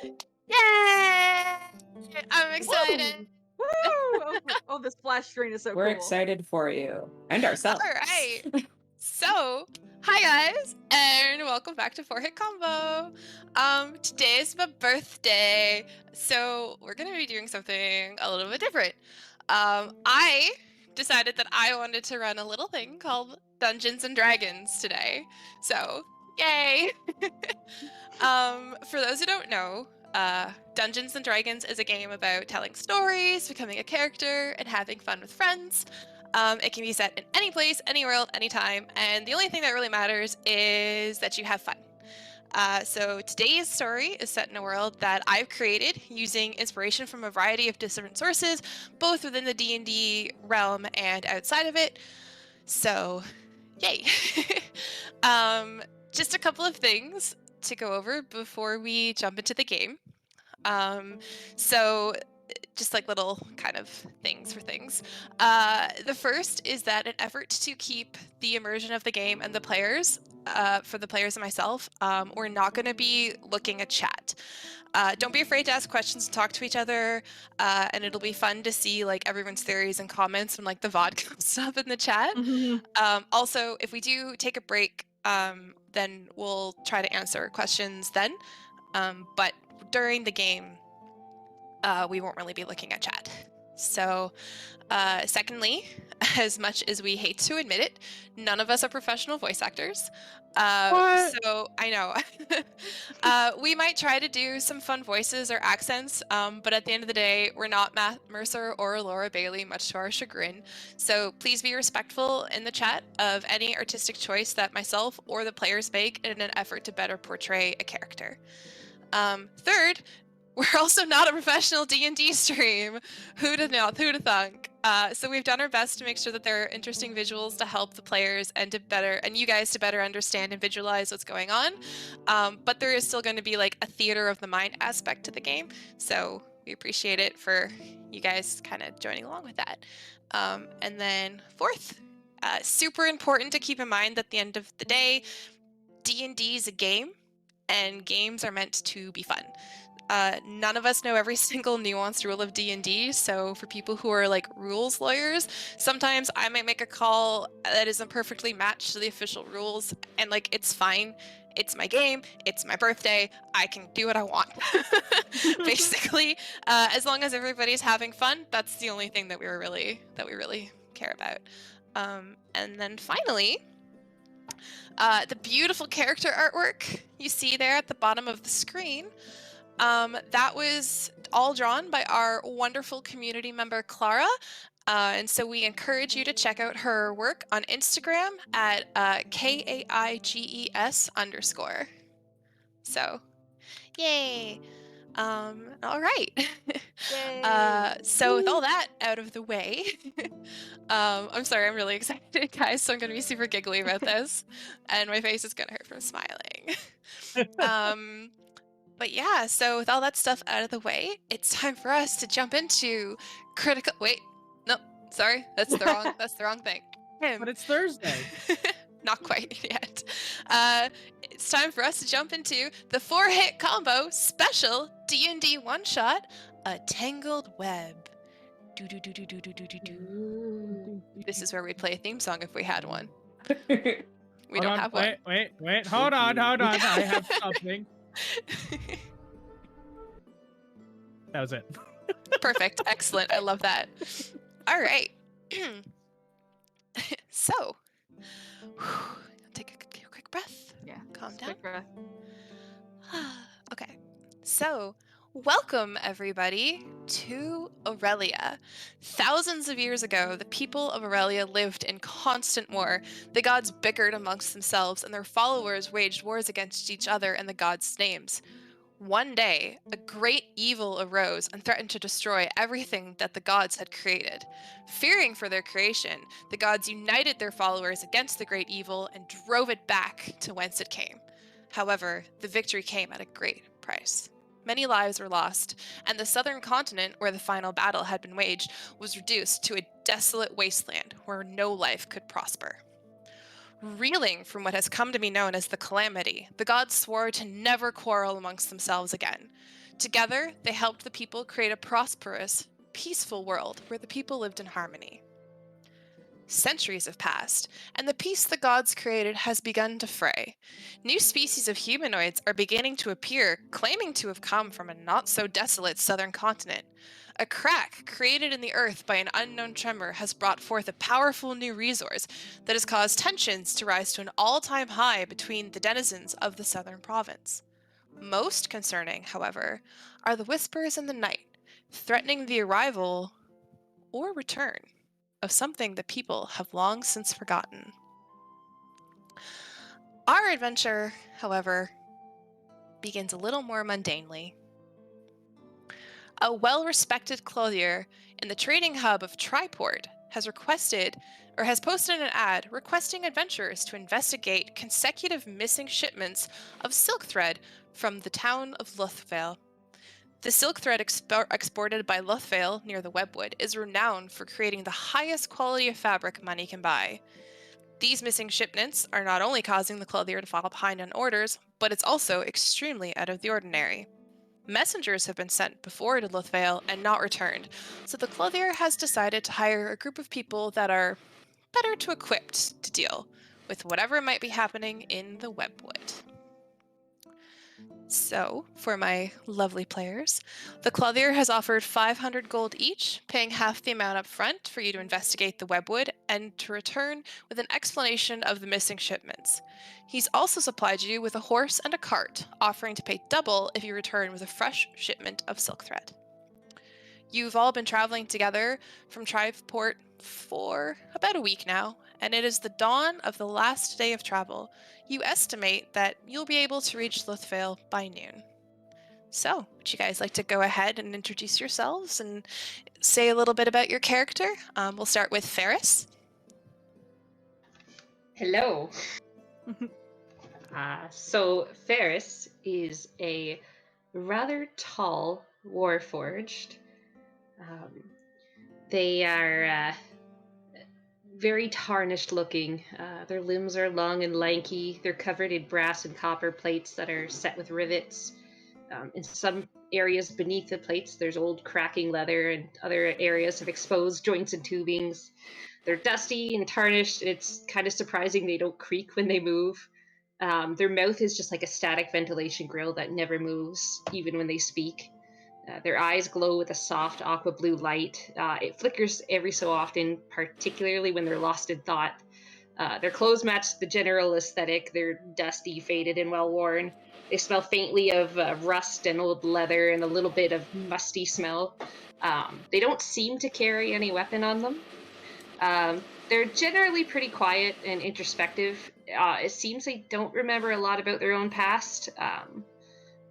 Yay! I'm excited. Woo! Woo! Oh, the splash screen is so We're cool. excited for you and All ourselves. right. So, hi guys, and welcome back to Four Hit Combo. Today is my birthday, so we're gonna be doing something a little bit different. I decided that I wanted to run a little thing called Dungeons and Dragons today. So, yay! For those who don't know, Dungeons and Dragons is a game about telling stories, becoming a character, and having fun with friends. It can be set in any place, any world, anytime, and the only thing that really matters is that you have fun. So today's story is set in a world that I've created using inspiration from a variety of different sources, both within the D&D realm and outside of it. So, yay! Just a couple of things to go over before we jump into the game. So just like little kind of things for things. The first is that an effort to keep the immersion of the game and the players, for the players and myself, we're not going to be looking at chat. Don't be afraid to ask questions and talk to each other, and it'll be fun to see like everyone's theories and comments and like the vodka stuff in the chat. Also, if we do take a break, then we'll try to answer questions then. But during the game, we won't really be looking at chat. So, secondly, as much as we hate to admit it, none of us are professional voice actors. What? So I know we might try to do some fun voices or accents, but at the end of the day, we're not Matt Mercer or Laura Bailey, much to our chagrin. So please be respectful in the chat of any artistic choice that myself or the players make in an effort to better portray a character. Third, we're also not a professional D&D stream. Who'da thunk? So we've done our best to make sure that there are interesting visuals to help the players and you guys to better understand and visualize what's going on. But there is still going to be like a theater of the mind aspect to the game. So we appreciate it for you guys kind of joining along with that. And then fourth, super important to keep in mind that at the end of the day, D&D is a game, and games are meant to be fun. None of us know every single nuanced rule of D&D, so for people who are like rules lawyers, sometimes I might make a call that isn't perfectly matched to the official rules, and like it's fine. It's my game. It's my birthday. I can do what I want. Basically, as long as everybody's having fun, that's the only thing that we really care about. And then finally, the beautiful character artwork you see there at the bottom of the screen, that was all drawn by our wonderful community member, Clara. And so we encourage you to check out her work on Instagram at KAIGES_. So, yay. All right. Yay. So with all that out of the way, I'm sorry, I'm really excited, guys, so I'm gonna be super giggly about this, and my face is gonna hurt from smiling. But yeah, so with all that stuff out of the way, it's time for us to jump into critical. Wait, no, sorry, that's the wrong thing. But it's Thursday. Not quite yet. It's time for us to jump into the 4-hit combo special D&D one-shot, A Tangled Web. Do. This is where we'd play a theme song if we had one. We don't have one. Wait. Hold on. I have something. That was it. Perfect. Excellent. I love that. All right. So, take a quick breath. Yeah. Calm down. Quick breath. Okay. So, welcome everybody to Aurelia. Thousands of years ago, the people of Aurelia lived in constant war. The gods bickered amongst themselves, and their followers waged wars against each other in the gods' names. One day, a great evil arose and threatened to destroy everything that the gods had created. Fearing for their creation, the gods united their followers against the great evil and drove it back to whence it came. However, the victory came at a great price. Many lives were lost, and the southern continent, where the final battle had been waged, was reduced to a desolate wasteland where no life could prosper. Reeling from what has come to be known as the Calamity, the gods swore to never quarrel amongst themselves again. Together, they helped the people create a prosperous, peaceful world where the people lived in harmony. Centuries have passed, and the peace the gods created has begun to fray. New species of humanoids are beginning to appear, claiming to have come from a not so desolate southern continent. A crack created in the earth by an unknown tremor has brought forth a powerful new resource that has caused tensions to rise to an all time high between the denizens of the southern province. Most concerning, however, are the whispers in the night, threatening the arrival or return of something the people have long since forgotten. Our adventure, however, begins a little more mundanely. A well-respected clothier in the trading hub of Triport has posted an ad requesting adventurers to investigate consecutive missing shipments of silk thread from the town of Luthvale. The silk thread exported by Luthvale near the Webwood is renowned for creating the highest quality of fabric money can buy. These missing shipments are not only causing the clothier to fall behind on orders, but it's also extremely out of the ordinary. Messengers have been sent before to Luthvale and not returned, so the clothier has decided to hire a group of people that are better to equipped to deal with whatever might be happening in the Webwood. So, for my lovely players, the clothier has offered 500 gold each, paying half the amount up front for you to investigate the Webwood and to return with an explanation of the missing shipments. He's also supplied you with a horse and a cart, offering to pay double if you return with a fresh shipment of silk thread. You've all been traveling together from Triport for about a week now, and it is the dawn of the last day of travel. You estimate that you'll be able to reach Luthvale by noon. So, would you guys like to go ahead and introduce yourselves and say a little bit about your character? We'll start with Ferris. Hello. So Ferris is a rather tall warforged. They are very tarnished looking. Their limbs are long and lanky. They're covered in brass and copper plates that are set with rivets. In some areas beneath the plates, there's old cracking leather, and other areas have exposed joints and tubings. They're dusty and tarnished. It's kind of surprising they don't creak when they move. Their mouth is just like a static ventilation grill that never moves, even when they speak. Their eyes glow with a soft aqua blue light. It flickers every so often, particularly when they're lost in thought. Their clothes match the general aesthetic. They're dusty, faded, and well worn. They smell faintly of rust and old leather and a little bit of musty smell. They don't seem to carry any weapon on them. They're generally pretty quiet and introspective. It seems they don't remember a lot about their own past,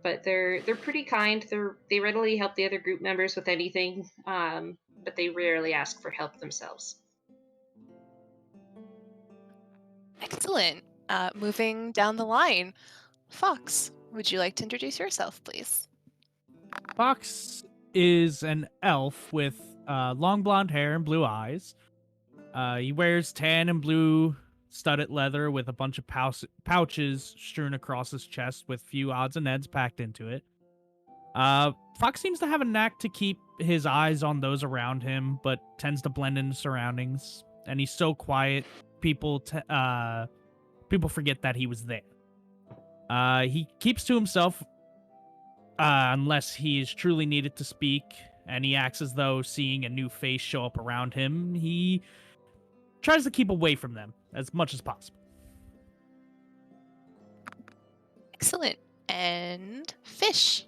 but they're pretty kind. They readily help the other group members with anything, but they rarely ask for help themselves. Excellent. Moving down the line, Fox, would you like to introduce yourself, please? Fox is an elf with long blonde hair and blue eyes. He wears tan and blue studded leather with a bunch of pouches strewn across his chest with few odds and ends packed into it. Fox seems to have a knack to keep his eyes on those around him, but tends to blend into surroundings. And he's so quiet, people forget that he was there. He keeps to himself unless he is truly needed to speak, and he acts as though seeing a new face show up around him, he tries to keep away from them as much as possible. Excellent. And Fish,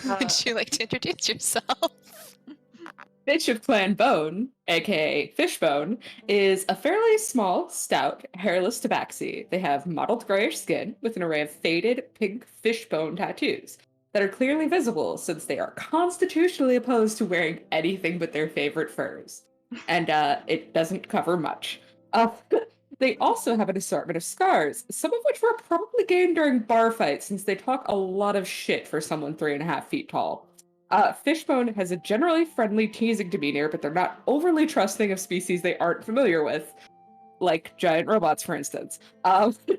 would you like to introduce yourself? Fish of Clan Bone, aka Fishbone, is a fairly small, stout, hairless tabaxi. They have mottled grayish skin with an array of faded pink fishbone tattoos that are clearly visible since they are constitutionally opposed to wearing anything but their favorite furs. And it doesn't cover much. They also have an assortment of scars, some of which were probably gained during bar fights since they talk a lot of shit for someone 3.5 feet tall. Fishbone has a generally friendly, teasing demeanor, but they're not overly trusting of species they aren't familiar with. like giant robots, for instance.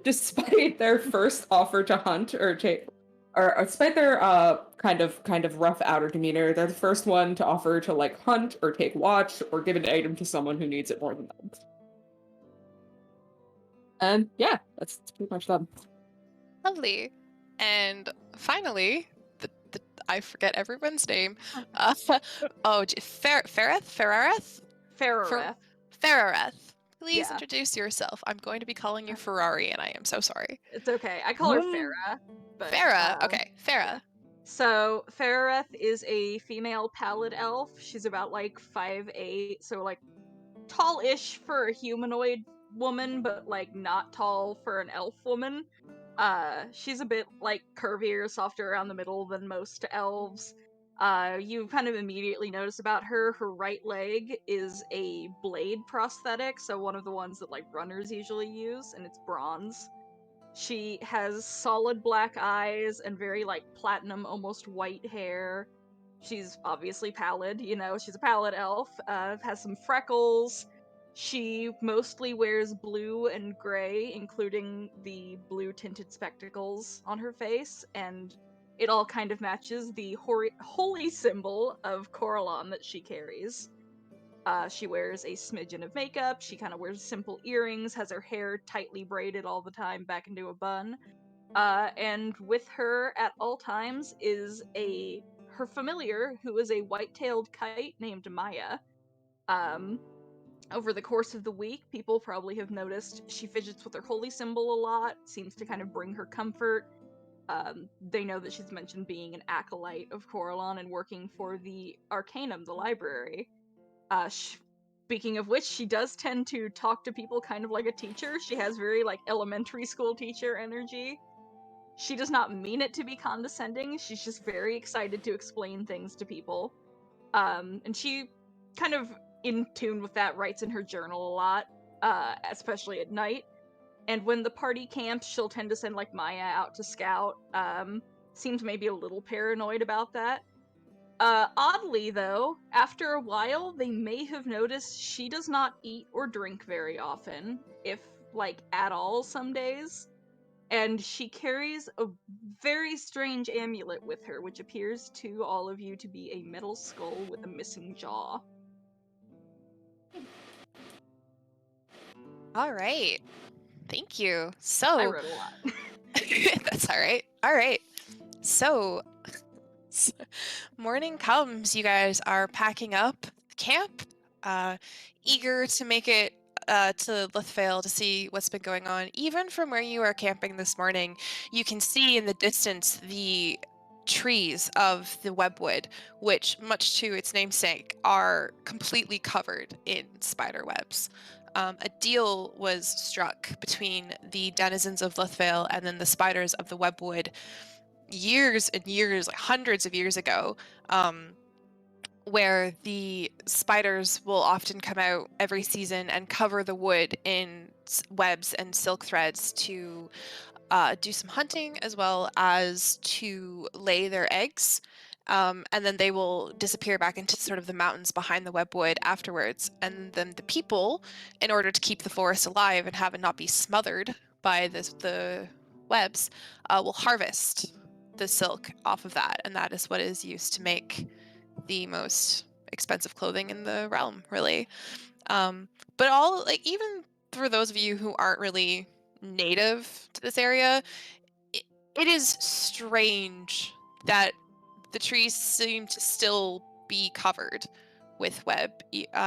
Despite their first offer to hunt or take, or despite their kind of rough outer demeanor, they're the first one to offer to like hunt or take watch or give an item to someone who needs it more than them. And yeah, that's pretty much them. Lovely. And finally, I forget everyone's name. Ferrareth? Farareth. Ferrareth. Please Yeah. introduce yourself. I'm going to be calling you Ferrari, and I am so sorry. It's okay. I call her Farah. But, Farah. Okay, Farah. yeah. So Farareth is a female pallid elf. She's about like 5'8", so like tall-ish for a humanoid woman, but like not tall for an elf woman. She's a bit like curvier, softer around the middle than most elves. You kind of immediately notice about her right leg is a blade prosthetic, so one of the ones that like runners usually use, and it's bronze. She has solid black eyes and very like platinum, almost white hair. She's obviously pallid, you know, she's a pallid elf, has some freckles. She mostly wears blue and gray, including the blue tinted spectacles on her face, and it all kind of matches the holy symbol of Coralon that she carries. She wears a smidgen of makeup, she kind of wears simple earrings, has her hair tightly braided all the time back into a bun. And with her at all times is her familiar, who is a white-tailed kite named Maya. Over the course of the week, people probably have noticed she fidgets with her holy symbol a lot, seems to kind of bring her comfort. They know that she's mentioned being an acolyte of Coralon and working for the Arcanum, the library. Speaking of which, she does tend to talk to people kind of like a teacher. She has very like elementary school teacher energy. She does not mean it to be condescending. She's just very excited to explain things to people. And she kind of in tune with that writes in her journal a lot, especially at night. And when the party camps, she'll tend to send like Maya out to scout. Seems maybe a little paranoid about that. Oddly, though, after a while, they may have noticed she does not eat or drink very often, if, like, at all some days. And she carries a very strange amulet with her, which appears to all of you to be a metal skull with a missing jaw. All right. Thank you. I So, wrote a lot. that's all right. All right. So, morning comes. You guys are packing up camp, eager to make it to Lithvale to see what's been going on. Even from where you are camping this morning, you can see in the distance the trees of the webwood, which, much to its namesake, are completely covered in spider webs. A deal was struck between the denizens of Lithvale and then the spiders of the webwood years and years, like hundreds of years ago, where the spiders will often come out every season and cover the wood in webs and silk threads to do some hunting as well as to lay their eggs. And then they will disappear back into sort of the mountains behind the webwood afterwards. And then the people, in order to keep the forest alive and have it not be smothered by the webs, will harvest the silk off of that. And that is what is used to make the most expensive clothing in the realm, really. But all, like, even for those of you who aren't really native to this area, it is strange that the trees seem to still be covered with web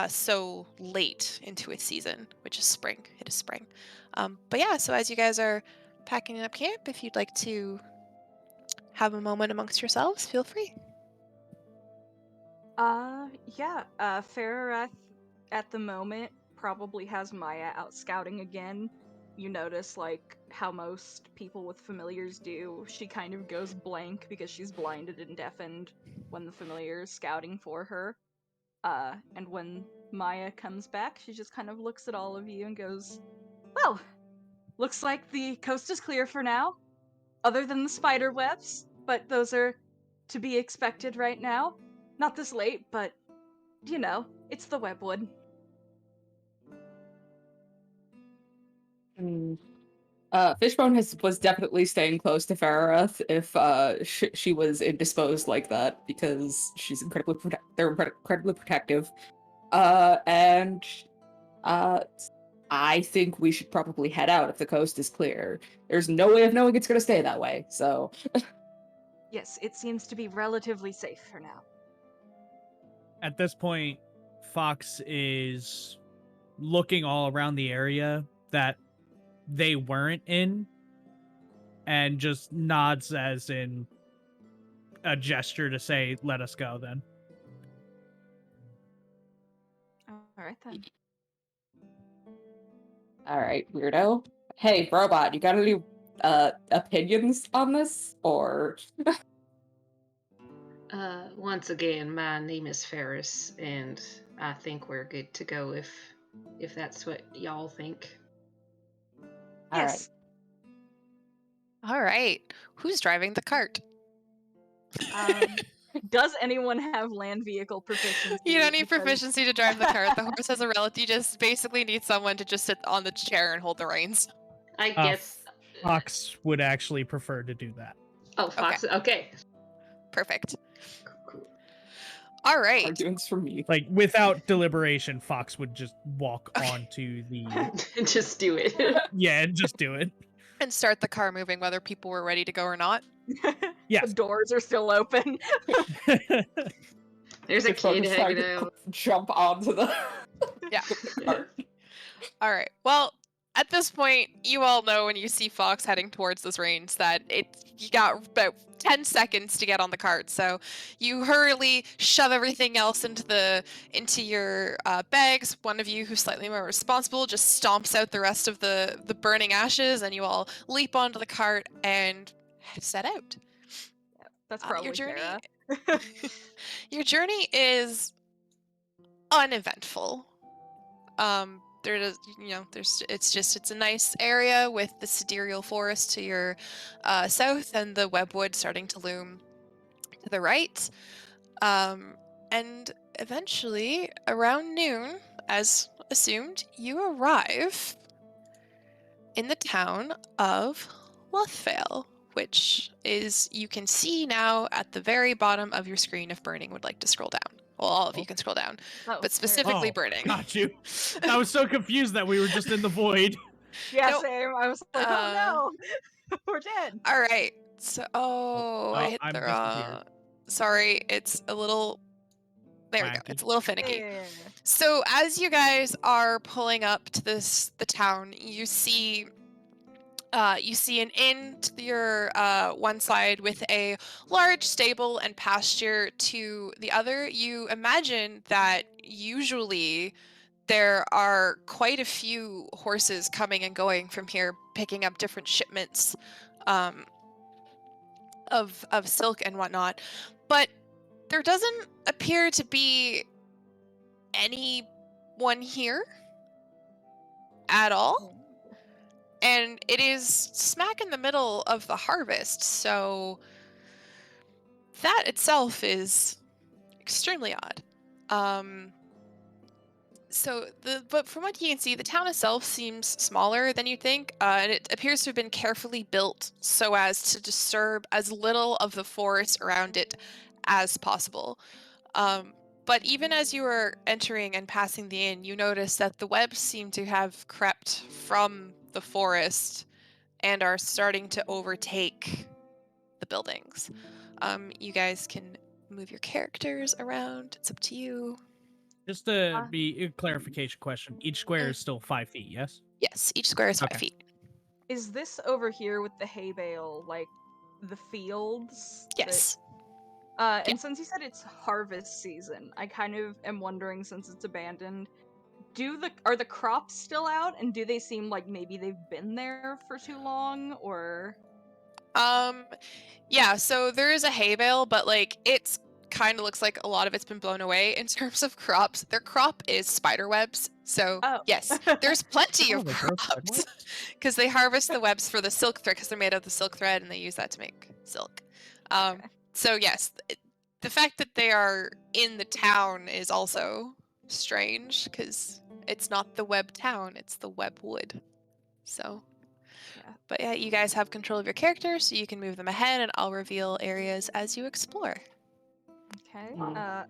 so late into its season, which is spring. It is spring. But yeah, so as you guys are packing up camp, if you'd like to have a moment amongst yourselves, feel free. Yeah, Farareth at the moment probably has Maya out scouting again. You notice, like, how most people with familiars do. She kind of goes blank because she's blinded and deafened when the familiar is scouting for her. And when Maya comes back, she just kind of looks at all of you and goes, "Well, looks like the coast is clear for now, other than the spider webs, but those are to be expected right now. Not this late, but you know, it's the webwood." Fishbone was definitely staying close to Farareth if she was indisposed like that, because she's they're incredibly protective. And I think we should probably head out if the coast is clear. There's no way of knowing it's going to stay that way, so. Yes, it seems to be relatively safe for now. At this point, Fox is looking all around the area that they weren't in and just nods as in a gesture to say, let us go then. All right then. All right, weirdo. Hey, robot, you got any opinions on this, or? Once again, my name is Ferris, and I think we're good to go if that's what y'all think. All right. Yes. All right. Who's driving the cart? Does anyone have land vehicle proficiency? You don't need Because- proficiency to drive the cart. The horse has a relative. You just basically need someone to just sit on the chair and hold the reins. I guess. Fox would actually prefer to do that. Oh, Fox. Okay. Perfect. Cool. All right. Arguments from me. Like, without deliberation, Fox would just walk onto the... Just do it. Yeah, and just do it. And start the car moving whether people were ready to go or not. Yes. The doors are still open. There's a Fishbone kid is trying hanging to out. jump onto the. Yeah. the cart. All right. Well, at this point, you all know when you see Fox heading towards this range that you got about 10 seconds to get on the cart. So you hurriedly shove everything else into your bags. One of you who's slightly more responsible just stomps out the rest of the burning ashes, and you all leap onto the cart and set out. That's probably Your journey. Sarah. Your journey is uneventful. It's a nice area with the sidereal forest to your south and the webwood starting to loom to the right. And eventually, around noon, as assumed, you arrive in the town of Lothvale, which is, you can see now at the very bottom of your screen if Burning would like to scroll down. Well, all of you can scroll down, Oh, but specifically Oh, Burning. got you. I was so confused that we were just in the void. yeah, Nope. same. I was like, oh no, we're dead. All right. So, I hit I'm the disappeared. wrong. Sorry, it's a little. There we go. Wacky. It's a little finicky. Yeah. So as you guys are pulling up to the town, you see an inn to your one side with a large stable and pasture to the other. You imagine that usually there are quite a few horses coming and going from here, picking up different shipments of silk and whatnot, but there doesn't appear to be anyone here at all. And it is smack in the middle of the harvest, so that itself is extremely odd. But from what you can see, the town itself seems smaller than you think, and it appears to have been carefully built so as to disturb as little of the forest around it as possible. But even as you were entering and passing the inn, you notice that the webs seem to have crept from the forest and are starting to overtake the buildings. You guys can move your characters around. It's up to you. Just to be a clarification question, each square is still 5 feet, yes? Yes, each square is 5 Okay. feet. Is this over here with the hay bale, like the fields? Yes. And since you said it's harvest season, I kind of am wondering, since it's abandoned, are the crops still out, and do they seem like maybe they've been there for too long, or? Yeah, so there is a hay bale, but like it's kind of looks like a lot of it's been blown away in terms of crops. Their crop is spider webs. So Oh. yes, there's plenty Oh, of they grow spider crops webs? because they harvest the webs for the silk thread because they're made of the silk thread and they use that to make silk. Okay. So yes, the fact that they are in the town is also strange because it's not the web town, it's the web wood. So, Yeah. but yeah, you guys have control of your characters, so you can move them ahead, and I'll reveal areas as you explore. Okay. Mm.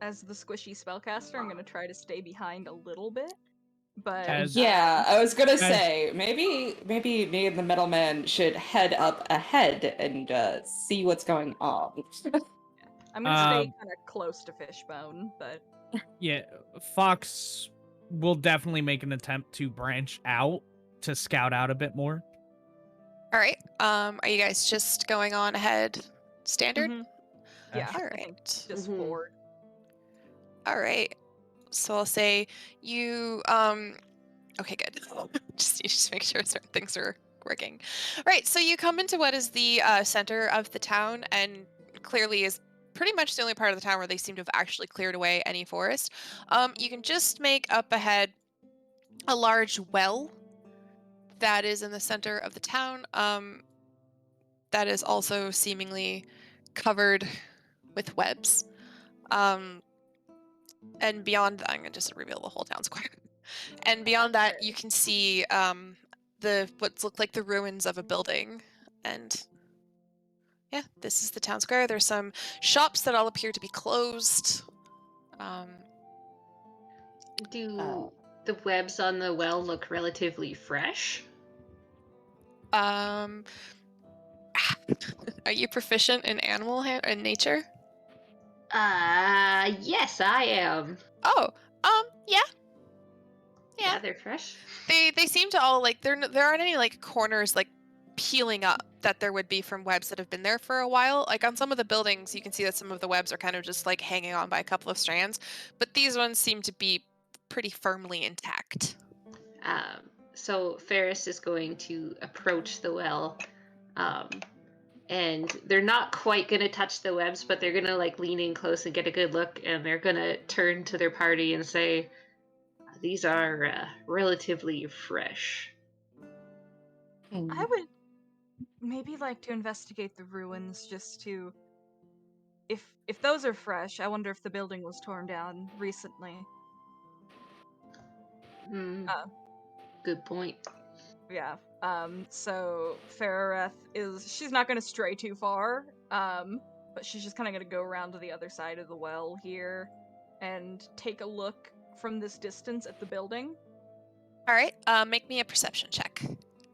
As the squishy spellcaster, I'm gonna try to stay behind a little bit, but As- Yeah, I was gonna Guys- say maybe me and the middleman should head up ahead and see what's going on. I'm gonna stay Um, kind of close to Fishbone. But Yeah, Fox will definitely make an attempt to branch out to scout out a bit more. All right. Are you guys just going on ahead standard? Mhm. yeah, All I think right. just Mhm. forward. All right. So I'll say you okay, good. just make sure certain things are working. Right. So you come into what is the center of the town, and clearly is pretty much the only part of the town where they seem to have actually cleared away any forest. You can just make up ahead a large well that is in the center of the town. That is also seemingly covered with webs. And beyond that, I'm gonna just reveal the whole town square. And beyond that, you can see the what look like the ruins of a building. And yeah, this is the town square. There's some shops that all appear to be closed. Do the webs on the well look relatively fresh? Um, are you proficient in in nature? Yes, I am. Oh, yeah, yeah. Yeah, they're fresh. They seem to all like there aren't any like corners like peeling up that there would be from webs that have been there for a while. Like on some of the buildings, you can see that some of the webs are kind of just like hanging on by a couple of strands, but these ones seem to be pretty firmly intact. So Ferris is going to approach the well, um, and they're not quite gonna touch the webs, but they're gonna like lean in close and get a good look, and they're gonna turn to their party and say, "These are relatively fresh." I would maybe like to investigate the ruins just to. If those are fresh, I wonder if the building was torn down recently. Hmm. Uh, Good point. Yeah. So Farareth she's not gonna stray too far. But she's just kinda gonna go around to the other side of the well here and take a look from this distance at the building. All right, make me a perception check.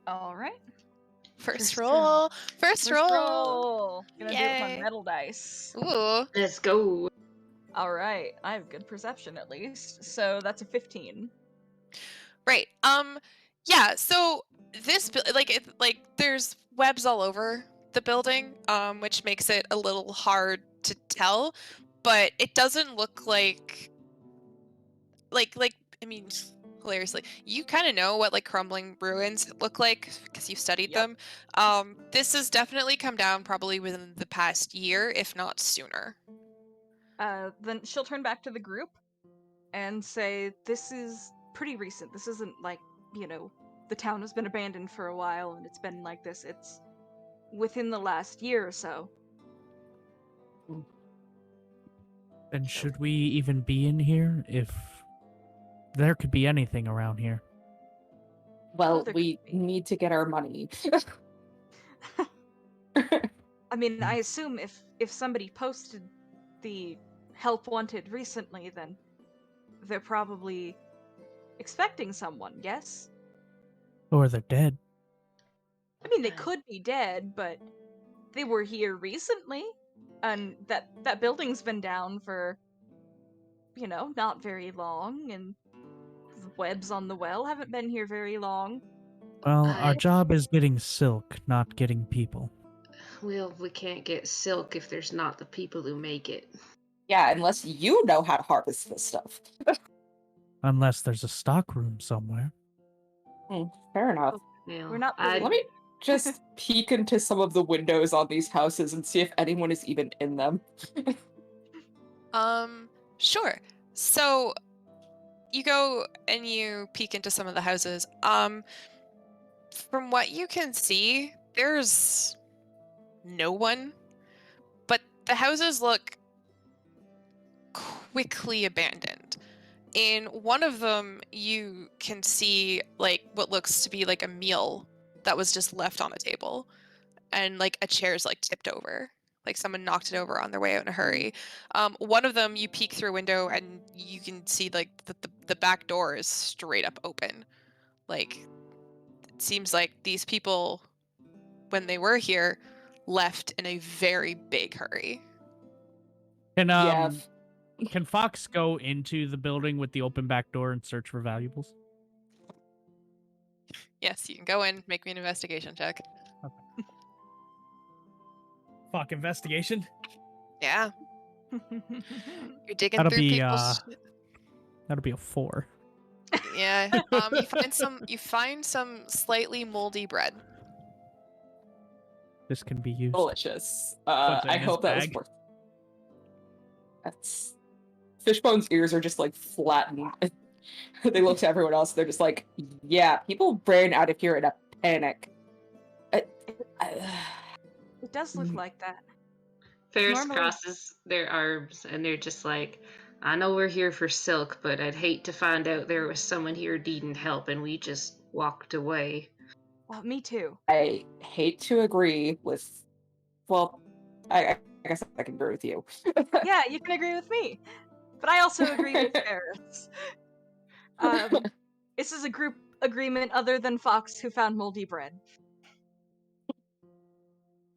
Alright. First First roll. First First roll. roll! Gonna do it with my Yay. metal dice. Ooh. Let's go. Alright. I have good perception at least. So that's a 15. Right. Yeah, so like there's webs all over the building, which makes it a little hard to tell, but it doesn't look like I mean, hilariously, you kind of know what like crumbling ruins look like because you've studied Yep. them. This has definitely come down probably within the past year, if not sooner. Then she'll turn back to the group and say, "This is pretty recent. This isn't like, the town has been abandoned for a while and it's been like this. It's within the last year or so." Then should we even be in here if there could be anything around here? Well, there we could be. need to get our money. I mean, I assume if somebody posted the help wanted recently, then they're probably expecting someone, yes? Or they're dead. I mean, they could be dead, but they were here recently, and that building's been down for, not very long, and the webs on the well haven't been here very long. Well, our I- job is getting silk, not getting people. Well, we can't get silk if there's not the people who make it. Yeah, unless you know how to harvest this stuff. Unless there's a stock room somewhere. Fair enough. Well, We're not really. Let me just peek into some of the windows on these houses and see if anyone is even in them. Sure. So you go and you peek into some of the houses. From what you can see, there's no one, but the houses look quickly abandoned. In one of them, you can see like what looks to be like a meal that was just left on a table, and like a chair's like tipped over, like someone knocked it over on their way out in a hurry. One of them, you peek through a window and you can see like the back door is straight up open. Like it seems like these people, when they were here, left in a very big hurry. Can Yeah. can Fox go into the building with the open back door and search for valuables? Yes, you can go in, make me an investigation check. Fuck, investigation. Yeah, you're digging That'll through be people's. that'll be a 4. Yeah, you find some slightly moldy bread. This can be used. Delicious. Puts it I in his hope that was bag. worth. That's Fishbone's ears are just like flattened. They look to everyone else. They're just like, yeah, people ran out of here in a panic. It does look like that. Ferris Normally- crosses their arms and they're just like, I know we're here for silk, but I'd hate to find out there was someone here needing help and we just walked away. Well, me too. I hate to agree with. Well, I guess I can agree with you. Yeah, you can agree with me. But I also agree with Ferris. This is a group agreement other than Fox, who found moldy bread.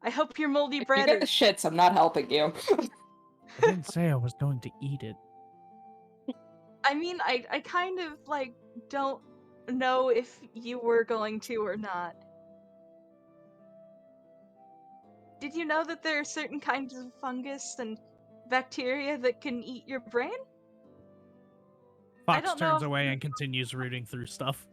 I hope your moldy If you bread get the is... shits, I'm not helping you. I didn't say I was going to eat it. I mean, I kind of, like, don't know if you were going to or not. Did you know that there are certain kinds of fungus and bacteria that can eat your brain? I Fox don't know turns if- away and continues rooting through stuff.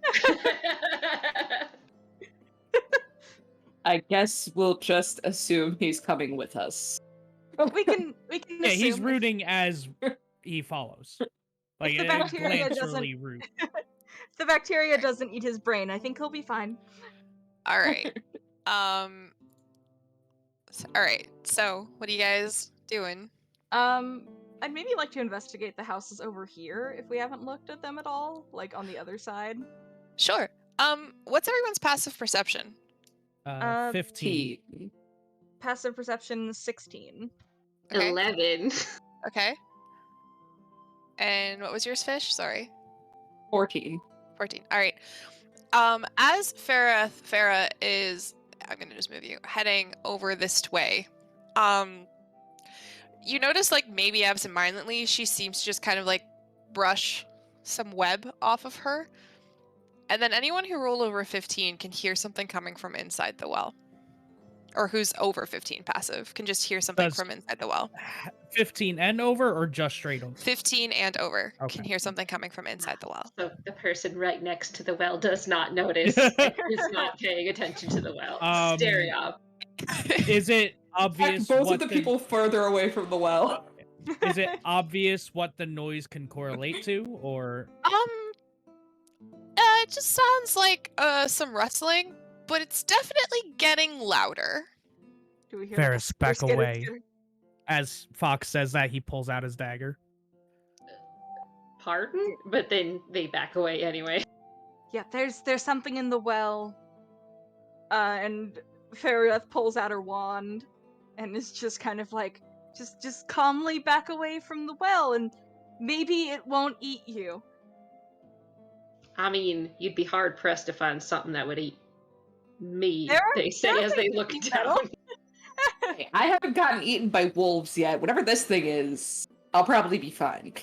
I guess we'll just assume he's coming with us. We can Yeah, he's assume rooting as he follows. Like the bacteria doesn't- glancerly root. if the bacteria doesn't eat his brain, I think he'll be fine. All right. All right. So, what are you guys doing? I'd maybe like to investigate the houses over here if we haven't looked at them at all, like on the other side. Sure. What's everyone's passive perception? 15. Passive perception 16. Okay. 11. Okay. And what was yours, Fish? Sorry. 14. 14. All right. As Farah is, I'm gonna just move you, heading over this way. You notice, like, maybe absentmindedly, she seems to just kind of like brush some web off of her. And then anyone who rolled over 15 can hear something coming from inside the well. Or who's over 15 passive can just hear something Does- from inside the well. 15 and over or just straight over? 15 and over can Okay. hear something coming from inside the well. So the person right next to the well does not notice and is not paying attention to the well. Staring up. Is it In fact, obvious both what of the people further away from the well. Is it obvious what the noise can correlate to, or It just sounds like some rustling, but it's definitely getting louder. Do we hear Ferris, like, back skitter, away. skitter? as Fox says that, he pulls out his dagger? Pardon? But then they back away anyway. Yeah, there's something in the well. And Ferrieth pulls out her wand and is just kind of like, just calmly back away from the well, and maybe it won't eat you. I mean, you'd be hard pressed to find something that would eat me, There are- they say there are as they things look that eat down. metal. Hey, I haven't gotten eaten by wolves yet. Whatever this thing is, I'll probably be fine.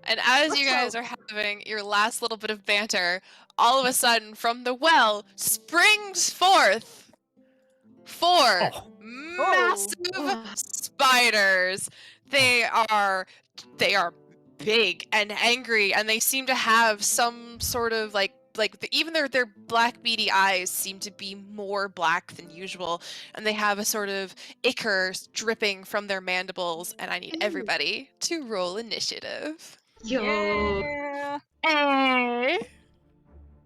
And as Let's you guys hope. are having your last little bit of banter, all of a sudden from the well springs forth four Oh. massive spiders. They are big and angry, and they seem to have some sort of even their black beady eyes seem to be more black than usual, and they have a sort of ichor dripping from their mandibles. And I need everybody to roll initiative. Yo. Yeah.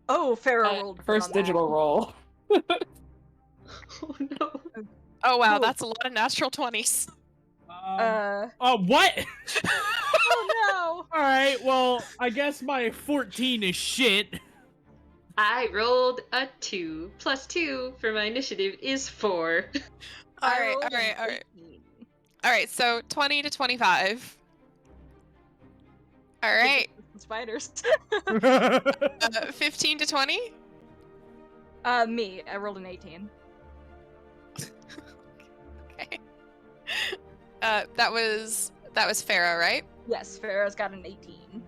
Oh, Farrah rolled good First on that. digital roll. Oh no. Oh wow, Ooh. that's a lot of natural 20s. Uh. Oh, what? Oh All right, well, I guess my 14 is shit. I rolled a 2. Plus 2 for my initiative is 4. All I right, all rolled an right, all right. 18. All right, so 20 to 25. All Good right, with the spiders. 15 to 20. Me. I rolled an 18. Okay. That was Farah, right? Yes, Farrah's got an 18.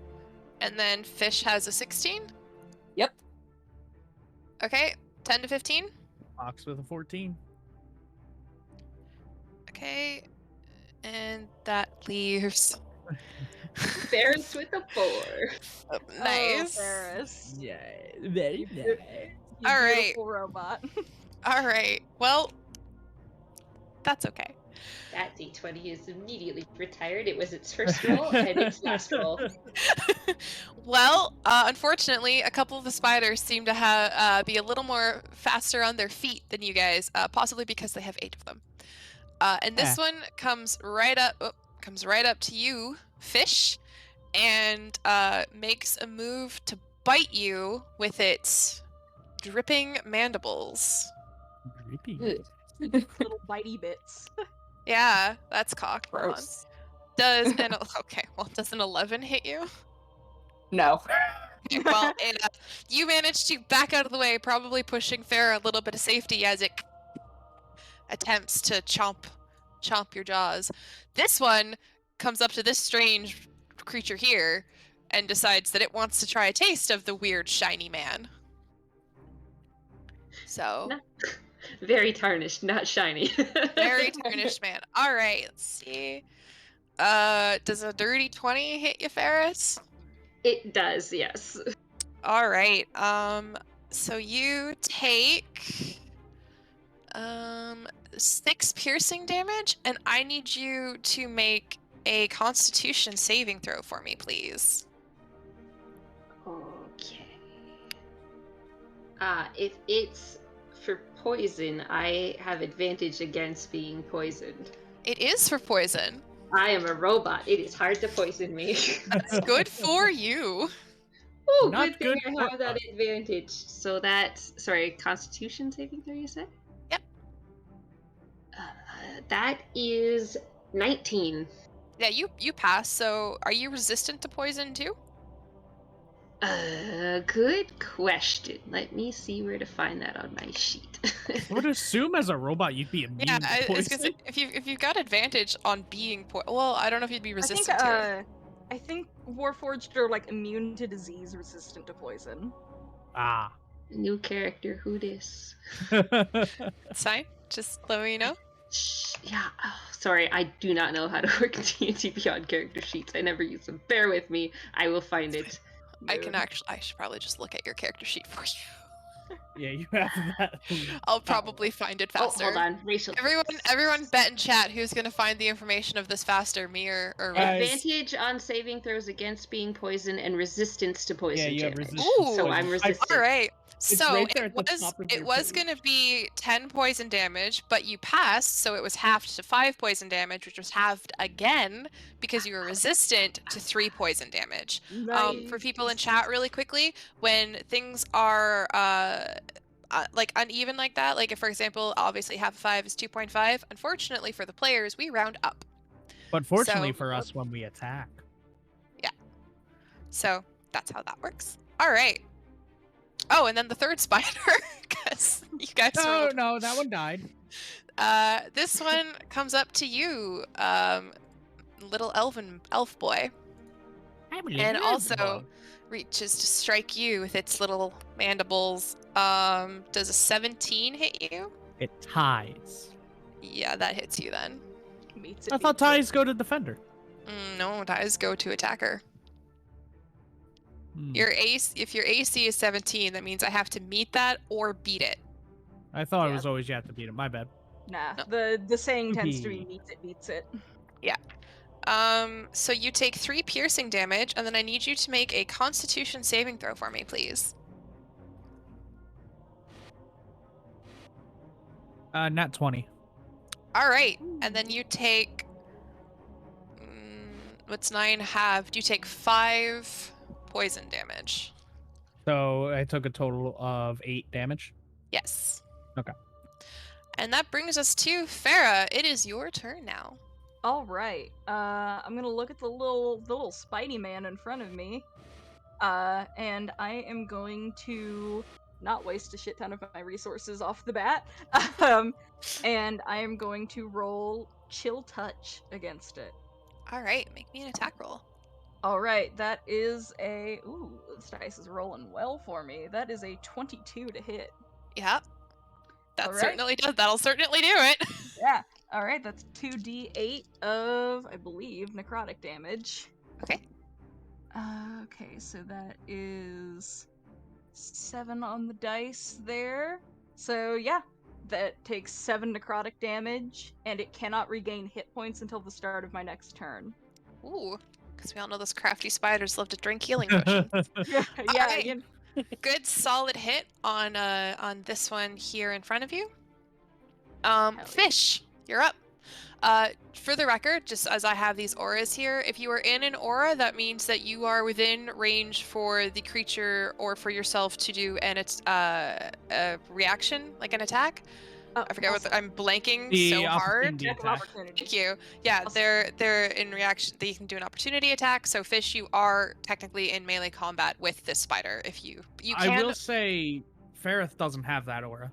And then Fish has a 16. Yep. Okay, 10 to 15. Fox with a 14. Okay, and that leaves. Ferris with a 4. Nice. Oh, Ferris. Yeah, very You, nice. you All right. beautiful robot. All right. Well, that's okay. That D20 is immediately retired. It was its first roll and its last roll. Well, unfortunately, a couple of the spiders seem to have be a little more faster on their feet than you guys, possibly because they have 8 of them. And this one comes right up to you, Fish, and makes a move to bite you with its dripping mandibles. Drippy. Little bitey bits. Yeah, that's cock. Hold on. Gross. Does an 11 hit you? No. Okay, well, you managed to back out of the way, probably pushing Farah a little bit of safety as it attempts to chomp your jaws. This one comes up to this strange creature here and decides that it wants to try a taste of the weird shiny man. So, No. Very tarnished, not shiny. very tarnished man. All right, let's see. Does a dirty 20 hit you, Ferris? It does, yes. All right. So you take 6 piercing damage, and I need you to make a Constitution saving throw for me, please. Okay. If it's for poison, I have advantage against being poisoned. It is for poison. I am a robot. It is hard to poison me. That's good for you. Oh, Not good thing good I for have that us. advantage. So that's Constitution saving throw. You said? Yep. That is 19. Yeah, you pass. So are you resistant to poison too? Good question. Let me see where to find that on my sheet. I would assume as a robot you'd be immune Yeah, to I was gonna poison. say if you've got advantage on being well, I don't know if you'd be I resistant to it. think Warforged are like immune to disease, resistant to poison. Ah. New character, who dis? It's fine. Just let me know. Yeah, sorry, I do not know how to work D&D Beyond character sheets. I never use them. Bear with me. I will find it. I should probably just look at your character sheet for you. Yeah, you have that. I'll probably find it faster. Oh, hold on. Racial Everyone bet in chat who's gonna find the information of this faster, me or Rick. Advantage on saving throws against being poisoned and resistance to poison Yeah, you have damage. resistance. So Ooh. I'm resistant. All right. It's So right there it at the was top of it your was page. gonna be 10 poison damage, but you passed, so it was halved to 5 poison damage, which was halved again because you were resistant to 3 poison damage. For people in chat, really quickly, when things are like uneven like that, like if for example, obviously half of 5 is 2.5. Unfortunately for the players, we round up. But fortunately So- for us, when we attack. So that's how that works. All right. Oh, and then the third spider, because you guys No, rolled. no, that one died. This one comes up to you, little elf boy, and also reaches to strike you with its little mandibles. Does a 17 hit you? It ties. Yeah, that hits you then. I thought ties go to defender. No, ties go to attacker. Hmm. If your AC is 17, that means I have to meet that or beat it. I thought it Yeah. was always you have to beat it. My bad. Nah, No. the saying tends to be beats it. So you take 3 piercing damage, and then I need you to make a Constitution saving throw for me, please. Nat 20. All right, and then you take. what's 9 halved? You take 5 poison damage. So I took a total of 8 damage. Yes. Okay. And that brings us to Farah. It is your turn now. All right. I'm gonna look at the little Spidey man in front of me. And I am going to not waste a shit ton of my resources off the bat. And I am going to roll Chill Touch against it. All right, make me an attack roll. All right, that is a this dice is rolling well for me. That is a 22 to hit. Yeah. That All right. certainly does. That'll certainly do it. Yeah. All right, that's 2d8 of, I believe, necrotic damage. Okay. Okay, so that is 7 on the dice there. So yeah, that takes 7 necrotic damage, and it cannot regain hit points until the start of my next turn. Ooh, because we all know those crafty spiders love to drink healing potions. Yeah, Alright. you Good solid hit on this one here in front of you. yeah. Fish, you're up. For the record, just as I have these auras here, if you are in an aura, that means that you are within range for the creature or for yourself to do a reaction, like an attack. I forget what I'm blanking The so hard. opportunity attack. Thank you. Yeah, they're in reaction. They can do an opportunity attack. So Fish, you are technically in melee combat with this spider. If you can. I will say, Ferrith doesn't have that aura.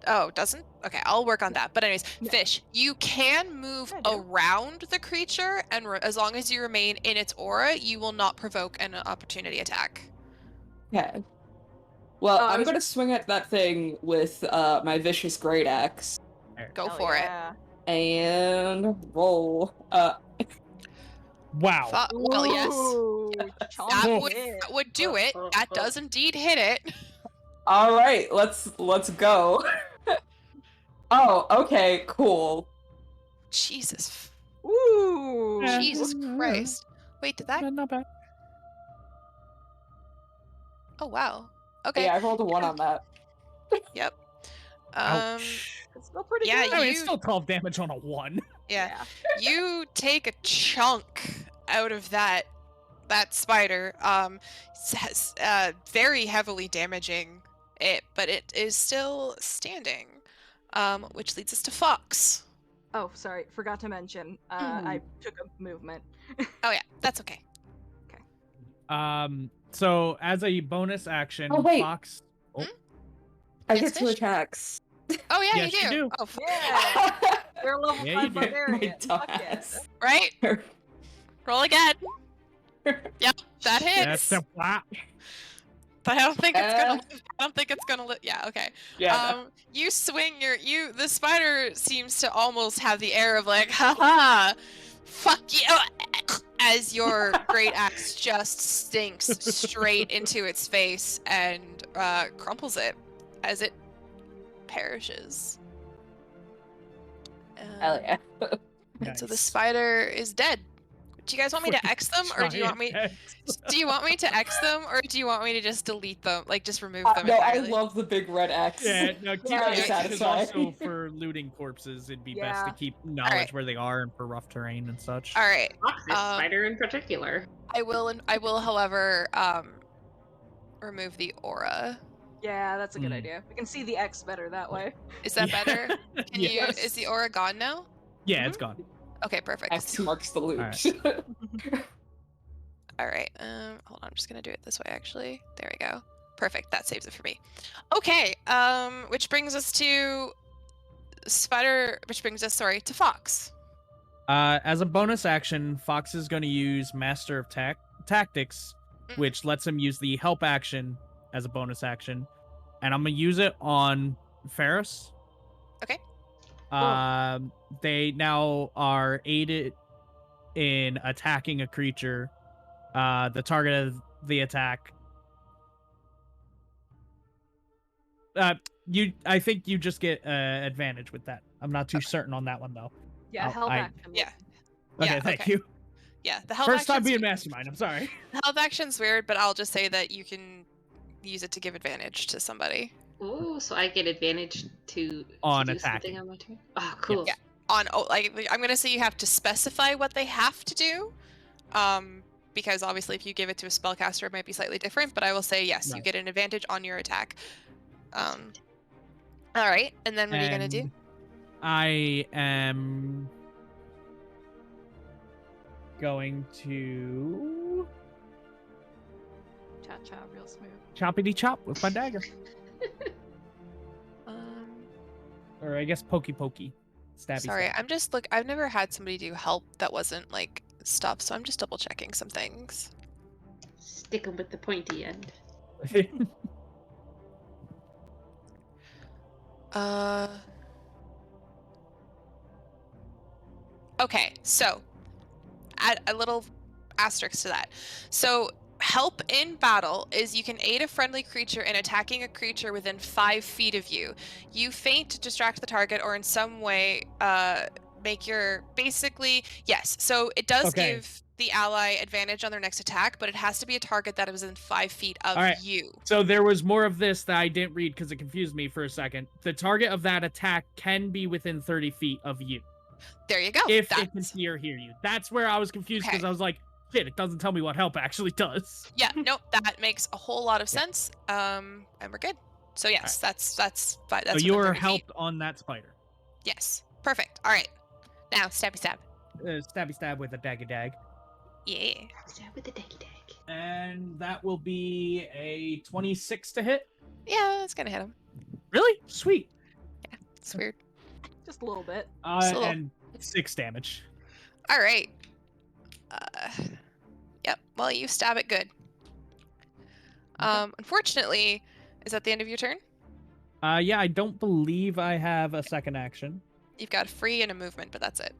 Oh, doesn't? Okay, I'll work on that. But anyways, Yeah. Fish, you can move around the creature, and as long as you remain in its aura, you will not provoke an opportunity attack. Okay. Well, I'm gonna swing at that thing with my vicious great axe. Go for it. And roll. Wow. Well, yes. That would do it. That does indeed hit it. All right, let's go. Oh, okay, cool. Jesus. Ooh. Jesus Christ. Wait, did that? Not bad. Oh wow. Okay. Yeah, I rolled a 1 on that. Yep. Ouch. It's still pretty Yeah, good. I mean, it's still 12 damage on a 1. Yeah. You take a chunk out of that spider. Very heavily damaging it, but it is still standing. Which leads us to Fox. Oh, sorry, forgot to mention. I took a movement. Oh yeah, that's okay. So as a bonus action, Oh, wait. Fox. Oh, I Yes, get 2 Fish? attacks. Oh yeah, Yes, you do. Oh, Yeah. They're a level Yeah, 5 you do. barbarian. My Fuck yes. dumbass. right? Roll again. Yep, that hits. that's the flat. But I don't think it's gonna. I don't think it's gonna. Yeah. Okay. Yeah. You swing the spider seems to almost have the air of like, haha, fuck you, as your great axe just stinks straight into its face and crumples it as it perishes. Hell yeah. And so the Nice. spider is dead. Do you guys want me to X them, or do you want me? Do you want me to X them, or do you want me to just delete them, like just remove them No, I entirely? love the big red X. Yeah, no, keep Yeah, it, yeah. because also for looting corpses, it'd be best to Yeah. keep knowledge where they are and for rough terrain and such. All right. Fuck this spider in particular. I will, however, remove the aura. Yeah, that's a good idea. We can see the X better that way. Is that Yeah. better? Can Yes. you? Is the aura gone now? Yeah, it's gone. Okay, perfect. X marks the loot. Alright. All right. Hold on. I'm just gonna do it this way. Actually, there we go. Perfect. That saves it for me. Okay. Which brings us to to Fox. As a bonus action, Fox is going to use Master of Tactics, which lets him use the help action as a bonus action, and I'm gonna use it on Ferris. Okay. They now are aided in attacking a creature. The target of the attack. I think you just get advantage with that. I'm not too certain on that one though. Yeah, held action. Yeah. Okay, Yeah, thank okay. you. Yeah. The health First time action's- being mastermind. I'm sorry. The health action's weird, but I'll just say that you can use it to give advantage to somebody. Ooh, so I get advantage to On do attacking. something on my turn. Oh, cool. Yeah. I'm gonna say you have to specify what they have to do. because obviously if you give it to a spellcaster, it might be slightly different. But I will say yes, you Right. get an advantage on your attack. All right, and then what are you gonna do? And I am going to Cha-cha, real smooth. choppity chop with my dagger. Or I guess pokey pokey. Stabby Sorry, stab. I'm just I've never had somebody do help that wasn't like stuff, so I'm just double checking some things. Stick them with the pointy end. Okay, so add a little asterisk to that. So help in battle is you can aid a friendly creature in attacking a creature within 5 feet of you. You feint to distract the target or in some way make your yes. So it does Okay. give the ally advantage on their next attack, but it has to be a target that is within 5 feet of All right. you. So there was more of this that I didn't read because it confused me for a second. The target of that attack can be within 30 feet of you. There you go. If it can see or hear you. That's where I was confused because Okay. I was like, shit, it doesn't tell me what help actually does. Yeah, nope, that makes a whole lot of Yeah. sense. And we're good. So yes, that's fine. That's So within you are 30 feet. helped on that spider. Yes. Perfect. All right. Now, stabby stab. Stabby stab with a daggy dag. Yeah. Stab with the daggy dag. And that will be a 26 to hit. Yeah, it's gonna hit him. Really? Sweet. It's weird. Just a little bit. Just a little. And 6 damage. All right. Yep. Well, you stab it good. Unfortunately, is that the end of your turn? Yeah, I don't believe I have a second action. You've got a free and a movement, but that's it.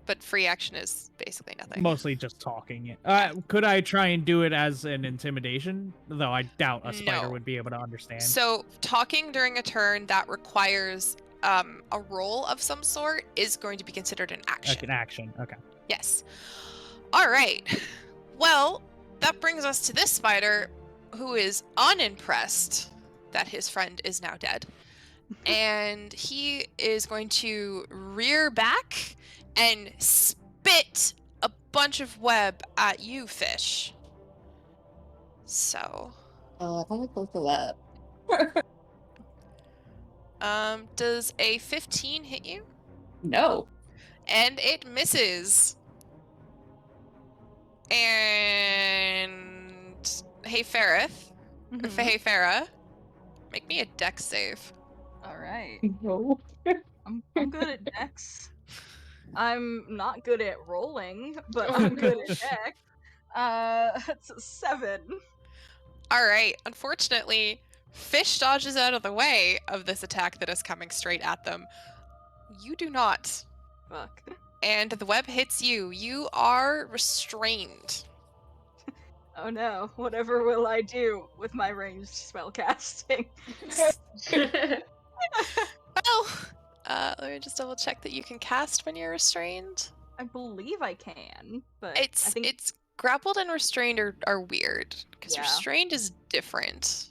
But free action is basically nothing. Mostly just talking. Could I try and do it as an intimidation? Though I doubt a spider No. would be able to understand. So talking during a turn that requires a roll of some sort is going to be considered an action. Like an action. Okay. Yes. All right. Well, that brings us to this spider who is unimpressed that his friend is now dead. And he is going to rear back and spit a bunch of web at you, fish. So, Oh, I don't like both of that. does a 15 hit you? No. And it misses. And hey, Ferrith, or hey, Farah, make me a dex save. All right. No. I'm good at dex. I'm not good at rolling, but I'm good at dex. That's a 7. All right. Unfortunately, fish dodges out of the way of this attack that is coming straight at them. You do not. Fuck. And the web hits you. You are restrained. Oh no, whatever will I do with my ranged spellcasting? Well, let me just double check that you can cast when you're restrained. I believe I can, but It's I think it's grappled and restrained are weird because Yeah. restrained is different.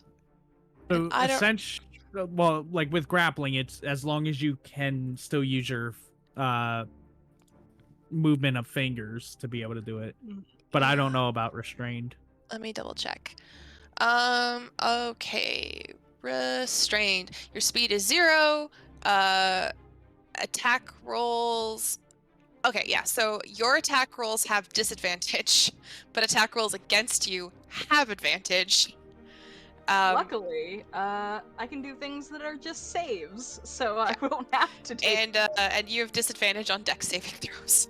So I don't- essentially, well, like with grappling, it's as long as you can still use your movement of fingers to be able to do it. But I don't know about restrained. Let me double check. Okay. Restrained. Your speed is 0. Attack rolls. Okay, yeah. So your attack rolls have disadvantage, but attack rolls against you have advantage. luckily, I can do things that are just saves, so I won't have to do. And you have disadvantage on dex saving throws.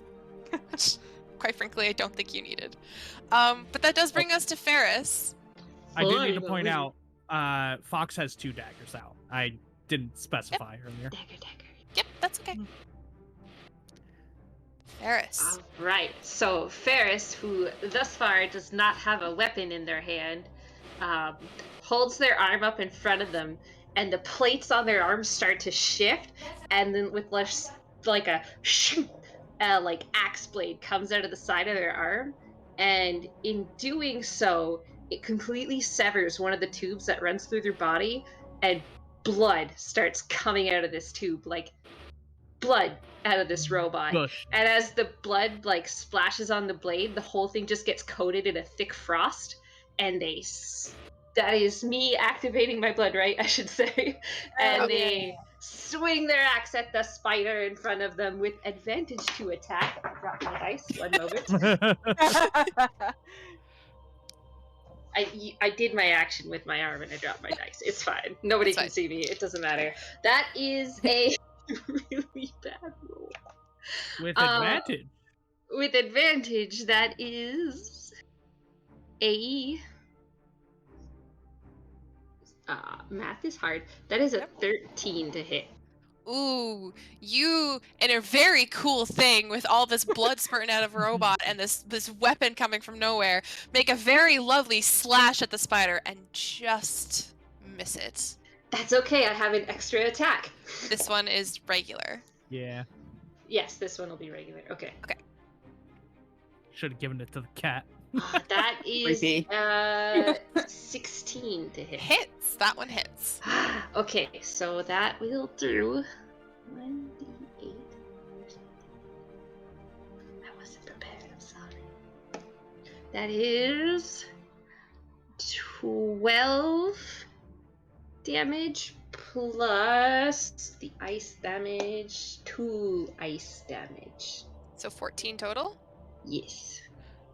Which, quite frankly, I don't think you needed. But that does bring us to Ferris. I do need to point Finally. out, Fox has 2 daggers out. I didn't specify earlier. Dagger. Yep, that's okay. Ferris. All right. So Ferris, who thus far does not have a weapon in their hand, holds their arm up in front of them, and the plates on their arms start to shift, and then with like a like axe blade comes out of the side of their arm, and in doing so, it completely severs one of the tubes that runs through their body, and blood starts coming out of this tube, like blood out of this robot. Gush. And as the blood like splashes on the blade, the whole thing just gets coated in a thick frost, and that is me activating my blood right, I should say. And Oh, they swing their axe at the spider in front of them with advantage to attack. I dropped my dice. One moment. I did my action with my arm and I dropped my dice. It's fine. Nobody It's can fine. see me. It doesn't matter. That is a really bad roll. With advantage. With advantage, that is a math is hard. That is a 13 to hit. Ooh, you in a very cool thing with all this blood spurting out of a robot and this weapon coming from nowhere, make a very lovely slash at the spider and just miss it. That's okay. I have an extra attack. This one is regular. Yeah. Yes, this one will be regular. Okay. Should have given it to the cat. That is Creepy. 16 to hit. Hits. That one hits. Okay, so that will do 1d8. I wasn't prepared, I'm sorry. That is 12 damage plus the ice damage, 2 ice damage. So 14 total? Yes.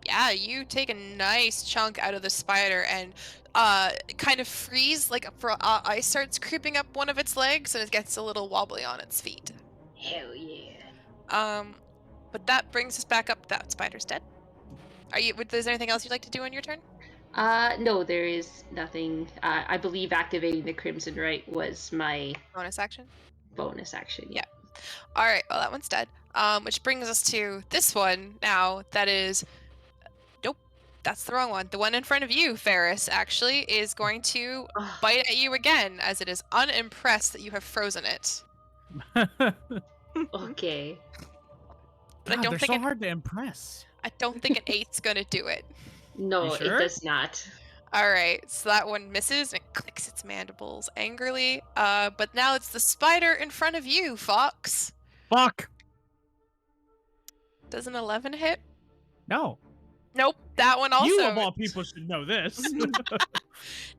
Yeah, you take a nice chunk out of the spider and kind of freeze, like ice starts creeping up one of its legs and it gets a little wobbly on its feet. Hell yeah. But that brings us back up. That spider's dead. Is there anything else you'd like to do on your turn? No, there is nothing. I believe activating the Crimson Right was my Bonus action? bonus action. Yeah. Alright, well that one's dead. Which brings us to this one now that is... Nope, that's the wrong one. The one in front of you, Ferris, actually, is going to bite at you again as it is unimpressed that you have frozen it. Okay. But I God, don't they're think so hard to impress. I don't think an 8's gonna do it. No, You sure? it does not. Alright, so that one misses and it clicks its mandibles angrily. But now it's the spider in front of you, Fox. Fuck. Does an 11 hit? No. Nope, that one also... You of all people should know this.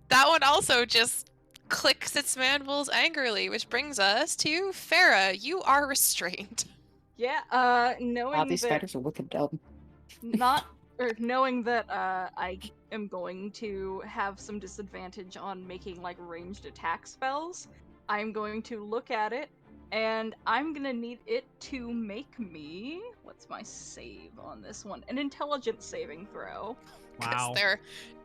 That one also just clicks its mandibles angrily, which brings us to Farah. You are restrained. Yeah, knowing These that spiders are wicked dumb. knowing that I am going to have some disadvantage on making like ranged attack spells, I'm going to look at it and I'm gonna need it to make me, what's my save on this one? An intelligence saving throw. Wow. They're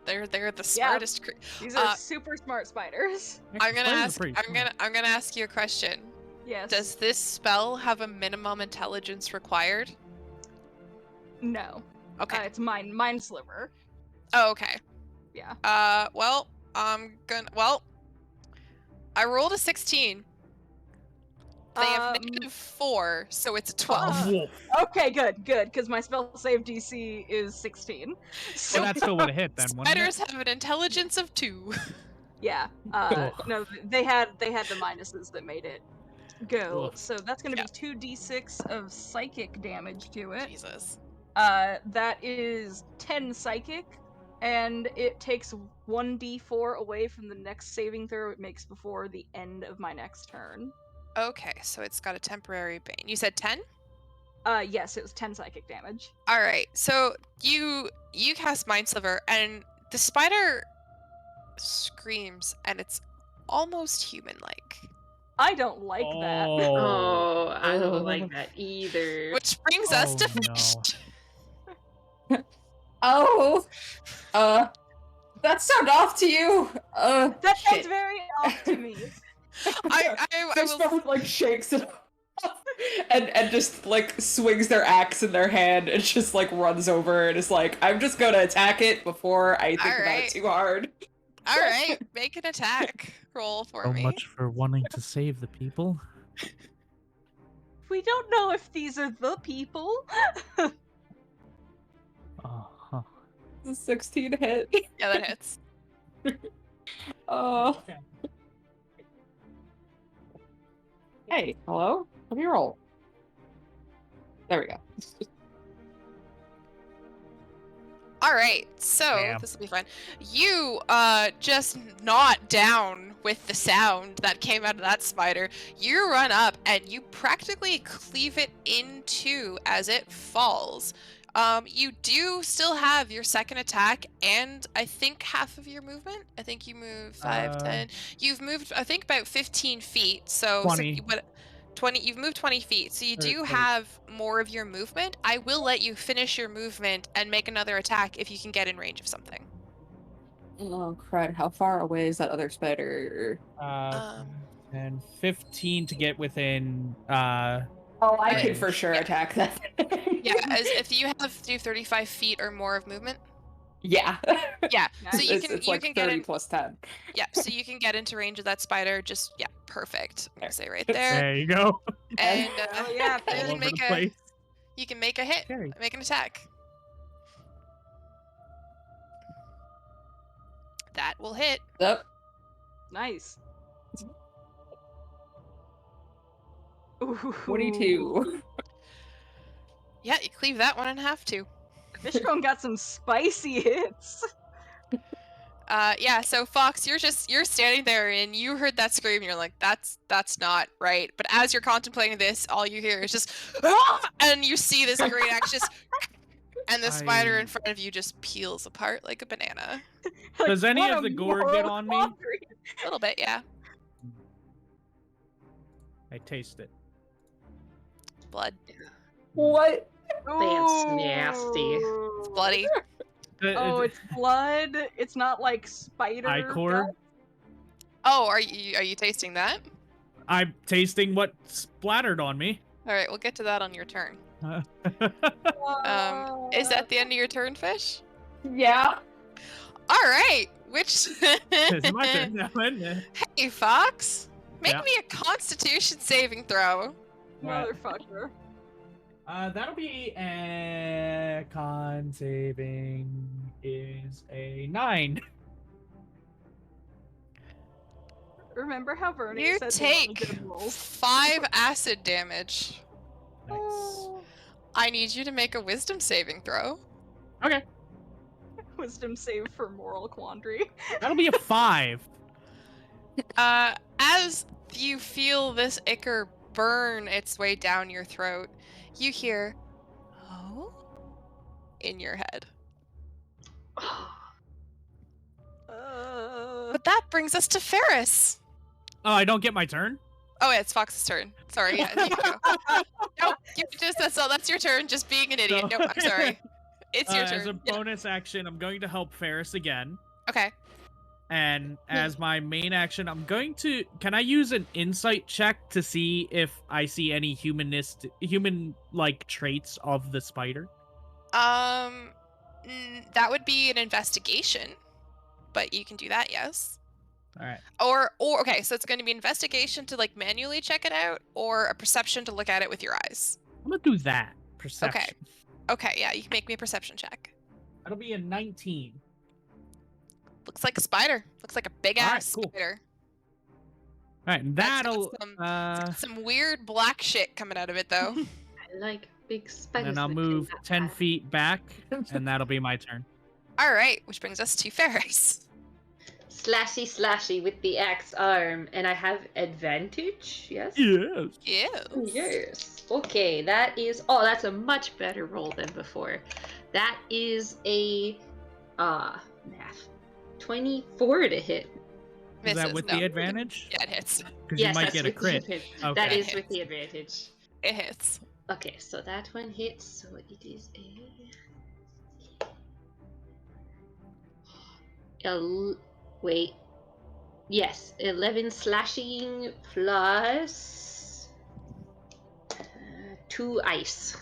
the smartest. These are super smart spiders. I'm gonna Spiders are ask. pretty I'm gonna ask you a question. Yes. Does this spell have a minimum intelligence required? No. Okay. It's mine sliver. Oh, okay. Yeah. Well, I rolled a 16. They have -4, so it's a 12. Wolf. Okay, good, because my spell save DC is 16. So that still would have hit then, wouldn't Spiders it? have an intelligence of 2. Yeah. No, they had the minuses that made it go. Ugh. So that's gonna be 2d6 of psychic damage to it. Jesus. That is 10 psychic, and it takes 1d4 away from the next saving throw it makes before the end of my next turn. Okay, so it's got a temporary bane. You said 10? Yes, it was 10 psychic damage. All right. So you cast Mind Sliver, and the spider screams, and it's almost human-like. I don't like that. Oh, I don't like that either. Which brings us to Oh, no. Fish. Oh, that sound off to you. That sounds shit. very off to me. I Fishbone will. like shakes it off and just like swings their axe in their hand and just like runs over and is like, I'm just gonna attack it before I think about Alright. it too hard. All right, make an attack roll for So me. much for wanting to save the people. We don't know if these are the people. Uh-huh. 16 hit. Yeah, that hits. Hey, hello? Let me roll. There we go. All right, so Damn. this will be fun. You just not down with the sound that came out of that spider. You run up and you practically cleave it in two as it falls. You do still have your second attack and I think half of your movement. I think you move 5, 10. You've moved I think about 15 feet. So 20. 20, you've moved 20 feet, so you Or do 20. have more of your movement. I will let you finish your movement and make another attack if you can get in range of something. Oh crud! How far away is that other spider? Um, And 15 to get within Oh, I could range. for sure Yeah. attack that. yeah, as if you have 35 feet or more of movement. Yeah. Yeah, so you it's, can it's you like can 30 get in. plus 10. Yeah, so you can get into range of that spider. Just yeah, perfect. I'm gonna say right There. there. There you go. And Hell yeah, you fish. All can over make the a place. hit, Carry. make an attack. That will hit. Yep. Nice. Ooh. 22. Yeah, you cleave that one in half too. Fishbone got some spicy hits. Yeah, so Fox, you're standing there and you heard that scream and you're like, that's not right. But as you're contemplating this, all you hear is just "Ah!" and you see this great axe just and the spider in front of you just peels apart like a banana. Like, Does any what of a the gore get moral on me? quandary. A little bit, yeah. I taste it. Blood. What? That's nasty. It's bloody. Oh, it's blood. It's not like spider. Icor. gut. Oh, are you tasting that? I'm tasting what splattered on me. All right, we'll get to that on your turn. Is Uh, that the end of your turn, Fish? Yeah. All right. Which It's my turn now, isn't it? Hey, Fox. Make Yeah. me a Constitution saving throw. Alright. motherfucker? That'll be a con saving is a 9. Remember how Vernie You said they only take did rolls? 5 acid damage. Nice. I need you to make a Wisdom saving throw. Okay, Wisdom save for moral quandary. that'll be a 5. As you feel this ichor burn its way down your throat, you hear, "Oh," in your head. But that brings us to Ferris. Oh, I don't get my turn? Oh, yeah, it's Fox's turn. Sorry, yeah, you can go. Nope, that's your turn. Just being an idiot. So- Nope, I'm sorry. It's your As a turn. Yeah. bonus action, I'm going to help Ferris again. Okay. And as my main action, I'm going to... Can I use an insight check to see if I see any human-like traits of the spider? That would be an investigation, but you can do that, yes. All right. Or okay, so it's going to be investigation to like manually check it out, or a perception to look at it with your eyes. I'm going to do that. Perception. Okay, yeah, you can make me a perception check. That'll be a 19. Looks like a spider. Looks like a big Alright, ass cool. spider. All right, and That's got that'll... some weird black shit coming out of it though. I like big spiders. and I'll that move cannot 10 hide. feet back, and that'll be my turn. All right, which brings us to Ferris. Slashy slashy with the axe arm, and I have advantage. Yes. Yes. Yes. Yes. Okay, that is. Oh, that's a much better roll than before. That is a math 24 to hit. Is that Misses, with no. the advantage? Yeah, it hits. Because Yes, you might that's get a with the crit. advantage. Okay. That is Hits. with the advantage. It hits. Okay, so that one hits. So it is wait. Yes, 11 slashing plus 2 ice.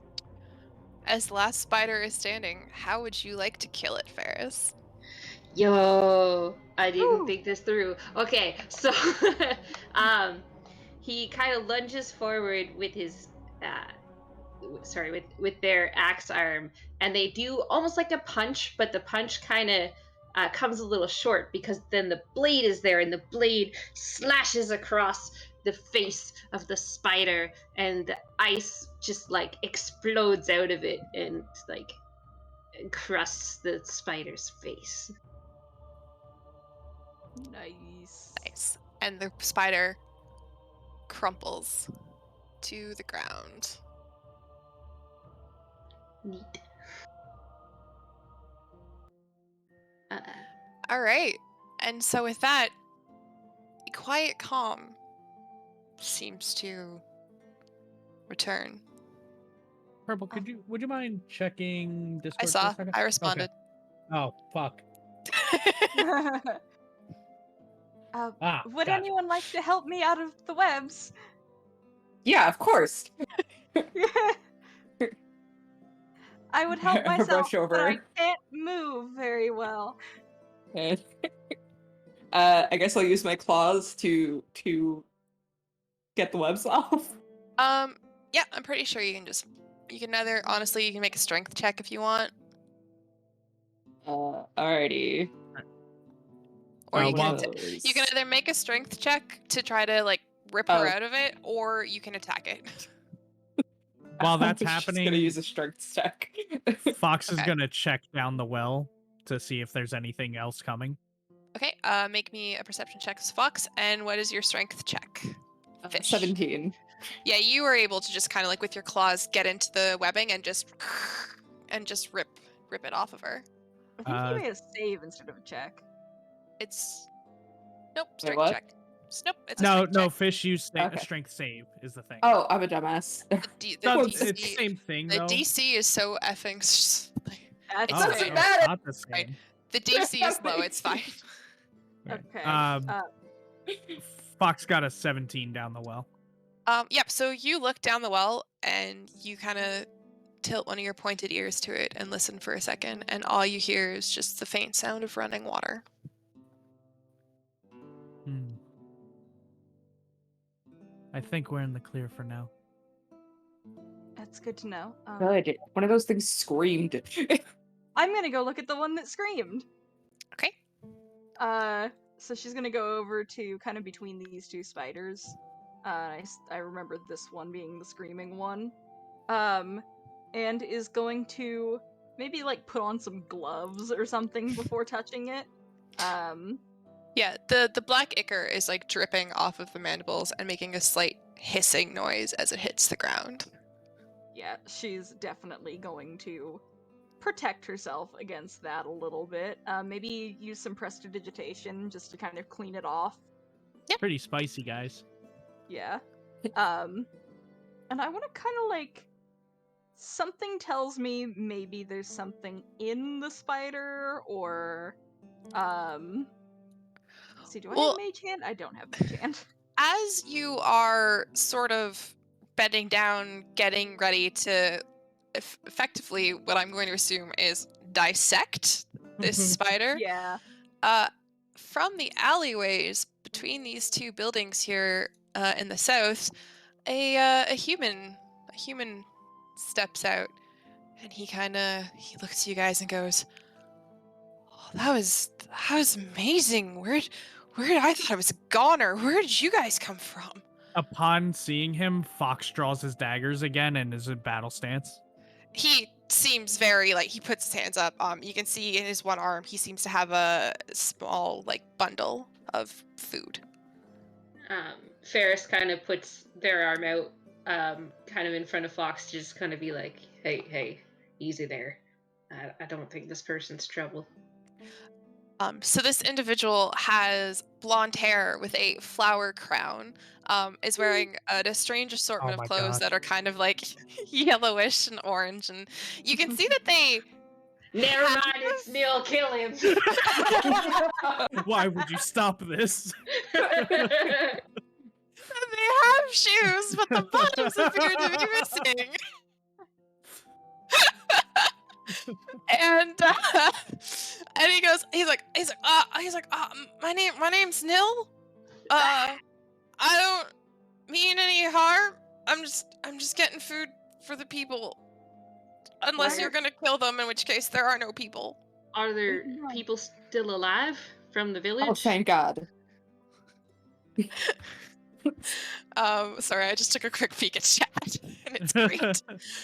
As the last spider is standing, how would you like to kill it, Ferris? Yo, I didn't Ooh. think this through. Okay, so he kind of lunges forward with his with their axe arm, and they do almost like a punch, but the punch kind of comes a little short because then the blade is there, and the blade slashes across the face of the spider, and the ice just like explodes out of it and like crusts the spider's face. Nice. Nice. And the spider crumples to the ground. Neat. All right. And so with that, a quiet calm seems to return. Purple, would you mind checking Discord I for saw. a second? I responded. Okay. Oh, fuck. Would Gotcha. anyone like to help me out of the webs? Yeah, of course. I would help I myself, rush but over. I can't move very well. And I guess I'll use my claws to get the webs off. Yeah, I'm pretty sure you can either, honestly, you can make a strength check if you want, Alrighty. or you can those. you can either make a strength check to try to like rip her out of it, or you can attack it. While that's I'm just gonna happening, use a strength check. Fox is Okay. gonna check down the well to see if there's anything else coming. Okay, make me a perception check as Fox, and what is your strength check? Fish. 17. Yeah, you were able to just kind of like with your claws get into the webbing and just rip it off of her. I think Uh, you made a save instead of a check. It's nope, Wait, strength what? check. Nope, it's a No, strength check. fish use a Okay. strength save is the thing. Oh, I'm a dumbass. The It's DC, same thing the though. DC is so effing. That's It's doesn't fine. matter. It's not the same. Right. The DC is low. It's fine. Right. Okay. Fox got a 17 down the well. Yep. So you look down the well and you kind of tilt one of your pointed ears to it and listen for a second, and all you hear is just the faint sound of running water. I think we're in the clear for now. That's good to know. Good. One of those things screamed. I'm gonna go look at the one that screamed. Okay. So she's gonna go over to kind of between these two spiders. I remember this one being the screaming one. And is going to maybe like put on some gloves or something before touching it. Yeah, the black ichor is like dripping off of the mandibles and making a slight hissing noise as it hits the ground. Yeah, she's definitely going to protect herself against that a little bit. Maybe use some prestidigitation just to kind of clean it off. Pretty spicy, guys. Yeah. And I want to kind of like, something tells me maybe there's something in the spider, or let's see, do I have mage hand? I don't have mage hand. As you are sort of bedding down, getting ready to effectively, what I'm going to assume is dissect this spider. Yeah. From the alleyways between these two buildings here in the south, a human steps out, and he looks at you guys and goes, "Oh, that was amazing. Where I thought I was a goner. Where did you guys come from?" Upon seeing him, Fox draws his daggers again and is in battle stance. He seems very he puts his hands up. You can see in his one arm he seems to have a small bundle of food. Ferris kind of puts their arm out, kind of in front of Fox, to just kind of be like, hey, easy there. I don't think this person's trouble. So this individual has blonde hair with a flower crown, is wearing a strange assortment Oh of my clothes God. that are kind of yellowish and orange, and you can see that they Never mind, it's Neil, kill him. Why would you stop this? they have shoes, but the bottoms appear to be missing. and he's like, my name's Nil. I don't mean any harm. I'm just getting food for the people. Unless you're gonna kill them, in which case there are no people. Are there people still alive from the village? Oh, thank God. Sorry, I just took a quick peek at chat, and it's great.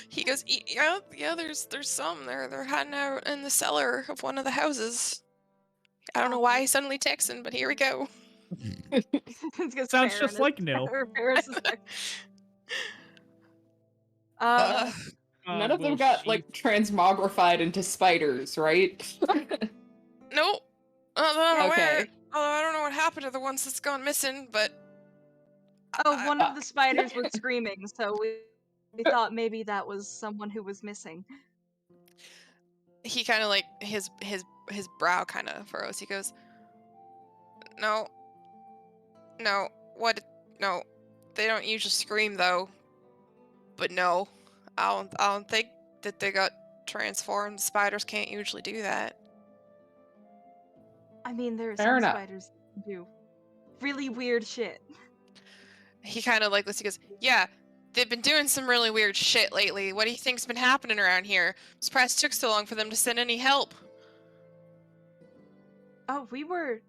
He goes, yeah, there's some. They're hiding out in the cellar of one of the houses. I don't know why he's suddenly texting, but here we go. It's 'cause Sounds Farron just like Nil. or Ferris is text. None of them Well, got she- like transmogrified into spiders, right? No, I'm aware. Okay. I don't know what happened to the ones that's gone missing, but Oh, one of the Fuck. spiders were screaming, so we thought maybe that was someone who was missing. he kind of like his brow kind of furrows. He goes, no, what? No, they don't usually scream though. But no, I don't think that they got transformed. Spiders can't usually do that. I mean, there are Fair some enough. spiders who do really weird shit. He kind of like this. He goes, yeah, they've been doing some really weird shit lately. What do you think's been happening around here? I'm surprised it took so long for them to send any help. Oh, we were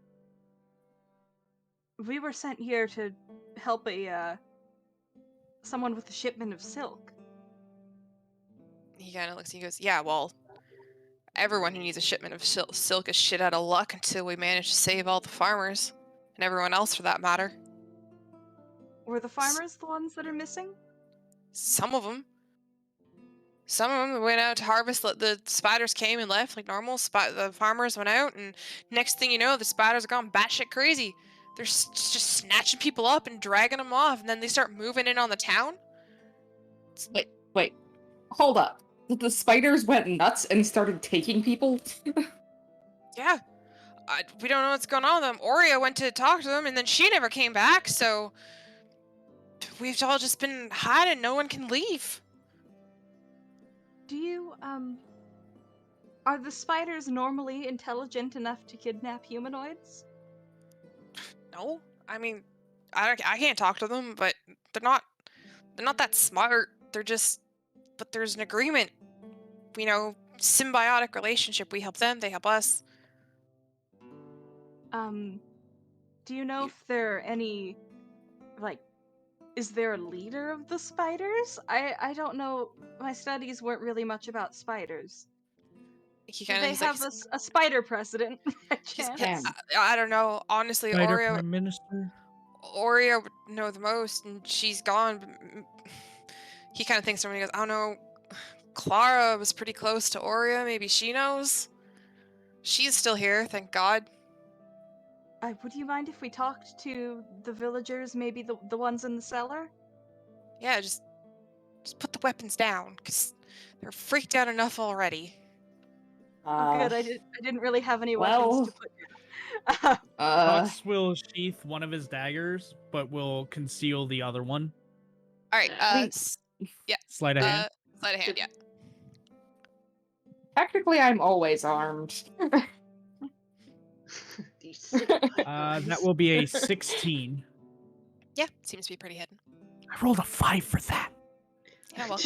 sent here to help someone with a shipment of silk. He kind of looks. He goes, yeah, well, everyone who needs a shipment of silk is shit out of luck until we manage to save all the farmers and everyone else for that matter. Were the farmers the ones that are missing? Some of them. Some of them went out to harvest. The spiders came and left like normal. The farmers went out, and next thing you know, the spiders are gone batshit crazy. They're just snatching people up and dragging them off, and then they start moving in on the town. Wait. Hold up. The spiders went nuts and started taking people? Yeah, we don't know what's going on with them. Oreo went to talk to them, and then she never came back. So we've all just been hiding. No one can leave. Do you are the spiders normally intelligent enough to kidnap humanoids? No, I mean, I can't talk to them, but they're not that smart. But there's an agreement. You know, symbiotic relationship. We help them, they help us. Do you know if there are any, like, is there a leader of the spiders? I don't know. My studies weren't really much about spiders. He Do kind they of have a spider president by chance? Damn. I don't know. Honestly, Spider Prime Minister. Oreo would know the most, and she's gone. He kind of thinks someone. He goes, I don't know. Clara was pretty close to Oreo. Maybe she knows. She's still here, thank God. Would you mind if we talked to the villagers, maybe the ones in the cellar? Yeah, just put the weapons down, cause they're freaked out enough already. Oh, good. I didn't really have any well, weapons to put down. Fox will sheath one of his daggers, but will conceal the other one. All right. Wait. Yeah. Sleight of hand. Sleight of hand. Yeah. Technically, I'm always armed. These sick That pythons. will be a 16. Yeah. Seems to be pretty hidden. I rolled a 5 for that. Yeah. Well,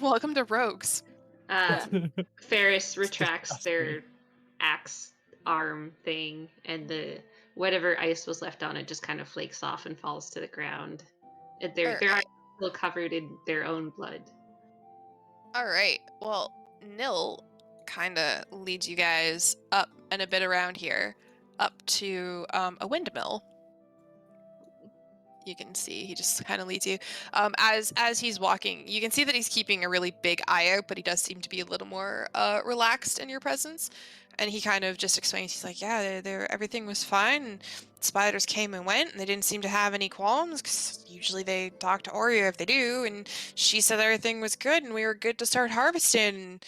welcome to Rogues. Ferris retracts their axe arm thing, and the whatever ice was left on it just kind of flakes off and falls to the ground. Their eyes are still covered in their own blood. All right. Well, Nil kind of leads you guys up and a bit around here, up to a windmill. You can see he just kind of leads you. As he's walking, you can see that he's keeping a really big eye out, but he does seem to be a little more relaxed in your presence. And he kind of just explains. He's like, "Yeah, everything was fine. And spiders came and went, and they didn't seem to have any qualms. Cause usually they talk to Oreo if they do. And she said everything was good, and we were good to start harvesting. And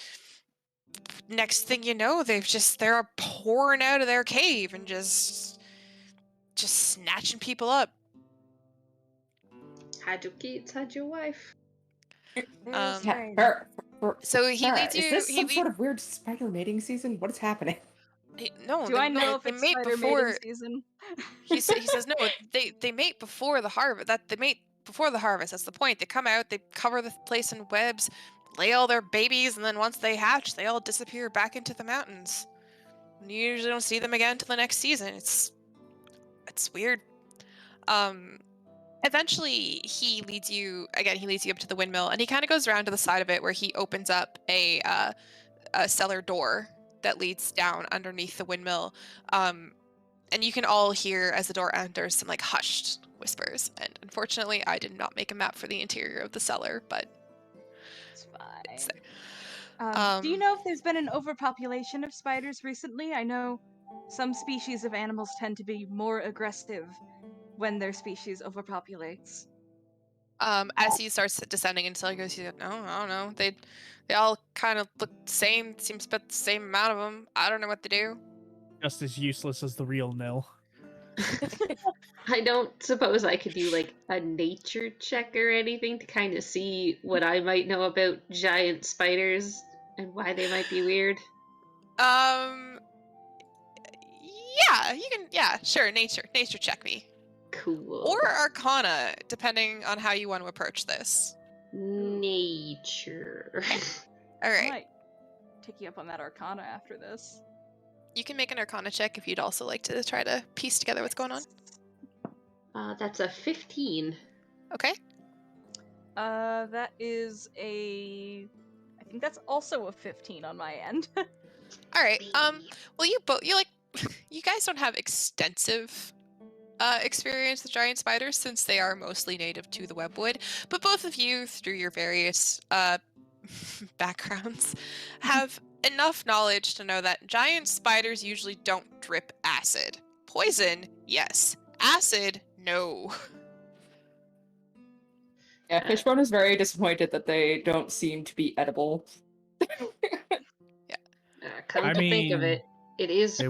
next thing you know, they're pouring out of their cave and just snatching people up." Hide your kids, hide your wife. Very strange. So he Sarah, leads you. is this he some lead- sort of weird spider mating season? What is happening? No, Do I know if they it's mate spider before. mating season? He says no. They mate before the harvest. They mate before the harvest. That's the point. They come out. They cover the place in webs, lay all their babies, and then once they hatch, they all disappear back into the mountains. And you usually don't see them again until the next season. It's weird. Eventually, he leads you up to the windmill, and he kind of goes around to the side of it where he opens up a cellar door that leads down underneath the windmill. And you can all hear as the door enters some like hushed whispers. And unfortunately, I did not make a map for the interior of the cellar, but It's it's fine. there. Do you know if there's been an overpopulation of spiders recently? I know some species of animals tend to be more aggressive when their species overpopulates. As he starts descending until he goes, no, I don't know. They all kind of look the same. Seems about the same amount of them. I don't know what to do. Just as useless as the real Nil. I don't suppose I could do like a nature check or anything to kind of see what I might know about giant spiders and why they might be weird. Yeah, you can. Yeah, sure. Nature check me. Cool. Or Arcana, depending on how you want to approach this. Nature. All I right. might take you up on that Arcana after this. You can make an Arcana check if you'd also like to try to piece together what's going on. That's a 15. Okay. That is I think that's also a 15 on my end. All right. Well, you guys don't have extensive experience with giant spiders since they are mostly native to the webwood, but both of you, through your various backgrounds, have enough knowledge to know that giant spiders usually don't drip acid. Poison, yes. Acid, no. Yeah, Fishbone is very disappointed that they don't seem to be edible. Come I to think of mean, it, it is they-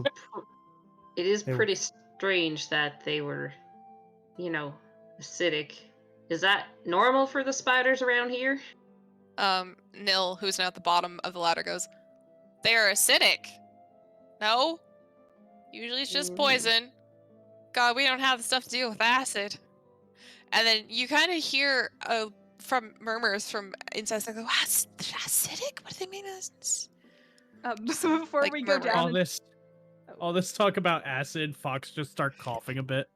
pretty strange that they were, acidic. Is that normal for the spiders around here? Nil, who's now at the bottom of the ladder, goes, they are acidic. No? Usually it's just poison. God, we don't have the stuff to deal with acid. And then you kind of hear from murmurs from inside. They go, acidic? What do they mean? Before like we go murmuring. down, all this talk about acid, Fox just start coughing a bit.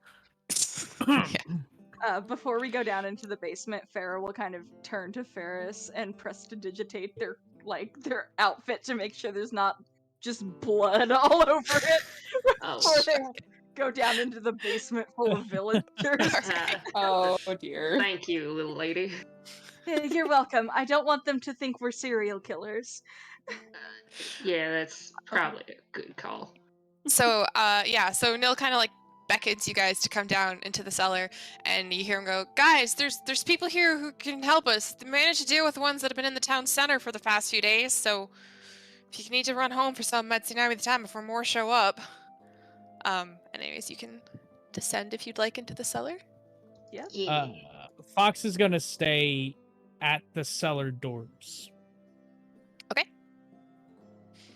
before we go down into the basement, Farah will kind of turn to Ferris and prestidigitate their outfit to make sure there's not just blood all over it Oh, before they go down into the basement full of villagers. Oh dear. Thank you, little lady. You're welcome. I don't want them to think we're serial killers. Yeah, that's probably a good call. So Nil kind of like beckons you guys to come down into the cellar, and you hear him go, guys, there's people here who can help us. They managed to deal with the ones that have been in the town center for the past few days, so if you need to run home for some, I'd see now be the time before more show up. Anyways, you can descend if you'd like into the cellar. Yeah. Fox is gonna stay at the cellar doors.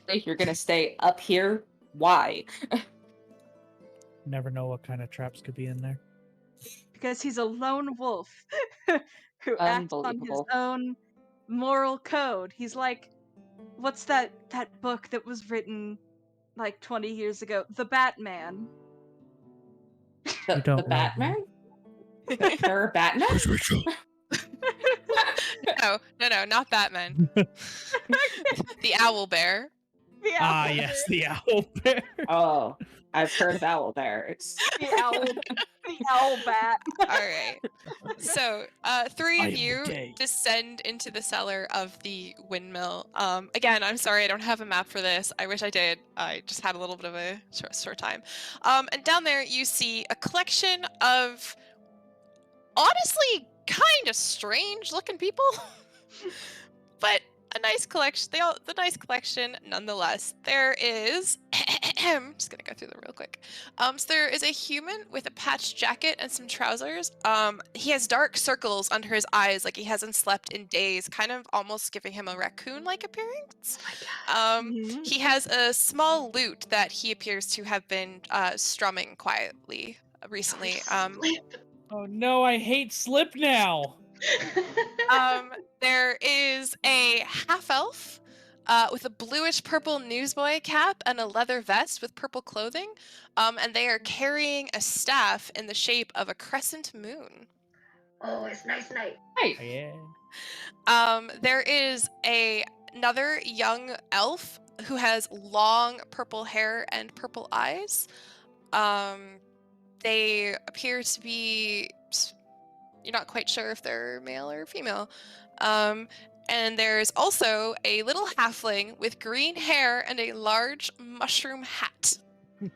If you're gonna stay up here, why? Never know what kind of traps could be in there. Because he's a lone wolf who acts on his Unbelievable. own moral code. He's like, what's that book that was written like 20 years ago? The Batman. You don't The know Batman? There are Batman? No, not Batman. The owl bear. The owl Ah, bear. yes, the owl bear. Oh, I've heard of owl bears. The owl bat. All right. So, three I of am you gay. descend into the cellar of the windmill. Again, I'm sorry I don't have a map for this. I wish I did. I just had a little bit of a short time. And down there you see a collection of honestly kind of strange looking people, but a nice collection. The nice collection nonetheless. There is. I'm just gonna go through them real quick. So there is a human with a patched jacket and some trousers. He has dark circles under his eyes, like he hasn't slept in days, kind of almost giving him a raccoon-like appearance. He has a small lute that he appears to have been strumming quietly recently. Oh no, I hate Slip now. There is a half-elf with a bluish-purple newsboy cap and a leather vest with purple clothing, and they are carrying a staff in the shape of a crescent moon. Oh, it's nice night. Hey. Yeah. There is another young elf who has long purple hair and purple eyes. They appear to be, you're not quite sure if they're male or female. And there's also a little halfling with green hair and a large mushroom hat. Aw.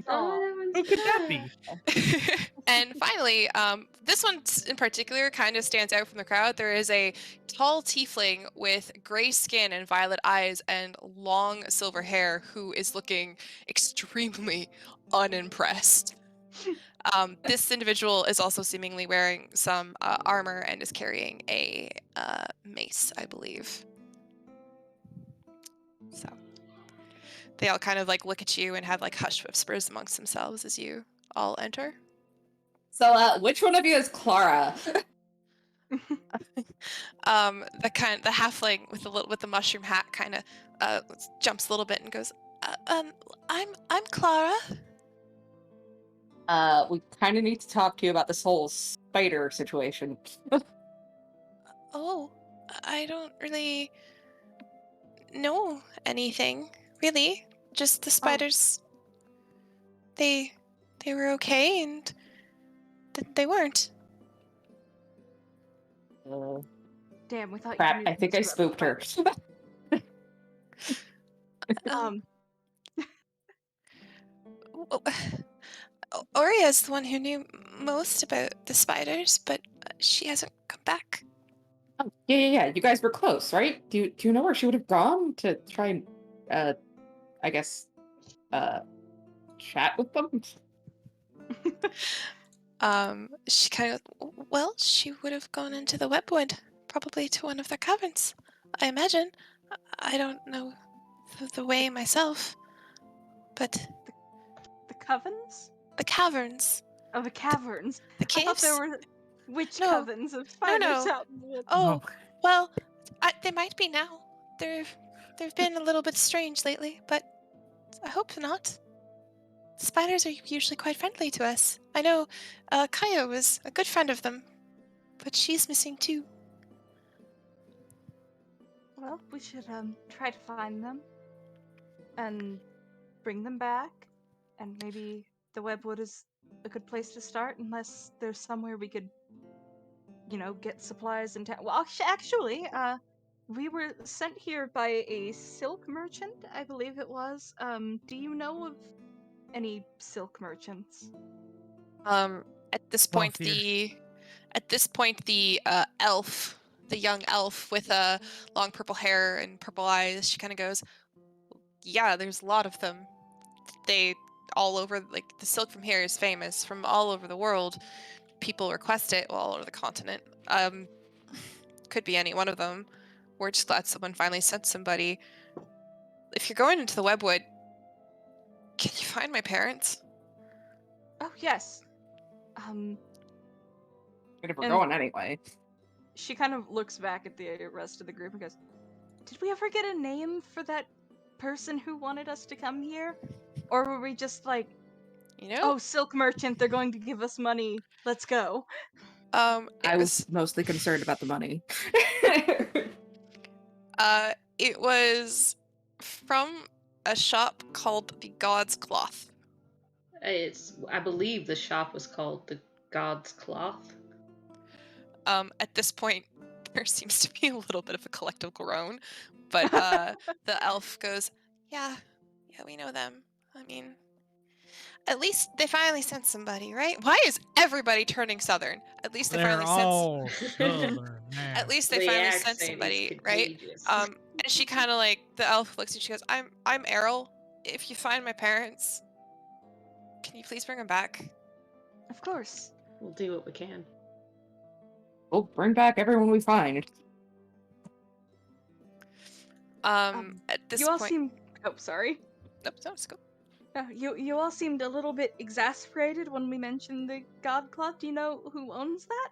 that one's Who could that Clara. be? And finally, this one in particular kind of stands out from the crowd. There is a tall tiefling with gray skin and violet eyes and long silver hair who is looking extremely unimpressed. This individual is also seemingly wearing some armor and is carrying a mace, I believe. So they all kind of like look at you and have like hushed whispers amongst themselves as you all enter. So, which one of you is Clara? The halfling with the mushroom hat kind of jumps a little bit and goes, I'm Clara. We kind of need to talk to you about this whole spider situation. Oh, I don't really know anything, really. Just the spiders. They were okay, and they weren't. Damn, we thought Crap, you knew I think I things about spooked her. spiders. Um, Oria's the one who knew most about the spiders, but she hasn't come back. Oh, yeah. You guys were close, right? Do you know where she would have gone to try and, I guess, chat with them? She kind of, well, she would have gone into the webwood, probably to one of their caverns, I imagine. I don't know the way myself, but The covens? the caverns, Oh, the caverns. the I thought caves. there were witch No. covens of spiders no. out in the woods. Oh, well, they might be now. They've been a little bit strange lately, but I hope not. Spiders are usually quite friendly to us. I know Kaya was a good friend of them, but she's missing too. Well, we should try to find them and bring them back, and maybe the webwood is a good place to start, unless there's somewhere we could, get supplies in town. Well, actually, we were sent here by a silk merchant, I believe it was. Do you know of any silk merchants? At this Well, point, the elf, the young elf with long purple hair and purple eyes, she kind of goes, "Yeah, there's a lot of them. They all over, like the silk from here is famous from all over the world. People request it, well, all over the continent. Could be any one of them. We're just glad someone finally sent somebody. If you're going into the webwood, can you find my parents?" Oh, yes. And if we're And- going anyway. She kind of looks back at the rest of the group and goes, "Did we ever get a name for that person who wanted us to come here? Or were we just like, oh, silk merchant, they're going to give us money, let's go"? I was mostly concerned about the money. It was from a shop called the God's Cloth. I believe the shop was called the God's Cloth. At this point, there seems to be a little bit of a collective groan, but the elf goes, yeah, we know them. I mean, at least they finally sent somebody, right? Why is everybody turning southern? At least they They're finally all southern. Man. At least they The finally accent sent is somebody, right? contagious. And she kind of like, the elf looks and she goes, I'm Errol. If you find my parents, can you please bring them back? Of course. We'll do what we can. We'll bring back everyone we find. At this You all point, seem. Oh, sorry. nope, no, let's go. You all seemed a little bit exasperated when we mentioned the God Cloth. Do you know who owns that?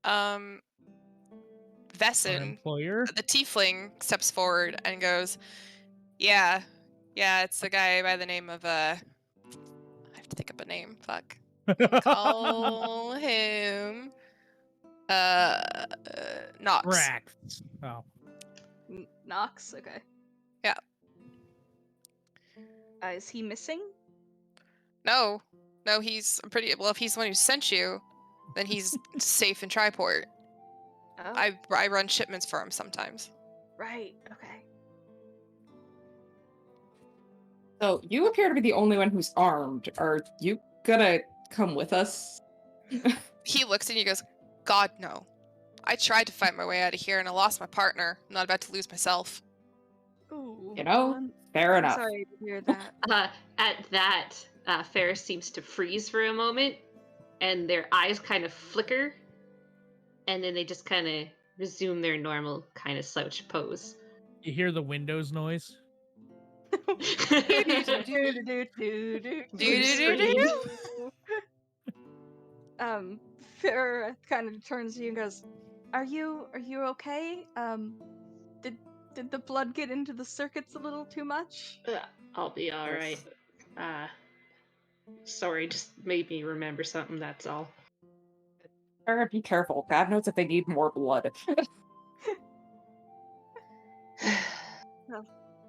Our Vesson, employer. the tiefling, steps forward and goes, yeah, it's a guy by the name of I have to think up a name. Fuck. Call him Knox. Rex. Oh. Knox? Okay. Yeah. Is he missing? No, he's pretty well. If he's the one who sent you, then he's safe in Triport. Oh, I run shipments for him sometimes. right. Okay. So you appear to be the only one who's armed. Are you gonna come with us? He looks at you and goes, God, no. I tried to fight my way out of here and I lost my partner. I'm not about to lose myself. Ooh. You know, I'm fair enough. sorry to hear that. At that, Ferris seems to freeze for a moment, and their eyes kind of flicker, and then they just kind of resume their normal kind of slouch pose. You hear the windows noise? Do-do-do-do. Farah kind of turns to you and goes, "Are you okay? Did the blood get into the circuits a little too much?" I'll be all right. Sorry, just made me remember something. That's all. Sarah, be careful. God knows if they need more blood.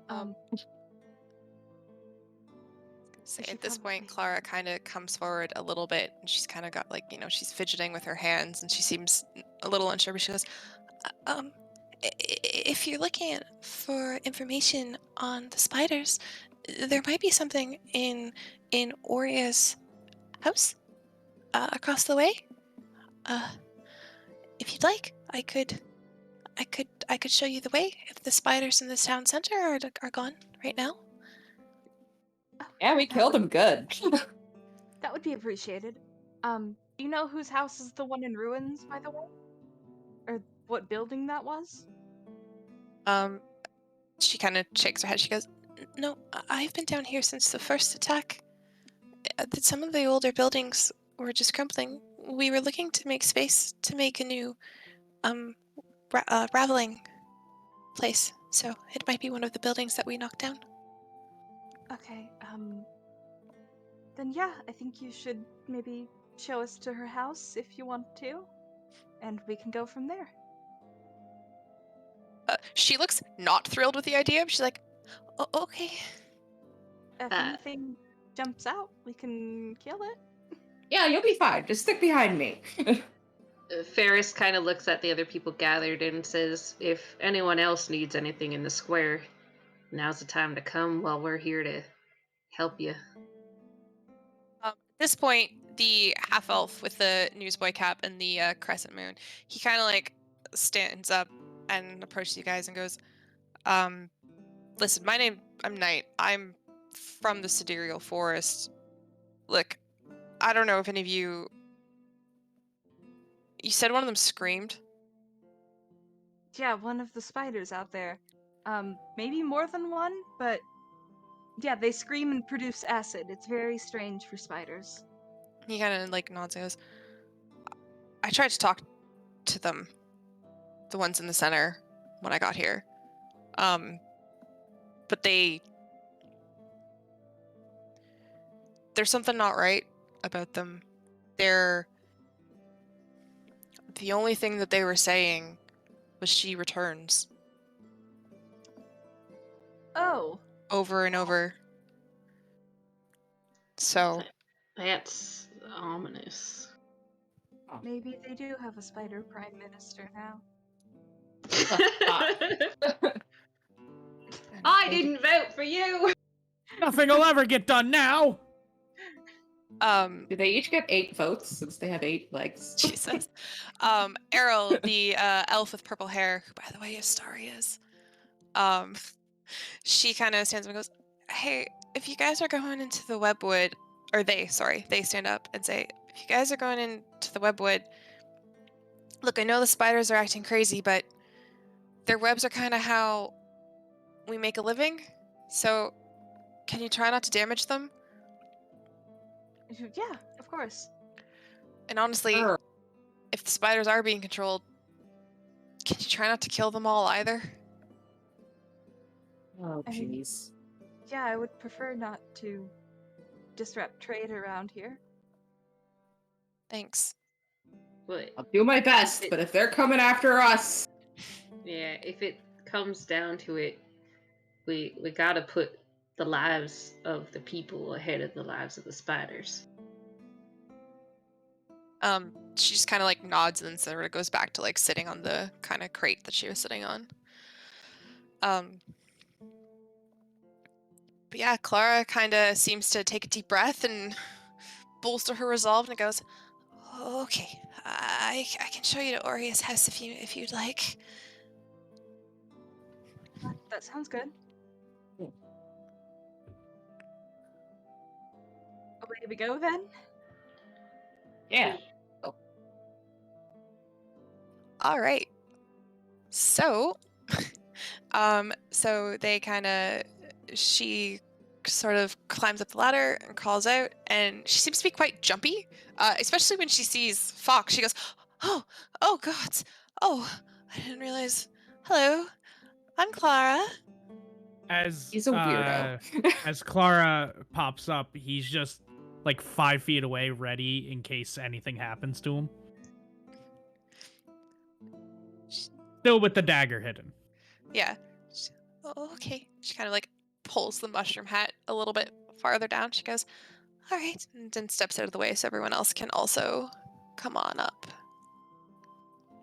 Um, So should at this point, probably- Clara kind of comes forward a little bit, and she's kind of got like, she's fidgeting with her hands, and she seems a little unsure, but she goes, if you're looking for information on the spiders, there might be something in Oria's house across the way. If you'd like, I could show you the way if the spiders in the town center are gone right now. Yeah, we killed him good. That would be appreciated. Do you know whose house is the one in ruins, by the way? Or what building that was? She kind of shakes her head. She goes, No, I've been down here since the first attack. Some of the older buildings were just crumbling. We were looking to make space to make a new, raveling place. So it might be one of the buildings that we knocked down. Okay, then yeah, I think you should maybe show us to her house if you want to, and we can go from there. She looks not thrilled with the idea. She's like, okay. If anything jumps out, we can kill it. Yeah, you'll be fine. Just stick behind me. Ferris kind of looks at the other people gathered and says, if anyone else needs anything in the square, now's the time to come while we're here to help you. At this point, the half elf with the newsboy cap and the crescent moon, he kind of like stands up and approaches you guys and goes, listen, I'm Knight. I'm from the Sidereal Forest. Look, I don't know if any of you said one of them screamed? Yeah, one of the spiders out there. Maybe more than one, but yeah, they scream and produce acid. It's very strange for spiders. He kind of like nods and goes, I tried to talk to them, the ones in the center, when I got here. But there's something not right about them. The only thing that they were saying was she returns. Oh. Over and over. So. That's ominous. Maybe they do have a spider prime minister now. I didn't vote for you! Nothing will ever get done now. Do they each get 8 votes since they have 8 legs? Jesus. Errol, the elf with purple hair, who by the way Astari is, she kind of stands up and goes, hey, if you guys are going into the webwood, or they stand up and say, if you guys are going into the webwood, look, I know the spiders are acting crazy, but their webs are kind of how we make a living, so can you try not to damage them? Yeah, of course. And honestly, Sure. if the spiders are being controlled, can you try not to kill them all either? Oh, I mean- jeez. Yeah, I would prefer not to disrupt trade around here. Thanks. But I'll do my best, but if they're coming after us, yeah, if it comes down to it, we gotta put the lives of the people ahead of the lives of the spiders. She just kind of like nods and then sort of goes back to like sitting on the kind of crate that she was sitting on. But yeah, Clara kind of seems to take a deep breath and bolster her resolve and goes, "Okay, I can show you to Oria's house if you'd like." That sounds good. Away we go then. yeah. All right. So, so they she sort of climbs up the ladder and calls out, and she seems to be quite jumpy, especially when she sees Fox. She goes, oh God, oh, I didn't realize. Hello, I'm Clara. As He's a weirdo. as Clara pops up, he's just like 5 feet away, ready in case anything happens to him. Still with the dagger hidden. Yeah. Oh, okay. She kind of like pulls the mushroom hat a little bit farther down. She goes, all right, and then steps out of the way so everyone else can also come on up.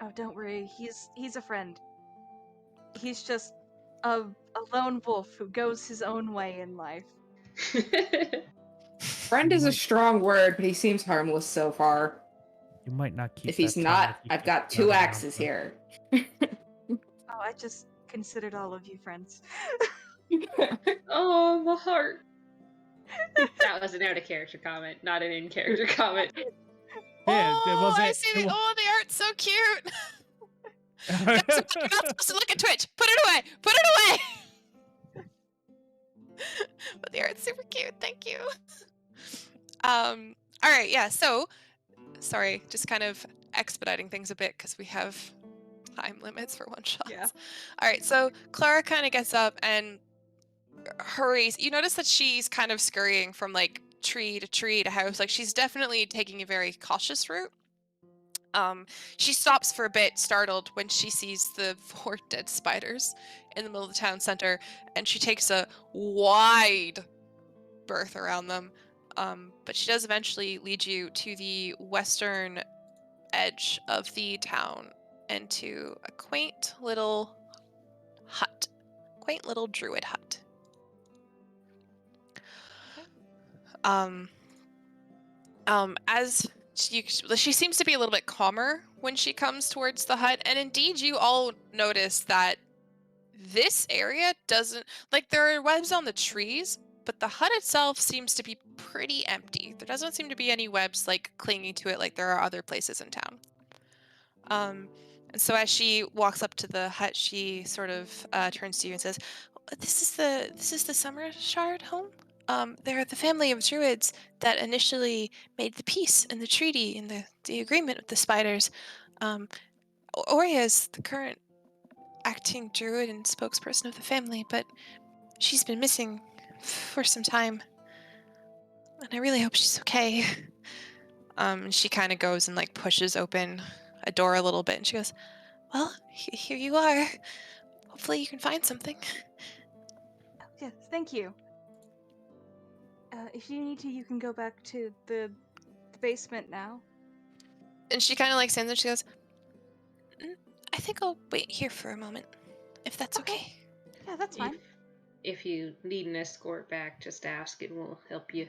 Oh, don't worry. He's a friend. He's just a lone wolf who goes his own way in life. Friend is a strong word, but he seems harmless so far. You might not keep. If he's that not, if you I've keep got that 2 around axes her. here. Oh, I just considered all of you friends. Oh, my heart. That was an out of character comment, not an in character comment. Yeah, Oh, it wasn't. I see. The art's so cute. Guys, It you're not supposed to look at Twitch. Put it away. Put it away. But the art's super cute. Thank you. All right. Yeah. So, sorry, just kind of expediting things a bit because we have time limits for one shots. Yeah. All right. So Clara kind of gets up and hurries. You notice that she's kind of scurrying from like tree to house. Like she's definitely taking a very cautious route. She stops for a bit, startled, when she sees the 4 dead spiders in the middle of the town center, and she takes a wide berth around them. But she does eventually lead you to the western edge of the town and to a quaint little hut, quaint little druid hut. As she seems to be a little bit calmer when she comes towards the hut, and indeed you all notice that this area doesn't, like, there are webs on the trees, but the hut itself seems to be pretty empty. There doesn't seem to be any webs like clinging to it like there are other places in town. And so as she walks up to the hut, she sort of turns to you and says, this is the Summer Shard home? They're the family of druids that initially made the peace and the treaty and the agreement with the spiders. Oria is the current acting druid and spokesperson of the family, but she's been missing for some time. And I really hope she's okay. She kind of goes and like pushes open a door a little bit and she goes, well, here you are. Hopefully you can find something. Yes, thank you. If you need to, you can go back to the basement now. And she kind of like stands there. She goes, I think I'll wait here for a moment, if that's okay. Yeah, that's fine. If you need an escort back, just ask and we'll help you.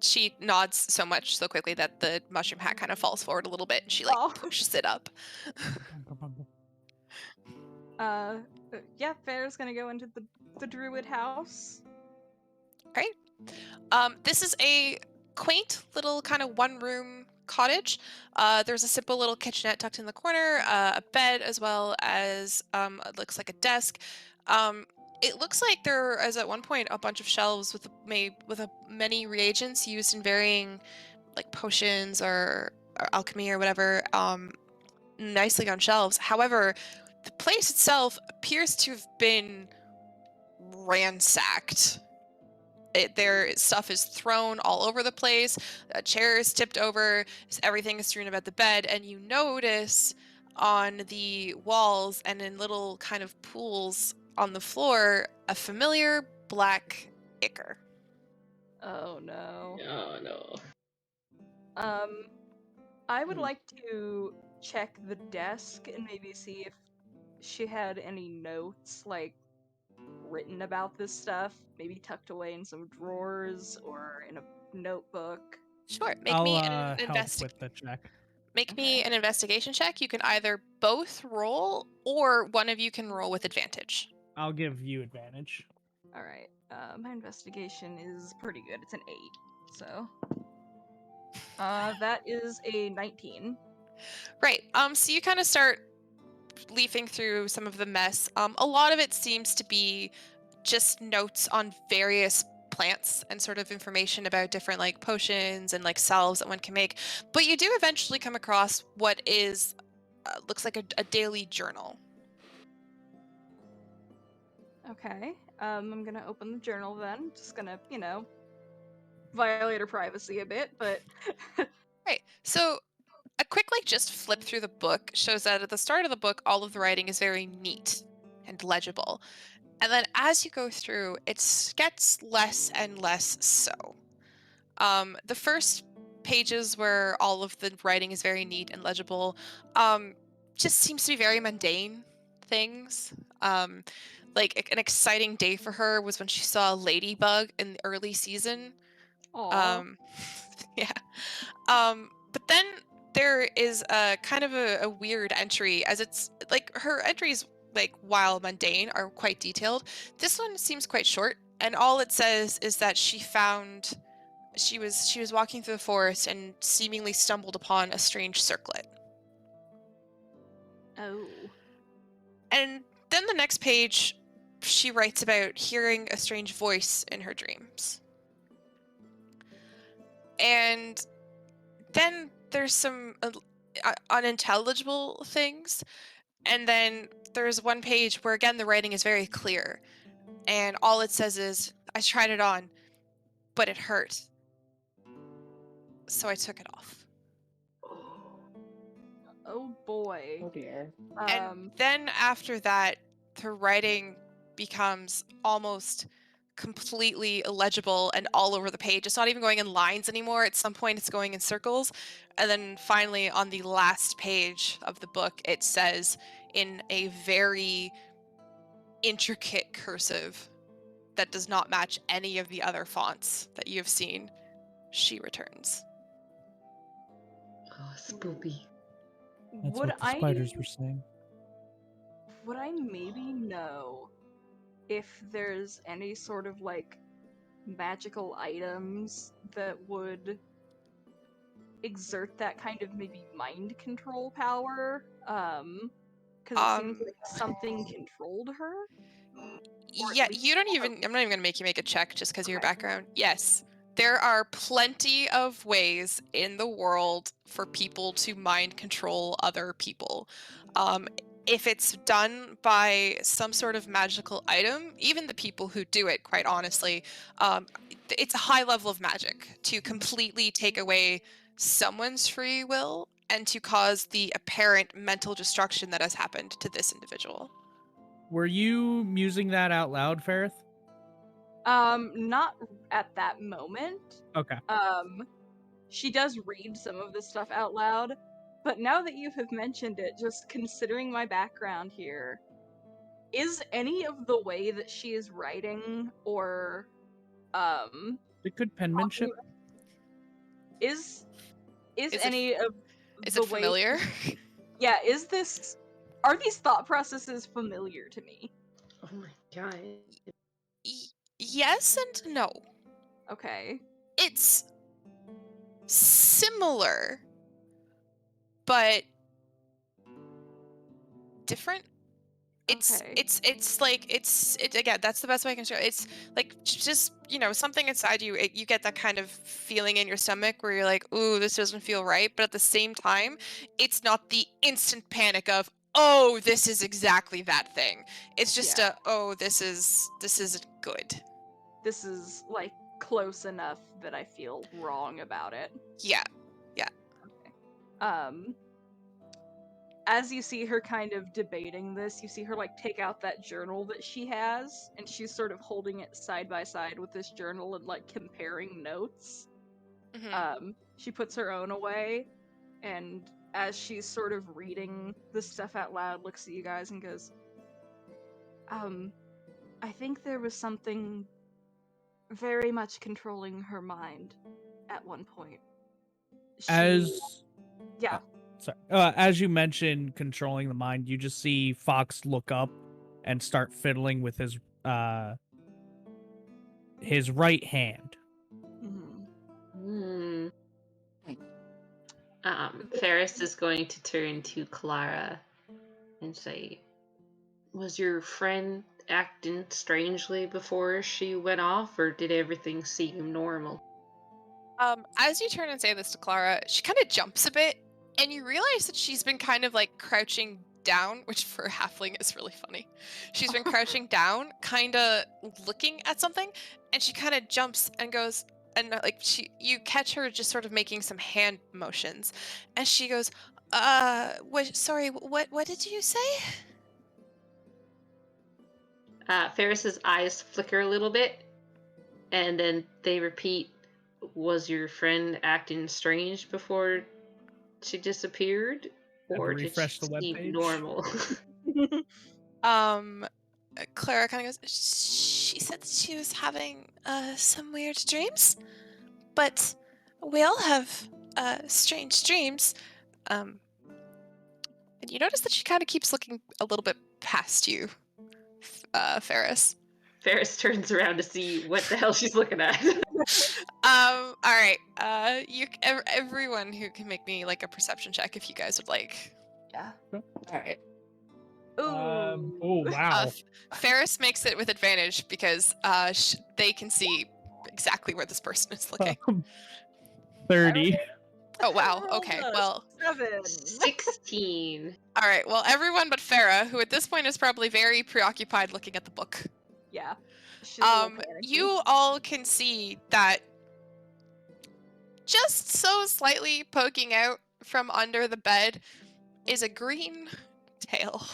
She nods so much so quickly that the mushroom hat kind of falls forward a little bit and she like pushes it up. Yeah, Fair's gonna go into the druid house. Right. This is a quaint little kind of one-room cottage. There's a simple little kitchenette tucked in the corner, a bed, as well as it looks like a desk. It looks like there is at one point a bunch of shelves with many reagents used in varying like potions or alchemy or whatever, nicely on shelves. However, the place itself appears to have been ransacked. their stuff is thrown all over the place. A chair is tipped over. Everything is strewn about the bed, and you notice on the walls and in little kind of pools on the floor a familiar black ichor. Oh no. Oh no. I would like to check the desk and maybe see if she had any notes, like, written about this stuff, maybe tucked away in some drawers or in a notebook. Sure, make I'll me an help with the check. Make me Okay. an investigation check. You can either both roll or one of you can roll with advantage. I'll give you advantage. Alright, my investigation is pretty good. It's an 8, so... that is a 19. Right. So you kind of start leafing through some of the mess. A lot of it seems to be just notes on various plants and sort of information about different like potions and like salves that one can make. But you do eventually come across what is looks like a daily journal. Okay, I'm gonna open the journal then. Just gonna, violate her privacy a bit, but... Right. So a quick like just flip through the book shows that at the start of the book all of the writing is very neat and legible. And then as you go through, it gets less and less so. The first pages where all of the writing is very neat and legible just seems to be very mundane things. Like an exciting day for her was when she saw a ladybug in the early season. Aw. Yeah. But then there is a kind of a weird entry, as it's like her entries, like while mundane, are quite detailed. This one seems quite short, and all it says is that she was walking through the forest and seemingly stumbled upon a strange circlet. Oh. And then the next page, she writes about hearing a strange voice in her dreams. And then there's some unintelligible things. And then there's one page where, again, the writing is very clear. And all it says is, I tried it on, but it hurt. So I took it off. Oh boy. Oh dear. And then after that, the writing becomes almost completely illegible and all over the page. It's not even going in lines anymore. At some point, it's going in circles. And then finally, on the last page of the book, it says in a very intricate cursive that does not match any of the other fonts that you have seen, she returns. Oh, spooky. That's would what the spiders were saying. Would I maybe know if there's any sort of like magical items that would exert that kind of maybe mind control power? Because it seems like something controlled her. Yeah, you don't even. I'm not even gonna make you make a check just because of your Okay. background. Yes, there are plenty of ways in the world for people to mind control other people. If it's done by some sort of magical item, even the people who do it, quite honestly, it's a high level of magic to completely take away someone's free will and to cause the apparent mental destruction that has happened to this individual. Were you musing that out loud, Ferrith? Not at that moment. Okay. She does read some of this stuff out loud, but now that you have mentioned it, just considering my background here, is any of the way that she is writing or It could penmanship. is Is any of Is the it familiar? way yeah, are these thought processes familiar to me? Oh my god. Yes and no. Okay. It's similar, but different. Okay. It's like it's again. That's the best way I can show. It's like just something inside you. You get that kind of feeling in your stomach where you're like, "Ooh, this doesn't feel right," but at the same time, it's not the instant panic of, "Oh, this is exactly that thing." It's just Yeah. "Oh, this is good." This is like close enough that I feel wrong about it. Yeah. As you see her kind of debating this, you see her like take out that journal that she has, and she's sort of holding it side by side with this journal and like comparing notes. She puts her own away, and as she's sort of reading this stuff out loud, looks at you guys and goes, I think there was something very much controlling her mind at one point. Yeah. Sorry. As you mentioned controlling the mind, you just see Fox look up and start fiddling with his right hand. Mhm. Ferris is going to turn to Clara and say, was your friend acting strangely before she went off, or did everything seem normal? As you turn and say this to Clara, she kind of jumps a bit, and you realize that she's been kind of like crouching down, which for a halfling is really funny. She's been crouching down, kind of looking at something, and she kind of jumps and goes, and like you catch her just sort of making some hand motions, and she goes, sorry, what did you say? Ferris's eyes flicker a little bit, and then they repeat, was your friend acting strange before she disappeared? Or did refresh she the seem webpage. normal? Clara kind of goes, she said that she was having some weird dreams, but we all have strange dreams. And you notice that she kind of keeps looking a little bit past you, Ferris. Ferris turns around to see what the hell she's looking at. All right. Everyone who can make me like a perception check if you guys would like. Yeah. All right. Ooh. Oh wow. Ferris makes it with advantage because they can see exactly where this person is looking. 30. Oh wow. Okay. Well. 7. 16. All right. Well, everyone but Farah, who at this point is probably very preoccupied looking at the book. Yeah. She's a little panicky. You all can see that just so slightly poking out from under the bed is a green tail.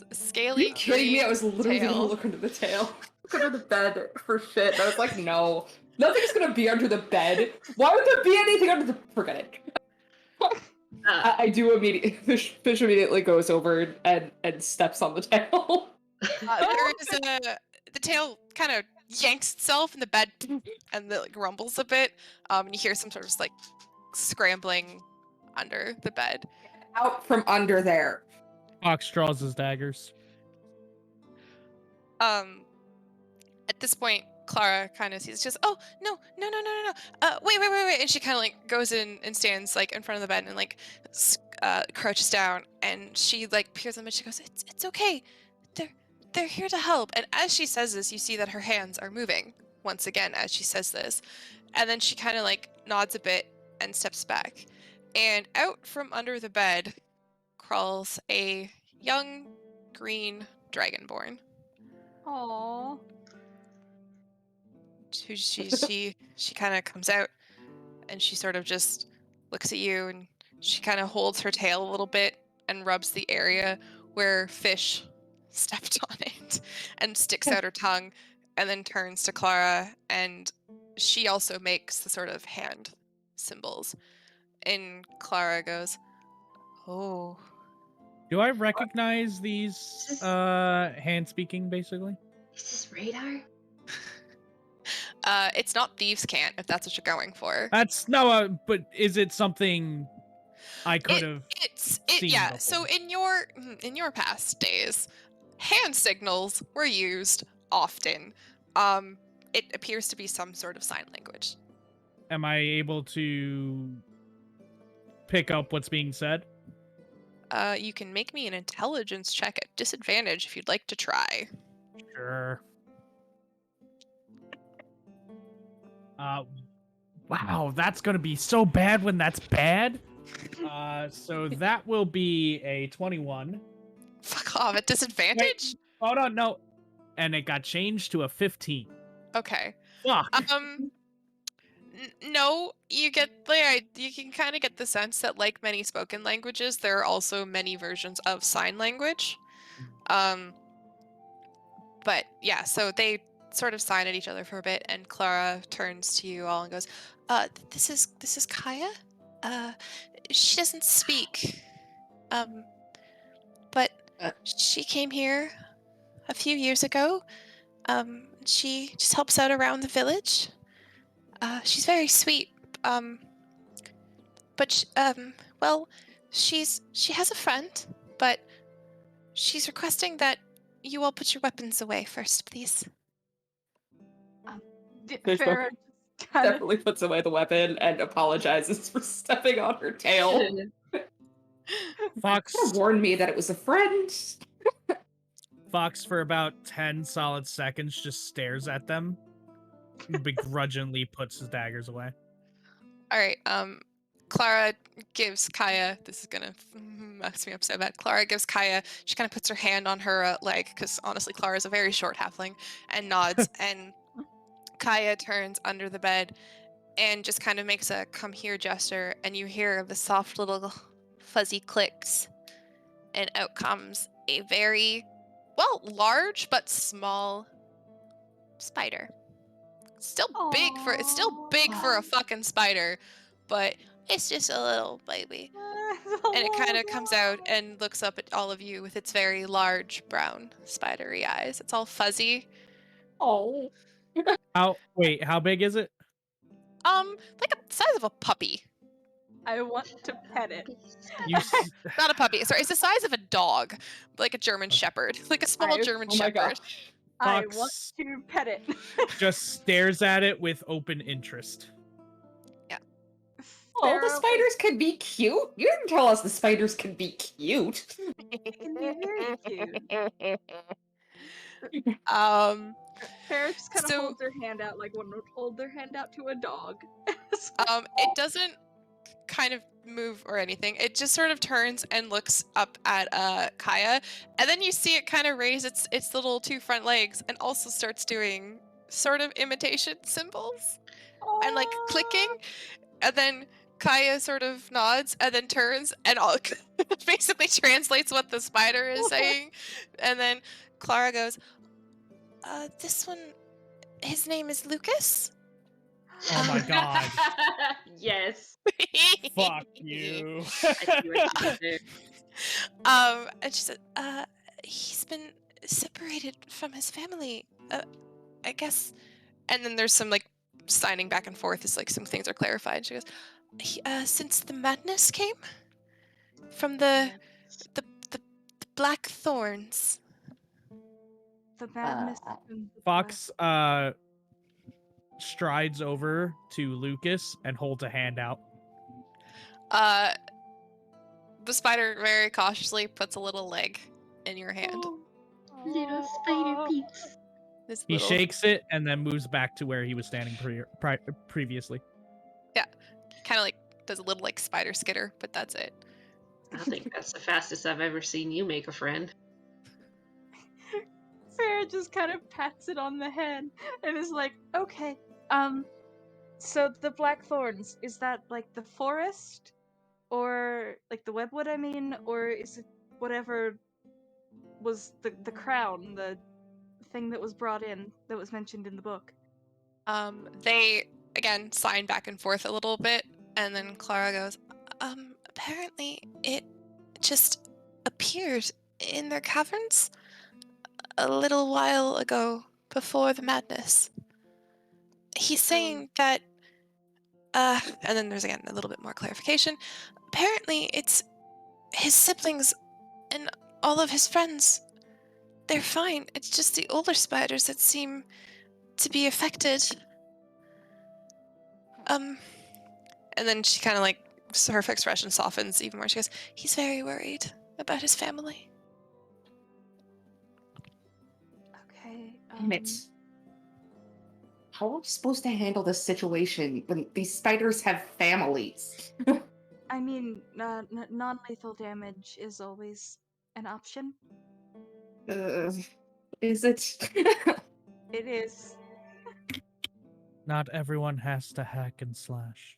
A scaly Are you kidding me? I was literally tail. gonna look under the tail. Look under the bed for shit. And I was like, no. Nothing's gonna be under the bed. Why would there be anything under the... Forget it. I do immediately... Fish immediately goes over and steps on the tail. There is the tail kind of yanks itself in the bed and it like rumbles a bit. And you hear some sort of like scrambling under the bed. Out from under there. Fox draws his daggers. At this point, Clara kind of sees, just, oh, no. Wait. And she kind of like goes in and stands like in front of the bed and like crouches down, and she like peers at them and she goes, it's okay. They're here to help. And as she says this, you see that her hands are moving once again as she says this. And then she kind of like nods a bit and steps back. And out from under the bed crawls a young green dragonborn. Aww. She kind of comes out and she sort of just looks at you, and she kind of holds her tail a little bit and rubs the area where Fish stepped on it and sticks out her tongue, and then turns to Clara, and she also makes the sort of hand symbols. And Clara goes, oh. Do I recognize these hand speaking basically? Is this radar? It's not thieves' cant, if that's what you're going for. That's no, but is it something I could have seen yeah. before? So in your past days, hand signals were used often. It appears to be some sort of sign language. Am I able to pick up what's being said? You can make me an intelligence check at disadvantage if you'd like to try. Sure. Wow, that's gonna be so bad when that's bad. So that will be a 21. Fuck off, at disadvantage? Hold on, no. And it got changed to a 15. Okay. Fuck. No, you get you can kind of get the sense that, like many spoken languages, there are also many versions of sign language. But yeah, so they sort of sign at each other for a bit, and Clara turns to you all and goes, this is Kaya. She doesn't speak. But Uh. she came here a few years ago. She just helps out around the village. She's very sweet. But well, she has a friend, but she's requesting that you all put your weapons away first, please. Fishbone Farah just kind of definitely puts away the weapon and apologizes for stepping on her tail. Fox Could have warned me that it was a friend. Fox for about 10 solid seconds just stares at them, and begrudgingly puts his daggers away. All right. Clara gives Kaya. This is gonna mess me up so bad. Clara gives Kaya. She kind of puts her hand on her leg, because honestly, Clara is a very short halfling, and nods. And Kaya turns under the bed and just kind of makes a come here gesture, and you hear the soft little fuzzy clicks, and out comes a very, well, large but small spider. It's still big for a fucking spider, but it's just a little baby. And it kind of comes out and looks up at all of you with its very large brown spidery eyes. It's all fuzzy. Oh. How big is it? Like the size of a puppy. I want to pet it. You s- Not a puppy. Sorry, it's the size of a dog, like a German Shepherd, like a small German Oh my Shepherd. gosh. I want Fox to pet it. just stares at it with open interest. Oh, the Farah, spiders can be cute. You didn't tell us the spiders can be cute. can be very cute. Farah just kind of So holds her hand out like one would hold their hand out to a dog. it doesn't kind of move or anything. It just sort of turns and looks up at Kaya, and then you see it kind of raise its little two front legs and also starts doing sort of imitation symbols and like clicking, and then Kaya sort of nods and then turns and all basically translates what the spider is saying, and then Clara goes, this one, his name is Lucas. Oh my god. Yes. Fuck you. I see what you did there. And she said, he's been separated from his family, I guess. And then there's some like signing back and forth as like some things are clarified. She goes, since the madness came from the black thorns. The madness. and the Fox strides over to Lucas and holds a hand out. The spider very cautiously puts a little leg in your hand. Little spider peeps. This He little, shakes it and then moves back to where he was standing previously. kind of like does a little like spider skitter, but that's it. I think that's the fastest I've ever seen you make a friend. Farah just kind of pats it on the head and is like, okay, so the black thorns, is that like the forest? Or like the webwood, I mean? Or is it whatever was the crown, the thing that was brought in, that was mentioned in the book? They again sign back and forth a little bit, and then Clara goes, apparently it just appeared in their caverns a little while ago before the madness. He's saying that, and then there's again a little bit more clarification. Apparently it's his siblings and all of his friends. They're fine. It's just the older spiders that seem to be affected. And then she kind of like, her expression softens even more. She goes, he's very worried about his family. Okay. Damn it. How are we supposed to handle this situation when these spiders have families? I mean, non-lethal damage is always an option. Is it? It is. Not everyone has to hack and slash.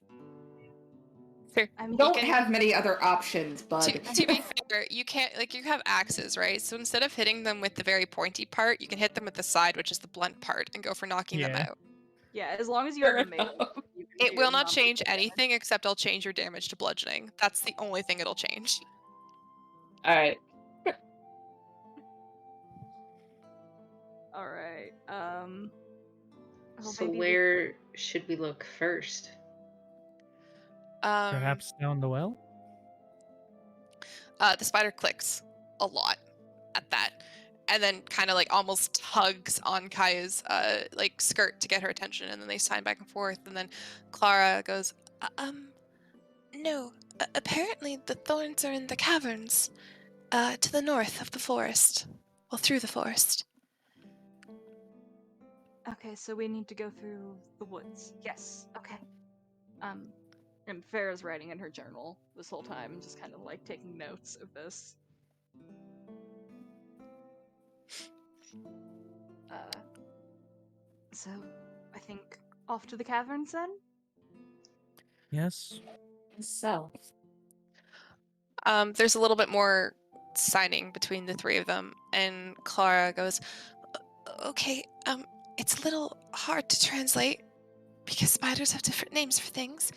Fair. I mean, Don't can- have many other options, bud. To be fair, you can't, like, you have axes, right? So instead of hitting them with the very pointy part, you can hit them with the side, which is the blunt part, and go for knocking them Yeah. out. yeah, as long as you have Fair a melee, enough. you can It do will not non-lethal change damage. anything except I'll change your damage to bludgeoning. That's the only thing it'll change. All right. All right. So maybe where should we look first? Perhaps down the well? The spider clicks a lot at that, and then kind of like almost tugs on Kaya's like skirt to get her attention, and then they sign back and forth, and then Clara goes, no. Apparently the thorns are in the caverns, to the north of the forest. Well, through the forest. Okay, so we need to go through the woods. Yes. Okay. And Farah's writing in her journal this whole time, just kind of like taking notes of this. So I think off to the caverns then. Yes. So, There's a little bit more signing between the three of them, and Clara goes, okay, it's a little hard to translate because spiders have different names for things,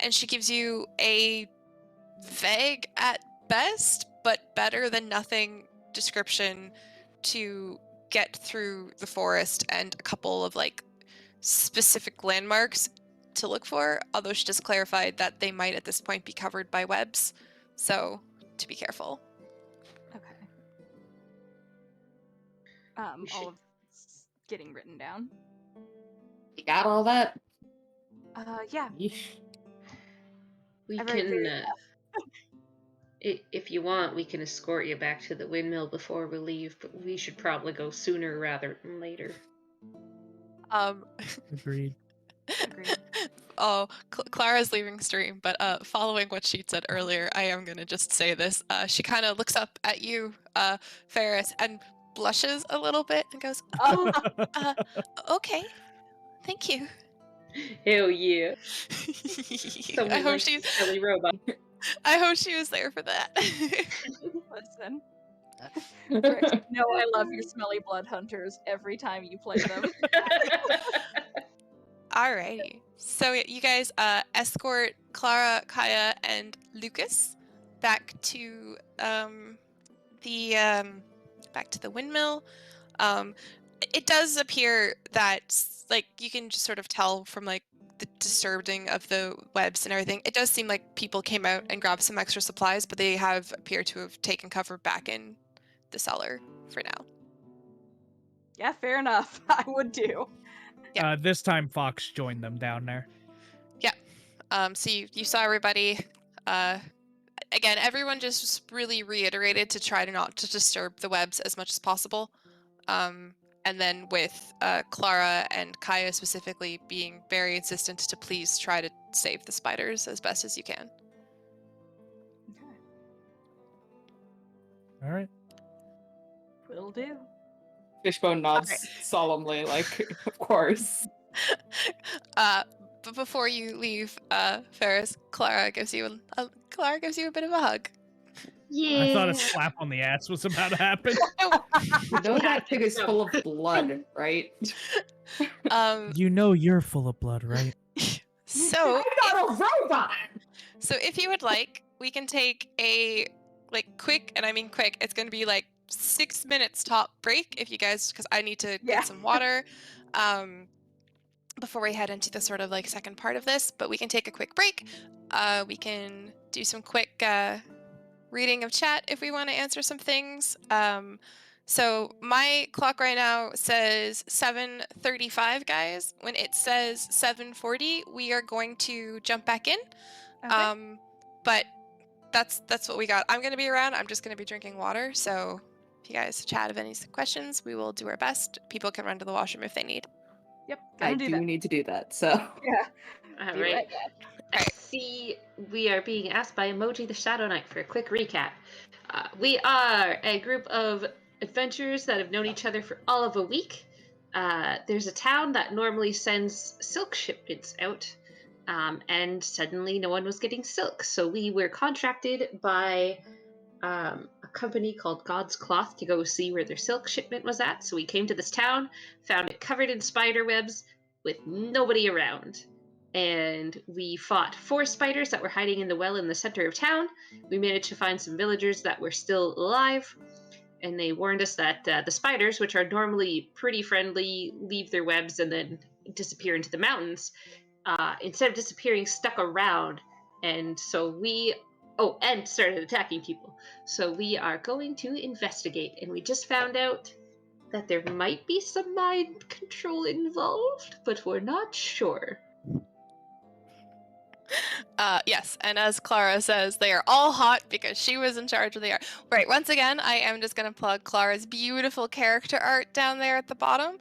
and she gives you a vague at best, but better than nothing description to get through the forest and a couple of like specific landmarks to look for, although she just clarified that they might at this point be covered by webs, so to be careful. Okay. We All should- of this getting written down. you got all that? Yeah. Yeesh. We I write can, very if you want, we can escort you back to the windmill before we leave, but we should probably go sooner rather than later. Agreed. Agreed. Oh, Clara's leaving stream, but following what she said earlier, I am gonna just say this. She kind of looks up at you, Ferris, and blushes a little bit and goes, "Oh, okay, thank you." Hell yeah. I Someone hope likes she. a silly robot. I hope she was there for that. Listen. Rex, you know I love your smelly blood hunters every time you play them. Alrighty. So you guys escort Clara, Kaya, and Lucas back to the windmill. It does appear that like you can just sort of tell from like the disturbing of the webs and everything. It does seem like people came out and grabbed some extra supplies, but they have appear to have taken cover back in the cellar for now. Yeah, fair enough. I would do. Yeah. This time Fox joined them down there. So you saw everybody. Again, everyone just really reiterated to try to not to disturb the webs as much as possible. And then with Clara and Kaya specifically being very insistent to please try to save the spiders as best as you can. Okay. All right. Will do. Fishbone nods Alright. solemnly, like, of course. But before you leave, Ferris, Clara gives you a bit of a hug. Yeah. I thought a slap on the ass was about to happen. You know that pig is full of blood, right? You know you're full of blood, right? So I'm not a robot! So if you would like, we can take a like quick, and I mean quick, it's going to be like 6 minutes top break if you guys, because I need to Yeah. get some water before we head into the sort of like second part of this, but we can take a quick break. We can do some quick reading of chat if we want to answer some things. So my clock right now says 7:35, guys. When it says 7:40, we are going to jump back in. Okay. But that's what we got. I'm gonna be around. I'm just gonna be drinking water. So if you guys chat have any questions, we will do our best. People can run to the washroom if they need. Yep. I Gonna do that. need to do that, so. Yeah. All Be right. right back. I see we are being asked by Emoji the Shadow Knight for a quick recap. We are a group of adventurers that have known each other for all of a week. there's a town that normally sends silk shipments out, and suddenly no one was getting silk. So we were contracted by a company called God's Cloth to go see where their silk shipment was at. So we came to this town, found it covered in spider webs with nobody around. And we fought 4 spiders that were hiding in the well in the center of town. We managed to find some villagers that were still alive, and they warned us that the spiders, which are normally pretty friendly, leave their webs and then disappear into the mountains. Instead of disappearing, stuck around, and so we and started attacking people. So we are going to investigate, and we just found out that there might be some mind control involved, but we're not sure. Yes, and as Clara says, they are all hot because she was in charge of the art. Right, once again, I am just going to plug Clara's beautiful character art down there at the bottom.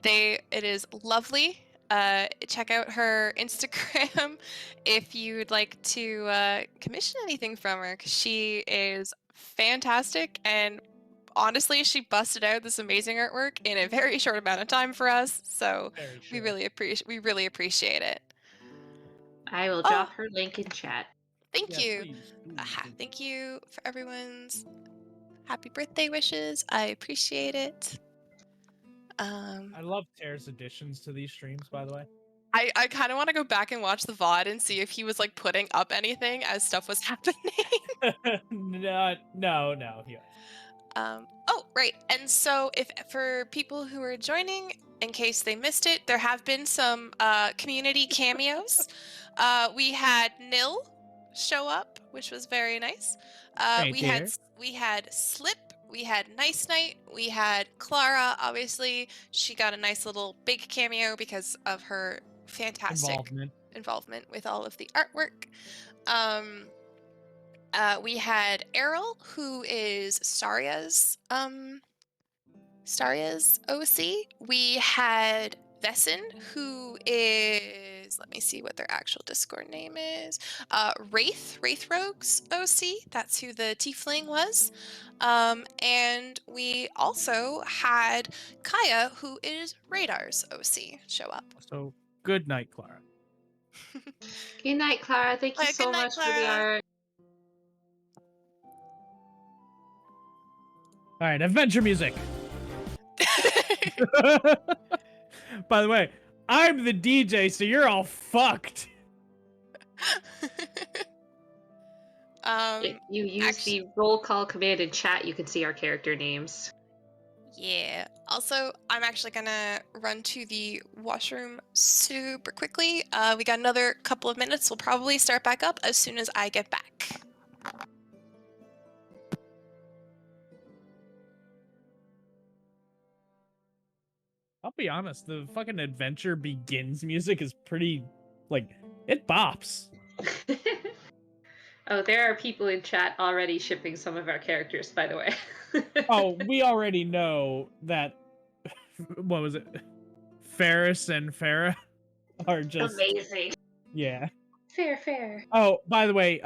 It is lovely. Check out her Instagram if you'd like to commission anything from her, because she is fantastic, and honestly, she busted out this amazing artwork in a very short amount of time for us, so Very we sure. really appreciate it. I will Oh. drop her link in chat. Thank Yes, you. please, please. Thank you for everyone's happy birthday wishes. I appreciate it. I love Tara's additions to these streams, by the way. I kind of want to go back and watch the VOD and see if he was like putting up anything as stuff was happening. no. Yeah. Oh, right. And so if for people who are joining, in case they missed it, there have been some community cameos. We had Nil show up, which was very nice. Thank we you. had Slip, we had Nice Night, we had Clara. Obviously, she got a nice little big cameo because of her fantastic involvement with all of the artwork. We had Errol, who is Staria's OC. We had Vesson, who is, let me see what their actual Discord name is. Wraith Rogue's OC. That's who the Tiefling was. And we also had Kaya, who is Radar's OC, show up. So good night, Clara. Good night, Clara. Thank you so Good night, much for the Clara. art. All right, adventure music. By the way, I'm the DJ, so you're all fucked. If you use the roll call command in chat, you can see our character names. Yeah. Also, I'm actually gonna run to the washroom super quickly. We got another couple of minutes. We'll probably start back up as soon as I get back. I'll be honest, the fucking adventure begins music is pretty, like, it bops. Oh, there are people in chat already shipping some of our characters, by the way. Oh, we already know that, what was it? Ferris and Farah are just amazing. Yeah. Fair. Oh, by the way,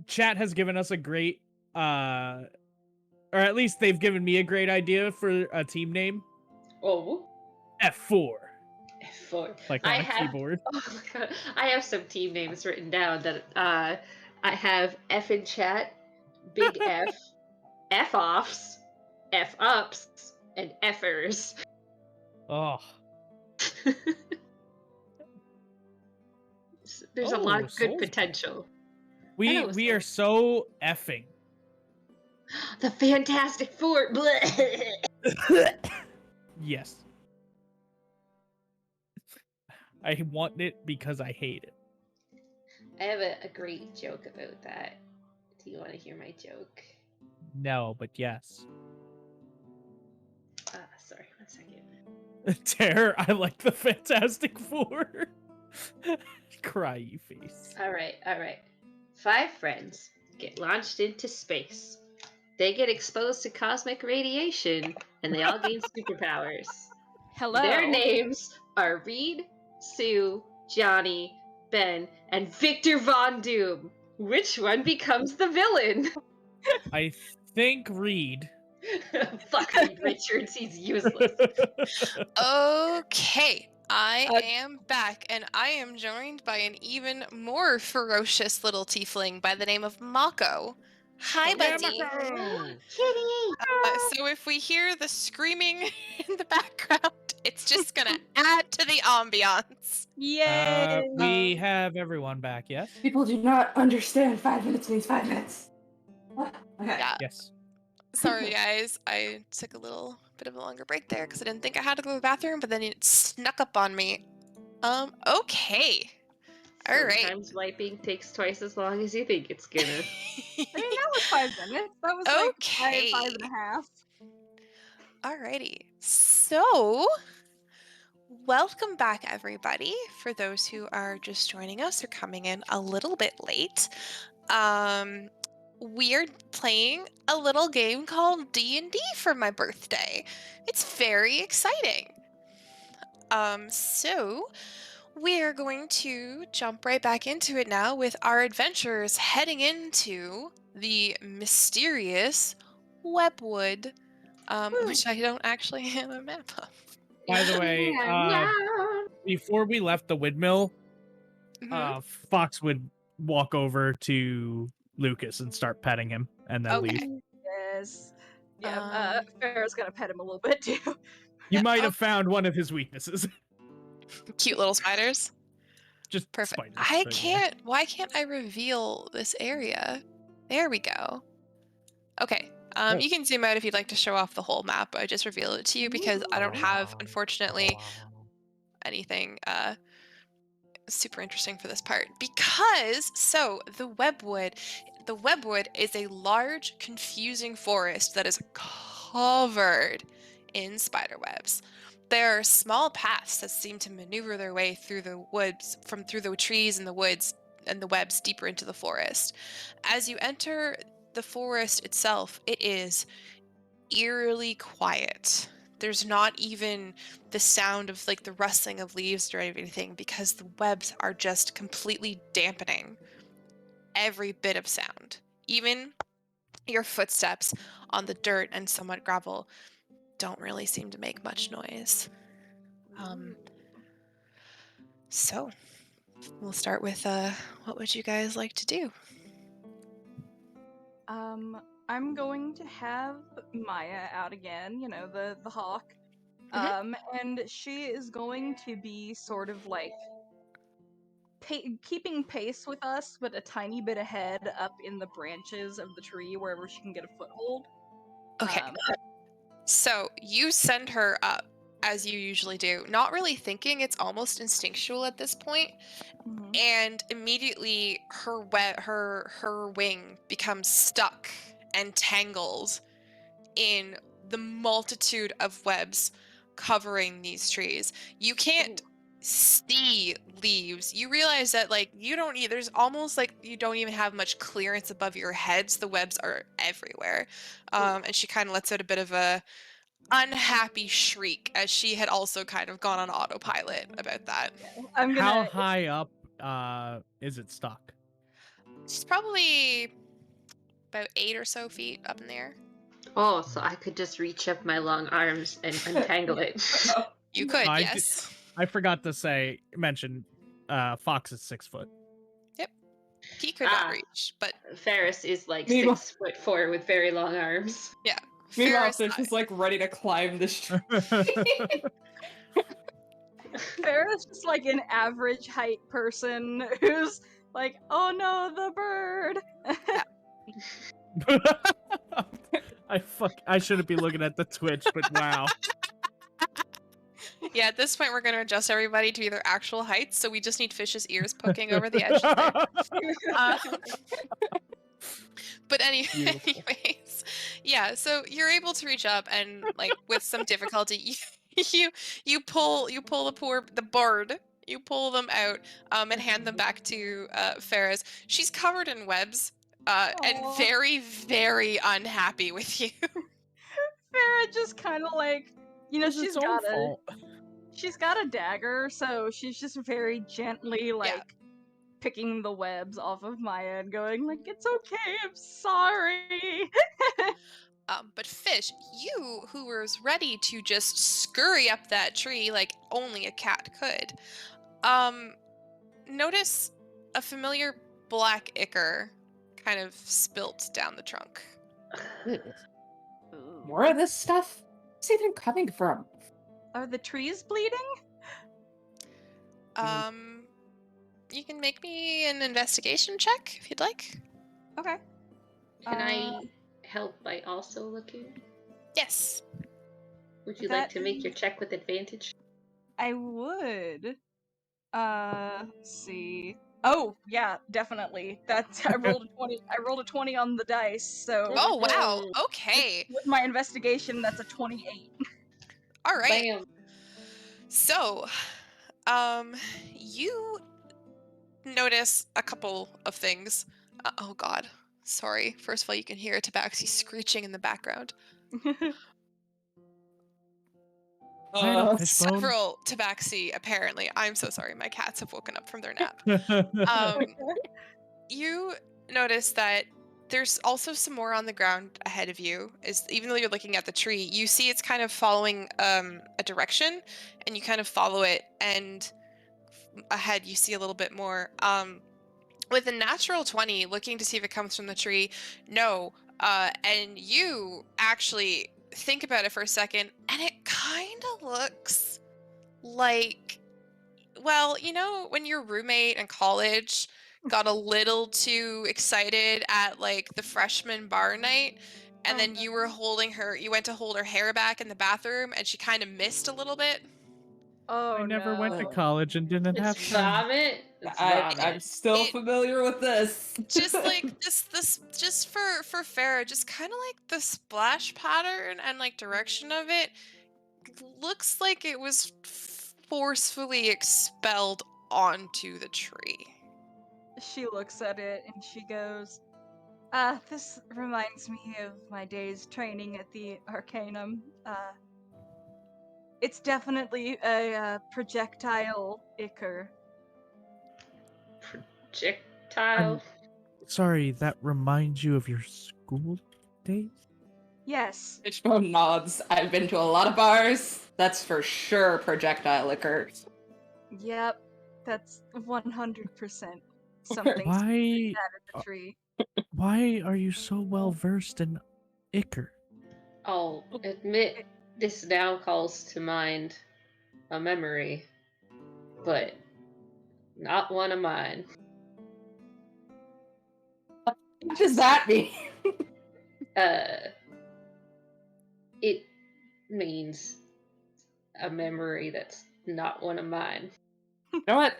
chat has given us a great, or at least they've given me a great idea for a team name. Oh. F4. F4. Like on a keyboard. Oh my god. I have some team names written down that I have F in chat, Big F, F-offs, F-ups, and F'ers. Oh. There's a lot of good potential. We are so effing. The Fantastic Four. Yes. I want it because I hate it. I have a great joke about that. Do you want to hear my joke? No, but yes. Sorry, 1 second. Terror, I like the Fantastic Four. Cryy face. All right. 5 friends get launched into space. They get exposed to cosmic radiation, and they all gain superpowers. Hello. Their names are Reed, Sue, Johnny, Ben, and Victor Von Doom. Which one becomes the villain? I think Reed. Fuck Reed Richards, he's useless. Okay, I Uh, am back, and I am joined by an even more ferocious little tiefling by the name of Mako. Hi, Oh, Yeah, buddy. Mako! Kitty! So if we hear the screaming in the background, it's just gonna add to the ambiance. Yay! We have everyone back, yes? People do not understand 5 minutes means 5 minutes. Okay. Yeah. Yes. Sorry, guys. I took a little bit of a longer break there because I didn't think I had to go to the bathroom, but then it snuck up on me. Okay. All right. Sometimes wiping takes twice as long as you think it's gonna. I mean, that was 5 minutes. That was like Okay. 5.5. Alrighty. So, welcome back, everybody. For those who are just joining us or coming in a little bit late, we're playing a little game called D&D for my birthday. It's very exciting. So we're going to jump right back into it now with our adventurers heading into the mysterious Webwood, which I don't actually have a map of. By the way, before we left the windmill, Mhm. Fox would walk over to Lucas and start petting him and then leave. Okay. Yes. Yeah, Um, Farrah's gonna pet him a little bit too. You Yeah, might oh. have found one of his weaknesses. Cute little spiders. Just Perfect. spiders. I but yeah. can't. Why can't I reveal this area? There we go. Okay. Oh. You can zoom out if you'd like to show off the whole map. I just reveal it to you because I don't have, unfortunately, anything super interesting for this part. Because the webwood is a large, confusing forest that is covered in spider webs. There are small paths that seem to maneuver their way through the woods, through the trees and the woods and the webs deeper into the forest. As you enter the forest itself, it is eerily quiet. There's not even the sound of like the rustling of leaves or anything because the webs are just completely dampening every bit of sound. Even your footsteps on the dirt and somewhat gravel don't really seem to make much noise. So we'll start with what would you guys like to do? I'm going to have Maya out again, you know, the hawk. And she is going to be sort of like keeping pace with us, but a tiny bit ahead up in the branches of the tree wherever she can get a foothold. Okay. Um, So you send her up as you usually do, not really thinking. It's almost instinctual at this point. mhm. And immediately her wing becomes stuck and tangled in the multitude of webs covering these trees. You can't see leaves. You realize that like there's almost like you don't even have much clearance above your heads. The webs are everywhere. And she kind of lets out a bit of a unhappy shriek as she had also kind of gone on autopilot about that. I'm How gonna. high up is it stuck? She's probably about 8 or so feet up in the air. Oh, so I could just reach up my long arms and untangle it. You could, I yes. I forgot to mention Fox is 6 foot. Yep. He could not reach, but Ferris is like Meanwhile- 6'4" with very long arms. yeah. Meanwhile, Ferris, they're just like ready to climb the tree. Farrah's just like an average height person who's like, oh no, the bird. I shouldn't be looking at the Twitch, but wow. yeah, at this point we're going to adjust everybody to either actual heights, so we just need Fish's ears poking over the edge there. But anyways, yeah, so you're able to reach up and like with some difficulty you pull the bird, you pull them out and hand them back to Ferris. She's covered in webs and Aw. very, very unhappy with you. Farrah just kind of like, you know, It's its own fault. she's got a dagger, so she's just very gently like picking the webs off of Maya and going like, it's okay, I'm sorry. But Fish, you who was ready to just scurry up that tree like only a cat could, notice a familiar black ichor kind of spilt down the trunk. More of this stuff? Where's it even coming from? Are the trees bleeding? You can make me an investigation check if you'd like. Okay. Can I help by also looking? Yes. Would you That like to make your check with advantage? I would. Let's see. Oh, yeah, definitely. That's I rolled a 20. I rolled a 20 on the dice, so Oh, wow. Okay. with my investigation, that's a 28. All right. Bam. So, you notice a couple of things. Oh God, sorry. First of all, you can hear a tabaxi screeching in the background. Right up, Fishbone. Several tabaxi, apparently. I'm so sorry. My cats have woken up from their nap. You notice that there's also some more on the ground ahead of you. Even though you're looking at the tree, you see it's kind of following a direction, and you kind of follow it, and ahead you see a little bit more. With a natural 20, looking to see if it comes from the tree, no. And you actually think about it for a second, and it kind of looks like, well, you know, when your roommate in college got a little too excited at like the freshman bar night, and then you were holding her, you went to hold her hair back in the bathroom, and she kind of missed a little bit. Oh I never went to no. college and didn't have It's friends. vomit. It's I'm vomit. still It- familiar with this. Just like this just for Farah, just kind of like the splash pattern and like direction of it looks like it was forcefully expelled onto the tree. She looks at it and she goes, this reminds me of my days training at the Arcanum. It's definitely a projectile ichor. Projectile. Sorry, that reminds you of your school days? Yes. Fishbone nods. I've been to a lot of bars. That's for sure projectile liquor. Yep. That's 100% something Why at the tree. why are you so well versed in ichor? I'll admit this now calls to mind a memory, but not one of mine. What does that mean? It means a memory that's not one of mine. You know what?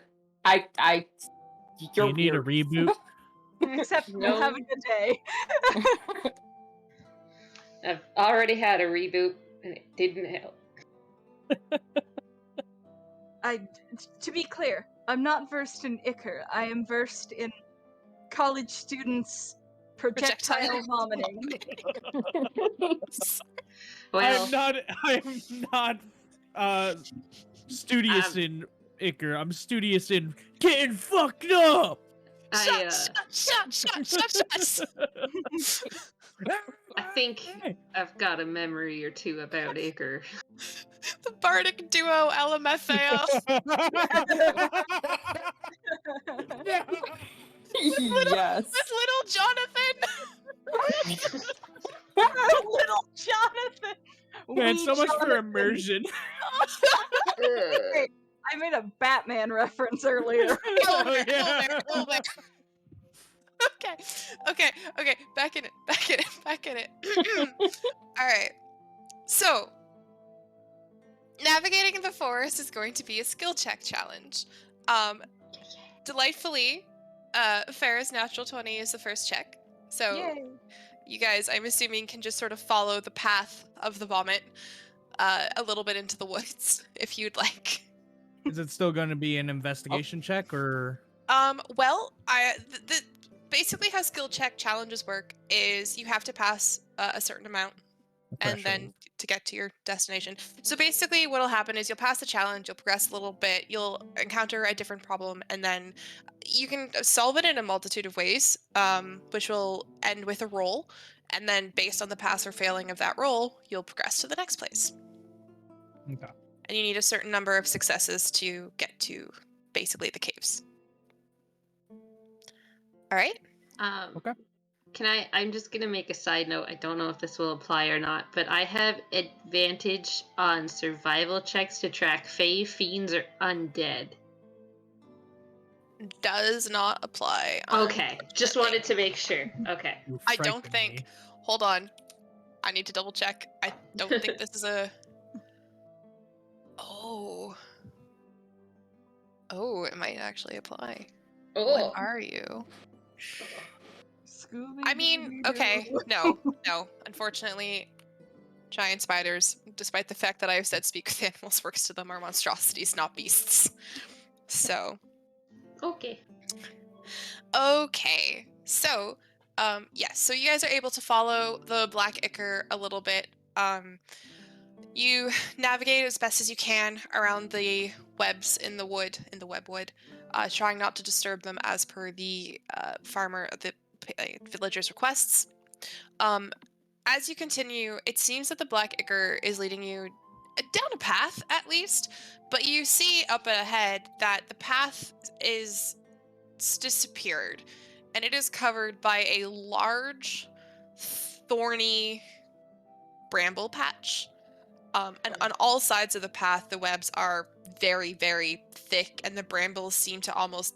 Do you need a reboot? Except No. have a good day. I've already had a reboot, and it didn't help. To be clear, I'm not versed in ichor. I am versed in college students projectile vomiting. Well, I'm not studious in ichor. I'm studious in getting fucked up. Shut. I think I've got a memory or two about Iker. The bardic duo LMFAO. Yes. With little Jonathan. Little Jonathan. Man, Wee so much for Jonathan. immersion. Hey, I made a Batman reference earlier. A little bit. Okay. Back in it. All right. So, navigating the forest is going to be a skill check challenge. Delightfully, Farah's natural 20 is the first check. So, Yay. you guys, I'm assuming, can just sort of follow the path of the vomit a little bit into the woods, if you'd like. Is it still going to be an investigation check or? Well, basically how skill check challenges work is you have to pass a certain amount and then to get to your destination. So basically what'll happen is you'll pass the challenge, you'll progress a little bit, you'll encounter a different problem, and then you can solve it in a multitude of ways, which will end with a roll. And then based on the pass or failing of that roll, you'll progress to the next place. Okay. And you need a certain number of successes to get to basically the caves. All right? Okay. I'm just gonna make a side note. I don't know if this will apply or not, but I have advantage on survival checks to track fae, fiends, or undead. Does not apply. Okay, just unfortunately. wanted to make sure. Okay. You I don't frighten think. me. Hold on. I need to double check. I don't think this is a. Oh. Oh, it might actually apply. What Oh. are you? Scooby. I mean, okay. No. Unfortunately, giant spiders, despite the fact that I have said speak with animals works to them, are monstrosities, not beasts. So. Okay. Okay. So, yes. So you guys are able to follow the Black Ichor a little bit. You navigate as best as you can around the webs in the webwood, trying not to disturb them as per the villager's requests. As you continue, it seems that the Black Ichor is leading you down a path, at least, but you see up ahead that the path is disappeared, and it is covered by a large, thorny bramble patch. And on all sides of the path, the webs are very, very thick, and the brambles seem to almost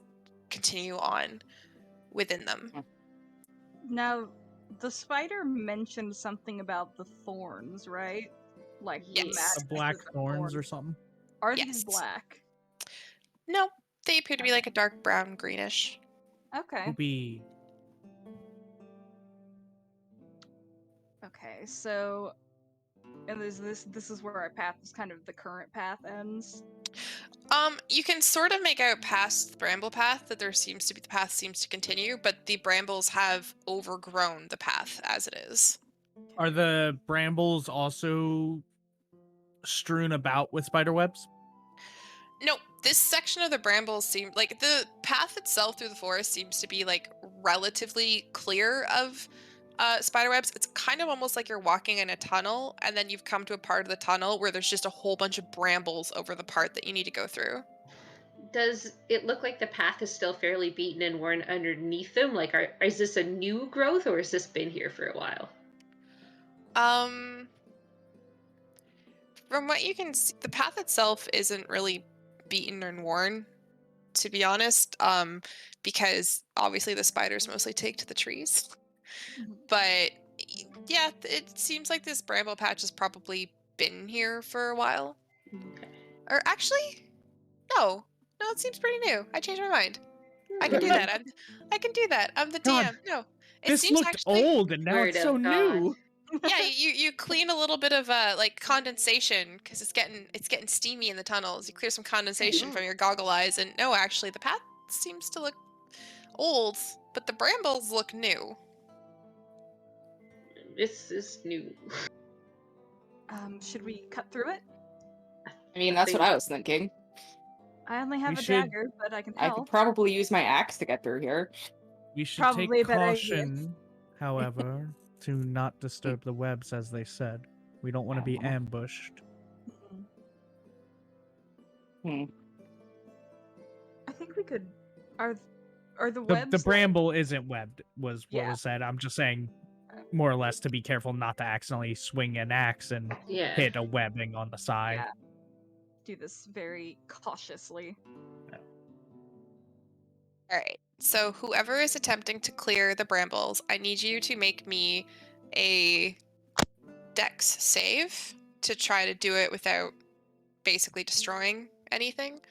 continue on within them. Now, the spider mentioned something about the thorns, right? Like the Yes. match The black with the thorns or something. Are Yes. these black? No, they appear to be like a dark brown greenish. Okay. Poopy. Okay, so and this is where our path is kind of the current path ends. You can sort of make out past the bramble path that the path seems to continue, but the brambles have overgrown the path as it is. Are the brambles also strewn about with spider webs? No, this section of the brambles seem like the path itself through the forest seems to be like relatively clear of spider webs. It's kind of almost like you're walking in a tunnel, and then you've come to a part of the tunnel where there's just a whole bunch of brambles over the part that you need to go through. Does it look like the path is still fairly beaten and worn underneath them? Like, is this a new growth, or has this been here for a while? From what you can see, the path itself isn't really beaten and worn, to be honest, because obviously the spiders mostly take to the trees. But yeah, it seems like this bramble patch has probably been here for a while. Okay. Or actually, no, it seems pretty new. I changed my mind. I can do that. I can do that. I'm the God, DM. No, it This seems looked actually. old and now Word it's so of God. new. Yeah, you clean a little bit of like condensation because it's getting steamy in the tunnels. You clear some condensation from your goggle eyes, and no, actually, the path seems to look old, but the brambles look new. This is new. Should we cut through it? I mean, that's what I was thinking. I only have We a should- dagger, but I can I could help. probably use my axe to get through here. We should Probably take a better idea. caution, however, to not disturb the webs, as they said. We don't want to be ambushed. Hmm. I think we could. Are the The webs? like- bramble isn't webbed, was what Yeah. was said. I'm just saying, more or less, to be careful not to accidentally swing an axe and Yeah. hit a webbing on the side. Yeah. Do this very cautiously. All right. So whoever is attempting to clear the brambles, I need you to make me a dex save to try to do it without basically destroying anything.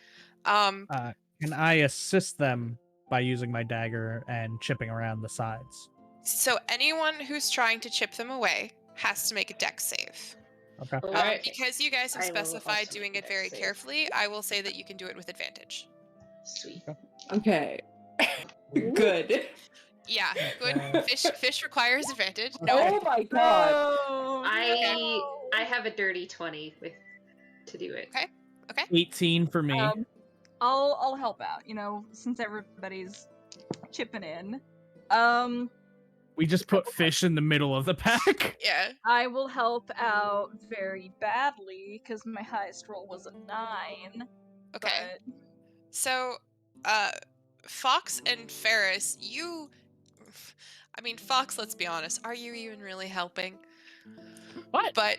Can I assist them by using my dagger and chipping around the sides? So anyone who's trying to chip them away has to make a dex save. Okay. All right. Because you guys have I will specified also doing make a it very dex save. carefully, I will say that you can do it with advantage. Sweet. Okay. Good. Yeah, good. Uh, Fish requires advantage. No, Oh my god. Oh, I have a dirty 20 to do it. Okay. 18 for me. I'll help out. You know, since everybody's chipping in. We just put fish in the middle of the pack. Yeah. I will help out very badly because my highest roll was a 9. Okay. But So, Fox and Ferris, I mean, Fox, let's be honest, are you even really helping? What? But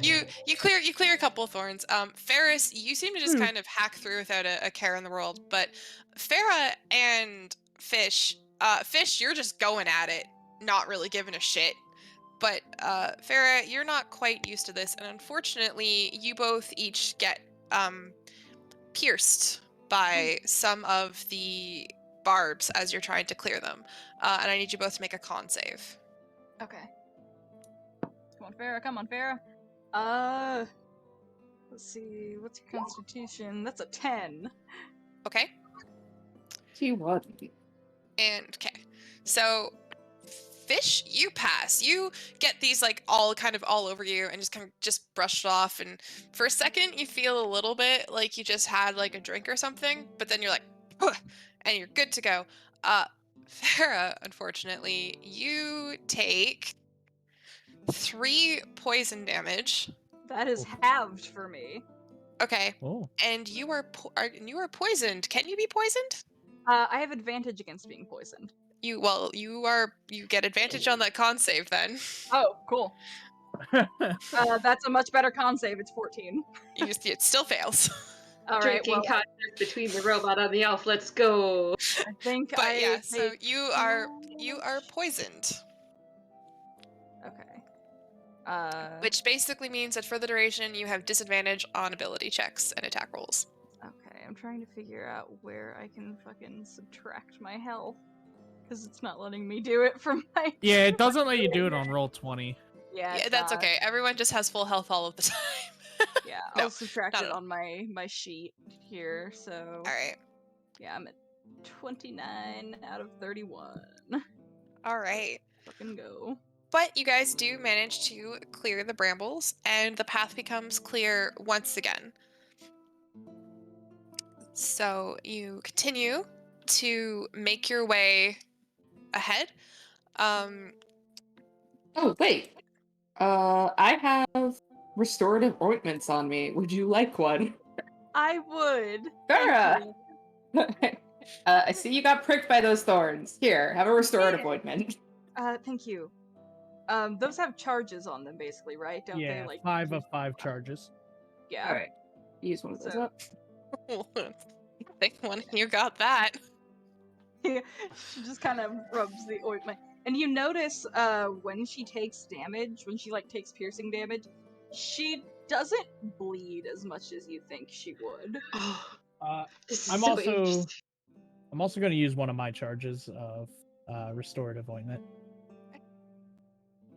you clear a couple of thorns. Ferris, you seem to just Hmm. kind of hack through without a care in the world. But Farah and Fish, Fish, you're just going at it, not really giving a shit. But Farah, you're not quite used to this, and unfortunately, you both each get pierced by some of the barbs as you're trying to clear them. And I need you both to make a con save. okay. Come on, Farah. Come on, Farah. Let's see. What's your constitution? That's a 10. Okay? She won. And okay. So Fish, you pass. You get these like all over you and just kind of just brushed off, and for a second you feel a little bit like you just had like a drink or something, but then you're like, "Ugh," and you're good to go. Farah, unfortunately, you take 3 poison damage. That is halved for me. Okay. Oh. And you are poisoned. Can you be poisoned? I have advantage against being poisoned. You get advantage on that con save then. Oh, cool. That's a much better con save. It's 14. It still fails. All right. Drinking Well, contest between the robot and the elf. Let's go. I think But I yeah, so take you are damage. poisoned, Okay. which basically means that for the duration you have disadvantage on ability checks and attack rolls. Okay, I'm trying to figure out where I can fucking subtract my health. Because it's not letting me do it from my... Yeah, it doesn't let you do it on roll 20. Yeah, Yeah, it's that's not. okay. Everyone just has full health all of the time. Yeah, No, I'll subtract not it at all. on my sheet here, so... All right. Yeah, I'm at 29 out of 31. All right. Fucking go. But you guys do manage to clear the brambles, and the path becomes clear once again. So you continue to make your way ahead. Oh, wait. I have restorative ointments on me. Would you like one? I would. Farah! Thank you. I see you got pricked by those thorns. Here, have a restorative ointment. Thank you. Those have charges on them, basically, right? Don't Yeah, they? Like 5 of 5 charges. Yeah. Alright. Use one of those So- up. I think one of you got that. She just kind of rubs the ointment. And you notice when she takes damage, when she like takes piercing damage, she doesn't bleed as much as you think she would. Oh, this is I'm so also interesting. I'm also going to use one of my charges of restorative ointment.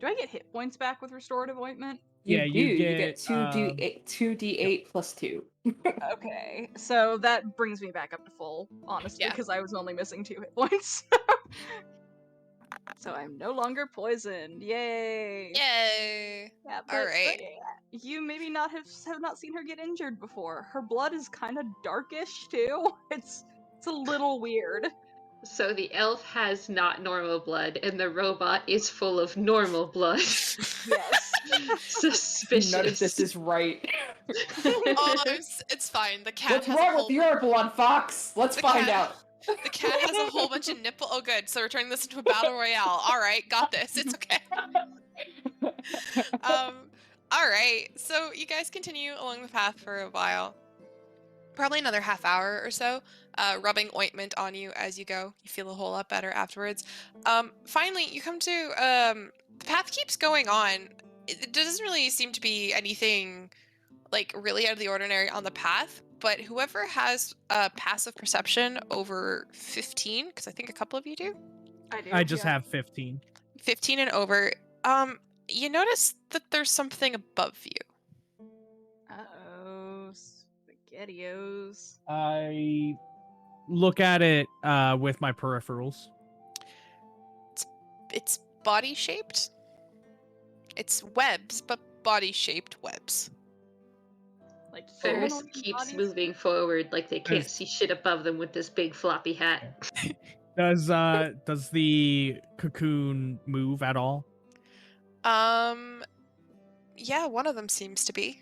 Do I get hit points back with restorative ointment? You Yeah, do. you You get, get 2d8 plus 2. Okay, so that brings me back up to full, honestly, Yeah. because I was only missing 2 hit points. So I'm no longer poisoned. Yay! Yay! Yeah, All right. you maybe have not seen her get injured before. Her blood is kind of darkish too. It's a little weird. So the elf has not normal blood, and the robot is full of normal blood. Yes. Suspicious. None of this is right. Oh, it's fine. The cat What's has wrong a whole with your blood, Fox? Let's The find cat- out. The cat has a whole bunch of nipple. Oh, good. So we're turning this into a battle royale. All right, got this. It's okay. All right. So you guys continue along the path for a while, probably another half hour or so, rubbing ointment on you as you go. You feel a whole lot better afterwards. Finally, you come to the path keeps going on. It doesn't really seem to be anything like really out of the ordinary on the path, but whoever has passive perception over 15, because I think a couple of you do, I do. I just yeah. have 15. 15 and over, you notice that there's something above you. Uh-oh. SpaghettiOs. I look at it with my peripherals. It's body shaped. It's webs, but body shaped webs. Like Ferris humanoid keeps bodies? moving forward like they can't As- see shit above them with this big floppy hat. Does the cocoon move at all? Yeah, one of them seems to be.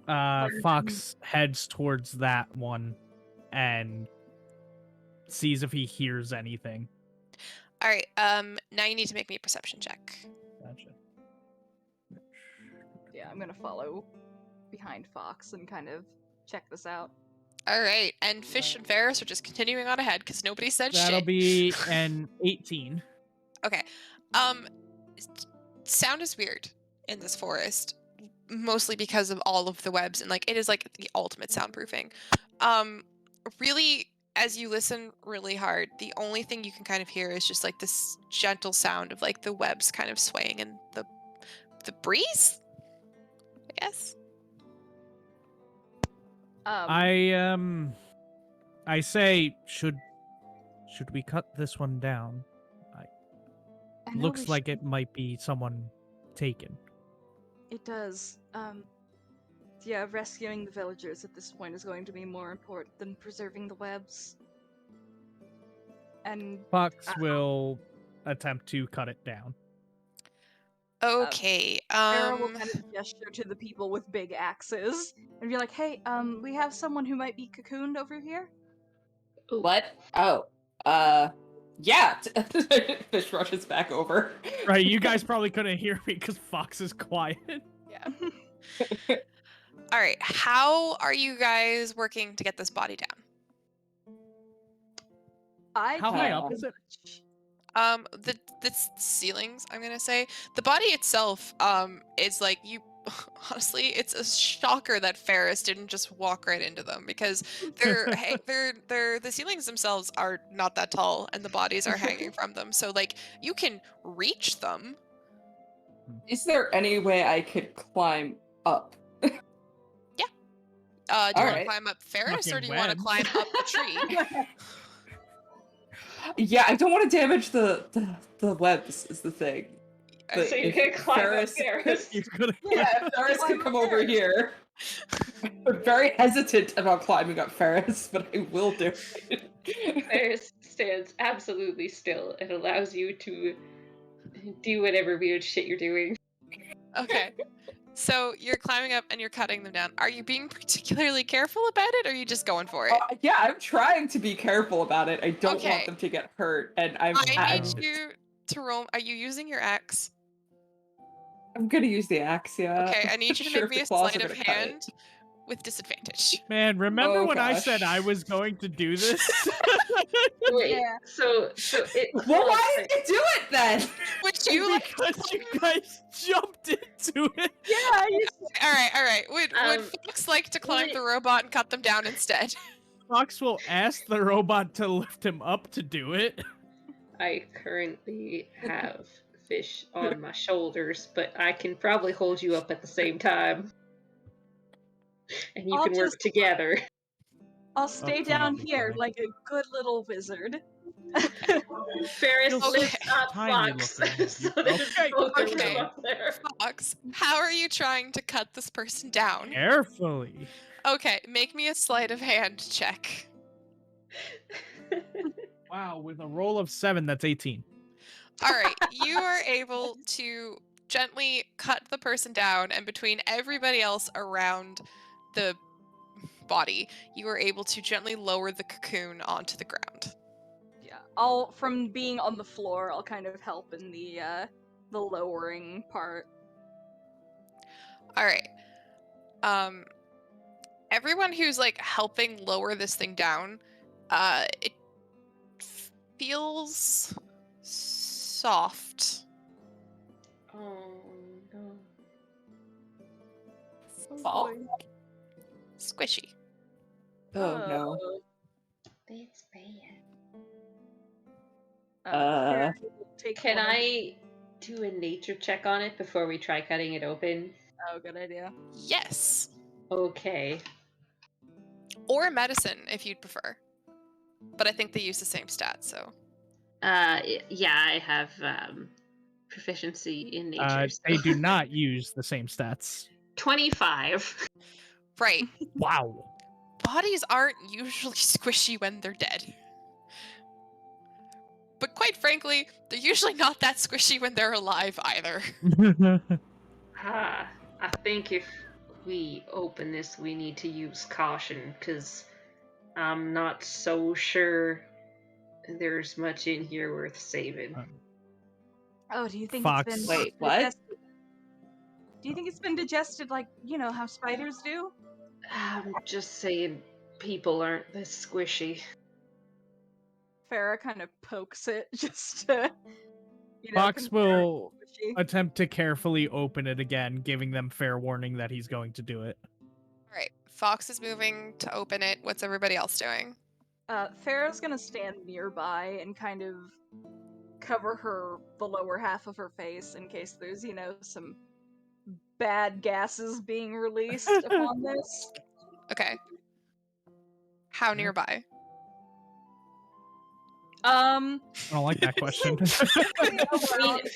Fox heads towards that one and sees if he hears anything. All right. Now you need to make me a perception check. Gotcha. Yeah, I'm gonna follow behind Fox and kind of check this out. All right, and Fish and Ferris are just continuing on ahead because nobody said That'll shit. be an 18. Okay. Sound is weird in this forest, mostly because of all of the webs, and like it is like the ultimate soundproofing. Really, as you listen really hard, the only thing you can kind of hear is just like this gentle sound of like the webs kind of swaying in the breeze, I guess. I say should we cut this one down? I know Looks we like should- it might be someone taken. It does. Yeah, rescuing the villagers at this point is going to be more important than preserving the webs. And Fox will attempt to cut it down. Okay. Sarah will kind of gesture to the people with big axes and be like, "Hey, we have someone who might be cocooned over here." What? Oh. Yeah. Fish rushes back over. Right, you guys probably couldn't hear me because Fox is quiet. Yeah. All right. How are you guys working to get this body down? How high up is it? The ceilings, I'm gonna say. The body itself, is like you. Honestly, it's a shocker that Ferris didn't just walk right into them because the ceilings themselves are not that tall and the bodies are hanging from them. So like you can reach them. Is there any way I could climb up? Do you want to Alright. climb up Ferris or Fucking do you want to webs. climb up the tree? Yeah, I don't want to damage the webs. Is the thing. But So you if can climb Ferris- up Ferris. You're gonna Yeah, if Ferris could come over here. I'm very hesitant about climbing up Ferris, but I will do it. Ferris stands absolutely still and allows you to do whatever weird shit you're doing. Okay. So you're climbing up and you're cutting them down. Are you being particularly careful about it or are you just going for it? Yeah, I'm trying to be careful about it. I don't Okay. want them to get hurt, and I I'm need you to roll. Are you using your axe? gonna use the axe. Yeah. Okay, I need you to Sure, make me the a claws sleight are of gonna cut it. hand with disadvantage. Man, remember Oh, when I gosh. said I was going to do this? Wait, Yeah. so it. Well, why did you do it then? Would you like? Because you guys jumped into it. Yeah, All right. Would Fox like to climb wait. the robot and cut them down instead? Fox will ask the robot to lift him up to do it. I currently have Fish on my shoulders, but I can probably hold you up at the same time. And you I'll can work just- together. I'll stay Okay, down okay. here like a good little wizard. Ferris Feels lifts up tiny Fox, looking. so there's Okay, both of okay. them up there. Fox, how are you trying to cut this person down? Carefully. Okay, make me a sleight of hand check. Wow, with a roll of 7, that's 18. All right, you are able to gently cut the person down, and between everybody else around the body, you are able to gently lower the cocoon onto the ground. Yeah, from being on the floor, I'll kind of help in the lowering part. All right. Everyone who's like helping lower this thing down, it feels soft. Oh no. Soft? Squishy. Oh no. That's bad. Karen will take Can one of- I do a nature check on it before we try cutting it open? Oh, good idea. Yes. Okay. Or medicine if you'd prefer. But I think they use the same stats, so. Yeah, I have proficiency in nature. so- They do not use the same stats. 25. Right. Wow. Bodies aren't usually squishy when they're dead. but quite frankly, they're usually not that squishy when they're alive either. I think if we open this, we need to use caution, because I'm not so sure there's much in here worth saving. Oh, do you think Fox. it's been Wait, what? digested? Do you think it's been digested like, how spiders do? I'm just saying people aren't this squishy. Farah kind of pokes it just to, Fox confirm will it's squishy. attempt to carefully open it again, giving them fair warning that he's going to do it. All right, Fox is moving to open it. What's everybody else doing? Farah's gonna stand nearby and kind of cover the lower half of her face in case there's, some bad gases being released upon this. Okay. How nearby? I don't like that question. I mean,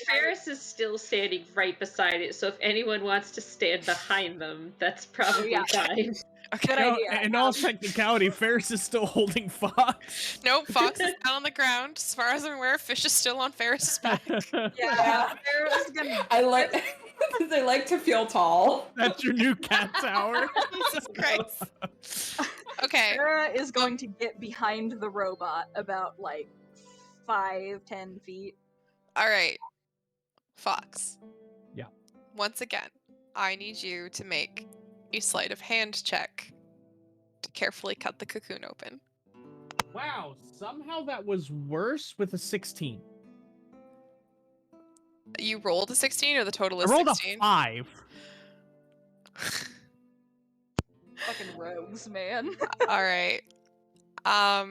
Ferris is still standing right beside it, so if anyone wants to stand behind them, that's probably yeah. fine. Okay. Good idea. In all technicality, Ferris is still holding Fox. Nope, Fox is down on the ground. As far as I'm aware, Fish is still on Ferris's back. Yeah, Farah's gonna. I like. They like to feel tall. That's your new cat tower. Jesus Christ. Okay. Farah is going to get behind the robot about 5-10 feet. All right. Fox. Yeah. Once again, I need you to make a sleight of hand check to carefully cut the cocoon open. Wow, somehow that was worse with a 16. You rolled a 16 or the total I is rolled 16? a 5. Fucking rogues, man. All right. All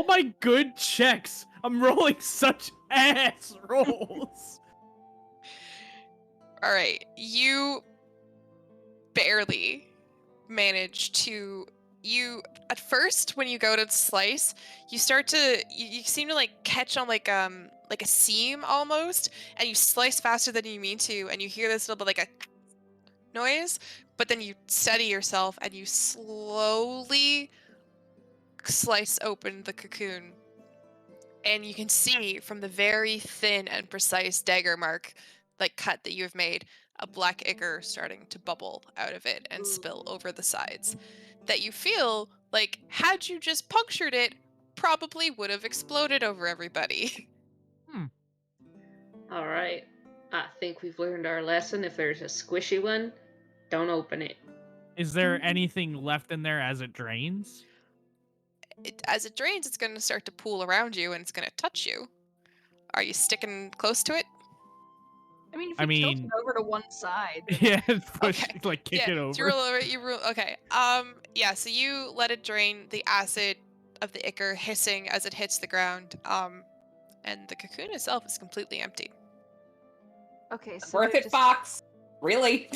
my good checks. I'm rolling such ass rolls. All right. You barely manage to at first when you go to slice, you start to you seem to catch on like a seam almost, and you slice faster than you mean to, and you hear this little bit like a noise, but then you steady yourself and you slowly slice open the cocoon, and you can see from the very thin and precise dagger mark cut that you have made a black ichor starting to bubble out of it and spill over the sides that you feel like had you just punctured it probably would have exploded over everybody. All right. I think we've learned our lesson. If there's a squishy one, don't open it. Is there anything left in there as it drains? As it drains, it's going to start to pool around you and it's going to touch you. Are you sticking close to it? I mean, if you tilt it over to one side. Yeah, push, Okay. kick it over. Okay. Yeah, so you let it drain, the acid of the ichor hissing as it hits the ground. And the cocoon itself is completely empty. Okay, so Worth it, Fox. Really?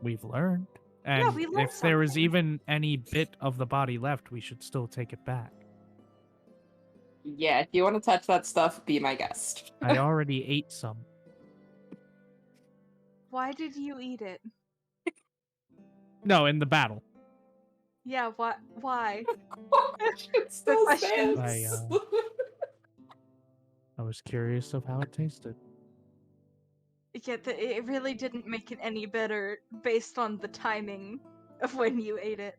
We've learned. And we learned if there was something. even any bit of the body left, we should still take it back. Yeah, if you want to touch that stuff, be my guest. I already ate some. Why did you eat it? No, in the battle. Yeah, why? It still question. stands. I was curious of how it tasted. Yeah, it really didn't make it any better based on the timing of when you ate it.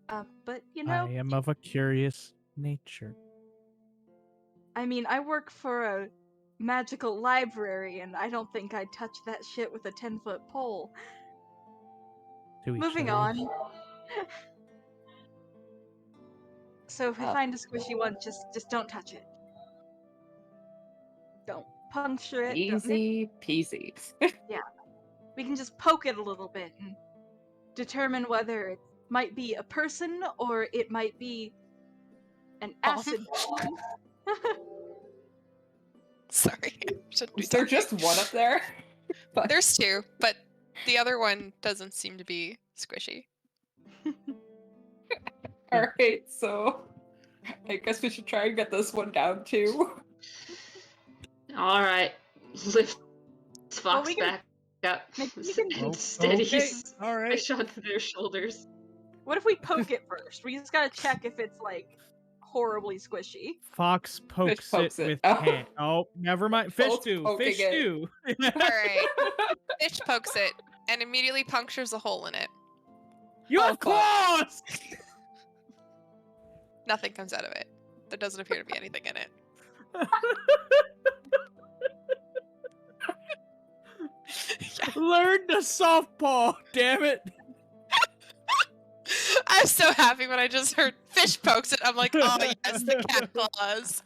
But I am of a curious nature. I mean, I work for a magical library, and I don't think I'd touch that shit with a 10-foot pole. To each Moving their on. own. So if we find a squishy one, just don't touch it. Don't puncture it. Easy peasy. We can just poke it a little bit and determine whether it might be a person or it might be an acid bomb. Sorry. Shouldn't be Is there talking. just one up there? There's two, but the other one doesn't seem to be squishy. Alright, so I guess we should try and get this one down too. All right. Lift Fox we can- back up we can- and Oh, steadies okay, all right. fish onto their shoulders. What if we poke it first? We just gotta check if it's horribly squishy. Fox pokes pokes it it. with Oh. hand. Oh, never mind. Fish Both do. poking Fish it. do. All right. Fish pokes it and immediately punctures a hole in it. You Oh, have fuck. claws. Nothing comes out of it. There doesn't appear to be anything in it. Learn to softball. Damn it. I was so happy when I just heard fish pokes it. I'm like, oh yes, the cat claws.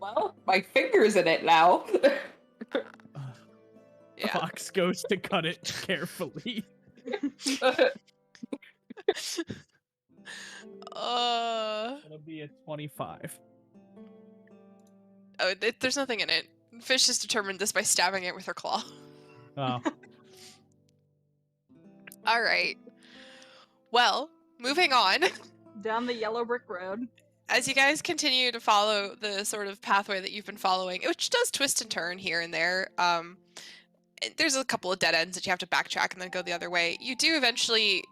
Well, my finger's in it now. Yeah. Fox goes to cut it carefully. That'll be a 25. Oh, there's nothing in it. Fish has determined this by stabbing it with her claw. Oh. All right. Well, moving on. Down the yellow brick road. As you guys continue to follow the sort of pathway that you've been following, which does twist and turn here and there, there's a couple of dead ends that you have to backtrack and then go the other way. You do eventually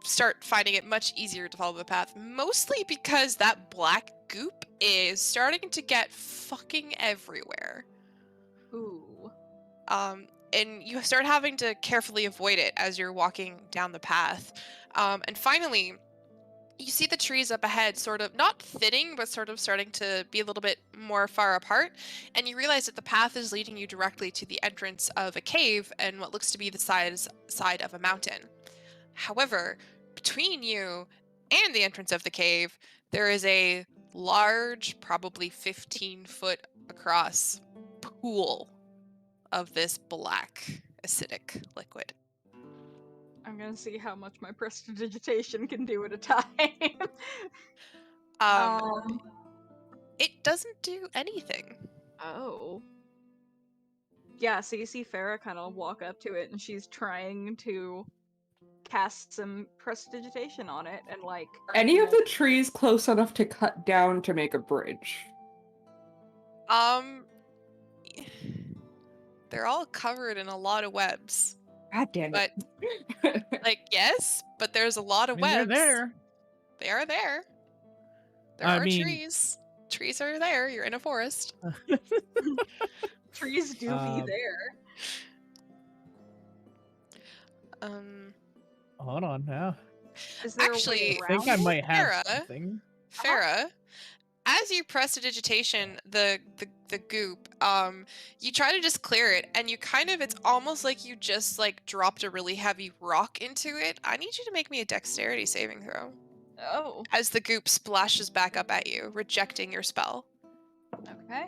start finding it much easier to follow the path, mostly because that black goop is starting to get fucking everywhere. Ooh. And you start having to carefully avoid it as you're walking down the path. And finally, you see the trees up ahead sort of not thinning, but sort of starting to be a little bit more far apart. And you realize that the path is leading you directly to the entrance of a cave and what looks to be the side of a mountain. However, between you and the entrance of the cave, there is a large, probably 15-foot across pool of this black acidic liquid. I'm gonna see how much my prestidigitation can do at a time. It doesn't do anything. Oh. Yeah, so you see Farah kind of walk up to it and she's trying to cast some prestidigitation on it and like... Are any of the trees close enough to cut down to make a bridge? They're all covered in a lot of webs. God damn it. But, like, yes, but there's a lot of They're webs. there. They are there. There I are mean- trees. Trees are there. You're in a forest. Trees do be there. Hold on now. Is there Actually, a way I think I around it? might have Farah? something. Farah, as you prestidigitation the goop, you try to just clear it, and you kind of, it's almost like you just like dropped a really heavy rock into it. I need you to make me a dexterity saving throw Oh, as the goop splashes back up at you, rejecting your spell. okay.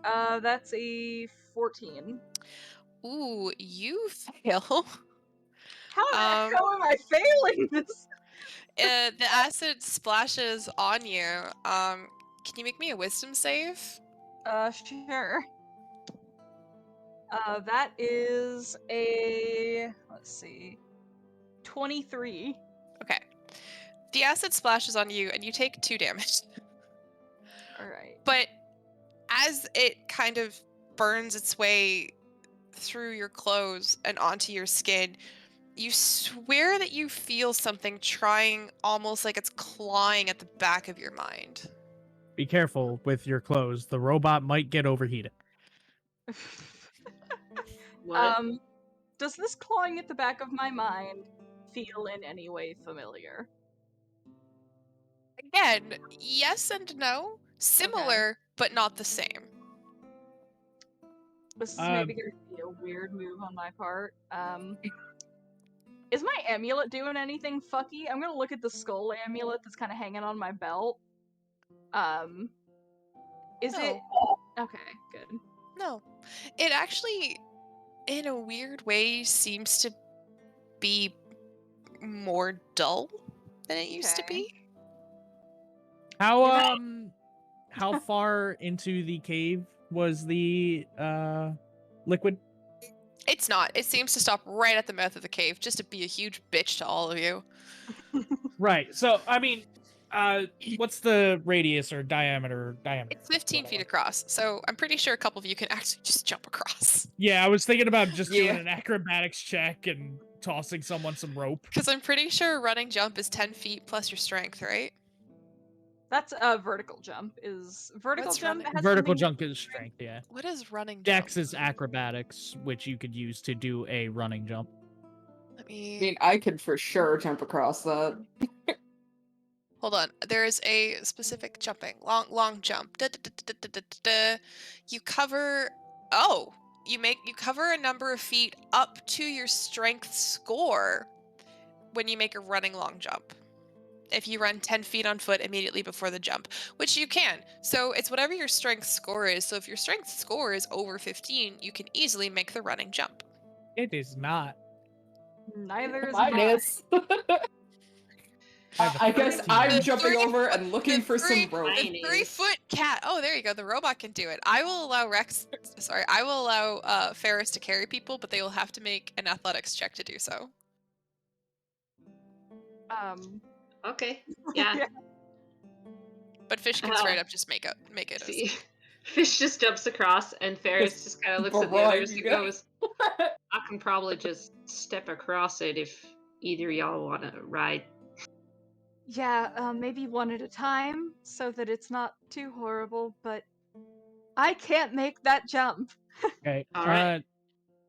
That's a 14. Ooh, you fail. How the hell am I failing this? The acid splashes on you. Can you make me a wisdom save? Sure. That is a, let's see, 23. Okay. The acid splashes on you, and you take 2 damage. Alright. But as it kind of burns its way through your clothes and onto your skin, you swear that you feel something trying, almost like it's clawing at the back of your mind. Be careful with your clothes. The robot might get overheated. What? Does this clawing at the back of my mind feel in any way familiar? Again, yes and no. Similar, but not the same. This is maybe gonna be a weird move on my part. Is my amulet doing anything fucky? I'm gonna look at the skull amulet that's kind of hanging on my belt. Is it... Okay, good. No. It actually, in a weird way, seems to be more dull than it used to Okay. be. How far into the cave was the liquid? It's not. It seems to stop right at the mouth of the cave, just to be a huge bitch to all of you. Right. So I mean, what's the radius or diameter? It's 15 feet across, so I'm pretty sure a couple of you can actually just jump across. Yeah, I was thinking about just doing Yeah. an acrobatics check and tossing someone some rope. Because I'm pretty sure running jump is 10 feet plus your strength, right? That's a vertical jump. Is vertical What's jump running? has Vertical something to jump is strength, yeah. What is running jump? Dex is acrobatics, which you could use to do a running jump. Let I me mean, I could for sure jump across that. hold on. There is a specific jumping. Long jump. You cover you cover a number of feet up to your strength score when you make a running long jump. If you run 10 feet on foot immediately before the jump, which you can. So it's whatever your strength score is. So if your strength score is over 15, you can easily make the running jump. It is not. Neither is Mine mine. is. have a I guess 13. I'm The jumping over and looking for some rope. The Mine is. 3-foot cat. Oh, there you go. The robot can do it. I will allow I will allow Ferris to carry people, but they will have to make an athletics check to do so. Okay. Yeah. But Fish can straight up just make it. See, Fish just jumps across, and Ferris just kind of looks at the Right. others and goes, "I can probably just step across it if either y'all want to ride." Yeah, maybe one at a time so that it's not too horrible, but I can't make that jump. Okay. All right.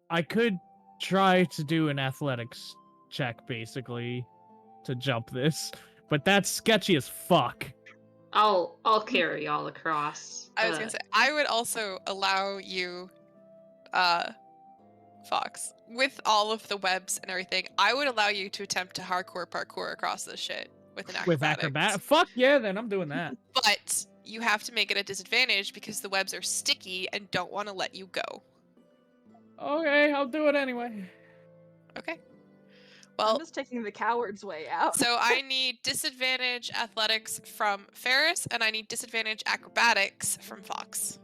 I could try to do an athletics check, basically, to jump this, but that's sketchy as fuck. I'll carry y'all across. I was gonna say I would also allow you, Fox, with all of the webs and everything. I would allow you to attempt to hardcore parkour across this shit with an With acrobat, fuck yeah, then I'm doing that. But you have to make it a disadvantage because the webs are sticky and don't want to let you go. Okay, I'll do it anyway. Okay. I'm Well, just taking the coward's way out. so I need disadvantage athletics from Ferris, and I need disadvantage acrobatics from Fox.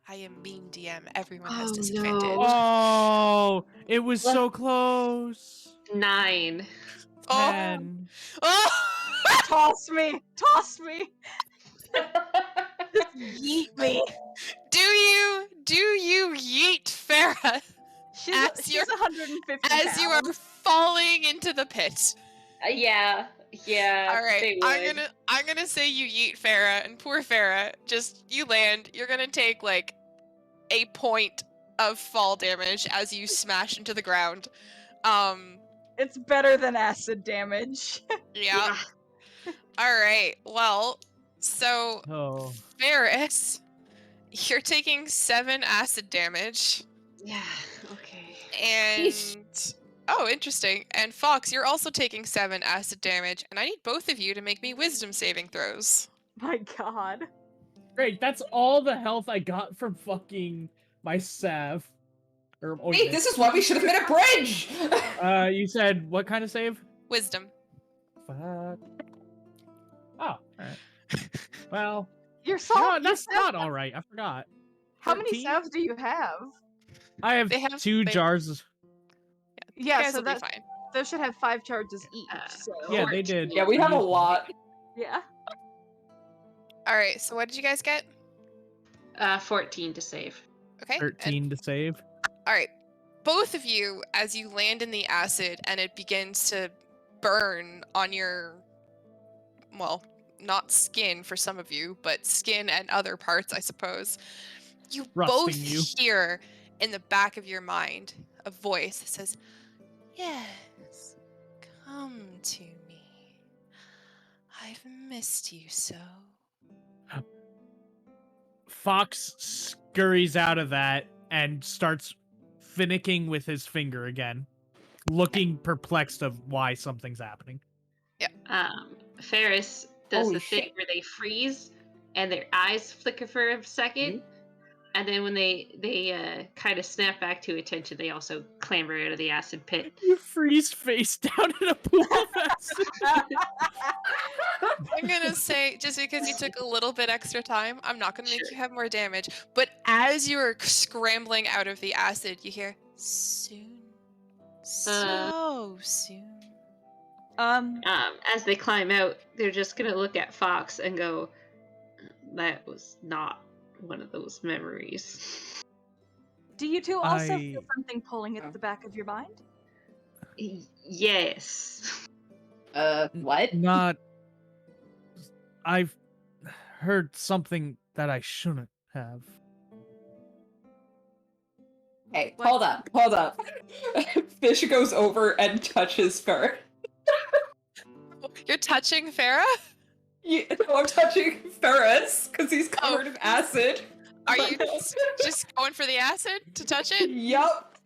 I am mean DM. Everyone has disadvantage. no. Oh, it was so close. 9. Oh! 10. Oh! Toss me! Toss me! Just yeet me! Do you yeet Farah She's As she's you're- 150 as you are pounds. falling into the pit? Yeah. All right, They would. I'm gonna say you yeet Farah, and poor Farah, just you land. You're gonna take like a point of fall damage as you smash into the ground. It's better than acid damage. Yeah. All right. Well, so Oh. Ferris, you're taking 7 acid damage, Yeah. Okay. and oh, interesting. And Fox, you're also taking 7 acid damage, and I need both of you to make me wisdom saving throws. My god. Great, that's all the health I got from fucking my salve. Hey, this is why we should have made a bridge! You said what kind of save? Wisdom. Fuck. Oh, alright. Well, Your no, salt. that's not alright. I forgot. How many 13? salves do you have? I have They have 2 they- jars. You Yeah, guys so will be that fine. those should have 5 charges each. So Yeah, they did. Yeah, we have a lot. yeah. All right. So what did you guys get? 14 to save. Okay. and 13 to save. All right. Both of you, as you land in the acid and it begins to burn on your, well, not skin for some of you, but skin and other parts, I suppose. You both Rusting you. hear in the back of your mind a voice that says, "Yes, come to me. I've missed you so." Fox scurries out of that and starts finicking with his finger again, looking perplexed of why something's happening. Ferris does Holy the thing shit. where they freeze and their eyes flicker for a second, and then when they kind of snap back to attention, they also clamber out of the acid pit. You freeze face down in a pool of acid. I'm gonna say, just because you took a little bit extra time, I'm not gonna make Sure. you have more damage. But as you're scrambling out of the acid, you hear, "Soon. So soon." As they climb out, they're just gonna look at Fox and go, "That was not one of those memories." Do you two also I- feel something pulling at the back of your mind? Yes. What? Not. I've heard something that I shouldn't have. Hey, What? hold up. Fish goes over and touches Fur. You're touching Farah? Yeah, no, I'm touching Ferris because he's Oh. covered in acid. Are But you no. just going for the acid to touch it? Yup.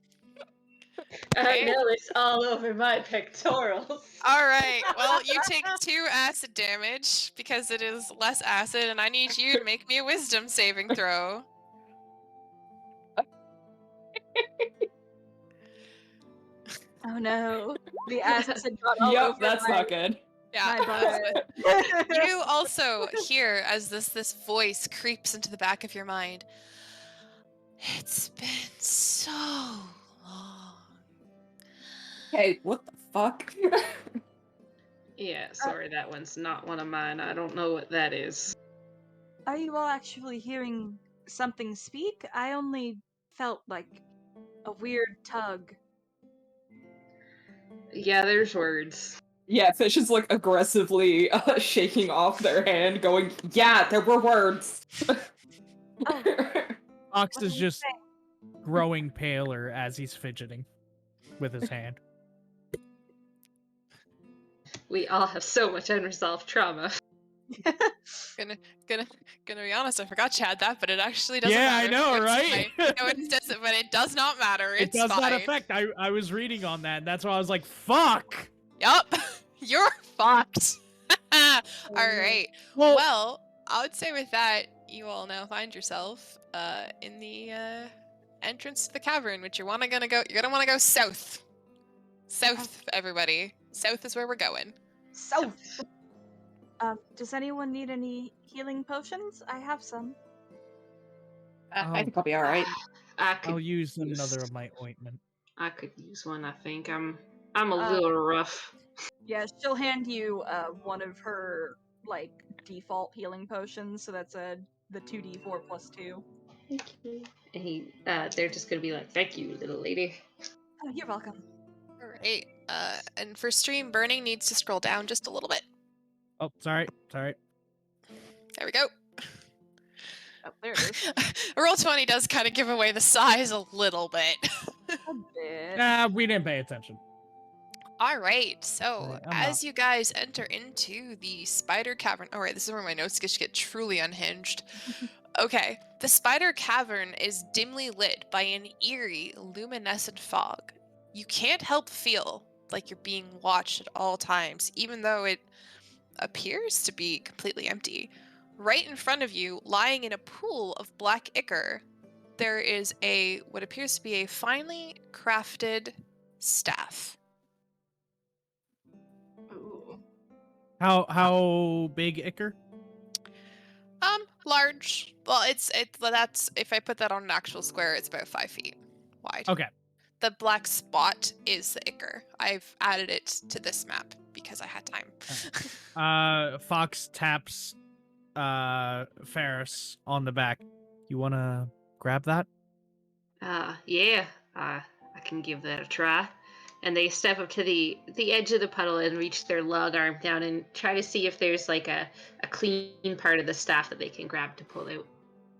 I Okay. know it's all over my pectorals. All right. Well, you take 2 acid damage because it is less acid, and I need you to make me a wisdom saving throw. Oh no. The acid got all Yup, over that's not good. Yeah. my butt. You also hear as this voice creeps into the back of your mind. It's been so long. Hey, what the fuck? Yeah, sorry, that one's not one of mine. I don't know what that is. Are you all actually hearing something speak? I only felt like a weird tug. Yeah, there's words. Yeah, Fish is like aggressively shaking off their hand, going, "Yeah, there were words." Oh, Fox what is are you just saying? growing paler as he's fidgeting with his hand. We all have so much unresolved trauma. Gonna be honest, I forgot you had that, but it actually doesn't Yeah, matter. I know, It's right? fine. No, it doesn't, but it does not matter. It It's does fine. not affect. I was reading on that, and that's why I was like, fuck! Yup. You're fucked. Alright. Well, I would say with that, you all now find yourself in the entrance to the cavern, which you're gonna want to go south. South, everybody. South is where we're going. South. Does anyone need any healing potions? I have some. I think I'll be alright. I'll use another of my ointment. I could use one. I think I'm a Uh, little rough. Yeah, she'll hand you one of her like default healing potions. So that's the 2d4 plus 2. Thank you. And they're just gonna be like, "Thank you, little lady." Oh, you're welcome. Alright. And for stream, Burning needs to scroll down just a little bit. Oh, sorry. There we go. Oh, there it is. Roll20 does kind of give away the size a little bit. A bit. Nah, we didn't pay attention. All right, so Alright, I'm as up. you guys enter into the spider cavern, all right, this is where my notes just get truly unhinged. Okay, the spider cavern is dimly lit by an eerie, luminescent fog. You can't help feel like you're being watched at all times, even though it appears to be completely empty. Right in front of you, lying in a pool of black ichor, there is what appears to be a finely crafted staff. Ooh. How big, Iker? Large. Well, that's if I put that on an actual square, it's about 5 feet wide. Okay. The black spot is the ichor. I've added it to this map because I had time. Fox taps Ferris on the back. You wanna grab that? Yeah. I can give that a try. And they step up to the edge of the puddle and reach their long arm down and try to see if there's like a clean part of the staff that they can grab to pull out.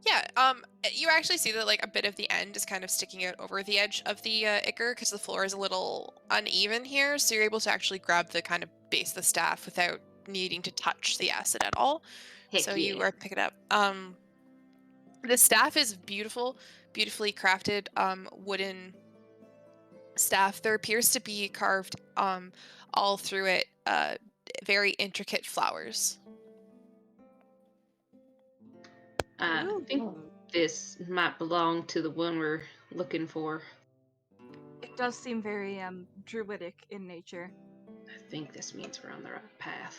Yeah, you actually see that like a bit of the end is kind of sticking out over the edge of the ichor because the floor is a little uneven here, so you're able to actually grab the kind of base of the staff without needing to touch the acid at all. Heck So yeah. you are pick it up. The staff is beautifully crafted wooden staff. There appears to be carved all through it very intricate flowers. I think this might belong to the one we're looking for. It does seem very druidic in nature. I think this means we're on the right path.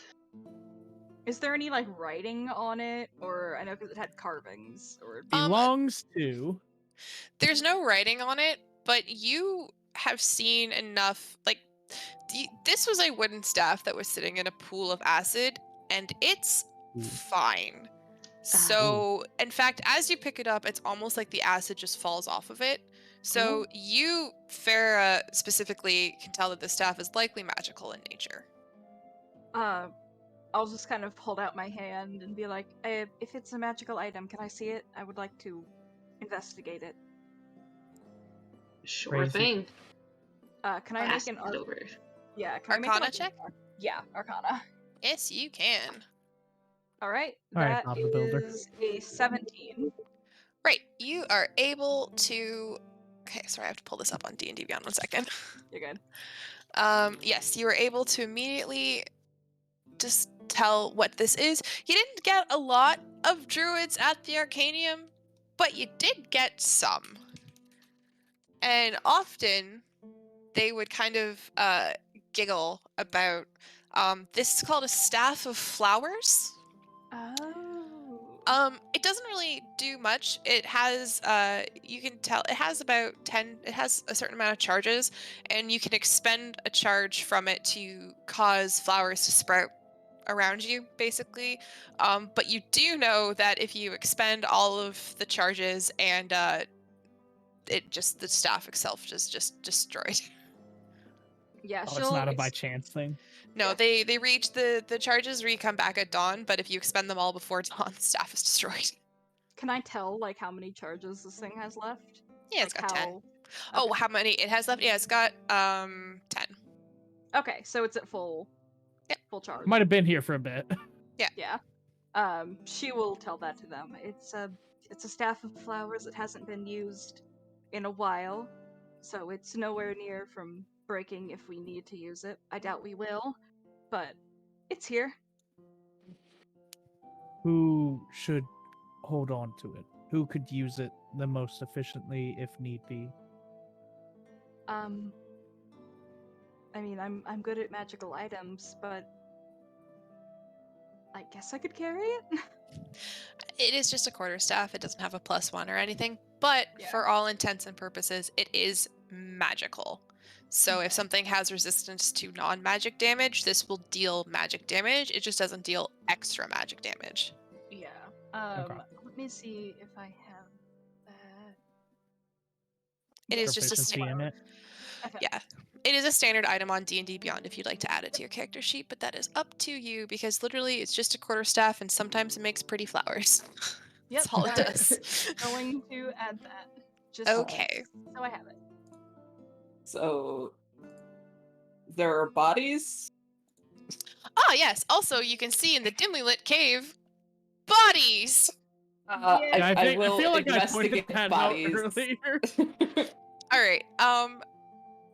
Is there any like writing on it, or I know because it had carvings, or Belongs to. There's no writing on it, but you have seen enough. Like, this was a wooden staff that was sitting in a pool of acid, and it's fine. So, in fact, as you pick it up, it's almost like the acid just falls off of it. So you, Farah, specifically can tell that the staff is likely magical in nature. I'll just kind of hold out my hand and be like, if it's a magical item, can I see it? I would like to investigate it. Sure Crazy. thing. Can I Pass make an it over. Yeah, can I make Arcana check? Yeah, Arcana. Yes, you can. All right, All right, that Bob the Builder. is a 17. Right, you are able to. Okay, sorry, I have to pull this up on D&D Beyond 1 second. You're good. Yes, you were able to immediately just tell what this is. You didn't get a lot of druids at the Arcanium, but you did get some. And often they would kind of giggle about this is called a staff of flowers. Oh. It doesn't really do much. It has you can tell it has about 10, it has a certain amount of charges, and you can expend a charge from it to cause flowers to sprout around you, basically. But you do know that if you expend all of the charges and the staff itself just destroyed. Yeah, Oh, it's not a by chance thing. No, Yeah. they reach the charges where you come back at dawn, but if you expend them all before dawn, the staff is destroyed. Can I tell like how many charges this thing has left? Yeah, it's Like got 10. how... Oh, Okay. how many it has left? Yeah, it's got 10. Okay, so it's at full Yep. full charge. Might have been here for a bit. Yeah. She will tell that to them. It's a staff of flowers that hasn't been used in a while, so it's nowhere near from breaking if we need to use it. I doubt we will, but it's here. Who should hold on to it? Who could use it the most efficiently if need be? I mean, I'm good at magical items, but I guess I could carry it. It is just a quarterstaff. It doesn't have a +1 or anything, but Yeah. for all intents and purposes, it is magical. So if Okay. something has resistance to non-magic damage, this will deal magic damage. It just doesn't deal extra magic damage. Yeah. Okay. Let me see if I have that. It is just a Proficiency in it. Okay. Yeah. It is a standard item on D&D Beyond if you'd like to add it to your character sheet, but that is up to you because literally it's just a quarterstaff and sometimes it makes pretty flowers. Yep. That's all it does. Going to add that. Just Okay. so I have it. So there are bodies. Ah, yes. Also, you can see in the dimly lit cave bodies. I, Yeah, I will feel like I pointed investigate that out bodies. earlier. All right.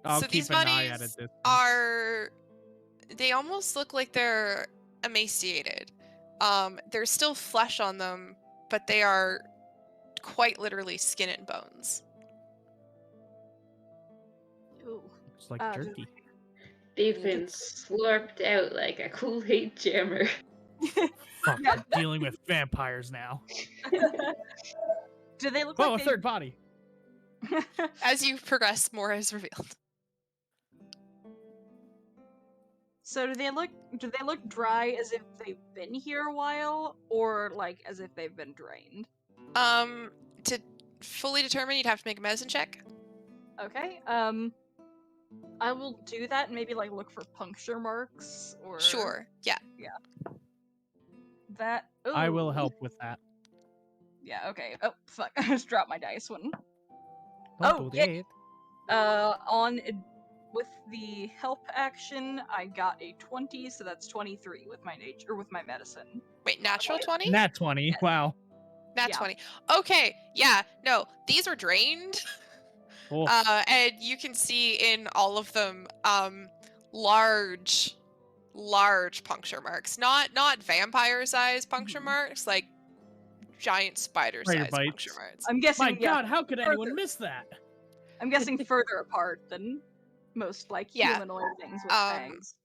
I'll So keep these an eye at bodies it. they almost look like they're emaciated. There's still flesh on them, but they are quite literally skin and bones. Ooh. It's like Uh, jerky. They've been slurped out like a Kool-Aid jammer. Fuck, Yeah. I'm dealing with vampires now. Do they look Oh, like a third body. As you progress, more is revealed. So do they look dry as if they've been here a while, or like as if they've been drained? To fully determine, you'd have to make a medicine check. Okay. I will do that and maybe like look for puncture marks or Sure. Yeah. that. Ooh. I will help with that. Yeah. Okay. Oh fuck! I just dropped my dice one. Don't Oh, do yeah. that. With the help action, I got a 20, so that's 23 with my nature or with my medicine. Wait, natural 20? Nat 20. Yes. Wow. Nat Yeah. 20. Okay. Yeah. No, these are drained. Oh, And you can see in all of them large puncture marks. Not vampire-sized puncture Mhm. marks, like giant spider-sized bites. puncture marks. I'm guessing. my Yeah, God, how could anyone miss that? I'm guessing further apart than most like Yeah. humanoid things with fangs.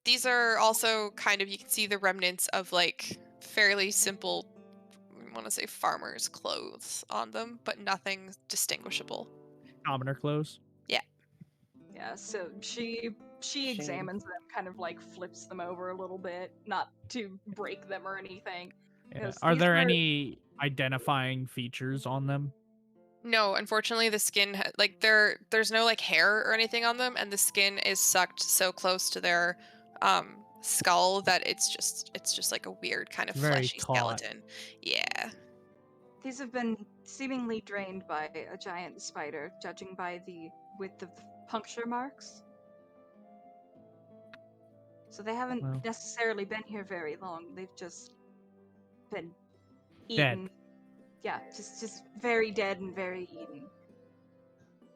These are also kind of, you can see the remnants of like fairly simple, I want to say farmers' clothes on them, but nothing distinguishable. Commoner clothes. Yeah, so she examines them, kind of like flips them over a little bit, not to break them or anything. Yeah. Because Are these there are- any identifying features on them? No, unfortunately, the skin like there's no like hair or anything on them, and the skin is sucked so close to their skull that it's just like a weird kind of Very fleshy taut. skeleton. Yeah. These have been seemingly drained by a giant spider, judging by the width of the puncture marks. So they haven't Well. necessarily been here very long. They've just been Dead. eaten. Yeah, just very dead and very eaten.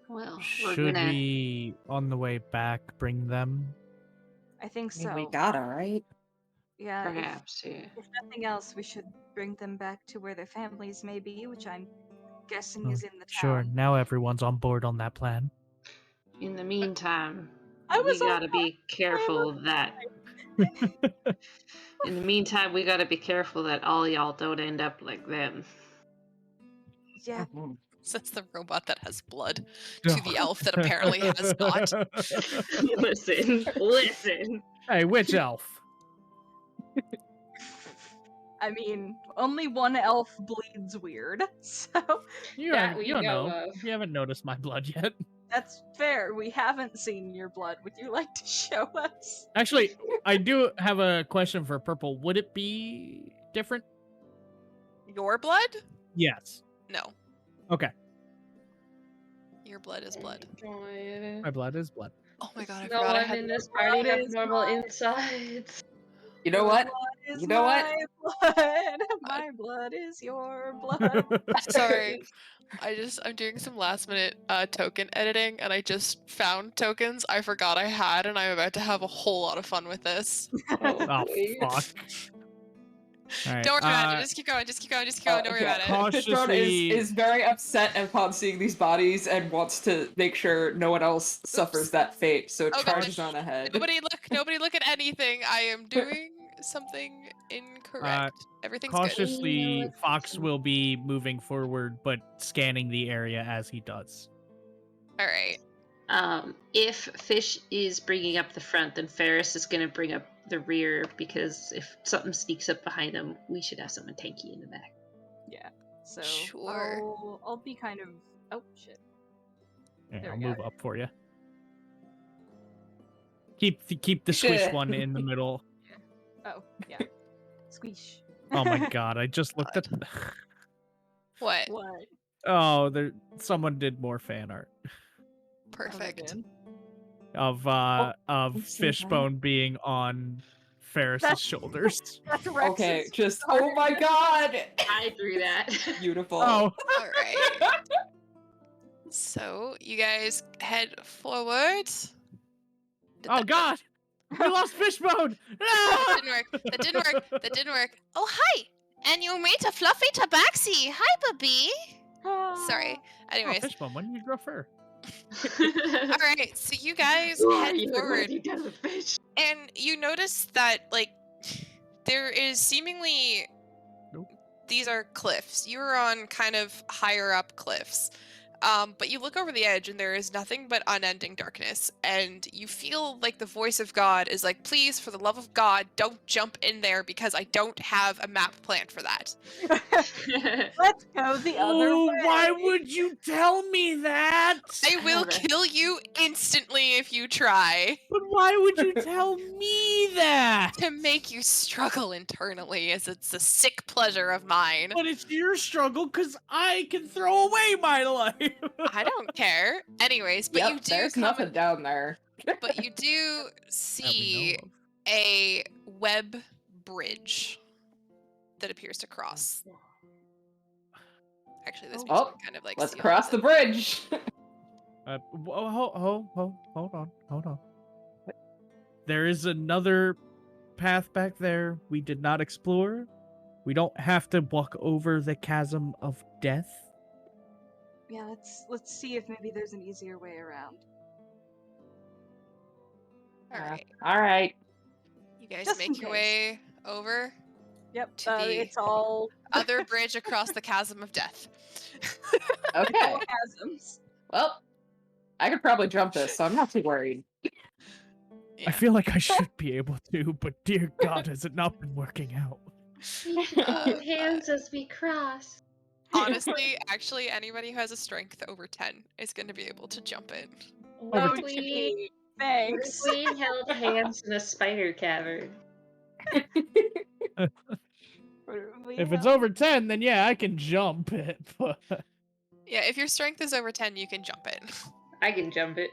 Well, we're Should gonna. we, on the way back, bring them? I think I mean, we so. gotta, right? Yeah, Perhaps, yeah. if nothing else, we should bring them back to where their families may be, which I'm guessing Oh, is in the sure, town. now everyone's on board on that plan. In the meantime, I was we on gotta be careful that. In the meantime, we gotta be careful that all y'all don't end up like them. Yeah, Mhm. That's the robot that has blood to the elf that apparently has not. Listen. Hey, which elf? I mean, only one elf bleeds weird, so You That haven't, we you don't know know. of. You haven't noticed my blood yet. that's fair. We haven't seen your blood. Would you like to show us? Actually, I do have a question for Purple. Would it be different? Your blood? Yes. No. Okay. Your blood is blood. My blood is blood. Oh my god, I No forgot I one had in this party blood have is normal mine. insides. You know Your what? blood is You know what? my blood. My blood is your blood. Sorry. I'm doing some last minute token editing and I just found tokens I forgot I had and I'm about to have a whole lot of fun with this. Oh, please. fuck. All right. Don't worry about it. Just keep going. Just keep going. Just keep going. Don't worry Yeah, about it. Fishbone Cautiously- is very upset upon seeing these bodies and wants to make sure no one else suffers Oops. that fate, so it Oh, God. charges on ahead. Nobody look at anything. I am doing something incorrect. Everything's good. Cautiously, good. Fox will be moving forward, but scanning the area as he does. All right. If Fish is bringing up the front, then Ferris is gonna bring up the rear because if something sneaks up behind him, we should have someone tanky in the back. Yeah. So Sure. I'll be kind of. Oh shit. Yeah, There I'll we go. move up for you. Keep the squish Shit. one in the middle. Oh yeah. Squeesh. Oh my god! I just looked at. What? What? Oh, there. Someone did more fan art Perfect. of I've seen that. Fishbone being on Ferris's That's- shoulders. That's Rex's. Okay, just oh my god! I drew that. Beautiful. Oh, All right. So you guys head forward. oh god! We lost Fishbone. That didn't work. That didn't work. That didn't work. Oh hi! And you meet a fluffy tabaxi. Hi, Bubby. Sorry. Oh, Anyways, Fishbone, when did you grow fur? all right. So you guys Who are head you? What forward, have you done with Fish? and you notice that like there is seemingly Nope. these are cliffs. You're on kind of higher up cliffs. But you look over the edge and there is nothing but unending darkness, and you feel like the voice of God is like, please, for the love of God, don't jump in there because I don't have a map plan for that. Let's go the other Oh, way. why would you tell me that? I will Alright. kill you instantly if you try. But why would you tell me that? To make you struggle internally, as it's a sick pleasure of mine. But it's your struggle because I can throw away my life. I don't care. Anyways, but Yep, you do there's come nothing down there. but you do That we see know of. a web bridge that appears to cross. Actually, this makes Oh, me kind of like Let's see all cross of the it. bridge. Hold on. There is another path back there we did not explore. We don't have to walk over the chasm of death. Yeah, let's see if maybe there's an easier way around. All right, All right. you guys Just in make your case. way over Yep. To the It's all other bridge across the chasm of death. Okay. chasms. Well, I could probably jump this, so I'm not too worried. I Yeah. feel like I should be able to, but dear God, has it not been working out? We can hold Uh, hands as we cross. Honestly, actually, anybody who has a strength over 10 is going to be able to jump it. Over Would we? Thanks. We held hands in a spider cavern. If it's over 10, then yeah, I can jump it. But Yeah, if your strength is over 10, you can jump it. I can jump it.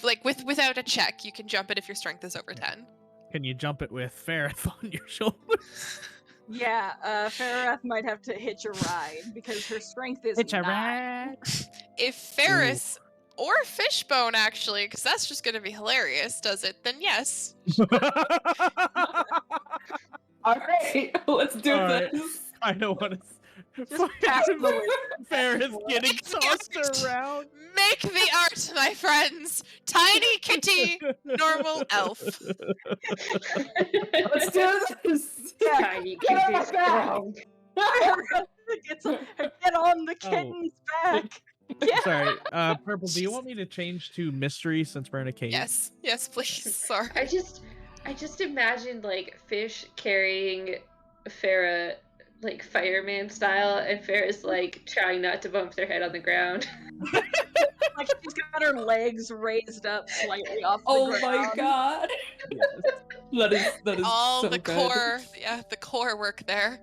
Like without a check, you can jump it if your strength is over 10. can you jump it with Ferrith on your shoulders? Yeah, Farah might have to hitch a ride because her strength is It's a 9. rat. If Ferris or Fishbone, actually, because that's just going to be hilarious, does it, then yes. All right, let's do All right. this. I don't want to. Just pass the way. Ferris getting Make the tossed art. around. Make the art, my friends! Tiny kitty, normal elf. Let's do this. Yeah, Tiny Get on kitty my back. strong. Get on the kitten's back. Yeah. Sorry, Purple. Do you want me to change to mystery since we're in a cave? Yes, please. Sorry. I just imagined like Fish carrying Farah like fireman style, and Farah's like trying not to bump their head on the ground. Like she's got her legs raised up slightly off the Oh ground. my god. Yes. That is All so the good. core, the core work there.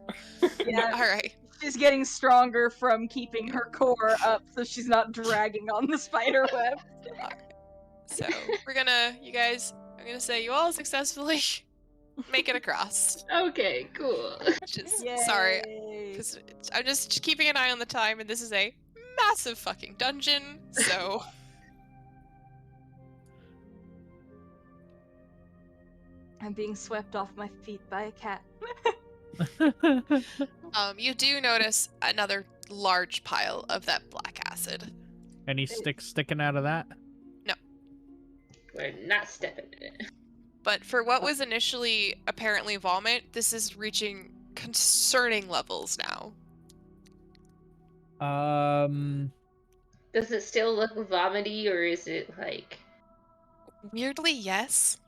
Yeah, All right. she's getting stronger from keeping her core up so she's not dragging on the spider web. So I'm gonna say you all successfully make it across. Okay, cool. Sorry, Yay. because I'm just keeping an eye on the time, and this is a massive fucking dungeon. So I'm being swept off my feet by a cat. you do notice another large pile of that black acid. Any sticks sticking out of that? We're not stepping in it. But for what was initially apparently vomit, this is reaching concerning levels now. Does it still look vomity, or is it like? Weirdly, yes.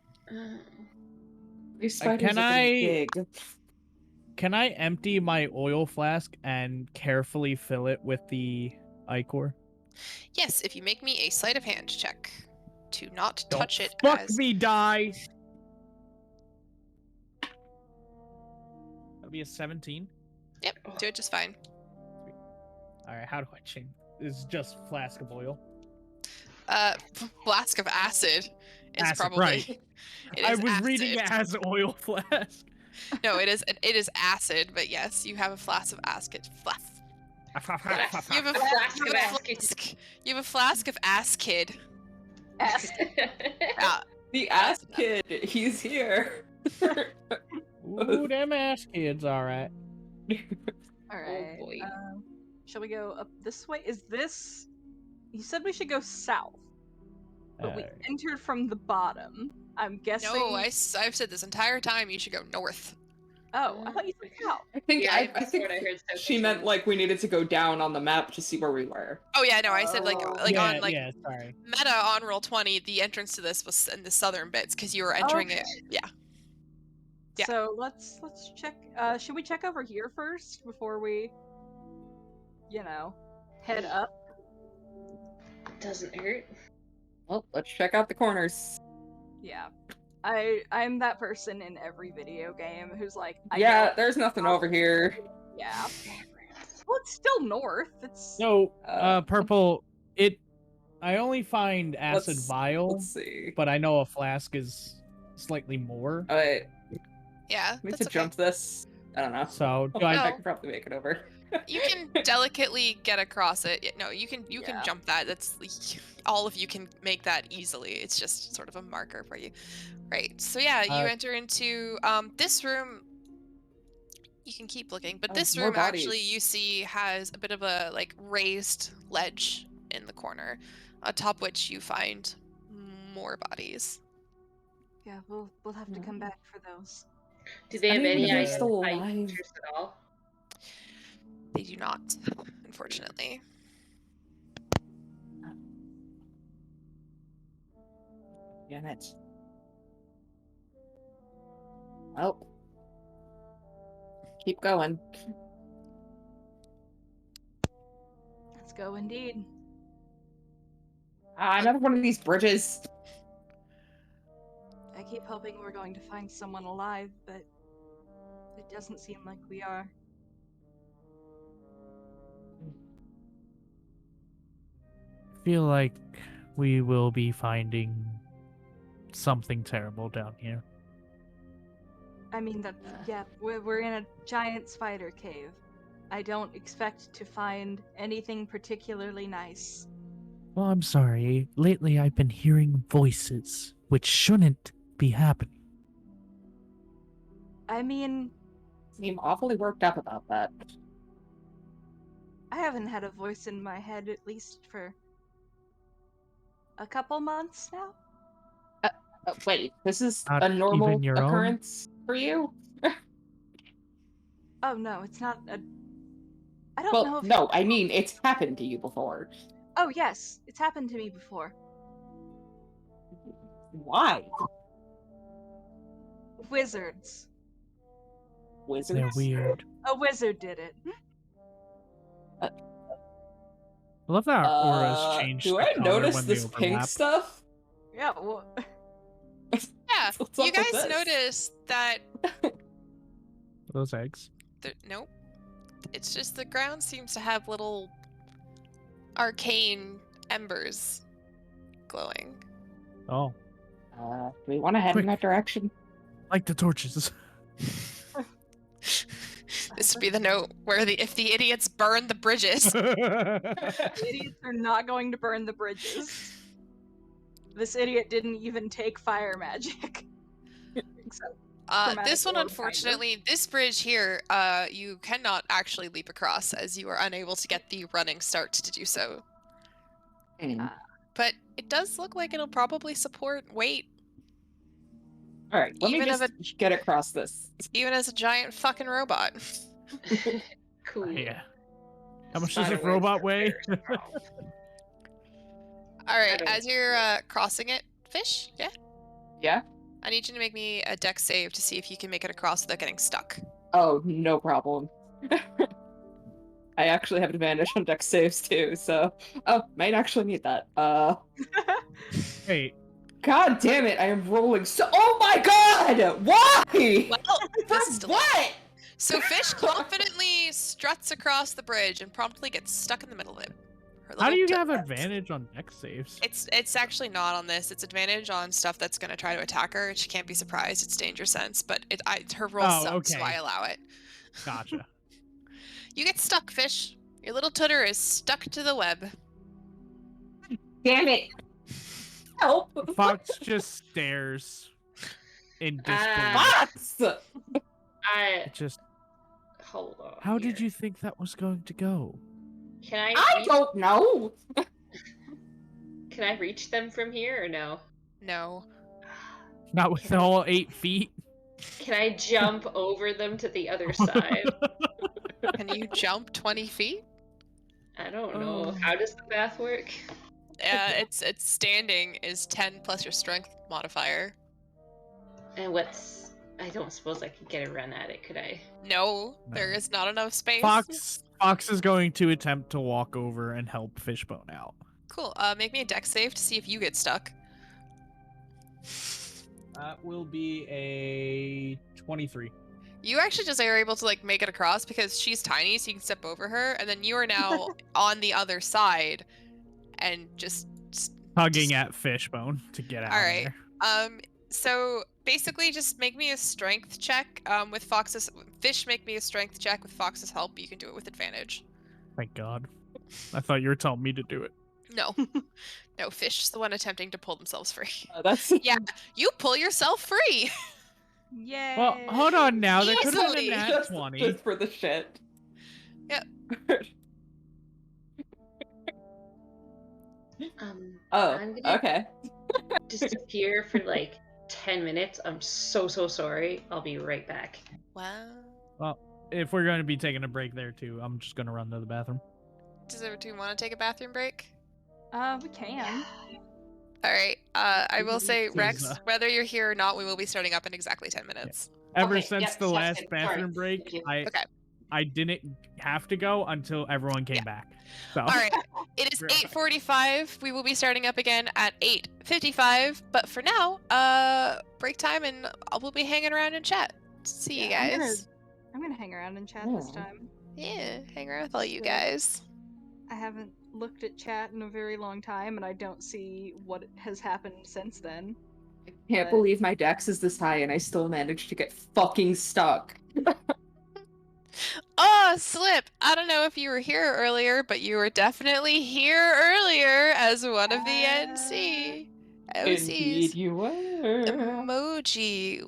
These spiders can are getting I- big. Can I empty my oil flask and carefully fill it with the ichor? Yes, if you make me a sleight of hand check to not Don't touch it fuck as me, die. That'll be a 17. Yep, do it just fine. All right, how do I change? It's just flask of oil. Flask of acid is Acid, probably. right. It I is was reading acid. it as oil flask. No, it is acid, but yes, you have a flask of acid. You have a Flask you of have a acid. flask. You have a flask of ass kid. Ass. The ass kid, he's here. Ooh, them ass kids, all right. Alright. boy. Shall we go up this way? Is this... You said we should go south, but we Alright. entered from the bottom. I'm guessing... No, I've said this entire time you should go north. Oh, I thought you said south. I think Yeah, I that's think what I heard. she meant like we needed to go down on the map to see where we were. Oh yeah, no, I said like Oh. on like yeah, sorry. meta on roll 20. The entrance to this was in the southern bits because you were entering it. Okay. Yeah. Yeah. So let's check. Should we check over here first before we, head up? Doesn't hurt. Well, let's check out the corners. Yeah. I'm that person in every video game who's like, Yeah, there's nothing over here. yeah. Well, it's still north. It's No, Uh, purple. I only find acid vial, Let's see. but I know a flask is slightly more. Alright, Yeah. we need That's to okay. jump this. I don't know. So do I I? could probably make it over. You can delicately get across it. No, you can Yeah. jump that. That's all of you can make that easily. It's just sort of a marker for you. Right. So yeah, you enter into this room. You can keep looking, but Oh, this more room actually bodies. you see has a bit of a like raised ledge in the corner, atop which you find more bodies. yeah. We'll have to come back for those. Do they have Any of any them idea still of alive? features at all? They do not, unfortunately. Damn it. Well, keep going. Let's go, indeed. Another one of these bridges. I keep hoping we're going to find someone alive, but it doesn't seem like we are. I feel like we will be finding something terrible down here. I mean, yeah, we're in a giant spider cave. I don't expect to find anything particularly nice. Well, I'm sorry. Lately, I've been hearing voices, which shouldn't be happening. I mean, Seem awfully worked up about that. I haven't had a voice in my head at least for a couple months now. Wait, this is Not a normal even your own? occurrence for you? Oh no, it's not a. I don't know Well, if. no, I mean, it's happened to you before. Oh yes, it's happened to me before. Why? Wizards. Wizards? They're weird. A wizard did it. I love that our auras change do the I color notice when they this pink overlap. stuff? Yeah, well, Yeah, What's you up with guys this? noticed that. Those eggs. Nope. It's just the ground seems to have little arcane embers glowing. Oh, Do we want to head Quick. in that direction? like the torches. This would be the note where if the idiots burn the bridges. idiots are not going to burn the bridges. This idiot didn't even take fire magic. Except This one, Chromatic orb, unfortunately, this bridge here, you cannot actually leap across as you are unable to get the running start to do so. Hmm. But it does look like it'll probably support weight, All right, let me even just of get across this. even as a giant fucking robot. Cool. Yeah. How much does Spider this robot webs are weigh? very strong. All right, don't as you're crossing it, Fish, yeah? Yeah? I need you to make me a dex save to see if you can make it across without getting stuck. Oh, no problem. I actually have advantage on dex saves too, so might actually need that. Wait, God damn it! I am rolling so. Oh my god! Why? Well, this is For delightful. what? So Fish confidently struts across the bridge and promptly gets stuck in the middle of it. Her how do little you toe- have advantage on dex saves? It's actually not on this. It's advantage on stuff that's going to try to attack her. She can't be surprised. It's danger sense, but her roll Oh, sucks, so okay. I allow it. Gotcha. You get stuck, Fish. Your little tooter is stuck to the web. Damn it! Help! Fox just stares in disbelief. Fox! It just. Hold on. How did here. you think that was going to go? Can I? I Reach, don't know. Can I reach them from here or no? No. Not with Can I- all 8 feet. Can I jump over them to the other side? Can you jump 20 feet? I don't know. Oh. How does the math work? It's standing is 10 plus your strength modifier. And what's? I don't suppose I could get a run at it, could I? No, No. there is not enough space. Fox is going to attempt to walk over and help Fishbone out. Cool. Make me a dex save to see if you get stuck. That will be a 23. You actually just are able to like make it across because she's tiny, so you can step over her, and then you are now on the other side, and just Tugging at Fishbone to get out All of right. there. So basically, just make me a strength check. With Fox's Fish, make me a strength check with Fox's help. You can do it with advantage. Thank God. I thought you were telling me to do it. No, no, Fish's the one attempting to pull themselves free. That's Yeah, you pull yourself free. Yay! Well, hold on now. There could have been Easily. a nat just, 20. just for the shit. Yep. Oh, I'm gonna okay. disappear for like 10 minutes. I'm so sorry. I'll be right back. Wow. If we're going to be taking a break there too, I'm just going to run to the bathroom. Do you want to take a bathroom break? We can. All right. I will say, This is, Rex, whether you're here or not, we will be starting up in exactly 10 minutes. Ever Okay, since yep, the sounds last good. Sorry. bathroom break, Thank you. I Okay. I didn't have to go until everyone came back. So. All right. It is 8:45. We will be starting up again at 8:55. But for now, break time, and we'll be hanging around and chat. See you Yeah, guys. I'm gonna hang around and chat this Yeah. time. Yeah, hang around with all you So- guys. I haven't looked at chat in a very long time, and I don't see what has happened since then. Can't But- believe my dex is this high and I still managed to get fucking stuck. Oh, Slip! I don't know if you were here earlier, but you were definitely here earlier as one of the NC. Indeed OCs. you were. Emoji,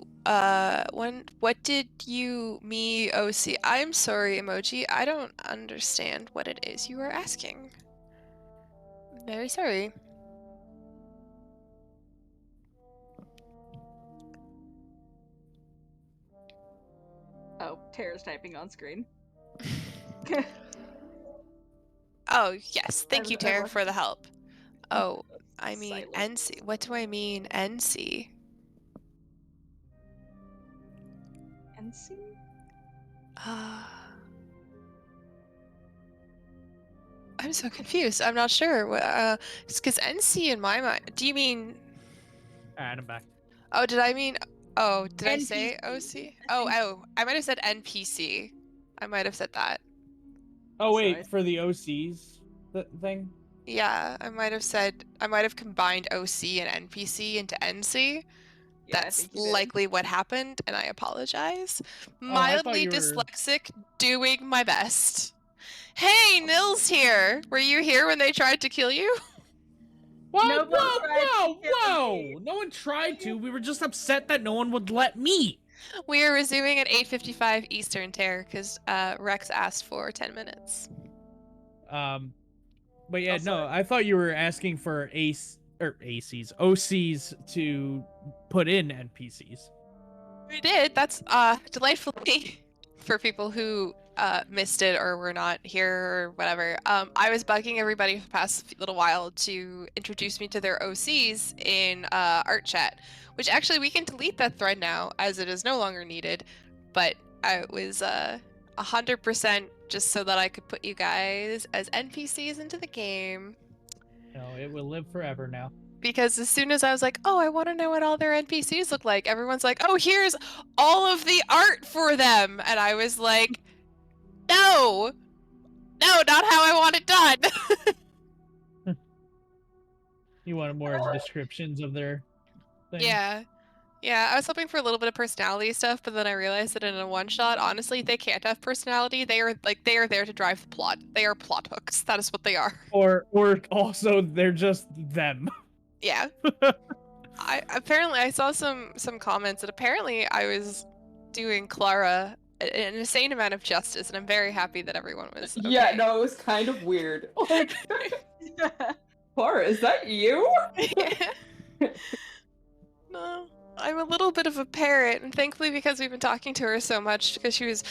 what did you, me, OC? I'm sorry, Emoji. I don't understand what it is you are asking. Very sorry. Oh, Tara's typing on screen. Oh, yes. Thank you, I Tara, looked- for the help. Oh, I mean, Silent. NC. What do I mean, NC? NC? I'm so confused. I'm not sure. It's because NC in my mind. Do you mean? Alright, I'm back. Oh, did I mean? Oh, did I say NPC? OC? Oh, I might have said NPC. I might have said that. Oh So wait, I- for the OCs thing. Yeah, I might have combined OC and NPC into NC. Yeah, I That's think you did. likely what happened, and I apologize. Oh, I thought Mildly you were. dyslexic, doing my best. Hey, Nils here. Were you here when they tried to kill you? Whoa, No one whoa, tried to whoa, kill whoa! me. No one tried to. We were just upset that no one would let me. We are resuming at 8:55 Eastern, Terror, because Rex asked for 10 minutes. But yeah, Also- no, I thought you were asking for OCs to put in NPCs. We did. That's delightfully for people who missed it or were not here or whatever. I was bugging everybody for the past little while to introduce me to their OCs in art chat, which actually we can delete that thread now as it is no longer needed. But I was 100% just so that I could put you guys as NPCs into the game. No, it will live forever now. Because as soon as I was like, oh, I want to know what all their NPCs look like, everyone's like, oh, here's all of the art for them. And I was like, no, not how I want it done. You wanted more descriptions of their thing? Yeah. Yeah, I was hoping for a little bit of personality stuff, but then I realized that in a one shot, honestly, they can't have personality. They are there to drive the plot. They are plot hooks. That is what they are. Or also they're just them. Yeah. I saw some comments that apparently I was doing Clara an insane amount of justice, and I'm very happy that everyone was okay. Yeah, no, it was kind of weird. Like, Clara, is that you? No, I'm a little bit of a parrot, and thankfully because we've been talking to her so much, because she's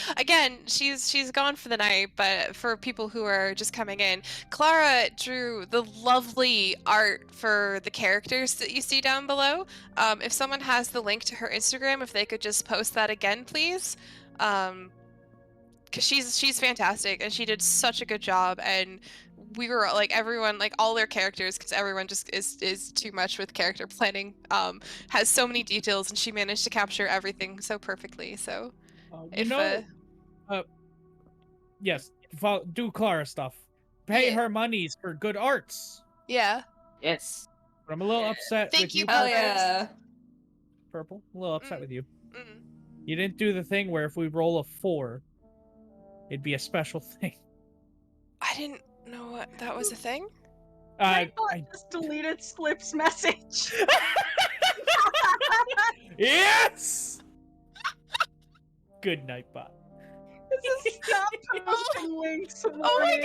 gone for the night, but for people who are just coming in, Clara drew the lovely art for the characters that you see down below. If someone has the link to her Instagram, if they could just post that again, please. Because she's fantastic, and she did such a good job, and we were like everyone, like all their characters, because everyone just is too much with character planning, has so many details, and she managed to capture everything so perfectly. So Yes, do Clara stuff. Pay Yeah. her monies for good arts. yeah, Yes. But I'm a little upset Thank with you, you, Purple. Oh yeah. Purple. A little upset Mm. with you. mm. You didn't do the thing where if we roll a 4, it'd be a special thing. I didn't know what that was a thing. I just deleted Slip's message. Yes! Good night, bot. This is stop posting links. Oh my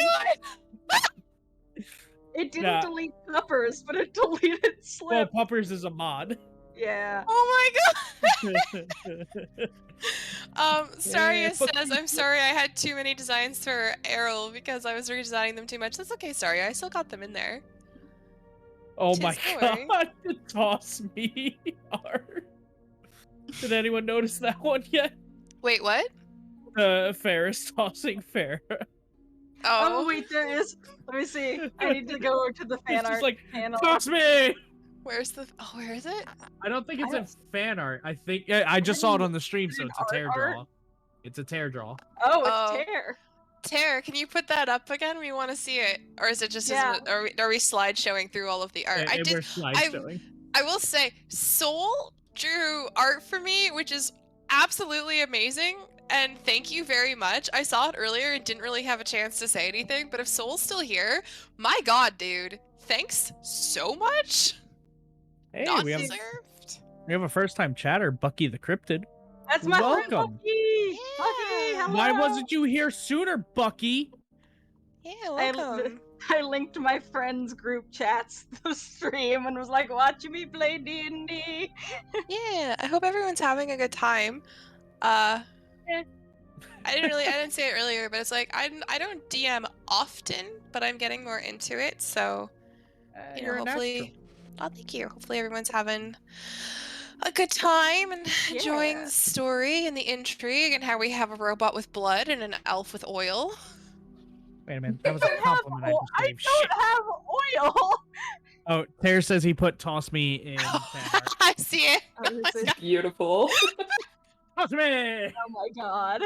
god! It didn't Nah. delete Puppers, but it deleted Well, Slip. Puppers is a mod. Yeah. Oh my god! Sorry, Yeah, it fuck says you. I'm sorry I had too many designs for Errol because I was redesigning them too much. That's okay, sorry, I still got them in there. Oh Tis my no worry. god, toss me art. Did anyone notice that one yet? Wait, what? Ferris tossing Farah. Oh wait, there is. Let me see. I need to go to the It's fan just art like, panel. toss me! Where's the? Oh, where is it? I don't think it's I a fan art. I think I just saw it on the stream, so an it's a tear art? draw. It's a tear draw. Oh, it's Oh. Tear. Tara, can you put that up again? We want to see it, or is it just are we slide showing through all of the art? And we're slide showing. I will say, Soul drew art for me, which is absolutely amazing, and thank you very much. I saw it earlier and didn't really have a chance to say anything, but if Soul's still here, my god, dude, thanks so much. Hey, Not we have deserved. a first-time chatter, Bucky the Cryptid. That's my friend Welcome. Bucky. Yeah. Bucky, hello. Why wasn't you here sooner, Bucky? Yeah, I, welcome. I linked my friends' group chats to the stream and was like, watching me play D&D. Yeah, I hope everyone's having a good time. I didn't say it earlier, but it's like I don't DM often, but I'm getting more into it, so you know, You're a hopefully. natural. Oh, thank you. Hopefully everyone's having a good time and enjoying Yeah. the story and the intrigue and how we have a robot with blood and an elf with oil. Wait a minute, that was a compliment I just I gave. don't Shit. have oil. Oh, Tara says he put toss me in fan art. I see it. Beautiful. Toss me! Oh my god.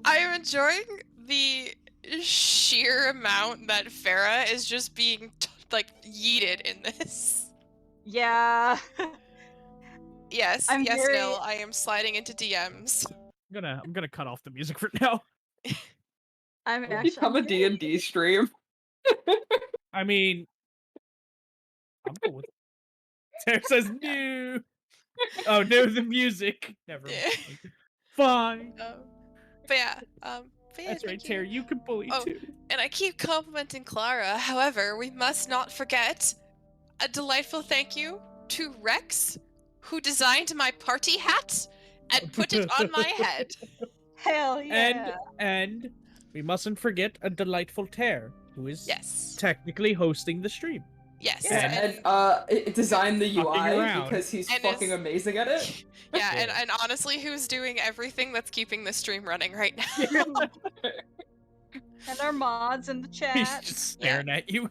I am enjoying the sheer amount that Farah is just being like yeeted in this. Yeah. Yes, I'm yes, very- Nil. I am sliding into DMs. I'm gonna cut off the music for now. I'm actually Become a D&D stream. I mean, I'm cool with it. Tara says no. Oh no, the music. Never Yeah. mind. Fine. But yeah, That's right, thank you. Tara. You can bully Oh, too. and I keep complimenting Clara. However, we must not forget a delightful thank you to Rex, who designed my party hat and put it on my head. Hell yeah. And we mustn't forget a delightful Tara, who is Yes. technically hosting the stream. Yes. Yeah, And it designed the Fucking UI around. because he's And fucking is- amazing at it. Yeah, and honestly, who's doing everything that's keeping the stream running right now? And our mods in the He's chat. just staring at you.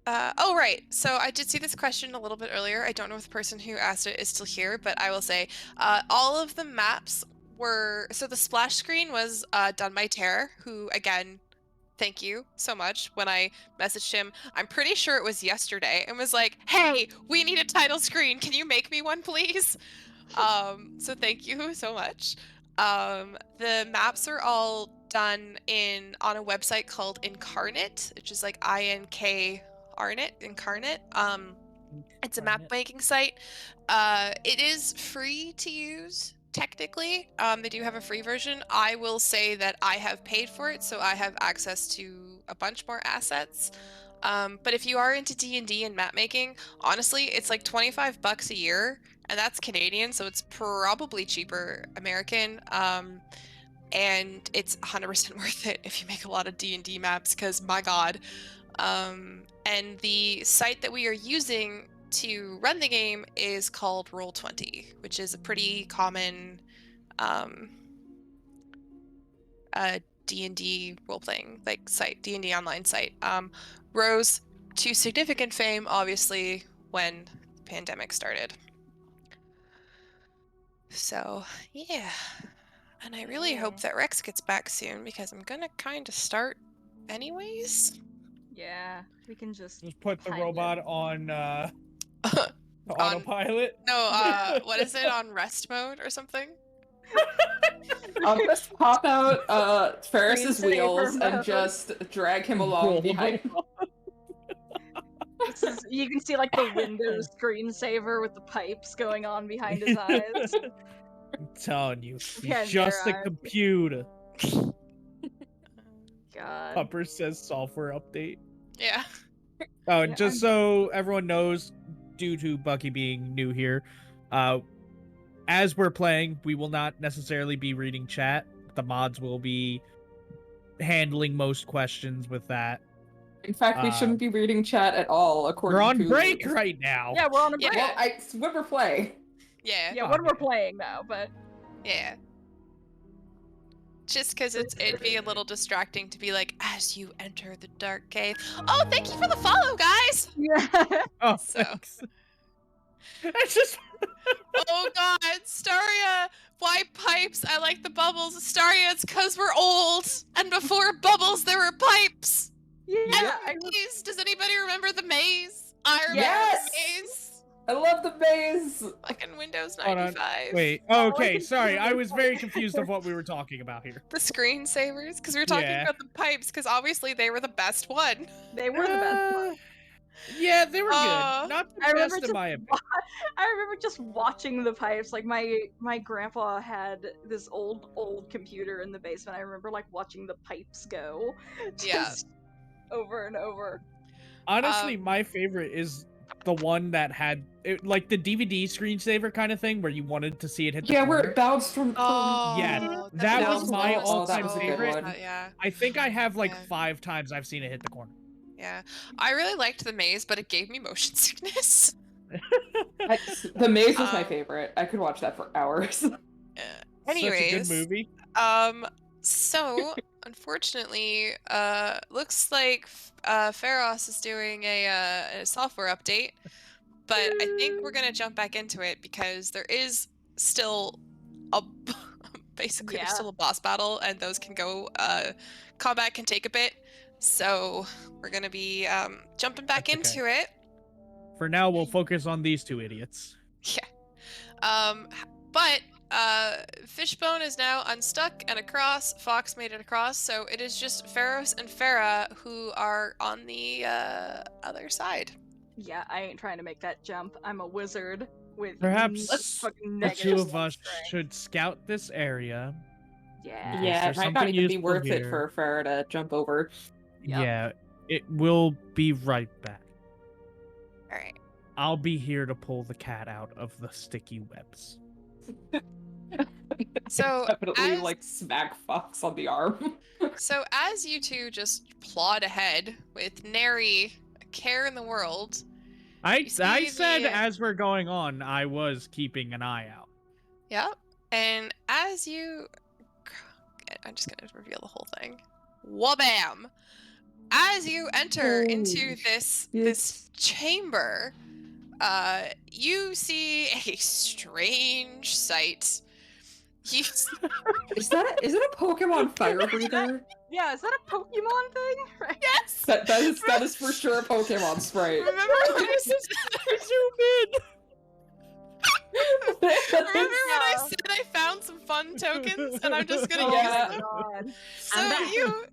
Oh, right. So I did see this question a little bit earlier. I don't know if the person who asked it is still here, but I will say all of the maps were... So the splash screen was done by Tara, who, again, thank you so much. When I messaged him, I'm pretty sure it was yesterday, and was like, hey, we need a title screen. Can you make me one, please? So thank you so much. The maps are all done on a website called Incarnate, which is like Incarnate. It's a map making site. It is free to use technically. They do have a free version. I will say that I have paid for it, so I have access to a bunch more assets. But if you are into D&D and map making, honestly, it's like $25 a year, and that's Canadian, so it's probably cheaper American. And it's 100% worth it if you make a lot of D&D maps, because my god. And the site that we are using to run the game is called Roll20, which is a pretty common D&D role-playing site, D&D online site. Rose to significant fame, obviously, when the pandemic started. So, yeah. And I really hope that Rex gets back soon, because I'm gonna kind of start anyways. Yeah, we can just put the kind robot on autopilot. No, what is it, on rest mode or something? I'll just pop out Ferris's Screensaver wheels and mode. just drag him along behind. You can see like the Windows screensaver with the pipes going on behind his eyes. I'm telling you, Yeah, he's just a there are. computer. God. Pupper says software update. Yeah. Oh, and Yeah, just so everyone knows, due to Bucky being new here, as we're playing, we will not necessarily be reading chat. The mods will be handling most questions with that. In fact, we shouldn't be reading chat at all, according We're on to... break right now. Yeah, we're on a break. Yeah. Well, it's when we're playing. Yeah. Yeah, when we're playing now, but Yeah. Just because it'd be a little distracting to be like, as you enter the dark cave. Oh, thank you for the follow, guys! Yeah. Oh, So- thanks. It's just Oh god, Staria! Why pipes? I like the bubbles. Staria, it's because we're old! And before bubbles, there were pipes! Yeah. And maze! Does anybody remember the maze? I remember Yes! the maze! I love the maze. Fucking Windows hold on. 95. Wait. All I Okay, can sorry. do I is was very confused of what we were talking about here. The screensavers? Because we were talking Yeah. about the pipes, because obviously they were the best one. They were the best. Yeah, they were Uh, good. Not the I remember best in just my opinion. I remember just watching the pipes. Like my grandpa had this old computer in the basement. I remember like watching the pipes go, just over and over. Honestly, my favorite is the one that had like the DVD screensaver kind of thing where you wanted to see it hit the Yeah, where corner. it bounced from. Yes, Oh, that was sounds my so all-time good. favorite. Yeah, I think I have like Yeah. 5 times I've seen it hit the corner. yeah. I really liked the maze, but it gave me motion sickness. The maze was my Um, favorite. I could watch that for hours. Such a good Anyways, movie. So unfortunately, looks like Pharos is doing a software update, but I think we're gonna jump back into it because there is still a basically there's Yeah. still a boss battle, and those can go combat can take a bit, so we're gonna be jumping back That's okay. into it. For now, we'll focus on these 2 idiots. But Fishbone is now unstuck and across. Fox made it across, so it is just Pharos and Farah who are on the other side. Yeah, I ain't trying to make that jump. I'm a wizard with Perhaps fucking The negative 2 of us strength. should scout this area. Yeah. Yeah, it there's might something not even be useful worth it here. for Farah to jump over. Yep. Yeah, it will be right back. All right. I'll be here to pull the cat out of the sticky webs. So Definitely as, like smack Fox on the arm. so as you two just plod ahead with nary a care in the world, I You I see said the- as we're going on, I was keeping an eye out. yep. And as you, I'm just gonna reveal the whole thing. Wabam! As you enter into Holy this chamber, you see a strange sight. You Is it a Pokemon fire breather? Yeah, is that a Pokemon thing? Right. yes. That is for sure a Pokemon sprite. Remember when I said, remember when I Yeah. said I found some fun tokens and I'm just gonna Oh use Yeah. them? my god. So I'm back. you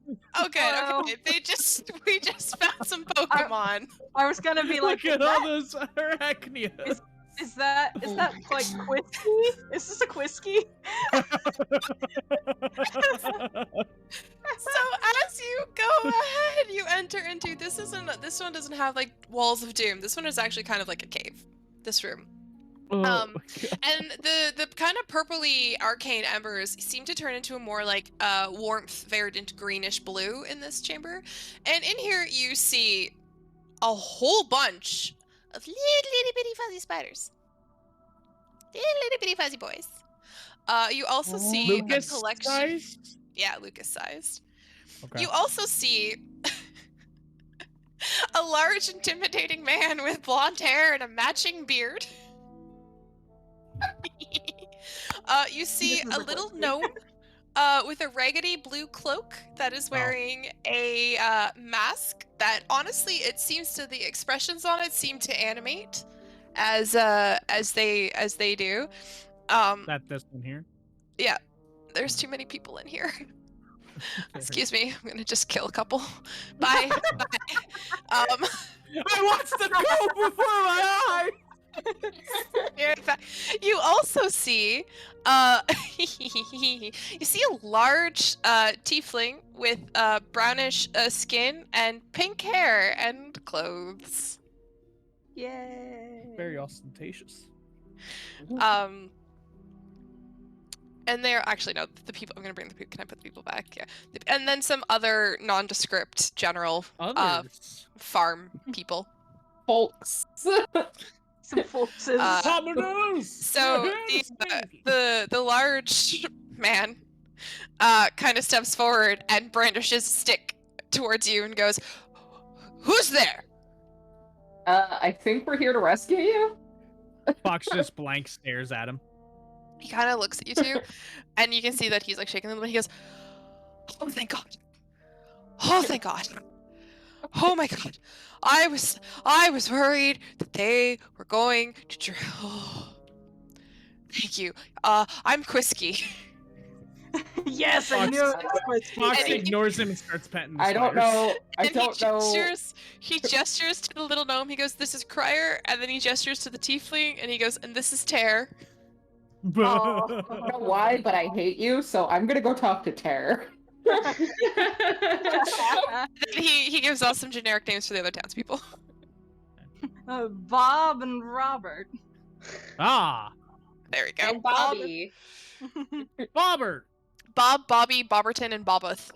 okay, Hello. okay. We just found some Pokemon. I was gonna be like, Look at all those arachnias. is that like Quisky? Is this a Quisky? So as you go ahead, you enter into this one doesn't have like walls of doom. This one is actually kind of like a cave. This room. Oh, And the kind of purpley arcane embers seem to turn into a more like warmth verdant greenish blue in this chamber. And in here you see a whole bunch of little bitty fuzzy spiders. Little bitty fuzzy boys. You also see Lucas a collection. sized? Yeah, Lucas sized. Okay. You also see a large, intimidating man with blonde hair and a matching beard. You see This is a a little Quisky. gnome with a raggedy blue cloak that is wearing a mask that honestly it seems to the expressions on it seem to animate as they do. That this one here. There's too many people in here. Okay. Excuse me, I'm gonna just kill a couple. Bye. Bye. I watched it go before my eyes. In fact, you also see, you see a large tiefling with brownish skin and pink hair and clothes. Yay. Very ostentatious. And they're actually no, the people. I'm gonna bring the people. Can I put the people back? Yeah, and then some other nondescript general Others. farm people. Folks. Some folkses. So the large man kind of steps forward and brandishes a stick towards you and goes, "Who's there?" I think we're here to rescue you. Fox just blank stares at him. He kind of looks at you two, and you can see that he's like shaking a little bit. He goes, "Oh, thank God! Oh, thank God! Oh my God! I was worried that they were going to oh, thank you. I'm Quisky." Yes, I knew it was Fox And he- ignores him and starts petting the I don't spiders. know. I And don't know. he gestures to the little gnome. He goes, "This is Crier," and then he gestures to the tiefling, and he goes, "And this is Tear." Oh. I don't know why, but I hate you, so I'm gonna go talk to Terror. Then he gives us some generic names for the other townspeople. Bob and Robert. Ah, There we go. And Bobby. Bobbert. Bob, Bobby, Bobberton, and Bobbeth.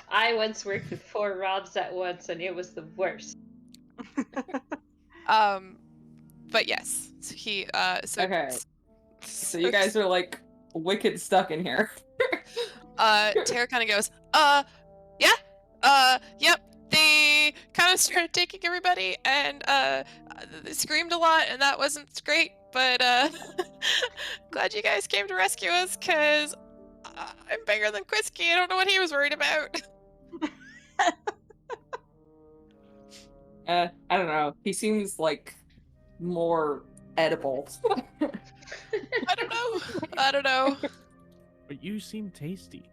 I once worked with 4 Robs at once, and it was the worst. But yes, so he so Okay. So you guys are like wicked stuck in here. Tara kind of goes, yeah, yep. They kind of started taking everybody, and they screamed a lot, and that wasn't great. But glad you guys came to rescue us, cause I'm bigger than Quisky. I don't know what he was worried about. I don't know. He seems like more edible. I don't know. But you seem tasty.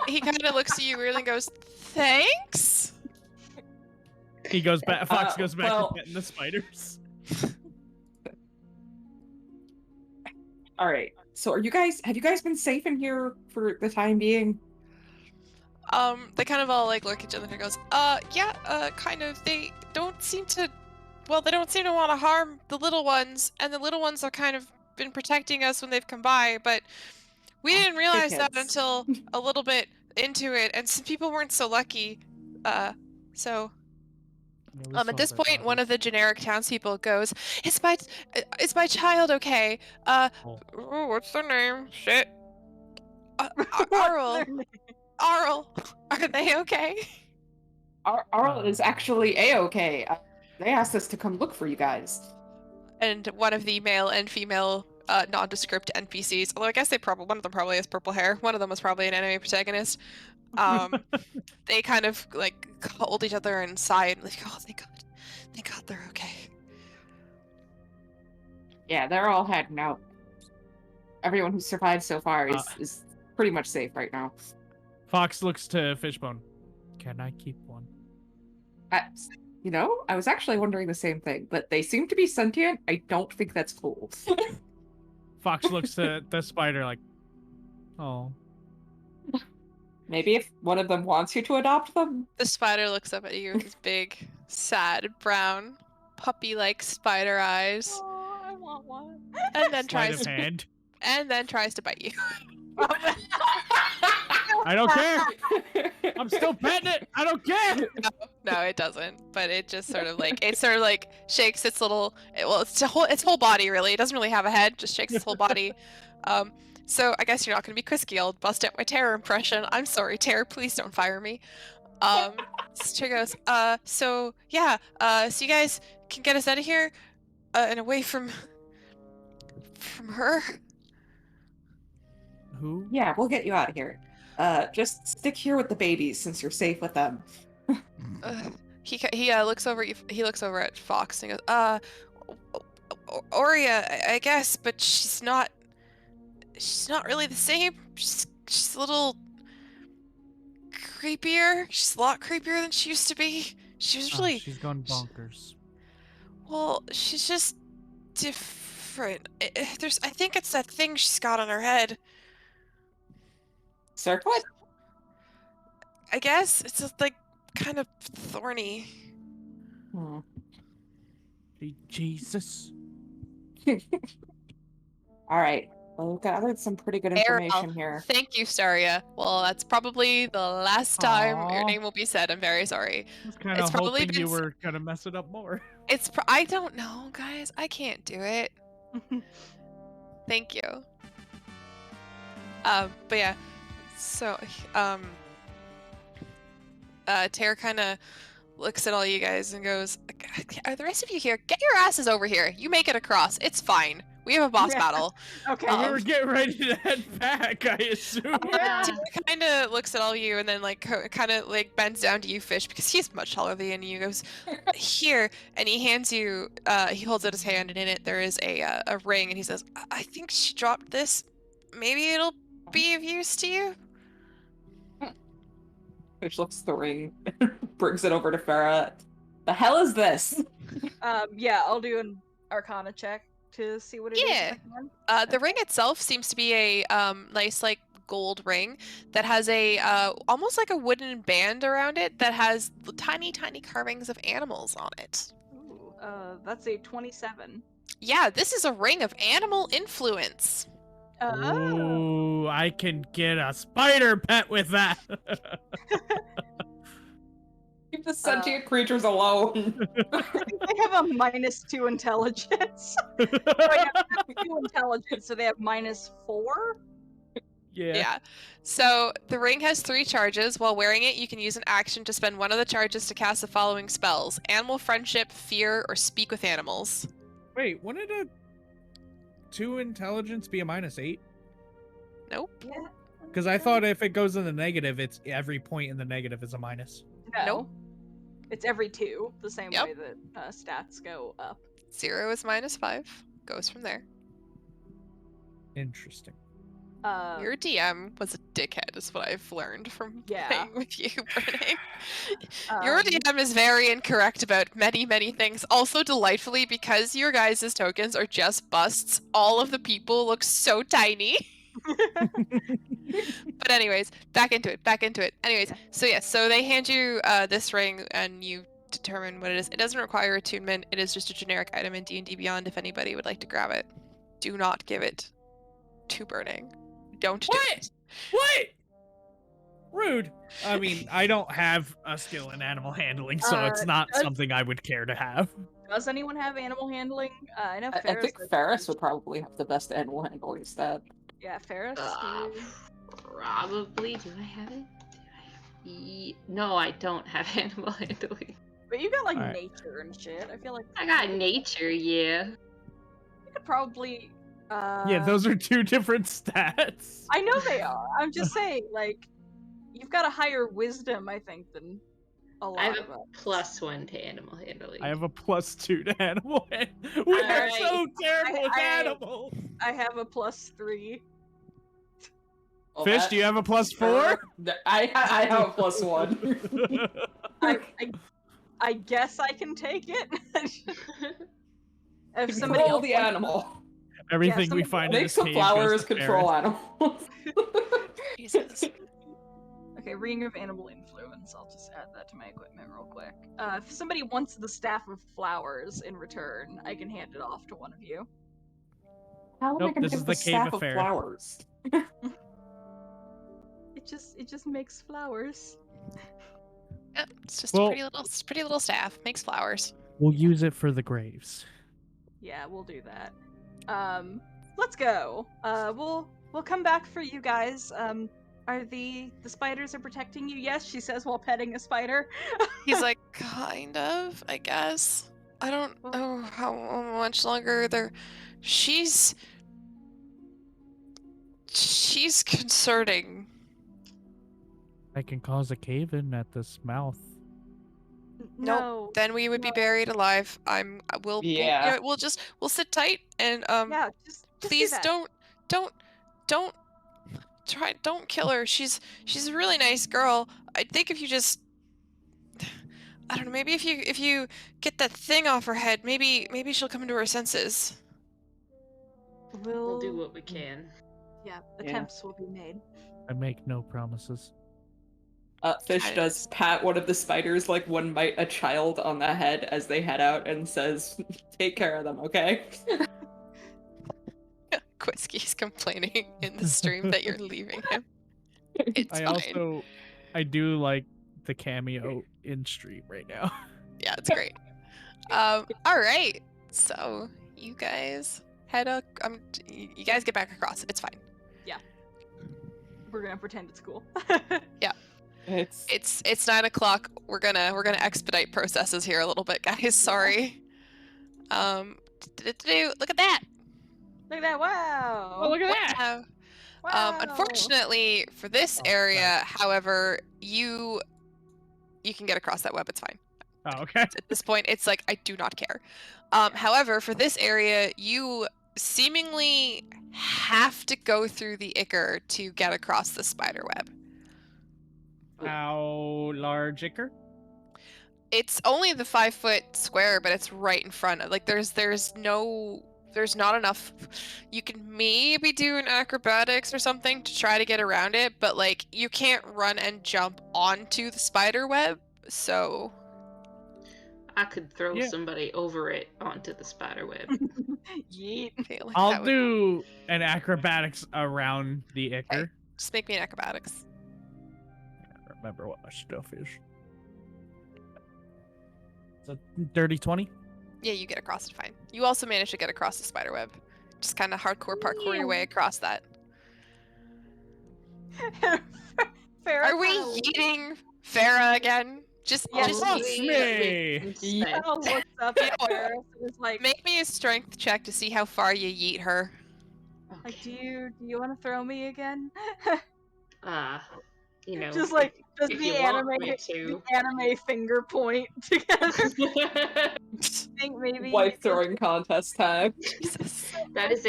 He kind of looks at you weirdly and goes, "Thanks." He goes back. Fox goes back well- to petting the spiders. All right. So have you guys been safe in here for the time being? They kind of all like look at each other and goes, yeah, kind of. They don't seem to want to harm the little ones, and the little ones have kind of been protecting us when they've come by, but we didn't realize that kids. until a little bit into it, and some people weren't so lucky. So at this point, one of the generic townspeople goes, is my child okay? Oh, what's their name? Shit. Arl. Arl, are they okay?" Arl is actually a-okay. They asked us to come look for you guys. And one of the male and female nondescript NPCs, although I guess one of them probably has purple hair. One of them was probably an anime protagonist. They kind of like hold each other and sigh and like, "Oh, thank God they're okay." Yeah, they're all heading out. Everyone who survived so far is pretty much safe right now. Fox looks to Fishbone. Can I keep one? I was actually wondering the same thing, but they seem to be sentient. I don't think that's cool. Fox looks to the spider like, oh. Maybe if one of them wants you to adopt them. The spider looks up at you with his big, sad, brown, puppy-like spider eyes, Oh, I want one. and then Sleight tries of hand. to bite you. I don't care. I'm still petting it. I don't care. No, it doesn't. But it just sort of like shakes its little. Its whole body really. It doesn't really have a head. Just shakes its whole body. So I guess you're not gonna be Quisky. I'll bust out my Terror impression. I'm sorry, Terror. Please don't fire me. Sister goes. So yeah. So you guys can get us out of here, and away from her. Who? Yeah, we'll get you out of here. Just stick here with the babies since you're safe with them. He looks over. He looks over at Fox and goes, Aurea, I guess, but she's not really the same. She's a little creepier. She's a lot creepier than she used to be. She was really She's gone bonkers. well. She's just different. I think it's that thing she's got on her head. Circlet? I guess it's just like kind of thorny. Hmm. Jesus. All right. Well, we've gathered some pretty good information here. Thank you, Staria. Well, that's probably the last time your Aw. name will be said. I'm very sorry. I was kind It's of probably hoping been you were gonna mess it up more. I don't know, guys. I can't do it. Thank you. But yeah, so Tara kind of looks at all you guys and goes, "Are the rest of you here? Get your asses over here. You make it across. It's fine. We have a boss Yeah. battle." Okay. We were getting ready to head back, I assume. Yeah. Tara kind of looks at all you and then like kind of like bends down to you, Fish, because he's much taller than you. Goes, "Here," and he hands you. He holds out his hand, and in it there is a ring, and he says, "I think she dropped this. Maybe it'll be of use to you." Fish looks at the ring, brings it over to Farah. The hell is this? Yeah, I'll do an Arcana check to see what it is. Yeah. If I can. The ring itself seems to be a nice like gold ring that has a almost like a wooden band around it that has tiny carvings of animals on it. Ooh, that's a 27. Yeah, this is a ring of animal influence. Oh. Ooh, I can get a spider pet with that. Leave the sentient creatures alone. I think they have a -2 intelligence. I have 2 intelligence, so they have -4. Yeah. So the ring has 3 charges. While wearing it, you can use an action to spend one of the charges to cast the following spells: Animal Friendship, Fear, or Speak with Animals. Wait, wouldn't a 2 intelligence be a -8? Nope. Yeah. Because I thought if it goes in the negative, it's every point in the negative is a minus. No. Nope. It's every 2, the same Yep. way that stats go up. 0 is -5. Goes from there. Interesting. Your DM was a dickhead, is what I've learned from Yeah. playing with you, Brittany. Your DM is very incorrect about many things. Also, delightfully, because your guys' tokens are just busts, all of the people look so tiny. But anyways, back into it. Anyways, Yeah. so they hand you this ring and you determine what it is. It doesn't require attunement. It is just a generic item in D&D Beyond if anybody would like to grab it. Do not give it to Burning. Don't do it. What? Rude. I mean, I don't have a skill in animal handling, so it's not does- something I would care to have. Does anyone have animal handling? I know I Ferris. think does. Ferris would probably have the best animal handling stat. Yeah, Ferris. Probably. Do I have it? No, I don't have animal handling. But you got like Alright. nature and shit. I feel like I got nature, yeah. you could probably. Yeah, those are 2 different stats. I know they are. I'm just saying, like, you've got a higher wisdom, I think, than a lot I have of a us. +1 to animal handling. I have a +2 to animal handling. We are Alright. so terrible with I- animals. I have a +3. Well, Fish, that- do you have a +4? I have a +1. I guess I can take it. If somebody Control else the wants- animal. Everything we somebody find in Make this some cave flowers, goes to control Ferris. animals. Jesus. Okay, ring of animal influence. I'll just add that to my equipment real quick. If somebody wants the staff of flowers in return, I can hand it off to one of you. How am I Nope, gonna this get is the the cave staff of affair. flowers? It just makes flowers. Yep, it's just Well- a pretty little staff. Makes flowers. We'll use it for the graves. Yeah, we'll do that. Let's go. We'll come back for you guys. Are the spiders are protecting you? Yes, she says while petting a spider. He's like, kind of, I guess. I don't know how much longer they're. She's concerning. I can cause a cave-in at this mouth. No. Then we would be buried alive. Yeah. We'll sit tight and Yeah, just please do that. don't kill her. She's a really nice girl. I think if you just, I don't know, maybe if you get that thing off her head, maybe she'll come into her senses. We'll do what we can. Yeah, attempts will be made. I make no promises. Fish does pat one of the spiders like one might a child on the head as they head out and says, "Take care of them, okay?" Quisky's complaining in the stream that you're leaving him. It's fine. I do like the cameo in stream right now. Yeah, it's great. All right. So you guys head up. You guys get back across. It's fine. Yeah. We're gonna pretend it's cool. It's 9 o'clock. We're gonna expedite processes here a little bit, guys. Sorry. Look at that. Look at that! Wow! Oh, look at that. Wow. Wow! Unfortunately for this Oh, area, however, you can get across that web. It's fine. Oh, okay. At this point, it's like I do not care. However, for this area, you seemingly have to go through the ichor to get across the spider web. How large ichor? It's only the 5-foot square, but it's right in front of. Like there's not enough. You can maybe do an acrobatics or something to try to get around it, but like you can't run and jump onto the spider web. So I could throw Yeah. somebody over it onto the spider web. Yeet. I feel like I'll that would do an acrobatics around the ichor. just make me an acrobatics. I don't remember what my stuff is. It's a dirty 20. Yeah, you get across it fine. You also managed to get across the spider web. Just kind of hardcore parkour your way across that. Farrah Are we kinda- yeeting Farrah again? Just Fuck yeet. me! kinda looks up You know at what? Farrah and is like, Make me a strength check to see how far you yeet her. like, do you want to throw me again? You know, Just like does if the you want anime me to. the anime finger point together. Think maybe wife throwing contest time. Jesus. That is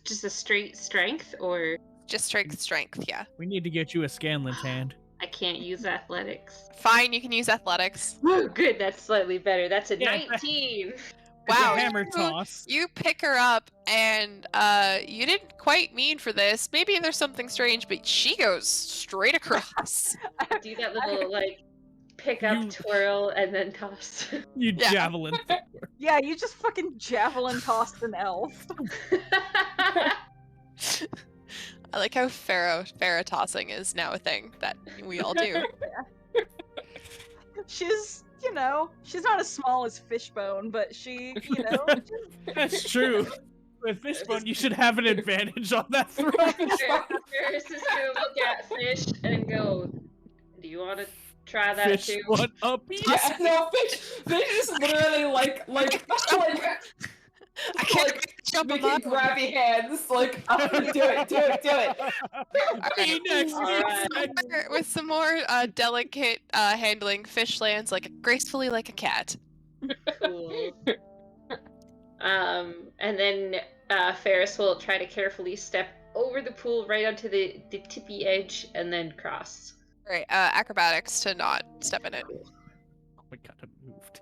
just a straight strength, or Just strength, yeah. We need to get you a Scanlan's hand. I can't use athletics. Fine, you can use athletics. Oh, good, that's slightly better. That's a Yeah. 19. It's Wow, a hammer toss. You pick her up, and you didn't quite mean for this. Maybe there's something strange, but she goes straight across. Do that little like pick up, You- twirl, and then toss. You Yeah. javelin thrower. Yeah, you just fucking javelin tossed an elf. I like how Farrah tossing is now a thing that we all do. She's, she's not as small as Fishbone, but she, That's true. With Fishbone, you should have an advantage on that throw. Ferris is gonna look at Fish and go, "Do you want to try that Fish too?" one up. Yeah, no, fish is literally like I can't jump making above. grabby hands, like, oh, do it. Me next. Alright. With some more delicate handling, Fish lands gracefully like a cat. Cool. And then Ferris will try to carefully step over the pool right onto the tippy edge and then cross. All right, acrobatics to not step in it. Oh my god, it moved.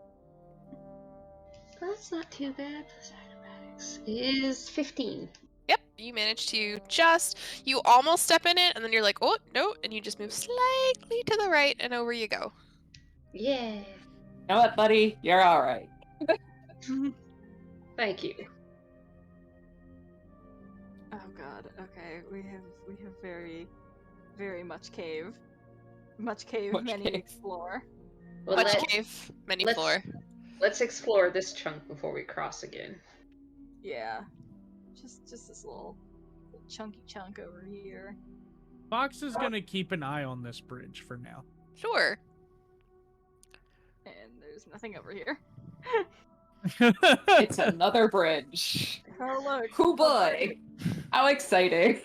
That's not too bad. Plus acrobatics is 15. Yep, you manage to you almost step in it, and then you're like, oh, no, and you just move slightly to the right, and over you go. Yeah. You know what, buddy? You're alright. Thank you. Oh god. Okay, we have very, very much cave, Much many cave. explore. Well, Much let's, cave, many let's- floor. let's explore this chunk before we cross again. Yeah, just this little chunky chunk over here. Fox is gonna keep an eye on this bridge for now. Sure. And there's nothing over here. It's another bridge. Oh look. Oh boy! How exciting!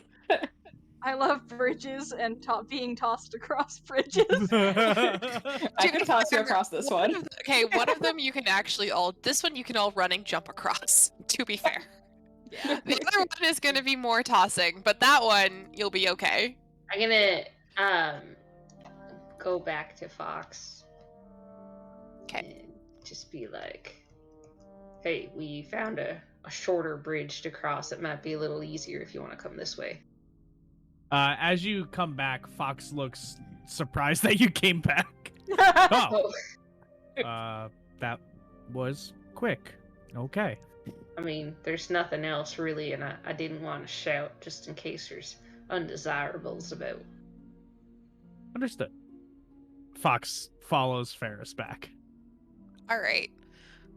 I love bridges and being tossed across bridges. I can toss you across this one. Okay, one of them you can actually this one you can all run and jump across, to be fair. Yeah. The other one is going to be more tossing, but that one, you'll be okay. I'm gonna go back to Fox. 'Kay. And just be like, hey, we found a shorter bridge to cross. It might be a little easier if you want to come this way. As you come back, Fox looks surprised that you came back. Oh, That was quick. Okay. I mean, there's nothing else really, and I didn't want to shout just in case there's undesirables about. Understood. Fox follows Ferris back. All right.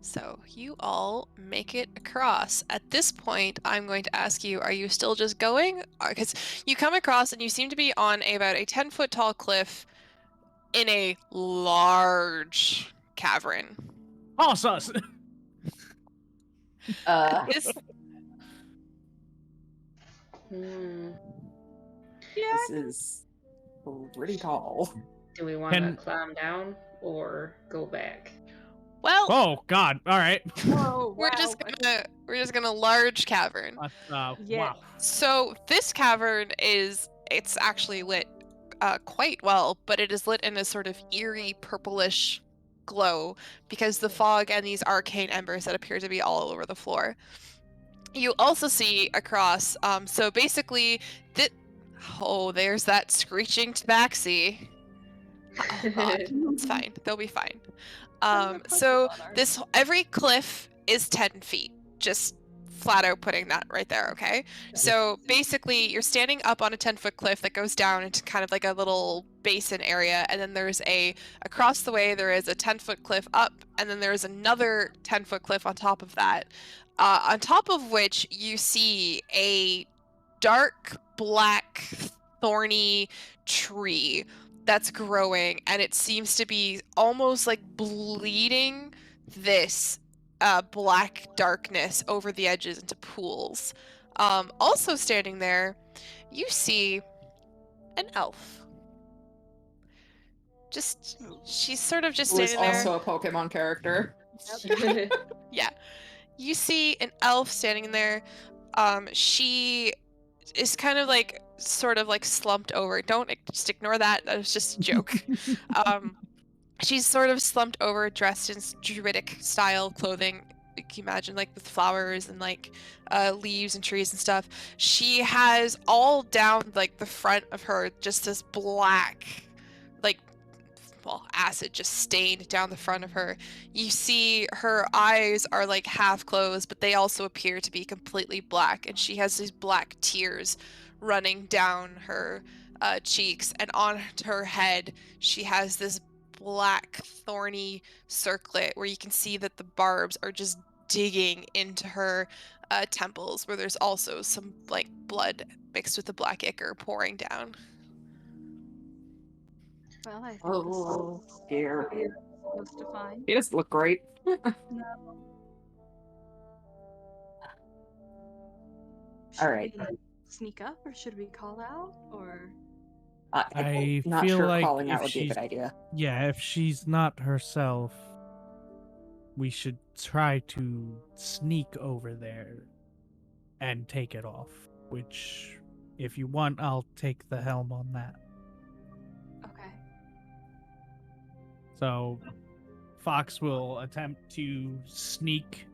So you all make it across. At this point, I'm going to ask you, are you still just going? Because you come across and you seem to be on about a 10-foot tall cliff in a large cavern. Toss us. This Hmm. Yeah. This is pretty tall. Do we want to Can- climb down or go back? well, Oh God! All right. Oh, we're wow. just gonna large cavern. Yeah. Wow. So this cavern it's actually lit quite well, but it is lit in a sort of eerie purplish glow because the fog and these arcane embers that appear to be all over the floor. You also see across, so basically, there's that screeching tabaxi. Oh God, it's fine. They'll be fine. So every cliff is 10 feet. Just flat out putting that right there, okay? So basically, you're standing up on a 10-foot cliff that goes down into kind of like a little basin area, and then across the way, there is a 10-foot cliff up, and then there's another 10-foot cliff on top of that, on top of which you see a dark black thorny tree that's growing, and it seems to be almost like bleeding this black darkness over the edges into pools. Also standing there, you see an elf. She's sort of just Who is standing there. also a Pokemon character. Yeah. You see an elf standing there. She is kind of like sort of like slumped over. Don't just ignore that. That was just a joke. She's sort of slumped over, dressed in druidic style clothing. You can imagine like with flowers and like leaves and trees and stuff. She has all down like the front of her just this black, like, well, acid just stained down the front of her. You see her eyes are like half closed, but they also appear to be completely black, and she has these black tears running down her cheeks, and on her head she has this black thorny circlet where you can see that the barbs are just digging into her temples, where there's also some like blood mixed with the black ichor pouring down. Well, I think Oh, dear. this is supposed to find. He doesn't look great. Should right. we sneak up, or should we call out, or? I Not feel sure like calling out if would be a she's good idea. yeah, if she's not herself, we should try to sneak over there and take it off. Which, if you want, I'll take the helm on that. Okay. So, Fox will attempt to sneak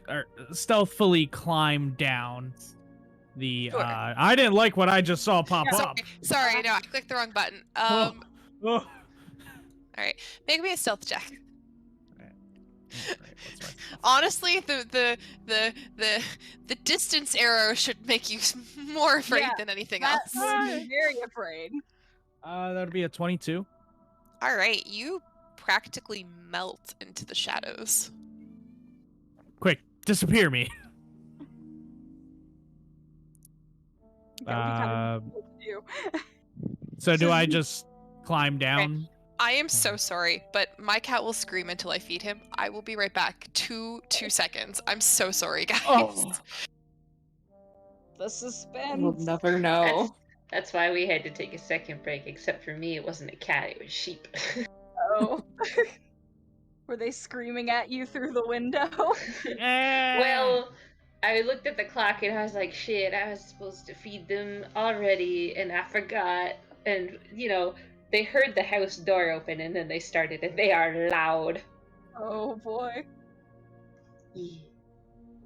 or stealthily climb down the. Sure. I didn't like what I just saw pop up. Sorry, no, I clicked the wrong button. Oh. All right, make me a stealth check. Honestly, the distance arrow should make you more afraid than anything else. I'm very afraid. That would be a 22. All right, you practically melt into the shadows. Quick, disappear me. That would be kind of cool to do. So do I just climb down? I am so sorry, but my cat will scream until I feed him. I will be right back. 2 seconds. I'm so sorry, guys. Oh. The suspense. We'll never know. That's why we had to take a second break, except for me, it wasn't a cat, it was sheep. Oh. Were they screaming at you through the window? Well, I looked at the clock and I was like, shit, I was supposed to feed them already, and I forgot. And, you know, they heard the house door open and then they started, and they are loud. Oh boy. Yeah.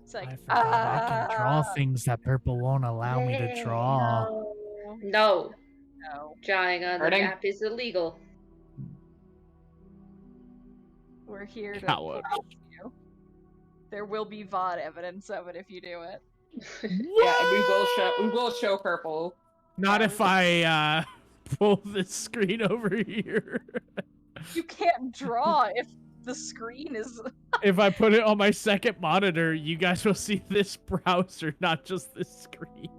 It's like, I forgot I can draw things that purple won't allow me to draw. No, No. drawing on the Hurting. map is illegal. We're here to Coward. help you. There will be VOD evidence of it if you do it. Yeah, and we will show purple. Not if I pull this screen over here. You can't draw if the screen is. If I put it on my second monitor, you guys will see this browser, not just this screen.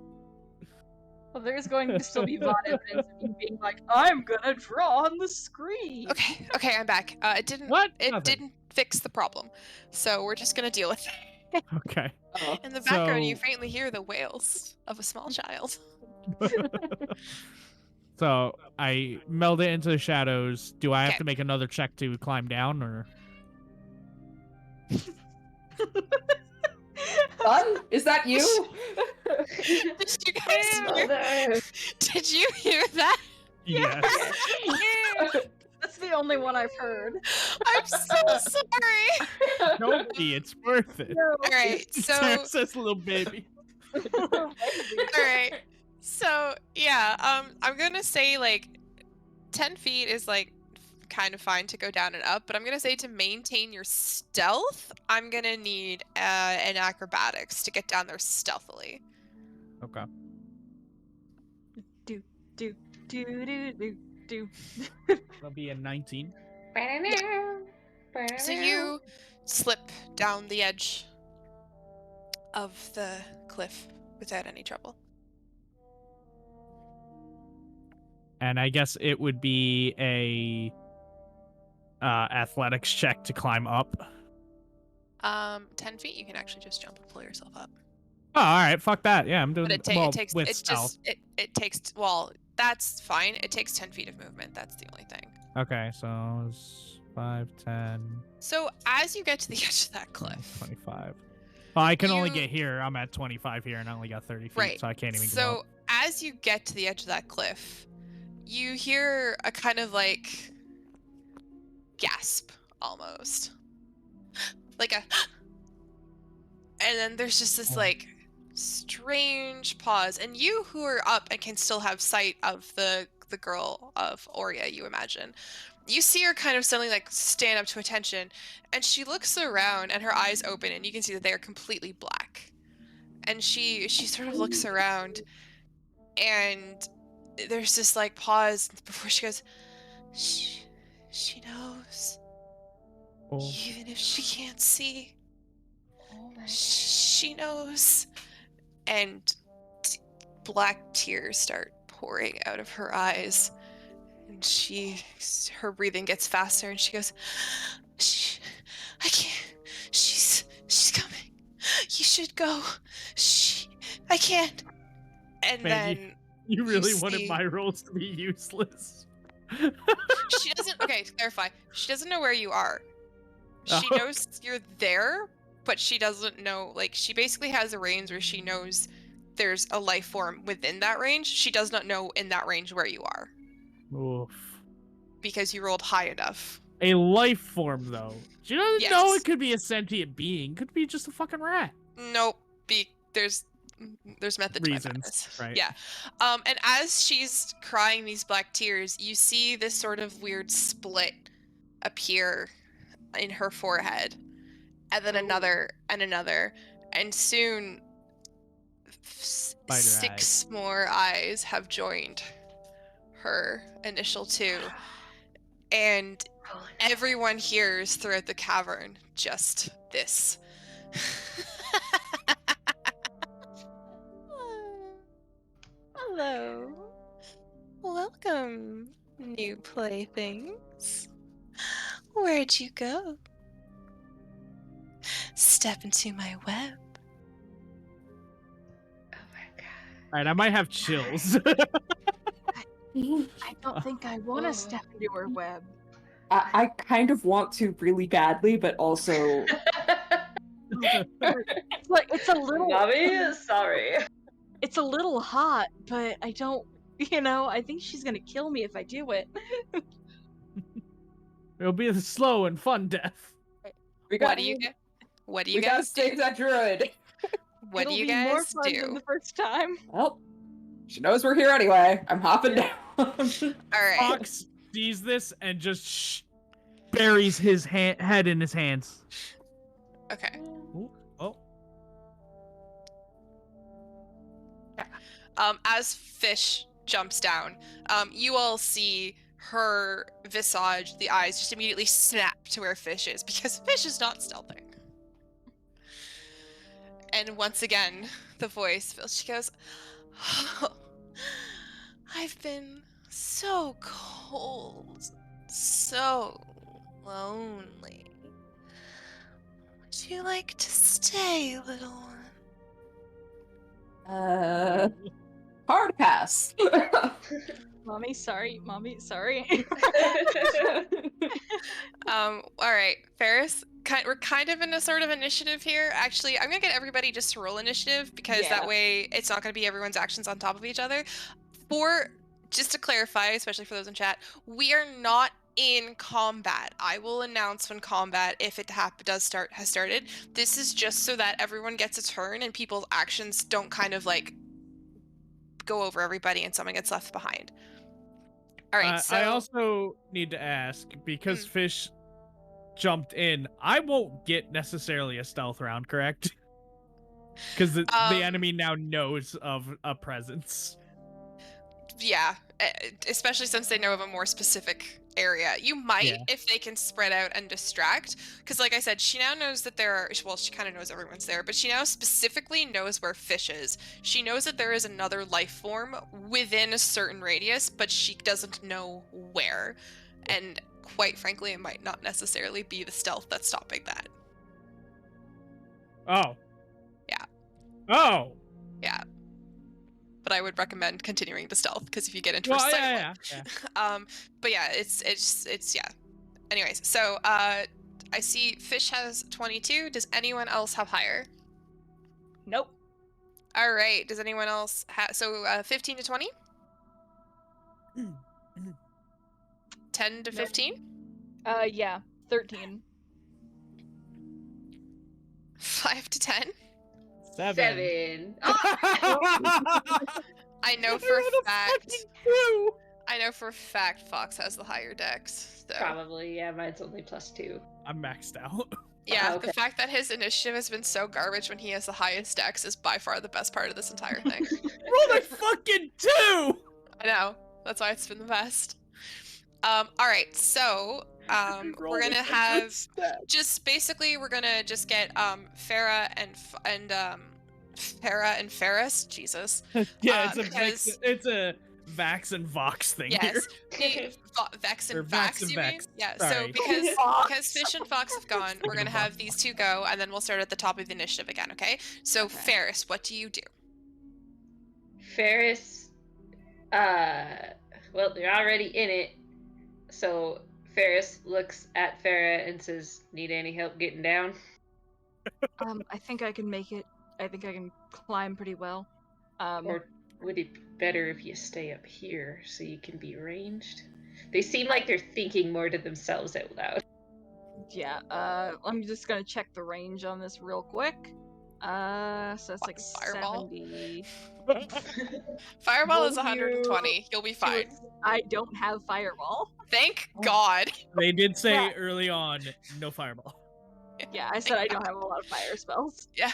Well, there's going to still be VOD evidence of you being like, I'm gonna draw on the screen. Okay, I'm back. It didn't. What? It Nothing. didn't fix the problem, so we're just gonna deal with it. Okay. Oh. In the background, you So- faintly hear the wails of a small child. So I meld it into the shadows. Do I have Okay. to make another check to climb down, or? Son, is that you? Did you guys hear? Mother. Did you hear that? Yes. That's the only one I've heard. I'm so sorry. Don't be. It's worth it. No. All right, so says little baby. all right, so yeah, I'm gonna say like 10 feet is like kind of fine to go down and up, but I'm gonna say to maintain your stealth, I'm gonna need an acrobatics to get down there stealthily. Okay. Do do do do do do. That'll be a 19. So you slip down the edge of the cliff without any trouble. And I guess it would be a athletics check to climb up. 10 feet, you can actually just jump and pull yourself up. Oh, all right. Fuck that. Yeah, I'm doing But well it takes with it's stealth. just it takes, well, that's fine. It takes 10 feet of movement. That's the only thing. Okay, so it's 5, 10, So as you get to the edge of that cliff, 25. Well, I can only You- get here. I'm at 25 here, and I only got 30 feet, right? so I can't even go So up. as you get to the edge of that cliff, you hear a kind of like gasp almost, like a, and then there's just this like strange pause, and you who are up and can still have sight of the girl of Aurea, you imagine, you see her kind of suddenly like stand up to attention, and she looks around and her eyes open, and you can see that they are completely black, and she sort of looks around, and there's this like pause before she goes, she knows, Oh. even if she can't see, Oh my she knows. And black tears start pouring out of her eyes, and her breathing gets faster, and she goes, I can't, she's coming, you should go, I can't. And Man, then You really you wanted see- my rolls to be useless. she doesn't, okay, to clarify, she doesn't know where you are. She Oh. knows you're there, but she doesn't know, like, she basically has a range where she knows there's a life form within that range. She does not know in that range where you are, Oof. because you rolled high enough. A life form, though. She doesn't know Yes. it could be a sentient being. Could be just a fucking rat. Nope, there's method to my Reasons, madness. right. Yeah. And as she's crying these black tears, you see this sort of weird split appear in her forehead, and then another and another, and soon Spider 6 more eyes have joined her initial 2, and Holy everyone hears throughout the cavern just this. Hello. Welcome, new playthings. Where'd you go? Step into my web. Oh my god. All right, I might have chills. I don't think I want Oh. to step into her web. I kind of want to really badly, but also It's like it's a little. Mommy, sorry. It's a little hot, but I don't. I think she's gonna kill me if I do it. It'll be a slow and fun death. we What got do you get? What do you we gotta guys save do? that druid. What It'll do you be more guys fun than do? the first time. Well, she knows we're here anyway. I'm hopping down. All right. Fox sees this and just buries his head in his hands. Okay. Oh. As Fish jumps down, you all see her visage, the eyes, just immediately snap to where Fish is, because Fish is not stealthing. And once again, the voice fills. She goes, "Oh, I've been so cold, so lonely. Would you like to stay, little one?" Hard pass. Mommy, sorry. Mommy, sorry. All right, Ferris. We're kind of in a sort of initiative here. Actually, I'm gonna get everybody just to roll initiative, because Yeah. that way it's not gonna be everyone's actions on top of each other. Just to clarify, especially for those in chat, we are not in combat. I will announce when combat, if it has started. This is just so that everyone gets a turn and people's actions don't kind of like go over everybody and someone gets left behind. All right, so I also need to ask, because Fish jumped in, I won't get necessarily a stealth round, correct? Because the enemy now knows of a presence. yeah, especially since they know of a more specific area. You might, if they can spread out and distract, because like I said, she now knows that there are, well, she kind of knows everyone's there, but she now specifically knows where Fish is. She knows that there is another life form within a certain radius, but she doesn't know where. And quite frankly, it might not necessarily be the stealth that's stopping that. Oh. Yeah. Oh. Yeah. But I would recommend continuing to stealth, because if you get into Well, her sight, yeah. but yeah, it's yeah. Anyways, so I see Fish has 22. Does anyone else have higher? Nope. All right. Does anyone else have 15 to 20? 10 to 15? Yeah, 13. 5 to 10? 7. I know for a fact. I know for a fact Fox has the higher dex. So. Probably, yeah. Mine's only +2. I'm maxed out. Yeah, Okay. the fact that his initiative has been so garbage when he has the highest dex is by far the best part of this entire thing. Rolled a fucking 2! I know. That's why it's been the best. All right, so we're gonna have just basically we're gonna just get Farah and Ferris. Jesus. Yeah, because it's a Vax and Vox thing here. Yes, Vex Or and Vax Vax, and you Vex. mean? Yeah. Sorry. So because Fish and Fox have gone, we're gonna have these two go, and then we'll start at the top of the initiative again. Okay. So Okay. Ferris, what do you do? Ferris, well, they're already in it. So Ferris looks at Farah and says, "Need any help getting down?" I think I can make it. I think I can climb pretty well. Or would it be better if you stay up here so you can be ranged? They seem like they're thinking more to themselves out loud. Yeah, I'm just gonna check the range on this real quick. So it's like Fireball? 70. Fireball Will is 120. You'll be fine. I don't have fireball. Thank God. They did say Yeah. early on, no fireball. Yeah, I said I don't have a lot of fire spells. Yeah.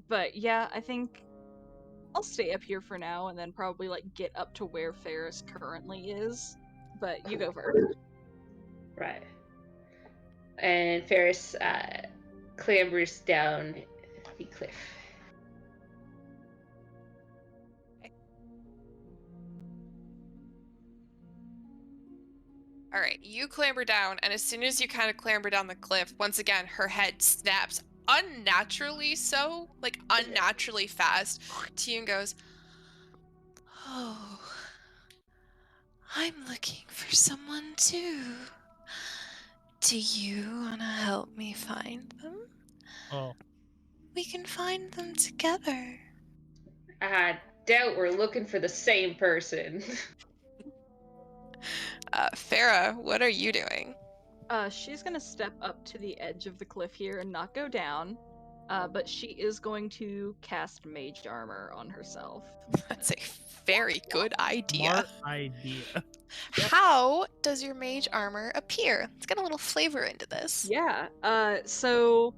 But yeah, I think I'll stay up here for now and then probably like get up to where Ferris currently is. But you go first. Right. And Ferris clambers down the cliff. All right, you clamber down, and as soon as you kind of clamber down the cliff, once again, her head snaps unnaturally so, like unnaturally fast to you and goes, "Oh, I'm looking for someone too. Do you want to help me find them? Oh. We can find them together." I doubt we're looking for the same person. Farah, what are you doing? She's gonna step up to the edge of the cliff here and not go down. But she is going to cast Mage Armor on herself. That's a very good idea. Smart idea. How does your mage armor appear? Let's get a little flavor into this. Yeah, so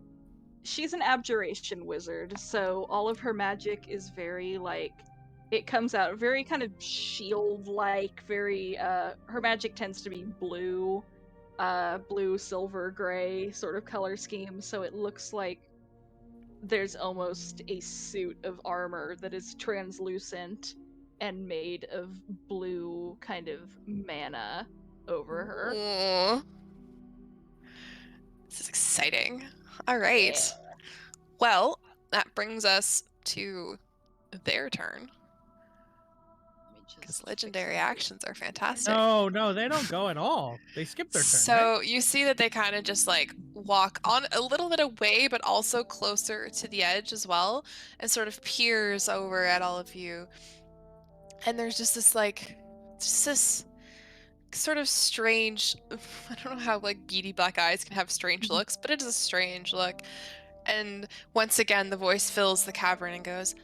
she's an abjuration wizard, so all of her magic is very, like, it comes out very kind of shield-like, very her magic tends to be blue, blue, silver, gray sort of color scheme, so it looks like there's almost a suit of armor that is translucent and made of blue kind of mana over her. Ooh. This is exciting. All right. Yeah. Well, that brings us to their turn. Let me just Because fix legendary that. actions are fantastic. No, they don't go at all. They skip their turn. So Right? you see that they kind of just like walk on a little bit away, but also closer to the edge as well, and sort of peers over at all of you. And there's just this sort of strange, I don't know how like beady black eyes can have strange looks, but it is a strange look. And once again, the voice fills the cavern and goes,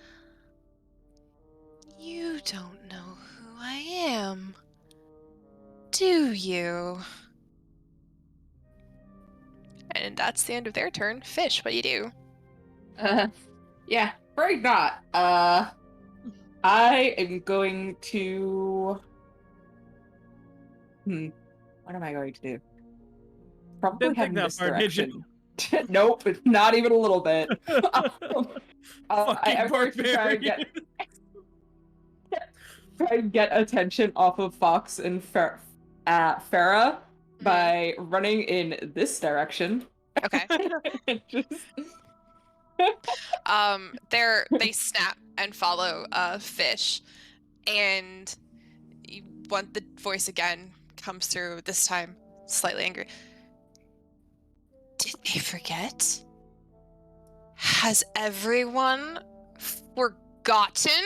"You don't know who I am, do you?" And that's the end of their turn. Fish, what do you do? Yeah, afraid not. I am going to. What am I going to do? Probably Didn't head think in that this far, did you? direction. Nope, not even a little bit. Fucking I'm going to try and barbarian. get attention off of Fox and Farah by running in this direction. Okay. Just... They snap and follow Fish, and the voice again comes through, this time slightly angry. Did they forget? Has everyone forgotten?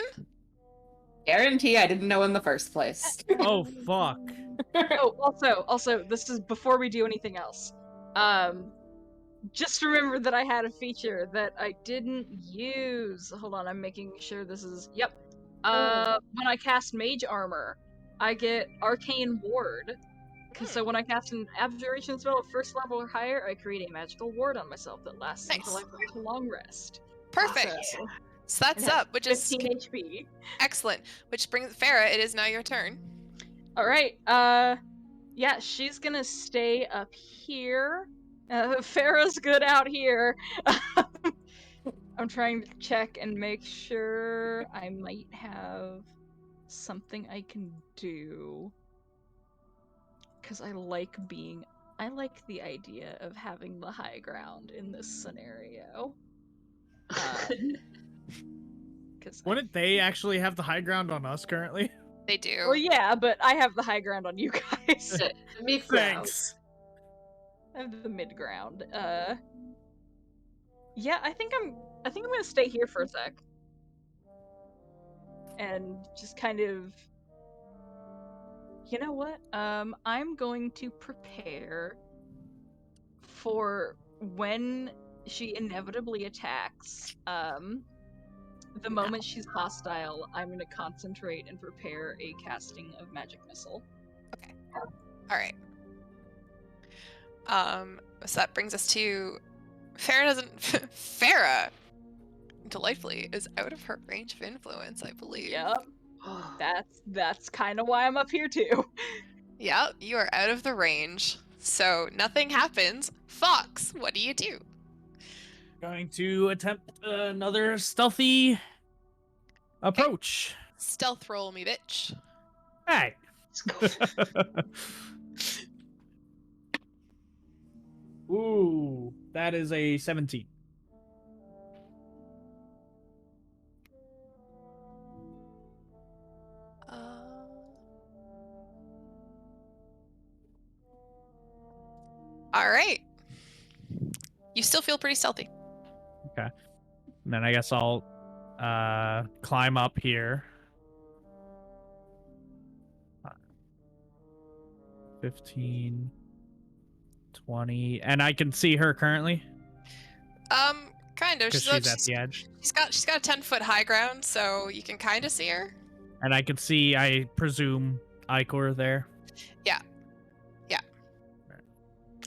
Guarantee I didn't know in the first place. Oh fuck. Oh, also, this is before we do anything else. Just remember that I had a feature that I didn't use. Hold on, I'm making sure this is. Yep. When I cast Mage Armor, I get Arcane Ward. So when I cast an Abjuration spell at first level or higher, I create a magical ward on myself that lasts until I go to long rest. Perfect. So that's it has up, which is 15 HP. excellent. Which brings Farah. It is now your turn. All right. Yeah, she's gonna stay up here. Farah's good out here. I'm trying to check and make sure I might have something I can do. Because I like the idea of having the high ground in this scenario. Wouldn't they actually have the high ground on us currently? They do. Well, yeah, but I have the high ground on you guys. Thanks. I have the mid ground. Yeah, I think I'm gonna stay here for a sec. And just kind of, you know what? I'm going to prepare for when she inevitably attacks. The moment she's hostile, I'm gonna concentrate and prepare a casting of magic missile. Okay. All right. So that brings us to Farah, delightfully, is out of her range of influence, I believe. Yep. That's kind of why I'm up here too. Yep, you are out of the range. So nothing happens. Fox, what do you do? Going to attempt another stealthy approach. Stealth roll me, bitch. Hey. Let's go. Ooh, that is a 17. All right. You still feel pretty stealthy. Okay. And then I guess I'll climb up here. 15, 20, and I can see her currently Kind of. because she's at the edge. She's got a 10-foot high ground, so you can kind of see her. And I can see, I presume, Icor there. Yeah.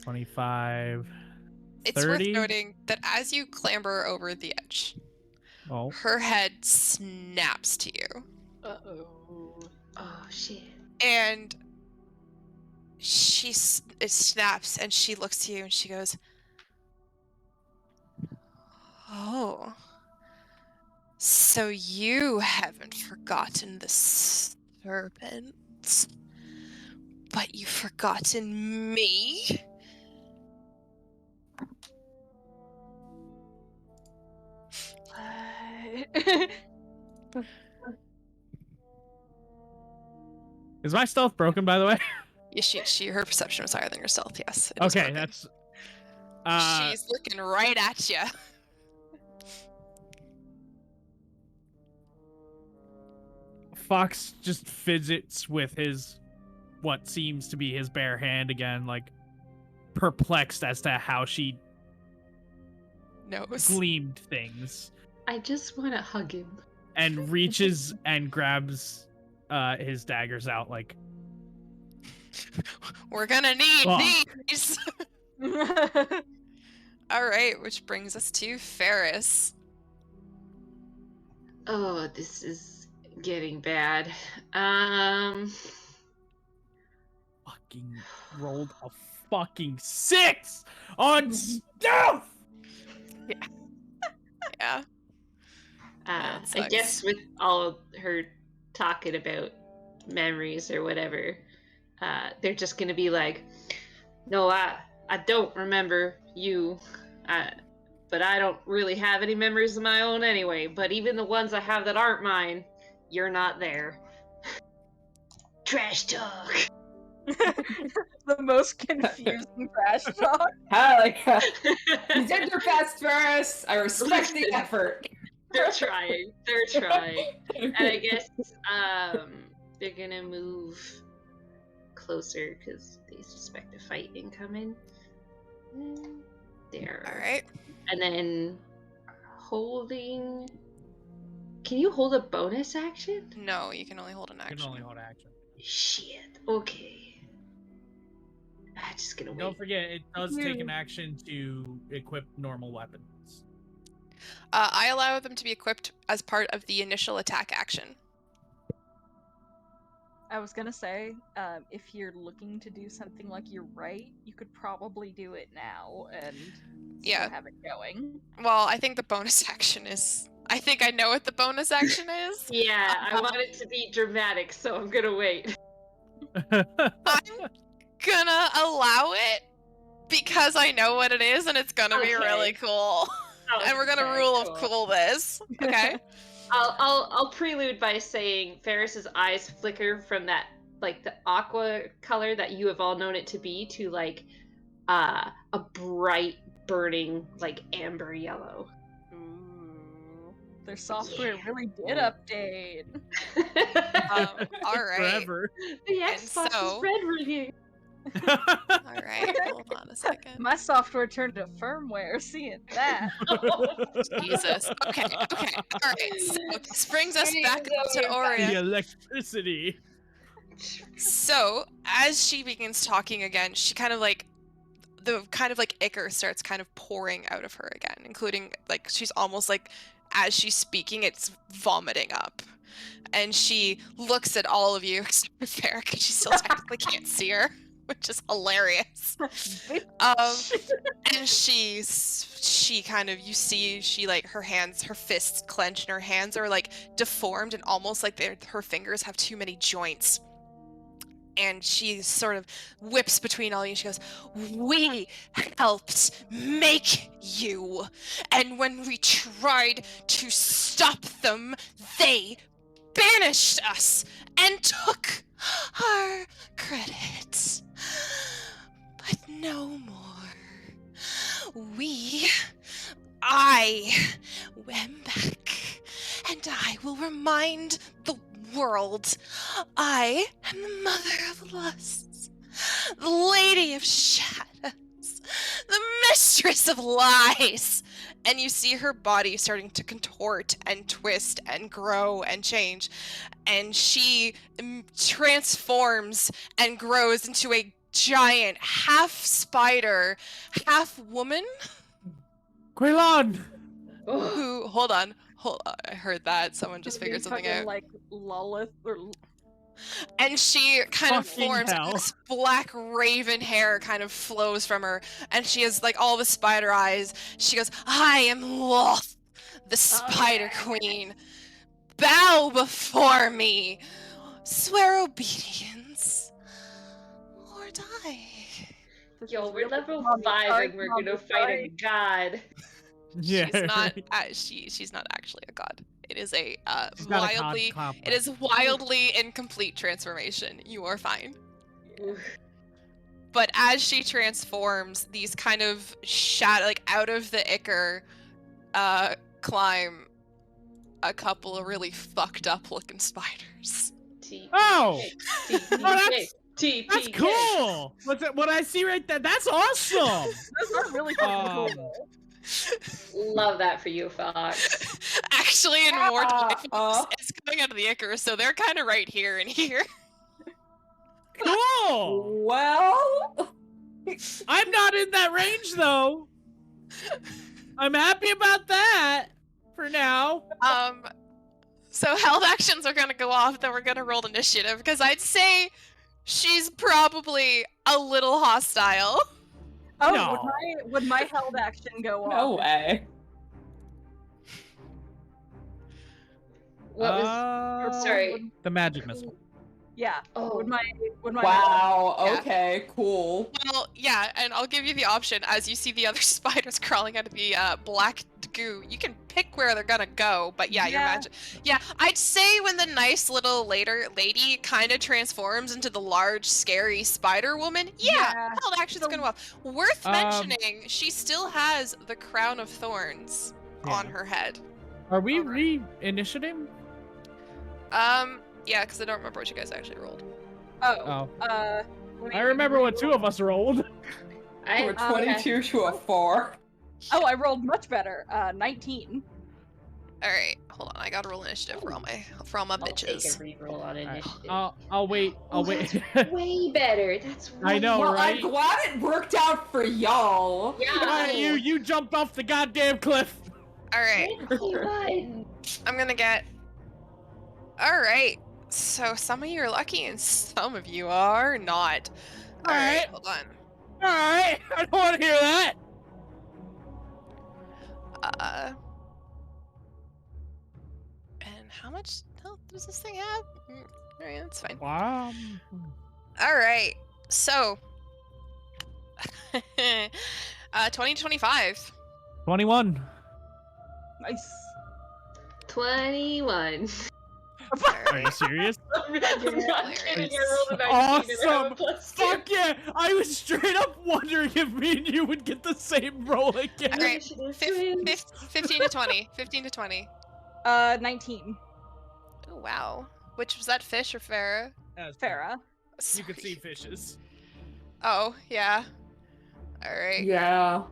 25, It's 30. worth noting that as you clamber over the edge, Oh, her head snaps to you. Uh-oh. Oh shit. And it snaps and she looks at you and she goes, "Oh, so you haven't forgotten the serpent, but you've forgotten me?" Is my stealth broken, by the way? Yeah, her perception was higher than your stealth. Yes, it is Okay, broken. that's. She's looking right at you. Fox just fidgets with what seems to be his bare hand again, like perplexed as to how she Knows. gleamed things, I just want to hug him. and reaches and grabs his daggers out like, We're gonna need Fuck. these. All right, which brings us to Ferris. Oh, this is getting bad. fucking rolled a fucking 6 on stealth! Yeah. I sucks. guess with all her talking about memories or whatever, they're just gonna be like, "No, I don't remember you, but I don't really have any memories of my own anyway. But even the ones I have that aren't mine, you're not there." Trash talk. The most confusing trash talk. Hell yeah. You did your best, Ferris. I respect the Listen. effort. They're trying. They're trying. And I guess they're gonna move closer because they suspect a fight incoming. There. All right. And then holding. Can you hold a bonus action? No, you can only hold an You action. can only hold action. Shit. Okay. I'm just gonna wait. Don't forget, it does take an action to equip normal weapons. I allow them to be equipped as part of the initial attack action. I was gonna say, if you're looking to do something like you're right, you could probably do it now and Yeah. have it going. Well, I think the bonus action is. I think I know what the bonus action is. Yeah, I want it to be dramatic, so I'm gonna wait. I'm gonna allow it because I know what it is and it's gonna be Okay. really cool. And we're gonna rule of cool this. Okay. I'll prelude by saying Ferris's eyes flicker from that, like, the aqua color that you have all known it to be, to like a bright burning, like, amber yellow. Ooh, their software really did update. All right. Forever. The And Xbox so- is red ringing. All right. Hold on a second. My software turned to firmware, seeing that. Jesus. Okay. All right. So this brings us back up to The Aurea. electricity. So as she begins talking again, she kind of like ichor starts kind of pouring out of her again, including like she's almost like as she's speaking, it's vomiting up. And she looks at all of you except for Farrah because she still technically can't see her, which is hilarious. And she kind of, you see, she like her fists clench and her hands are like deformed and almost like her fingers have too many joints. And she sort of whips between all of you and she goes, "We helped make you. And when we tried to stop them, they banished us and took our credit. But no more. I am back, and I will remind the world I am the mother of lusts, the lady of shadows, the mistress of lies." And you see her body starting to contort and twist and grow and change. And she transforms and grows into a giant half spider, half woman Quilon! Oh, who, hold on, Hold on, I heard that. Someone just figured something out. Like Lolith or And she kind of Fucking forms, and hell. this black raven hair kind of flows from her, and she has like all the spider eyes. She goes, I am Loth, the Spider Queen. Bow before me. Swear obedience, or die. Yo, we're level Mommy, 5 sorry, and we're Mommy, gonna fight a sorry. god. Yeah, She's not. right. She's not actually a god. It is a She's not a wildly. cop. It is wildly incomplete transformation. You are fine. Ooh. But as she transforms, these kind of like out of the ichor, climb a couple of really fucked up looking spiders. Oh! TPK. That's cool! What's it? What I see right there? That's awesome! Those are really fucking cool. Love that for you, Fox. Actually, in Mortal Life, Uh-uh. it's coming out of the ichor, so they're kind of right here and here. Cool! Well, I'm not in that range though. I'm happy about that for now. So held actions are gonna go off, then we're gonna roll initiative, because I'd say she's probably a little hostile. Oh, No. would my held action go no off? way. What was? Sorry. The magic missile. Yeah. Oh. Would my Wow. Yeah. Okay. Cool. Well, yeah, and I'll give you the option as you see the other spiders crawling out of the black goo. You can pick where they're gonna go, but yeah, your Yeah. magic. Yeah, I'd say when the nice little lady kind of transforms into the large, scary spider woman, yeah, held action's So- gonna go off. Worth Um, mentioning, she still has the crown of thorns on Yeah. her head. Are we Alright. re-initiating? Yeah, because I don't remember what you guys actually rolled. Oh. Oh. Let me I remember what reroll. two of us rolled. I, We're 22 to a 4. Oh, I rolled much better. 19. All right, hold on. I gotta roll initiative for all my I'll take a bitches. reroll on initiative. I'll wait. I'll Oh, wait. Way better. That's I know, Well, right? I'm glad it worked out for y'all. Yeah. Alright, you jumped off the goddamn cliff. All right, Fun. I'm gonna get. All right. So some of you are lucky and some of you are not. All right, Alright. hold on. Alright, I don't want to hear that. And how much health does this thing have? All right, that's fine. Wow. All right, so 2025. 21. Nice. 21. Are you serious? I'm not kidding. I rolled a 19 and I have a Awesome. +2. Fuck yeah! I was straight up wondering if me and you would get the same roll again. All right, Initiative 15 wins. to 20. 15 to 20. 19. Oh wow. Which was that, fish or Farah? Farah. You could see Sorry. fishes. Oh yeah. All right. Yeah.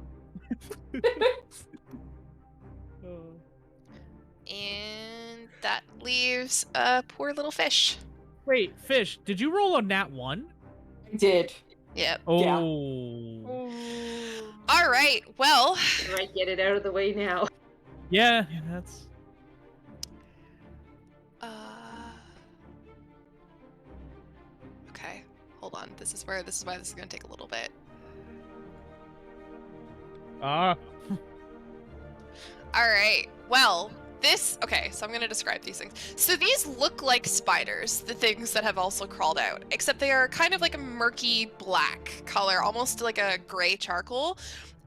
And that leaves a poor little fish. Wait, fish, did you roll a nat 1? I did. Yep. Oh. All right. Well, Right, get it out of the way now. Yeah, that's... okay. Hold on. This is why this is going to take a little bit. Ah. All right. Well, okay, so I'm going to describe these things. So these look like spiders, the things that have also crawled out, except they are kind of like a murky black color, almost like a gray charcoal.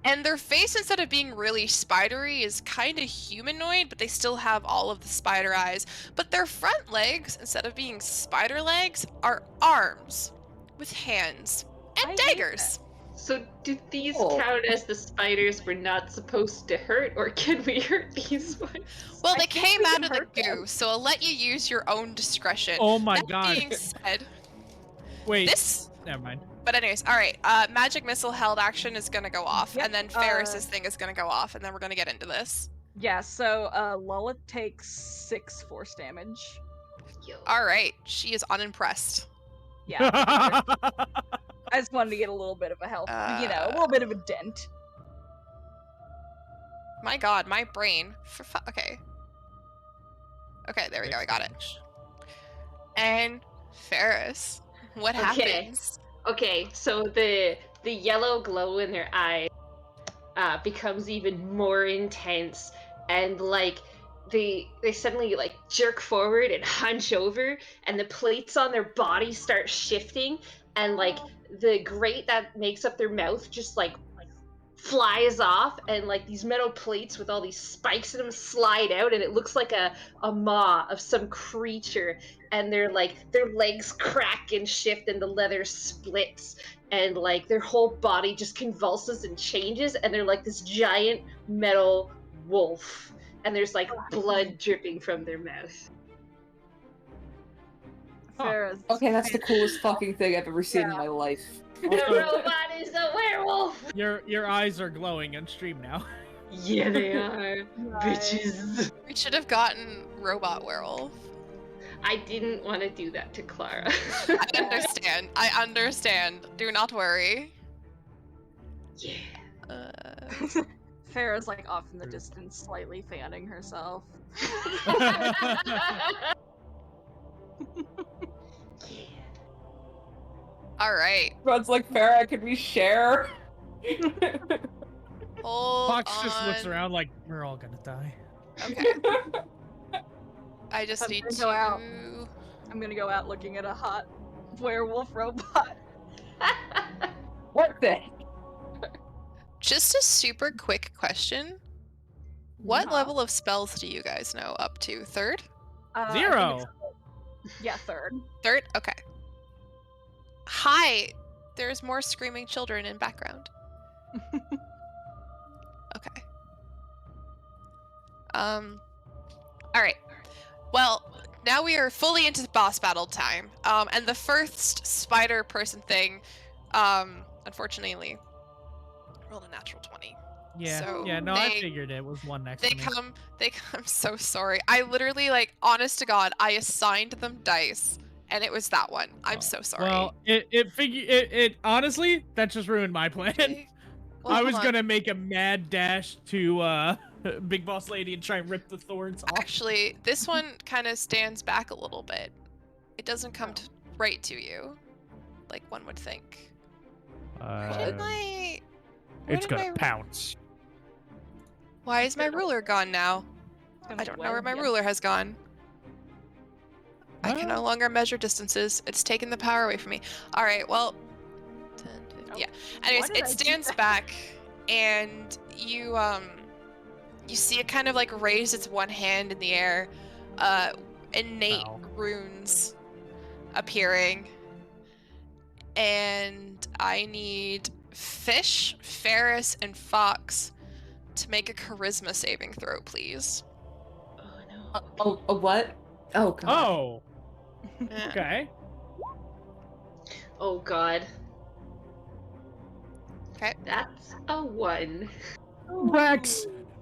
And their face, instead of being really spidery, is kind of humanoid, but they still have all of the spider eyes. But their front legs, instead of being spider legs, are arms with hands and I hate daggers. So, do these Cool. count as the spiders we're not supposed to hurt, or can we hurt these ones? Well, I they think came we out can of the hurt them. goo, so I'll let you use your own discretion. Oh my That god. being said, Wait, this. never mind. But anyways, all right. Magic missile held action is gonna go off, Yep, and then Ferris's thing is gonna go off, and then we're gonna get into this. Yeah, so Lilith takes 6 force damage. Yo. All right. She is unimpressed. Yeah. I just wanted to get a little bit of a help, a little bit of a dent. My God, my brain. Okay. Okay, there we go. I got it. And Ferris, what happens? Okay, so the yellow glow in their eyes becomes even more intense, and like they suddenly like jerk forward and hunch over, and the plates on their body start shifting, and like the grate that makes up their mouth just like flies off, and like these metal plates with all these spikes in them slide out, and it looks like a maw of some creature, and they're like their legs crack and shift, and the leather splits, and like their whole body just convulses and changes, and they're like this giant metal wolf, and there's like blood dripping from their mouth. Ferris. Okay, that's the coolest fucking thing I've ever seen in my life. The robot is a werewolf. Your eyes are glowing on stream now. Yeah, they are, bitches. We should have gotten robot werewolf. I didn't want to do that to Clara. I understand. I understand. Do not worry. Yeah. Farrah's like off in the distance, slightly fanning herself. All right. Rod's like, Farrah, could we share? Hold Fox on. just looks around like we're all gonna die. Okay. I just I'm need gonna to. go out. I'm gonna go out looking at a hot werewolf robot. What the? Just a super quick question. What Uh-huh. level of spells do you guys know up to? Third? I think 0. yeah, third. Third? Okay. Hi. There's more screaming children in background. Okay. All right. Well, now we are fully into boss battle time. And the first spider person thing, unfortunately, rolled a natural 20. Yeah. So yeah. No, I they- figured it was one next They to me. come. I'm so sorry. I literally, like, honest to God, I assigned them dice, and it was that one. I'm so sorry. Well, it honestly that just ruined my plan. Okay. Well, I hold was on. gonna make a mad dash to Big Boss Lady and try and rip the thorns off. Actually, this one kind of stands back a little bit. It doesn't come right to you, like one would think. Where did my? Where It's did gonna my- pounce. Why is my ruler gone now? I don't know where my ruler has gone. I can no longer measure distances. It's taken the power away from me. All right, well, 10, 15, yeah. Anyways, did it I do stands that? back, and you see it kind of like raise its one hand in the air, innate Wow. runes appearing, and I need Fish, Ferris, and Fox to make a charisma saving throw, please. Oh no. A what? Oh god. Oh. Yeah. Okay. Oh god. Okay. That's a 1.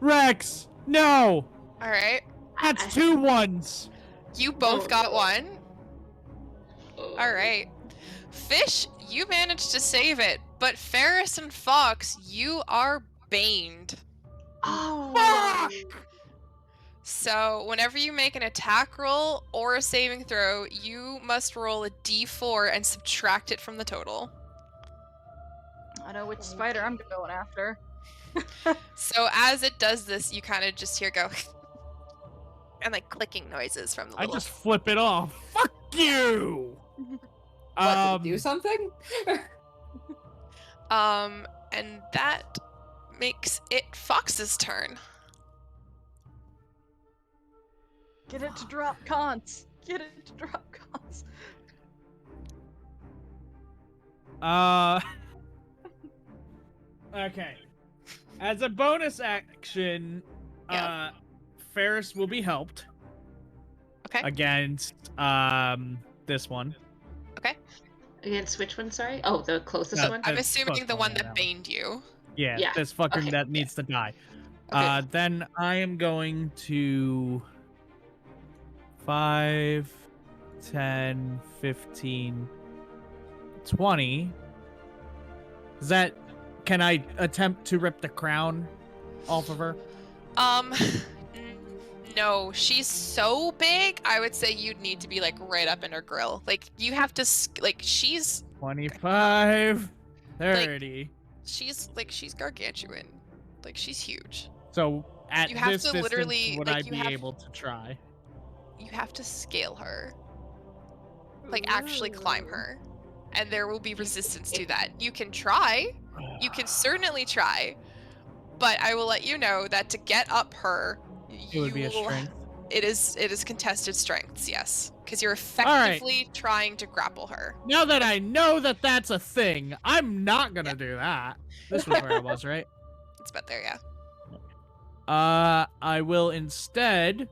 Rex, no, All right. that's 2 1s. You both Oh, got no. one. Oh. All right. Fish, you managed to save it, but Ferris and Fox, you are baned. Oh. So whenever you make an attack roll or a saving throw, you must roll a d4 and subtract it from the total. I know which spider I'm going after. So as it does this, you kind of just hear go and like clicking noises from the I little. just flip it off. Fuck you. What, did it do something? And that makes it Fox's turn. Get it to drop cons. Get it to drop cons. Okay. As a bonus action, Yeah. Ferris will be helped. Okay. Against this one. Against which one, sorry? Oh, the closest No, one? I'm That's assuming close the one, one yeah, that that one. baned you. Yeah, Yeah, this fucker okay, that needs to die. Okay. Then I am going to 5, 10, 15, 20. Is that... Can I attempt to rip the crown off of her? No, she's so big. I would say you'd need to be like right up in her grill. Like you have to like she's 25, 30. she's gargantuan. Like she's huge. So at You have this to distance, literally would like I be able to try? you have to scale her. Like actually climb her. And there will be resistance to that. You can try. You can certainly try. But I will let you know that to get up her, It would be a strength. It is contested strengths, yes, because you're right. effectively trying to grapple her. Now that I know that that's a thing, I'm not gonna do that. This was where I was, right? It's about there, yeah. I will instead.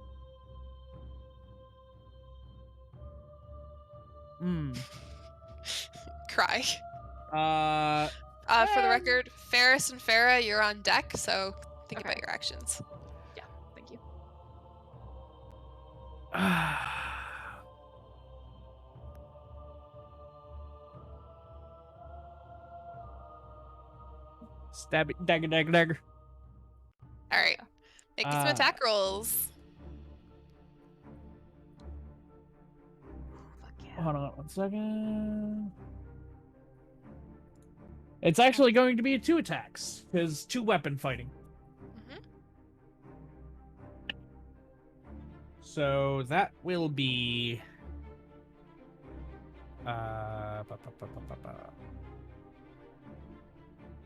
Cry. For the Eh. record, Ferris and Farah, you're on deck, so think about your actions. Yeah, thank you. Stab it, dagger, dagger, dagger. All right, make some attack rolls. Fuck yeah. Hold on 1 second. It's actually going to be 2 attacks, because 2 weapon fighting. So that will be...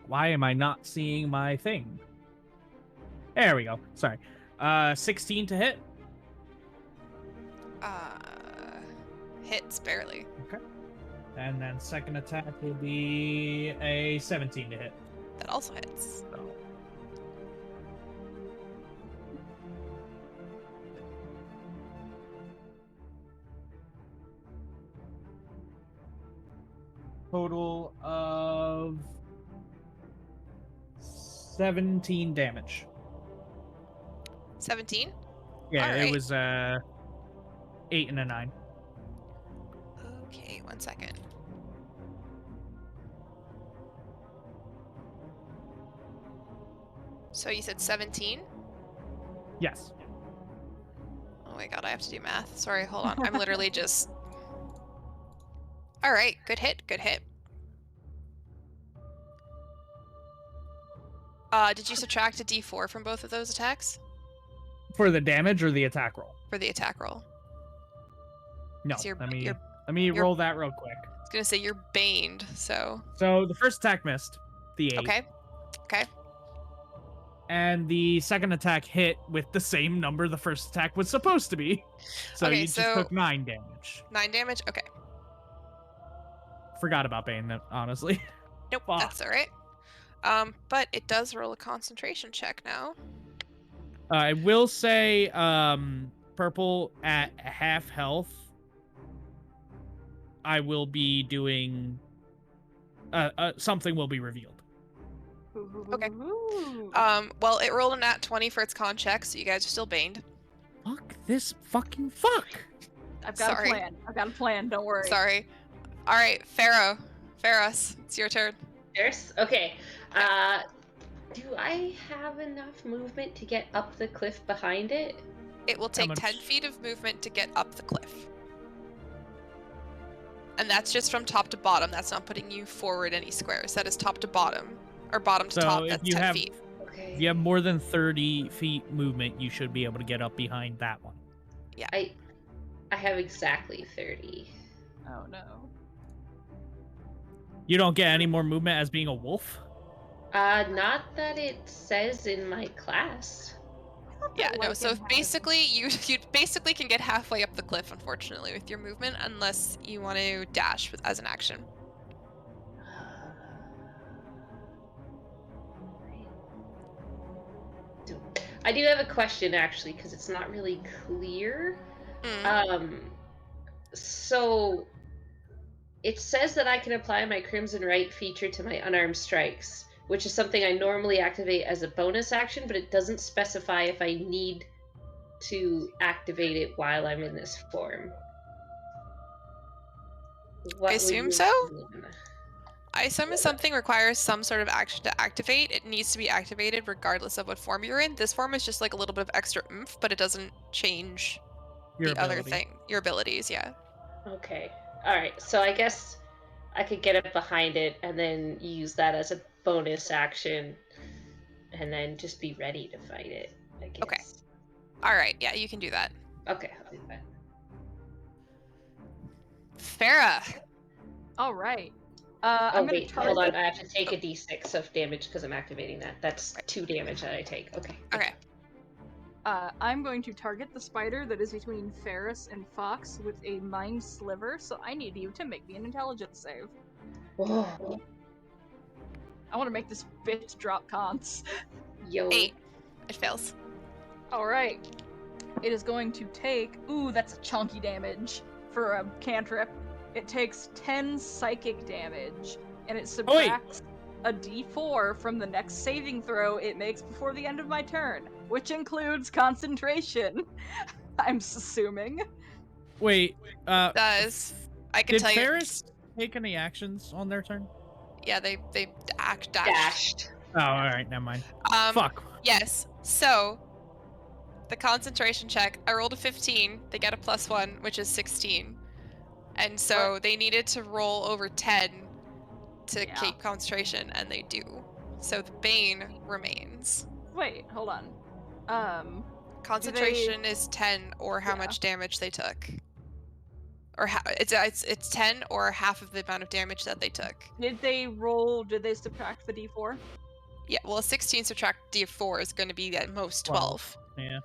Why am I not seeing my thing? There we go. Sorry. 16 to hit. Hits barely. Okay. And then second attack will be a 17 to hit. That also hits. So. Total of 17 damage. 17? Yeah, Alright. it was 8 and a 9. Okay, 1 second. So you said 17? Yes. Oh my god, I have to do math. Sorry, hold on. I'm literally just... Alright, good hit, good hit. Did you subtract a d4 from both of those attacks? For the damage or the attack roll? For the attack roll. No. 'Cause Let me roll that real quick. I was gonna say you're baned, so... So the first attack missed. The 8. Okay. Okay. And the second attack hit with the same number the first attack was supposed to be. So Okay, you just so- took 9 damage. 9 damage? Okay. Forgot about Bane, honestly. Nope, Fuck. that's alright. But it does roll a concentration check now. I will say, Purple at half health, I will be doing... something will be revealed. Okay. Ooh. Well, it rolled a nat 20 for its con check, so you guys are still baned. Fuck this fucking fuck! I've got sorry. a plan. I've got a plan. Don't worry. Sorry. Alright, Ferris, it's your turn. There's okay. Do I have enough movement to get up the cliff behind it? It will take much? 10 feet of movement to get up the cliff. And that's just from top to bottom. That's not putting you forward any squares. That is top to bottom. Or bottom to So top, if that's you 10 have- feet. Okay. If you have more than 30 feet movement, you should be able to get up behind that one. I have exactly 30. Oh no. You don't get any more movement as being a wolf? Not that it says in my class. Yeah, no, Lycan so has- basically you basically can get halfway up the cliff, unfortunately, with your movement, unless you want to dash as an action. I do have a question actually, because it's not really clear. Mm. So it says that I can apply my Crimson Right feature to my unarmed strikes, which is something I normally activate as a bonus action, but it doesn't specify if I need to activate it while I'm in this form. What would assume your so? opinion? I assume if something requires some sort of action to activate, it needs to be activated regardless of what form you're in. This form is just like a little bit of extra oomph, but it doesn't change Your the other ability. thing. Your abilities, yeah. Okay. All right. So I guess I could get up behind it and then use that as a bonus action, and then just be ready to fight it, I guess. Okay. All right, yeah, you can do that. Okay, I'll do that. Farah. All right. Oh I'm gonna wait, hold target. on. I have to take a d6 of damage because I'm activating that. That's Right. 2 damage that I take. Okay. Okay. I'm going to target the spider that is between Ferris and Fox with a mind sliver. So I need you to make me an intelligence save. Whoa. I want to make this bitch drop cons. Yo. 8. It fails. All right. It is going to take. Ooh, that's a chunky damage for a cantrip. It takes 10 psychic damage, and it subtracts a d4 from the next saving throw it makes before the end of my turn, which includes concentration. I'm assuming. Wait, Does. I can did tell you. Ferris take any actions on their turn? Yeah, they dashed. Dashed. Oh, all right, never mind. Um, Fuck. Yes. So, the concentration check, I rolled a 15. They get a +1, which is 16. And so they needed to roll over 10 to Yeah. keep concentration, and they do. So the Bane remains. Wait, hold on. Concentration is 10 or how Yeah. much damage they took. Or it's 10 or half of the amount of damage that they took. Did they subtract the d4? Yeah, well, a 16 subtract d4 is going to be at most 12. Yeah.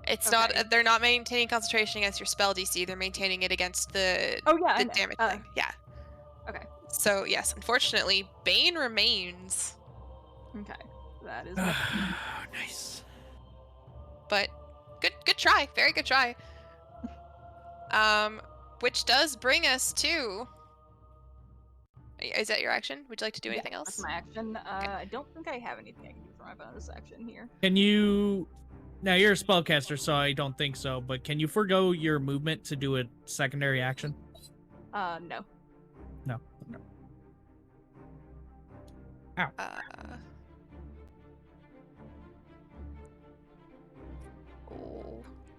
It's Okay. not. They're not maintaining concentration against your spell DC. They're maintaining it against the Oh yeah, I know. damage thing. Yeah. Okay. So yes, unfortunately, Bane remains, Okay. That is Nice. but good try. Very good try. Which does bring us to. Is that your action? Would you like to do anything else? That's my action. I don't think I have anything I can do for my bonus action here. Can you? Now you're a spellcaster, so I don't think so. But can you forgo your movement to do a secondary action? No. No. No.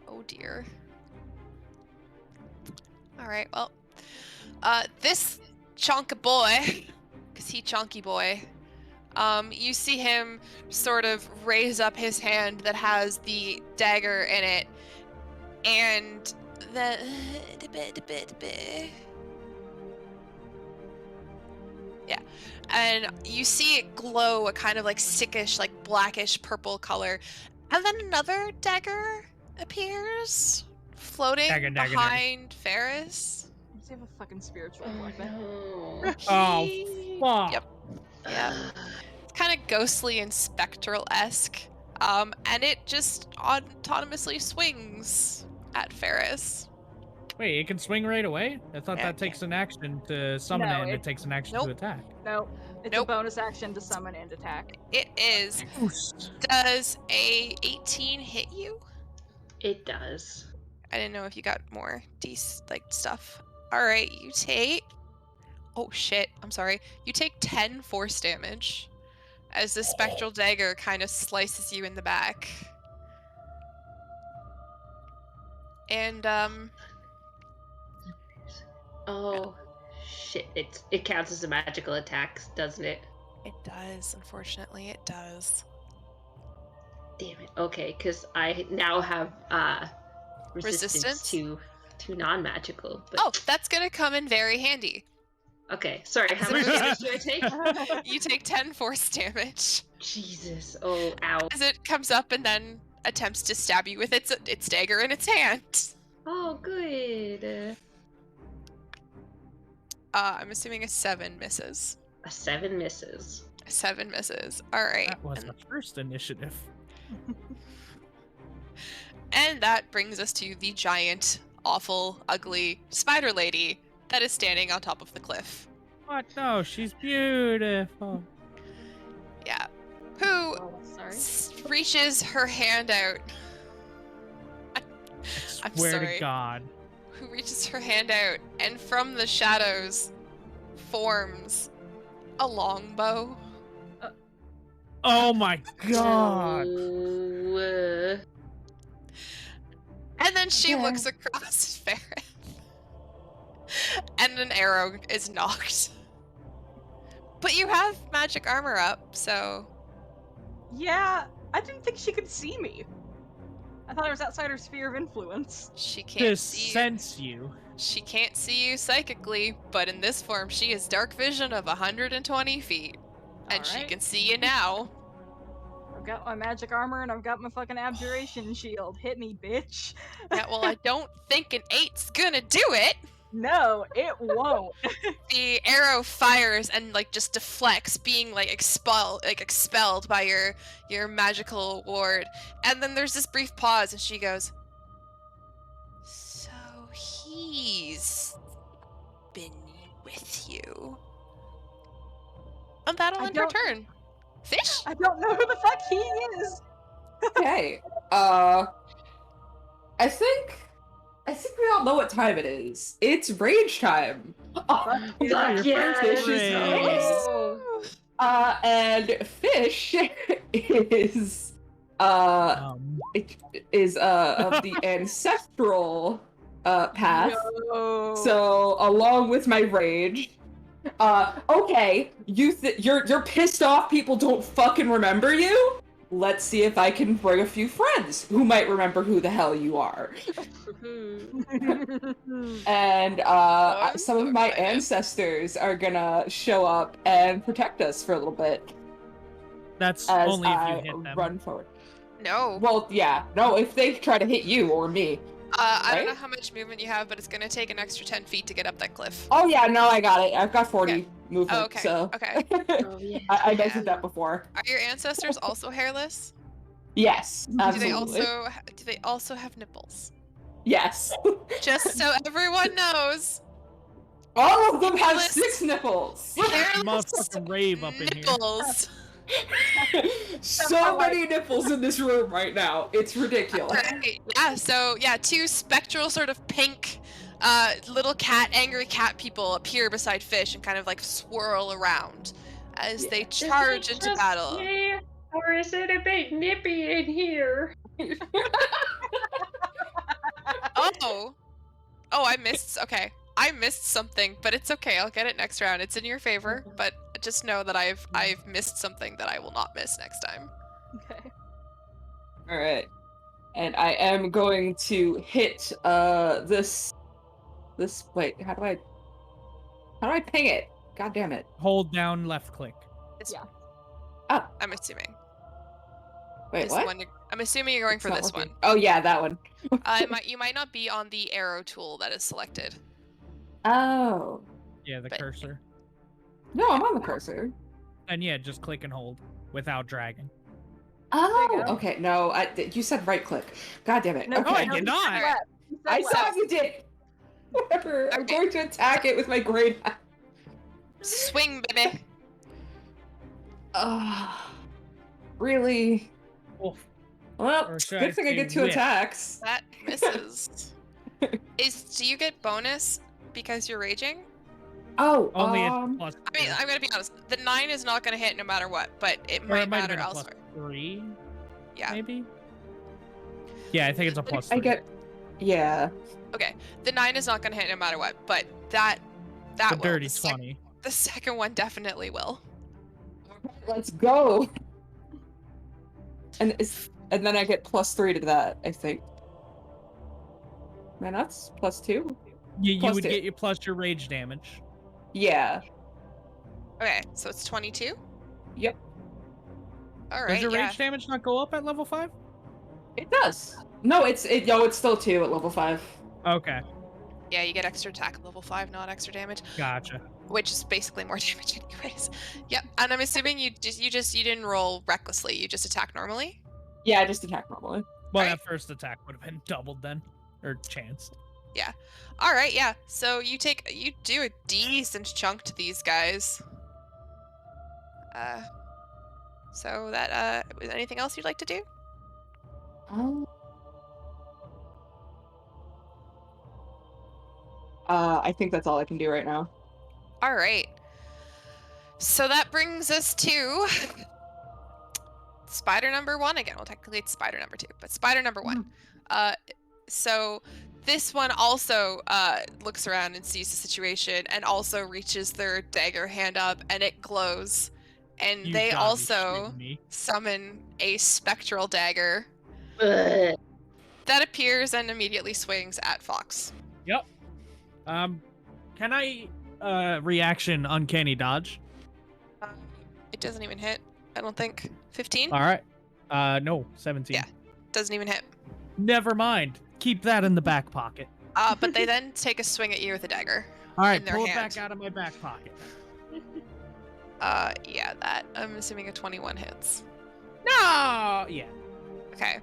Oh dear. All right. Well, this chunk of boy, cause he chunky boy. You see him sort of raise up his hand that has the dagger in it, and the yeah, and you see it glow a kind of like sickish, like blackish purple color, and then another dagger appears, floating Dagger. behind Ferris. Does he have a fucking spiritual Oh appointment? no. Oh, fuck. Yep. Yeah. It's kind of ghostly and spectral-esque. And it just autonomously swings at Ferris. Wait, it can swing right away? I thought Yeah, that takes an action to summon No, it, and it- it takes an action Nope. to attack. No. It's Nope. a bonus action to summon and attack. It is. Does a 18 hit you? It does. I didn't know if you got more stuff. All right, you take. Oh shit! I'm sorry. You take 10 force damage as the spectral dagger kind of slices you in the back. And Oh shit! It counts as a magical attack, doesn't it? it does. Unfortunately, it does. Damn it. Okay, because I now have resistance to non-magical. But... Oh, that's gonna come in very handy. Okay, sorry. How much damage do I take? You take 10 force damage Jesus. Oh, ow. as it comes up and then attempts to stab you with its dagger in its hand. Oh, good. I'm assuming a 7 misses. A 7 misses. A 7 misses. All right. That was the first initiative. And that brings us to the giant, awful, ugly spider lady that is standing on top of the cliff. What? No, she's beautiful. Yeah. Who Oh, sorry. reaches her hand out. I I'm swear sorry. to God. Who reaches her hand out, and from the shadows forms a longbow. Oh my god. Oh, And then she Okay. looks across Ferret. And an arrow is knocked. But you have magic armor up, so Yeah, I didn't think she could see me. I thought I was outside her sphere of influence. she can't To see you. sense you. She can't see you psychically, but in this form, she has dark vision of 120 feet. And she Alright. can see you now. I've got my magic armor and I've got my fucking abjuration shield. Hit me, bitch. Yeah, well, I don't think an 8's gonna do it. No, it won't. The arrow fires and like just deflects, being like expelled by your magical ward. And then there's this brief pause, and she goes, "So he's been with you." And that'll I end her don't- turn. Fish? I don't know who the fuck he is. Okay. I think we all know what time it is. It's rage time. Fuck yeah, fuck your yeah, first let's raise. go. And Fish is Um, of the ancestral path. Yo. So along with my rage, okay, you're pissed off. People don't fucking remember you. Let's see if I can bring a few friends who might remember who the hell you are. And I'm some so of my excited. ancestors are gonna show up and protect us for a little bit that's as only if I you hit them. run forward. No. Well, yeah, no, if they try to hit you or me. I don't know right? how much movement you have, but it's gonna take an extra 10 feet to get up that cliff. Oh yeah, no, I got it. I've got 40 movement, Oh, okay. so Okay. Oh, yeah. I Yeah. mentioned that before. Are your ancestors also hairless? Yes, Do they absolutely. also have nipples? Yes. Just so everyone knows, All of them have Hairless. 6 nipples. hairless Motherfucking rave up in here. nipples. So many nipples in this room right now. It's ridiculous. Right. Yeah. So yeah, 2 spectral sort of pink, little angry cat people appear beside Fish and kind of like swirl around as they charge into battle. Me, or is it a bit nippy in here? Oh, I missed. Okay, I missed something, but it's okay. I'll get it next round. It's in your favor, but just know that I've missed something that I will not miss next time. Okay. All right. And I am going to hit this wait, how do I ping it? God damn it. Hold down left click. This Yeah. one. Oh, I'm assuming. wait, This what? one. I'm assuming you're going It's for not this working. one. Oh yeah, that one. You might not be on the arrow tool that is selected. Oh. Yeah, the But- cursor. No, I'm on the cursor. And yeah, just click and hold without dragging. Oh, There you go. okay. No, you said right click. God damn it. No, okay. I did not. Left. You said I left. thought you did. Whatever. I'm Okay. going to attack it with my great. Swing, baby. Really? Oof. Well, Or should good I thing I say get 2 whiff? attacks. That misses. Do you get bonus because you're raging? Oh, Only at plus. I mean, I'm gonna be honest. The 9 is not gonna hit no matter what, but it or might it might have matter been a plus elsewhere. 3, Yeah. maybe. Yeah, I think it's a plus 3. I get. Yeah. Okay. The 9 is not gonna hit no matter what, but that the will. dirty The 20. The second one definitely will. Let's go. And then I get +3 to that. I think. Man, that's +2. You Plus would 2. get your plus your rage damage. Yeah. Okay, so it's 22. Yep. All right. Does your Yeah. rage damage not go up at level 5? It does. No, it's still 2 at level 5. Okay, Yeah, you get extra attack at level 5, not extra damage, gotcha. which is basically more damage anyways. Yep. And I'm assuming you didn't roll recklessly. You just attack normally. Yeah, I just attack normally. Well, Right. that first attack would have been doubled then, or chanced. All right. Yeah. So you do a decent chunk to these guys. So that was anything else you'd like to do? I think that's all I can do right now. All right. So that brings us to spider number 1 again. Well, technically it's spider number 2, but spider number 1. So this one also looks around and sees the situation and also reaches their dagger hand up and it glows. And You've they gotta be also shitting me. summon a spectral dagger Ugh. that appears and immediately swings at Fox. Yep. Can I reaction uncanny dodge? It doesn't even hit, I don't think. 15? All right. No, 17. Yeah. Doesn't even hit. Never mind. Keep that in the back pocket. But they then take a swing at you with a dagger. All right, In their pull it hand. back out of my back pocket. Yeah, that I'm assuming a 21 hits. No. Yeah. Okay.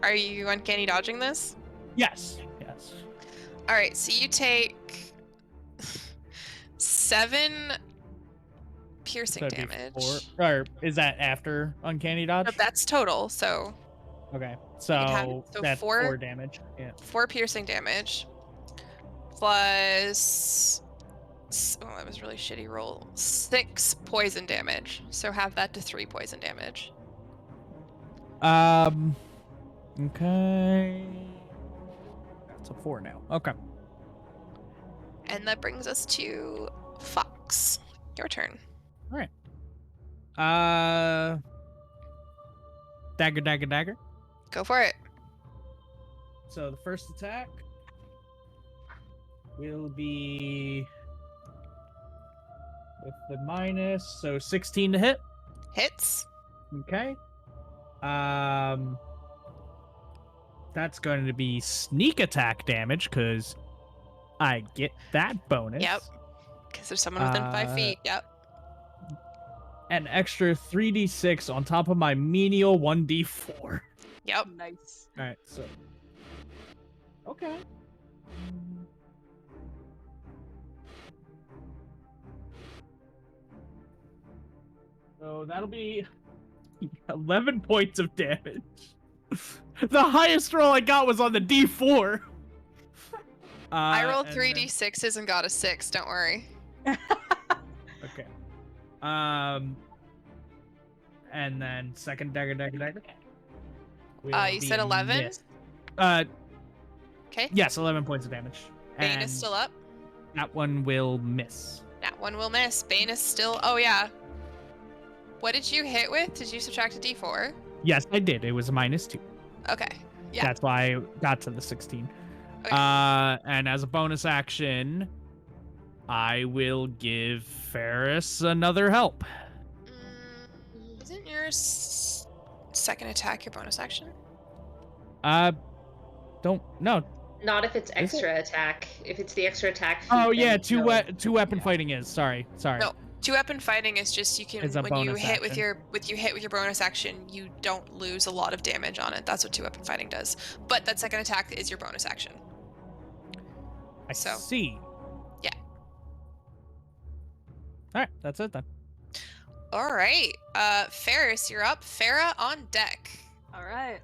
Are you uncanny dodging this? Yes. Yes. All right, so you take 7 piercing So it'd be damage. 4, or is that after uncanny dodge? No, that's total. So Okay. have- So so that's 4 4 damage. Yeah. 4 piercing damage plus oh, that was a really shitty roll. 6 poison damage. So have that to 3 poison damage. Okay. That's a 4 now. Okay. And that brings us to Fox. Your turn. All right. Dagger, dagger, dagger. Go for it. So the first attack will be with the minus, so 16 to hit. Hits. Okay. That's going to be sneak attack damage because I get that bonus. Yep. Because there's someone within 5 feet. Yep. An extra 3d6 on top of my menial 1d4. Yep. Nice. All right, so okay. So that'll be 11 points of damage. The highest roll I got was on the d4. I rolled and 3d6s and got a 6. Don't worry. Okay. And then second dagger, dagger, dagger. You said 11? Miss. Okay. Yes, 11 points of damage. Bane And is still up. that one will miss. That one will miss. Bane is still. Oh yeah. What did you hit with? Did you subtract a d4? Yes, I did. It was a -2. Okay. Yeah. That's why I got to the 16. Okay. And as a bonus action, I will give Ferris another help. Isn't your second attack your bonus action? Don't no. Not if it's it? extra attack. If it's the extra attack. feat, Oh then yeah, no. two weapon fighting is. Sorry. No. 2-weapon fighting is just you can It's a when you bonus hit with action. your bonus action, you don't lose a lot of damage on it. That's what 2-weapon fighting does. But that second attack is your bonus action. I So. see. Yeah. All right, that's it then. All right. Ferris, you're up. Farah on deck. All right.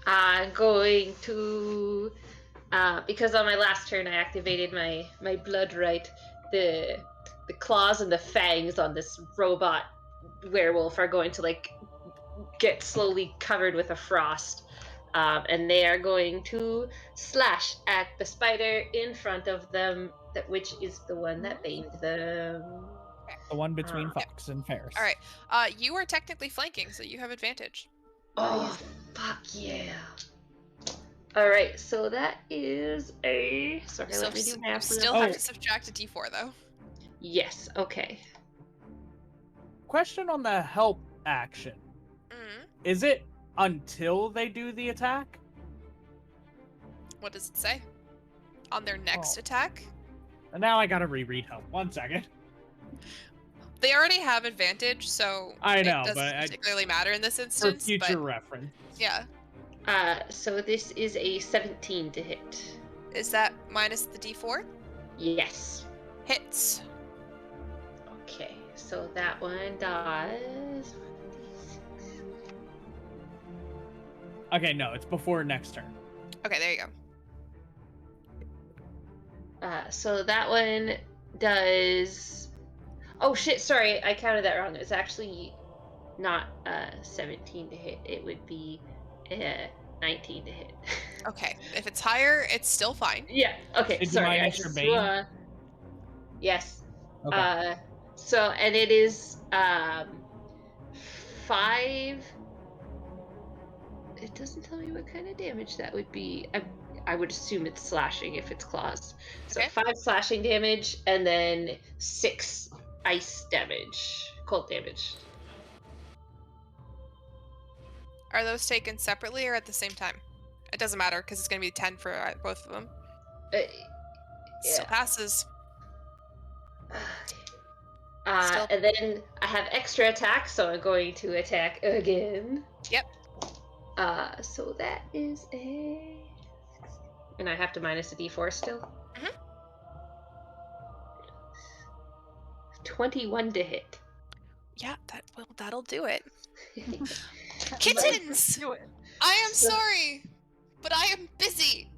I'm going to, because on my last turn I activated my blood right. The claws and the fangs on this robot werewolf are going to like get slowly covered with a frost, and they are going to slash at the spider in front of them, which is the one that baned them. The one between Fox and Ferris. All right. You are technically flanking, so you have advantage. Oh, fuck yeah. Alright, so that is a... Sorry, let me do You math. still real have quick. to subtract a d4 though. Yes, okay. Question on the help action. Mm. Is it until they do the attack? What does it say? On their next Oh. attack? And now I gotta reread help. 1 second. They already have advantage, so I know, it doesn't but particularly matter in this For instance. future but reference. yeah, So this is a 17 to hit. is that minus the d4? Yes. Hits. Okay, so that one does... Okay, no, it's before next turn. Okay, there you go. So that one does... Oh shit! Sorry, I counted that wrong. It's actually not 17 to hit. It would be 19 to hit. Okay, if it's higher, it's still fine. Yeah. Okay. Did you Sorry. minus your bane? Yes. Okay. So and it is 5. It doesn't tell me what kind of damage that would be. I would assume it's slashing if it's claws. So Okay. 5 slashing damage and then 6 ice damage, cold damage. Are those taken separately or at the same time? It doesn't matter because it's going to be 10 for both of them. Still Yeah. passes. And then I have extra attack, so I'm going to attack again. Yep. So that is a... And I have to minus a d4 still? 21 to hit. Yeah, that'll do it. Kittens! Do it. I am sorry, but I am busy.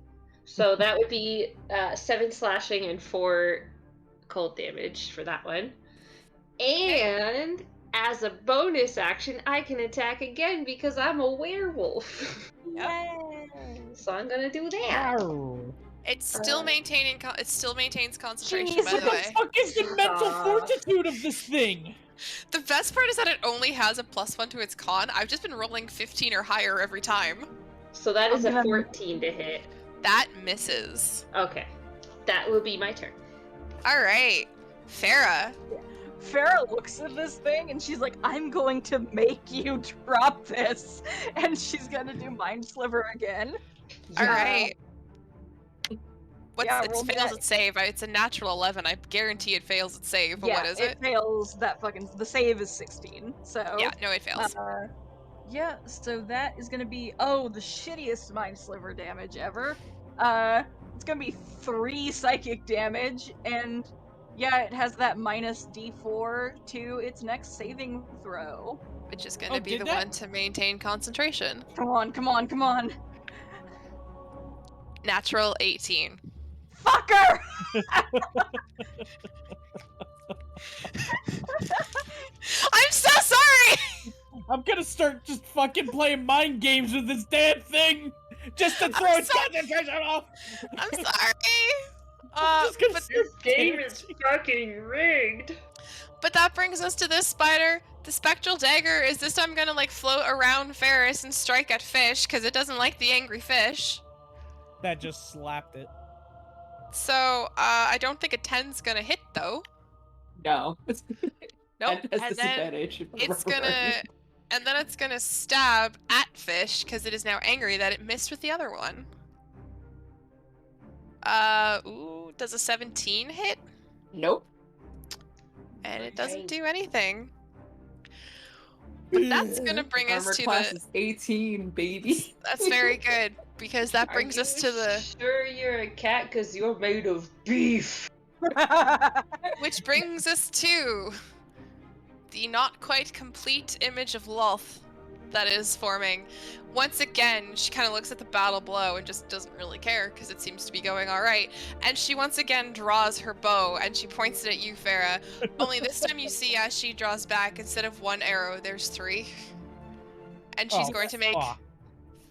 So that would be 7 slashing and 4 cold damage for that one. And as a bonus action, I can attack again because I'm a werewolf. Yay! So I'm gonna do that. It's still maintaining. It still maintains concentration. Jeez, By the What way, the fuck is the mental fortitude of this thing? the best part is that it only has a +1 to its con. I've just been rolling 15 or higher every time. So that is I'm a gonna- 14 to hit. That misses. Okay. That will be my turn. All right, Farah. Farah looks at this thing and she's like, I'm going to make you drop this. And she's gonna do Mind Sliver again. All right. Yeah, It roll fails that. its save. It's a natural 11. I guarantee it fails its save. But Yeah, what is it? fails that fucking. The save is 16. So. Yeah, no, it fails. Yeah, so that is gonna be the shittiest Mind Sliver damage ever. It's gonna be 3 psychic damage, and yeah, it has that minus D4 to its next saving throw. Which is going to be did the that? one to maintain concentration. Come on, come on, come on. Natural 18. Fucker! I'm so sorry! I'm gonna start just fucking playing mind games with this damn thing just to throw its concentration off. I'm sorry! Just gonna but, start Game is fucking rigged. but that brings us to this spider. The spectral dagger is this time gonna like float around Ferris and strike at fish because it doesn't like the angry fish. That just slapped it. So I don't think a 10's gonna hit though. No. Nope. It has And then disadvantage. it's gonna stab at fish because it is now angry that it missed with the other one. Does a 17 hit? Nope. And it doesn't do anything. But that's gonna bring Armor us to class the. is 18, baby. That's very good because that brings us to the. Sure, you're a cat because you're made of beef. Which brings us to the not quite complete image of Lolth that is forming. Once again, she kind of looks at the battle below and just doesn't really care because it seems to be going all right. And she once again draws her bow and she points it at you, Farah. Only this time you see as she draws back, instead of 1 arrow, there's 3. And she's going to make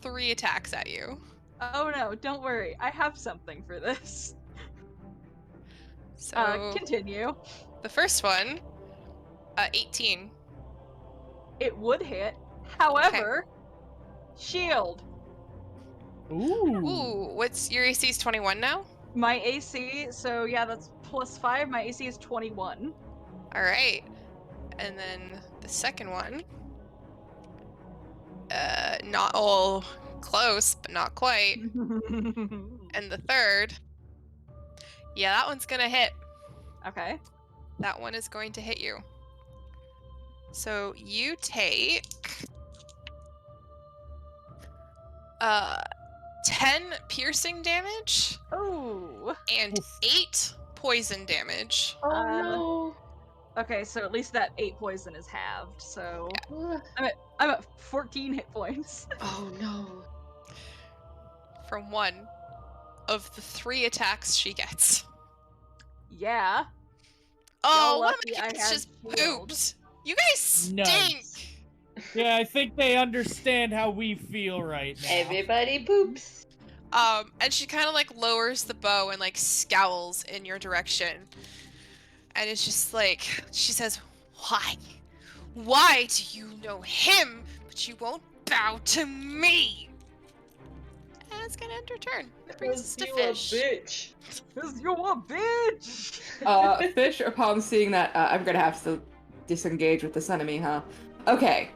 3 attacks at you. Oh no, don't worry. I have something for this. So Continue. the first one, 18. It would hit. However, shield. Ooh. Ooh, what's your AC's 21 now? My AC, so yeah, that's +5. My AC is 21. All right. And then the second one, not all close, but not quite. And the third, yeah, that one's gonna hit. Okay. That one is going to hit you. So you take 10 piercing damage Oh. and 8 poison damage. Oh no. Okay, so at least that 8 poison is halved. So no. I'm at 14 hit points. Oh no. From one of the 3 attacks she gets. Yeah. Oh, one of lucky my I cats had just shield. pooped. You guys stink. Nice. Yeah, I think they understand how we feel right now. Everybody poops. And she kind of like lowers the bow and like scowls in your direction. And it's just like, she says, why? Why do you know him, but you won't bow to me? And it's gonna end her turn. That brings us to Fish. bitch. Cause you're a bitch! Fish, upon seeing that, I'm gonna have to disengage with this enemy, huh? Okay.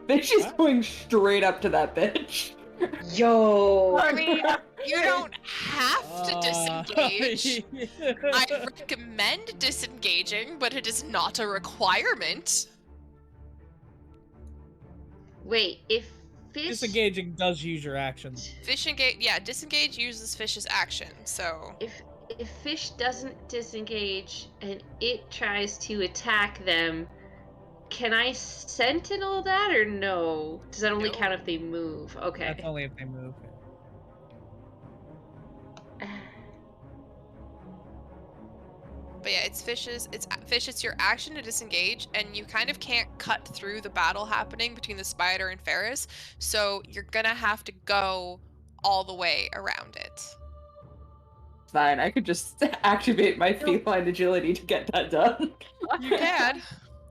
Fish is What? going straight up to that bitch. Yo. I mean, you don't have to disengage. I recommend disengaging, but it is not a requirement. Wait, if Fish... Disengaging does use your action. Fish engage, yeah, disengage uses Fish's action, so. If Fish doesn't disengage and it tries to attack them, can I sentinel that or no? Does that only No. count if they move? Okay. That's only if they move. But yeah, it's Fish, it's your action to disengage, and you kind of can't cut through the battle happening between the spider and Ferris, so you're gonna have to go all the way around it. Fine, I could just activate my feline agility to get that done. You can.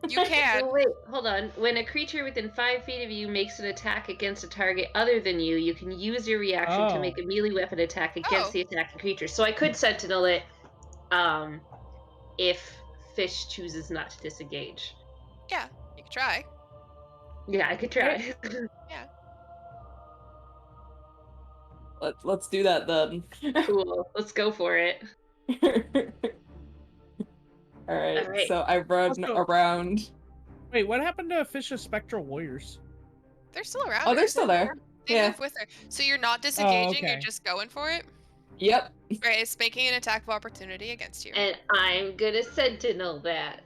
You can. Oh, wait, hold on. When a creature within 5 feet of you makes an attack against a target other than you, you can use your reaction to Oh. make a melee weapon attack against Oh. the attacking creature. So I could sentinel it, if Fish chooses not to disengage. Yeah, you can try. Yeah, I could try. Let's do that then. Cool. Let's go for it. Alright, so I run Let's go. around. Wait, what happened to Fish's spectral warriors? They're still around. Oh, her. they're still there. They Yeah. move with her. So you're not disengaging, okay. you're just going for it? Yep. Right, it's making an attack of opportunity against you. And I'm gonna sentinel that.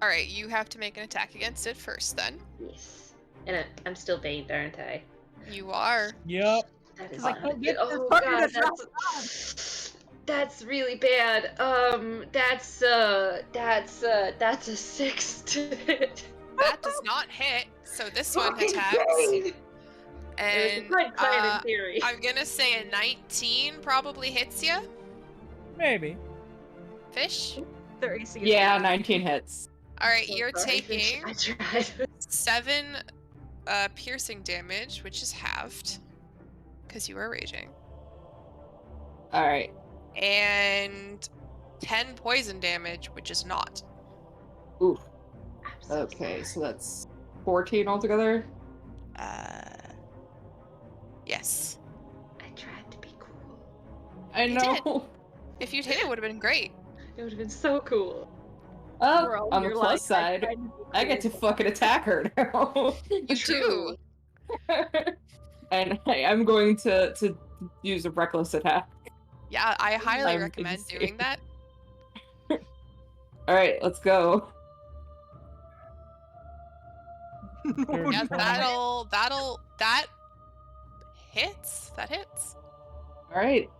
Alright, you have to make an attack against it first then. Yes. And I'm still bait, aren't I? You are. Yep. That is I not can't good. get this Oh button god, to drop that's really bad. That's a 6 to hit. That does not hit, so this one Fucking attacks. great. It's a And good plan in theory. I'm gonna say a 19 probably hits you. Maybe. Fish? Their AC is Yeah, down. 19 hits. Alright, So you're sorry, Fish. taking I tried. 7 piercing damage, which is halved. Because you are raging. Alright. And 10 poison damage, which is not. Oof. I'm so Okay, so sorry. that's 14 altogether. Yes. I tried to be cool. I You know. If you'd hit it, would have been great. It would have been so cool. Bro, On the you're plus like, side, tried to be I get to cool. fucking attack her now. You do. And I'm going to use a reckless attack. Yeah, I highly I'm recommend insane. doing that. Alright, let's go. Yeah, Turn. that hits. That hits. Alright.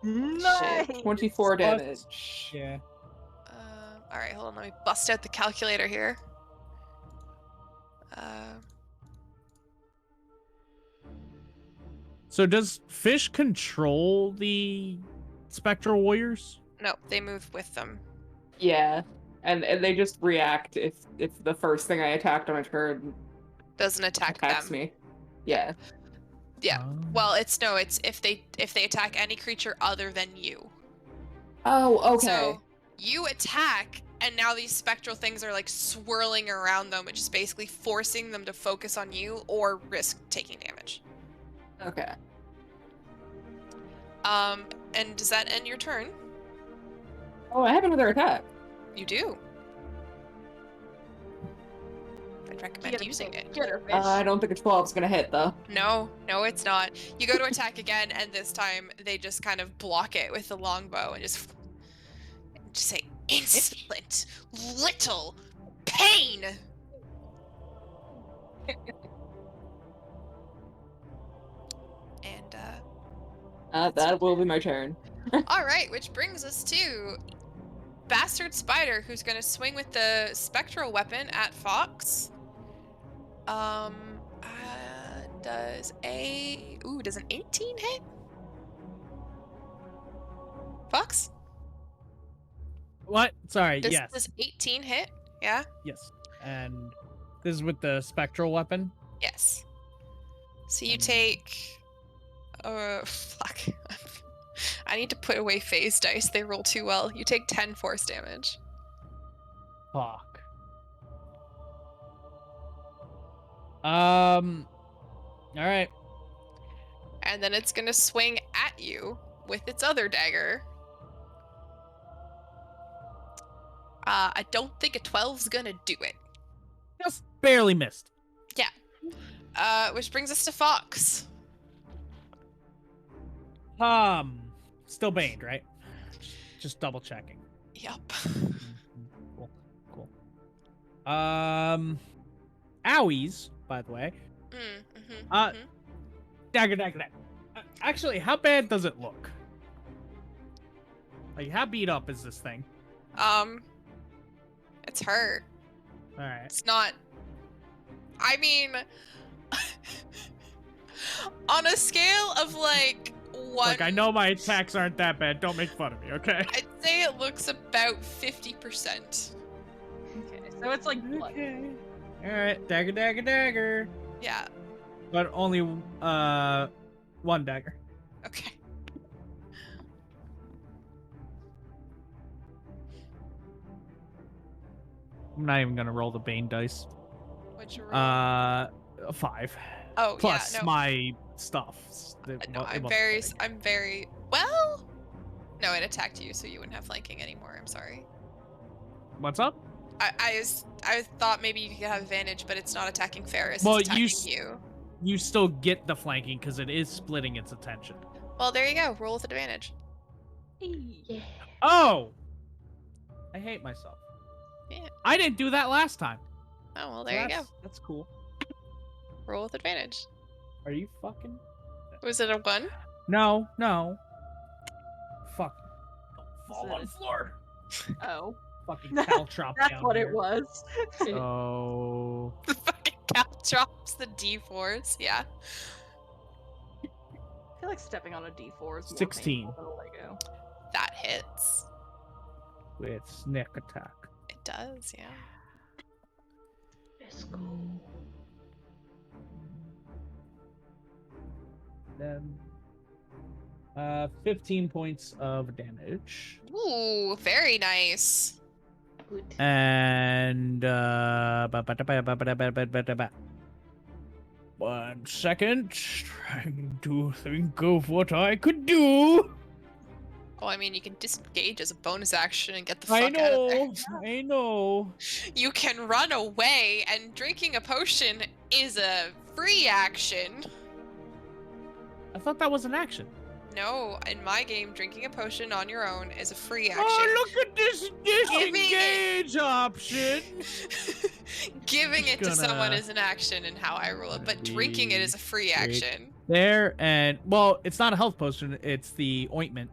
Nice! 24 Plus- damage. Yeah. All right, hold on. Let me bust out the calculator here. So does Fish control the spectral warriors? No, they move with them. Yeah. And they just react if the first thing I attacked on a turn Doesn't attack attacks them. me. Yeah. Yeah. Oh. Well, it's if they attack any creature other than you. Oh, okay. So you attack, and now these spectral things are like swirling around them, which is basically forcing them to focus on you or risk taking damage. Okay. And does that end your turn? Oh, I have another attack. You do. I'd recommend using it. Get her, Fish. I don't think a 12 is gonna hit though. No, it's not. You go to attack again, and this time they just kind of block it with the longbow and just say, "Insolent little pain." And That will be my turn. All right, which brings us to Bastard Spider, who's going to swing with the spectral weapon at Fox. Does an 18 hit? Fox? What? Sorry. Does Yes. does 18 hit? Yeah. Yes. And this is with the spectral weapon. Yes. So you take. Fuck. I need to put away phase dice. They roll too well. You take 10 force damage. Fuck. All right. And then it's gonna swing at you with its other dagger. I don't think a 12's gonna do it. Just barely missed. Which brings us to Fox. Still baned, right? Just double checking. Yep. Cool. Owies, by the way. Dagger. Actually, how bad does it look? Like, how beat up is this thing? It's hurt. All right. It's not. I mean, on a scale of like one. Look, I know my attacks aren't that bad. Don't make fun of me, okay? I'd say it looks about 50%. Okay, so it's like blood. Okay. All right, dagger. Yeah. But only one dagger. Okay. I'm not even gonna roll the Bane dice. What'd you roll? A 5. Oh, Plus yeah, no. my stuff. No, I'm very well. No, it attacked you, so you wouldn't have flanking anymore. I'm sorry. What's up? I thought maybe you could have advantage, but it's not attacking Ferris. Well, it's attacking you. You still get the flanking because it is splitting its attention. Well, there you go. Roll with advantage. Yeah. Oh! I hate myself. Yeah. I didn't do that last time. Oh well, there you go. That's cool. Roll with advantage. Are you fucking? Was it a 1? No. Fuck. Don't fall Is on it the floor. Oh, Fucking caltrop that's down what here. it was. So The fucking cap drops the D4s. Yeah. I feel like stepping on a D4 is more 16. painful than a Lego. That hits. with sneak attack. It does, yeah. Let's go. Then 15 points of damage. Ooh, very nice. Good. And 1 second, trying to think of what I could do. Well, I mean, you can disengage as a bonus action and get the I fuck out of there. I know. You can run away, and drinking a potion is a free action. I thought that was an action. No, in my game, drinking a potion on your own is a free action. Oh, look at this Giving disengage option. Giving it to someone Gonna- is an action in how I rule it, but gonna drinking it be is a free straight. action. There and well, it's not a health potion. It's the ointment.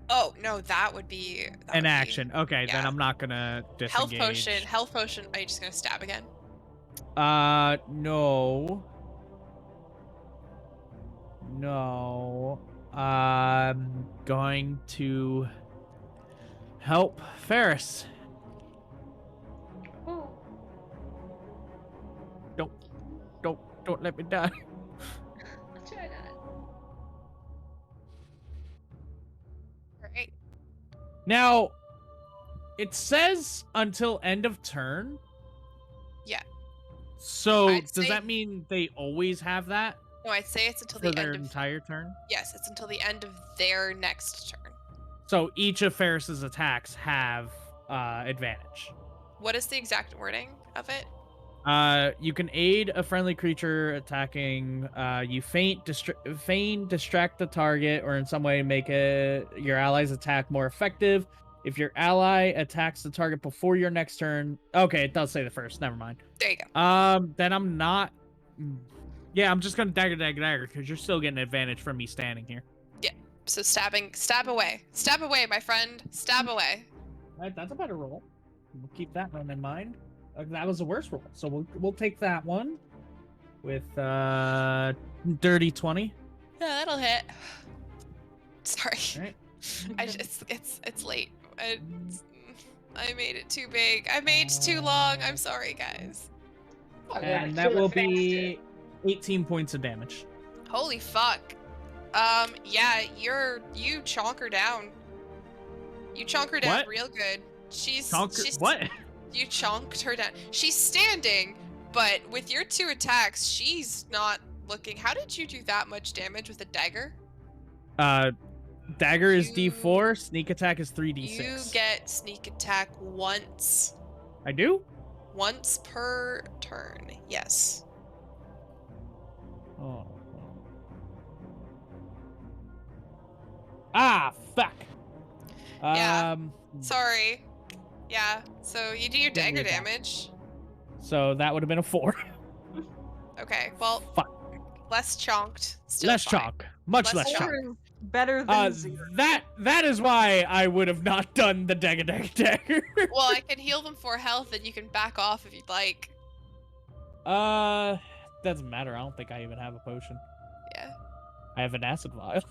Oh no, that would be An action. Okay, then yeah. I'm not gonna Health disengage. potion. Health potion. Are you just gonna stab again? No. No. I'm going to help Ferris. Oh. Don't let me die. I'll try that. Alright. Now, it says until end of turn. Yeah. So I'd does say- that mean they always have that No, I'd say it's until for the their end of entire turn? yes, it's until the end of their next turn. So each of Ferris's attacks have advantage. What is the exact wording of it? You can aid a friendly creature attacking. You feign distract the target, or in some way make your ally's attack more effective. If your ally attacks the target before your next turn, okay, it does say the first. Never mind. There you go. Then I'm not. Yeah, I'm just gonna dagger because you're still getting advantage from me standing here. So stab away, my friend, stab away. Alright, that's a better roll. We'll keep that one in mind. That was the worst roll, so we'll take that one with dirty 20. Yeah, that'll hit. Sorry, Alright. it's late. I made it too big. I made it too long. I'm sorry, guys. And that will be 18 points of damage. Holy fuck. Yeah, you chonk her down. You chonk her down What? real good. She's What? You chonked her down. She's standing, but with your 2 attacks, she's not looking. How did you do that much damage with a dagger? Dagger is You- D4, sneak attack is 3d6. You get sneak attack once. I do? Once per turn. Yes. Oh. Ah, fuck. Yeah. Sorry. Yeah. So you do your Didn't dagger read that. damage. So that would have been a 4. Okay. Well, Fuck. less chonked. Still Less fine. chalk. Much less Less chalk. Four is better than 0. That is why I would have not done the dagger. Well, I can heal them for health, and you can back off if you'd like. Doesn't matter. I don't think I even have a potion. Yeah. I have an acid vial.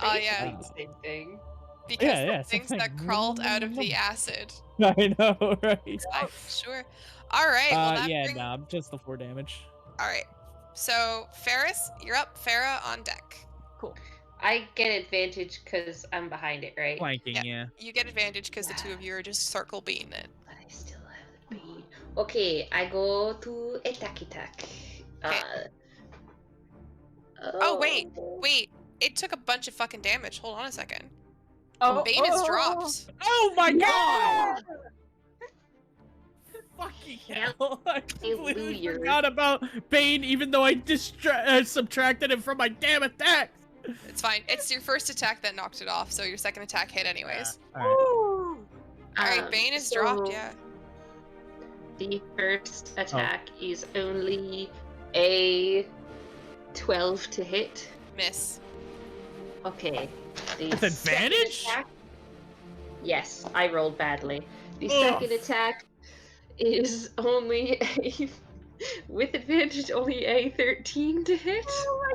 Oh yeah. Basically the same thing. Because Yeah, the things same that thing. crawled out of the acid. I know, right? Sure. All right. Well, that Yeah, brings... nah, just the 4 damage. All right. So Ferris, you're up. Farah on deck. Cool. I get advantage because I'm behind it, right? Flanking, Yeah. yeah. You get advantage because the 2 of you are just circle beating it. But I still have the bead. Okay, I go to attack. Okay. Oh, wait. It took a bunch of fucking damage. Hold on a second. Bane is dropped. Oh my Yeah! god! Fucking hell! I completely Hallelujah. forgot about Bane, even though I subtracted him from my damn attacks. It's fine. It's your first attack that knocked it off, so your second attack hit anyways. All right. Ooh. All right, Bane is dropped. So Yeah. The first attack is only a 12 to hit. Miss. Okay. The With second advantage? attack- Yes, I rolled badly. The Ugh. second attack is only a with advantage, only a 13 to hit.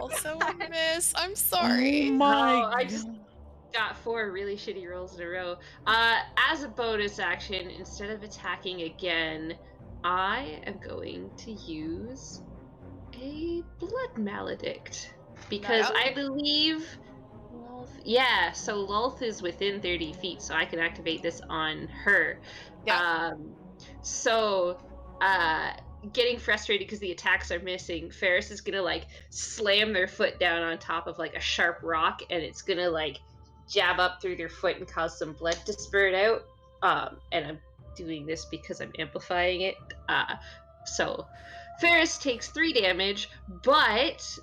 Also a miss. I'm sorry. Oh my I just got 4 really shitty rolls in a row. As a bonus action, instead of attacking again, I am going to use a blood maledict because No. I believe Lulth. Yeah, so Lulth is within 30 feet, so I can activate this on her. Yeah. So, getting frustrated because the attacks are missing, Ferris is gonna like slam their foot down on top of like a sharp rock, and it's gonna like jab up through their foot and cause some blood to spurt out. And I'm doing this because I'm amplifying it. So Ferris takes 3 damage, but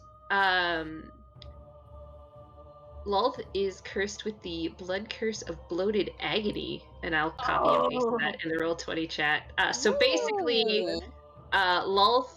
Lulth is cursed with the blood curse of bloated agony, and I'll copy and paste that in the Roll20 chat. So basically, Ooh. Lulth,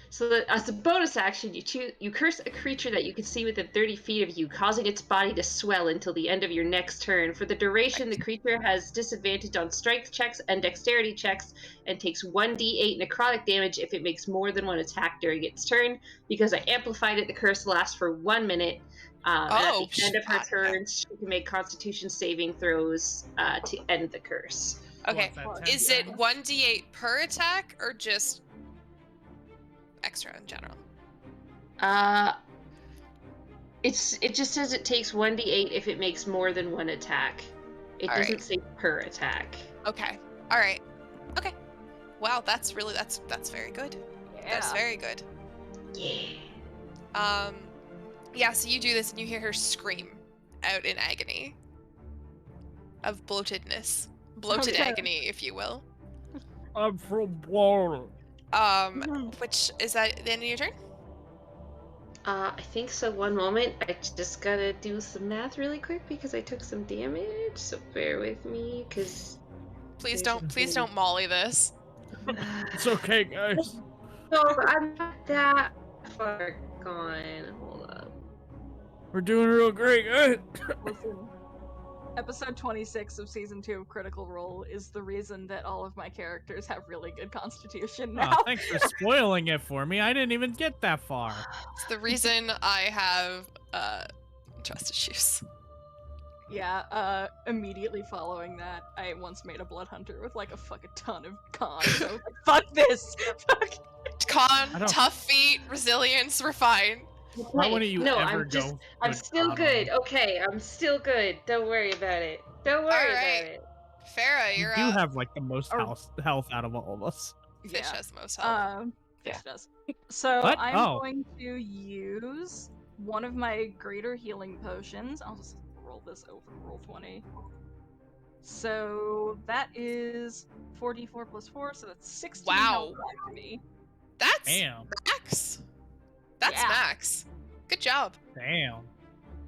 so that as a bonus action, you curse a creature that you can see within 30 feet of you, causing its body to swell until the end of your next turn. For the duration, the creature has disadvantage on strength checks and dexterity checks, and takes 1d8 necrotic damage if it makes more than 1 attack during its turn. Because I amplified it, the curse lasts for 1 minute. And at the end of her shit. turn, she can make Constitution saving throws to end the curse. Okay. What's that, Is 10 it times? 1d8 per attack or just extra in general? It just says it takes 1d8 if it makes more than 1 attack. It All doesn't right. say per attack. Okay. All right. Okay. Wow, that's very good. That's very good. Yeah. Yeah, so you do this and you hear her scream out in agony of bloatedness. Bloated Okay. agony, if you will. I'm from Florida. Which is that the end of your turn? I think so. One moment. I just gotta do some math really quick because I took some damage. So bear with me, because Please don't Molly this. It's okay, guys. No, I'm not that far gone. Hold up. We're doing real great. Listen, episode 26 of season 2 of Critical Role is the reason that all of my characters have really good constitution now. Aw, thanks for spoiling it for me. I didn't even get that far. It's the reason I have trust issues. Yeah, immediately following that, I once made a blood hunter with like a fucking ton of cons. I was like, fuck this! Fuck. Con, I don't- tough feet, resilience, we're fine. Why wouldn't you no, ever I'm just, go? I'm with still God good. on? Okay, I'm still good. Don't worry about it. Don't worry Alright. about it. Farah, You you're do up. have like the most Oh. health out of all of us. Fish Yeah. has the most health. Fish Yeah. does. So What? I'm Oh. going to use one of my greater healing potions. I'll just roll this over, roll 20. So that is 4d4 plus 4, so that's 16 Wow. health back to me. That's Damn. max. That's Yeah. max. Good job. Damn.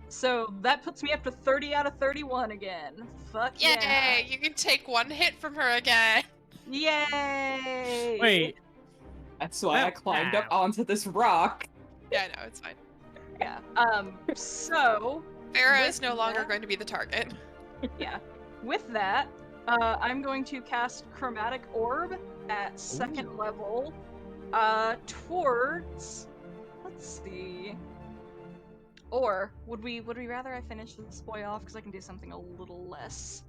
So that puts me up to 30 out of 31 again. Fuck Yay! yeah. You can take one hit from her again. Yay! Wait. That's why I That's climbed up bad. onto this rock. Yeah, no, it's fine. Yeah. So Farah With is no longer that- going to be the target. yeah. With that, I'm going to cast Chromatic Orb at second level, towards. Let's see. Or would we rather I finish this boy off because I can do something a little less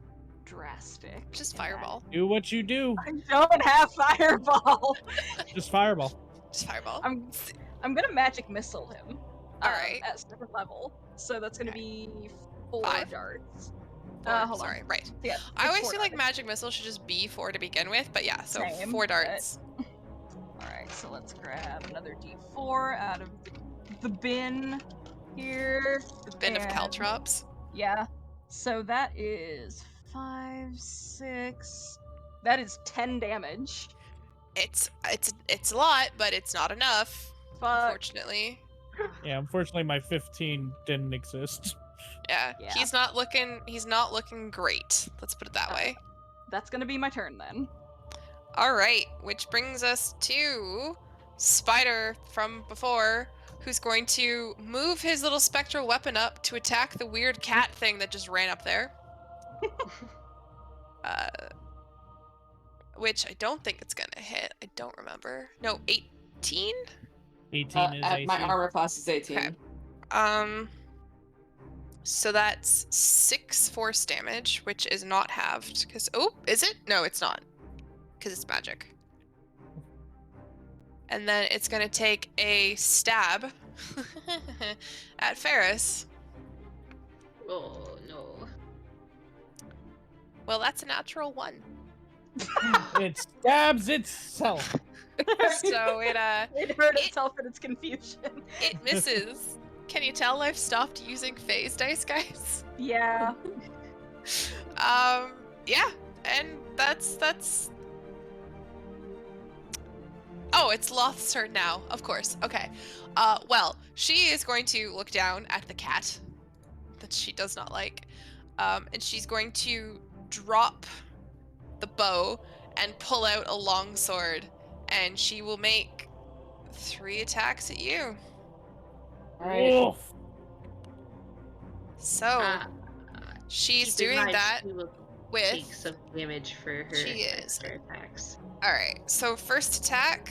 drastic? Just in that. fireball. Do what you do. I don't have fireball. Just fireball. Just fireball. I'm gonna magic missile him. Alright. At second level, so that's gonna be 4 5? darts. Four, Hold on. sorry, right. Yeah, I it's always 4 feel like darts. magic missile should just be 4 to begin with, but yeah, so Same, 4 but- darts. Alright, so let's grab another d4 out of the bin here. The bin of and- caltrops. Yeah. So that is 5, 6. That is 10 damage. It's a lot, but it's not enough, Fuck. unfortunately. Yeah, unfortunately my 15 didn't exist. Yeah, Yeah. he's not looking great. Let's put it that way. That's gonna be my turn then. All right, which brings us to Spider from before, who's going to move his little spectral weapon up to attack the weird cat thing that just ran up there. Which I don't think it's gonna hit. I don't remember. No, 18? 18 is AC. My armor class is 18. Okay. So that's 6 force damage, which is not halved. Oh, is it? No, it's not. Because it's magic. And then it's gonna take a stab at Ferris. Oh no. Well, that's a natural 1. It stabs itself. So it It hurt itself in its confusion. it misses. Can you tell I've stopped using phase dice, guys? Yeah. Yeah, and that's Oh, it's Loth's turn now, of course. Okay. Well, she is going to look down at the cat that she does not like. And she's going to drop the bow and pull out a long sword, and she will make 3 attacks at you. Alright. Wolf. So she's keep in doing mind that She will with. take some damage for her She is. extra attacks. All right. So first attack.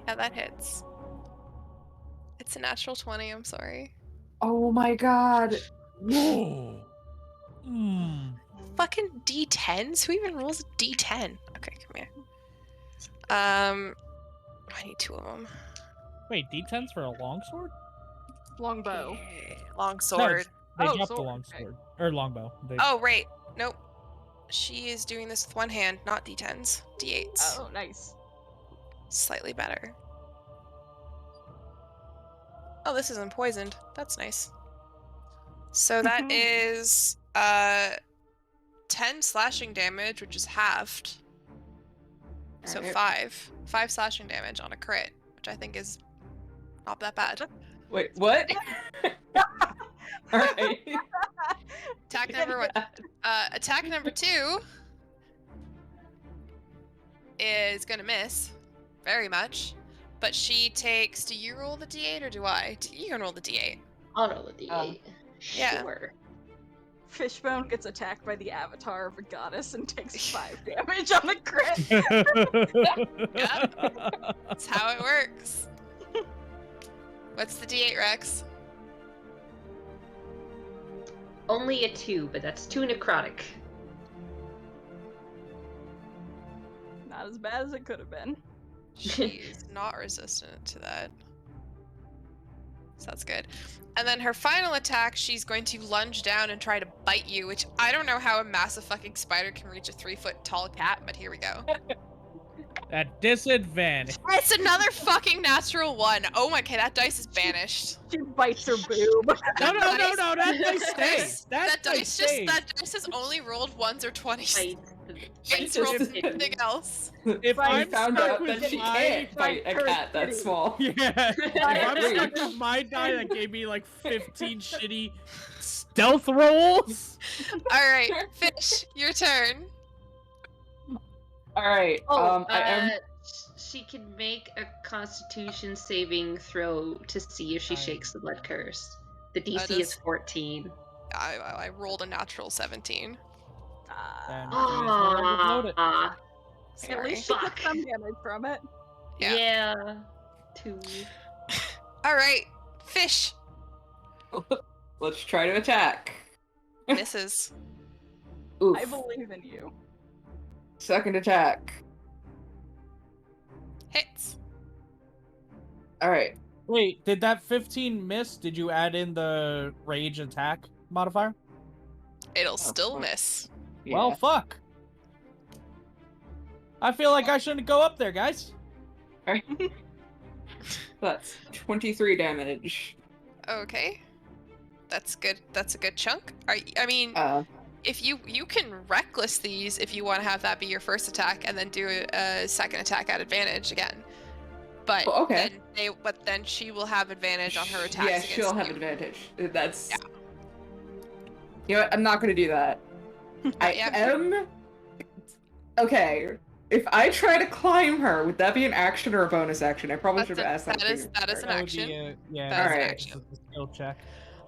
Yeah, that hits. It's a natural 20. I'm sorry. Oh my god. Whoa. Hmm. Fucking D10s. Who even rolls a D10? Okay, come here. I need 2 of them. Wait, D10s for a longsword? Longbow. Long sword. They Oh, dropped the sword, longsword. Or longbow. They... Oh, right. Nope. She is doing this with one hand, not D10s. D8s. Oh, nice. Slightly better. Oh, this isn't poisoned. That's nice. So that is 10 slashing damage, which is halved. So Alright. 5 slashing damage on a crit, which I think is not that bad. Wait, what? Alright. Attack number 1. Attack number 2. is gonna miss, very much. But she takes. Do you roll the d8 or do I? You can roll the d8. I'll roll a d8. Yeah. Sure. Fishbone gets attacked by the avatar of a goddess and takes 5 damage on the crit. That's how it works. What's the d8, Rex? Only a 2, but that's 2 necrotic. Not as bad as it could have been. She's not resistant to that. So that's good. And then her final attack, she's going to lunge down and try to bite you, which I don't know how a massive fucking spider can reach a 3-foot tall cat, but here we go. At disadvantage. It's another fucking natural 1. Oh my god, that dice is banished. She bites her boob. No, that dice stays. That dice has only rolled 1s or 20s. It's rolled anything else. If I I'm found stuck out with that she my- can't fight a cat that small. Yeah. If I'm agree. stuck with my die that gave me like 15 shitty stealth rolls. Alright, Fish, your turn. All right. I am. She can make a Constitution saving throw to see if she shakes the blood curse. The DC is 14. I rolled a natural 17. Then Ah, At Sorry. least she took Fuck. some damage from it. Yeah. Yeah. 2. Alright, Fish Let's try to attack. misses. Oof. I believe in you. Second attack. Hits. All right. Wait, did that 15 miss? Did you add in the rage attack modifier? It'll still fuck. miss. Yeah. Well, fuck. I feel like I shouldn't go up there, guys. That's 23 damage. Okay. That's good. That's a good chunk. If you can reckless these if you want to have that be your first attack and then do a second attack at advantage again. But Well, okay. then she will have advantage on her attacks. Yeah, against she'll have you. advantage. That's. Yeah. You know what? I'm not gonna do that. I Yeah. am. Okay. If I try to climb her, would that be an action or a bonus action? I probably should have asked that. That is an That would be action. yeah. That is an it's action. a skill check.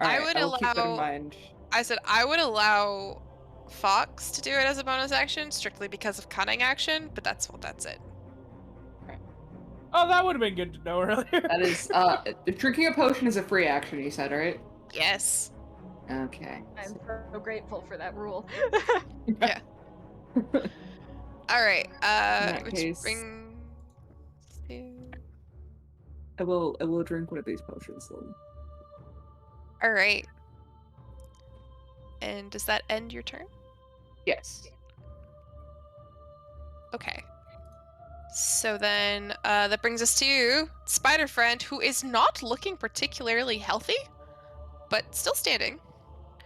I would I'll keep that in allow- mind. I said I would allow Fox to do it as a bonus action strictly because of cunning action, but that's it. Oh, that would have been good to know earlier. That is, drinking a potion is a free action, you said, right? Yes. Okay. I'm so grateful for that rule. All right. that Which case- brings to... I will drink one of these potions then. All right. And does that end your turn? Yes. Okay. So then that brings us to Spider Friend, who is not looking particularly healthy, but still standing.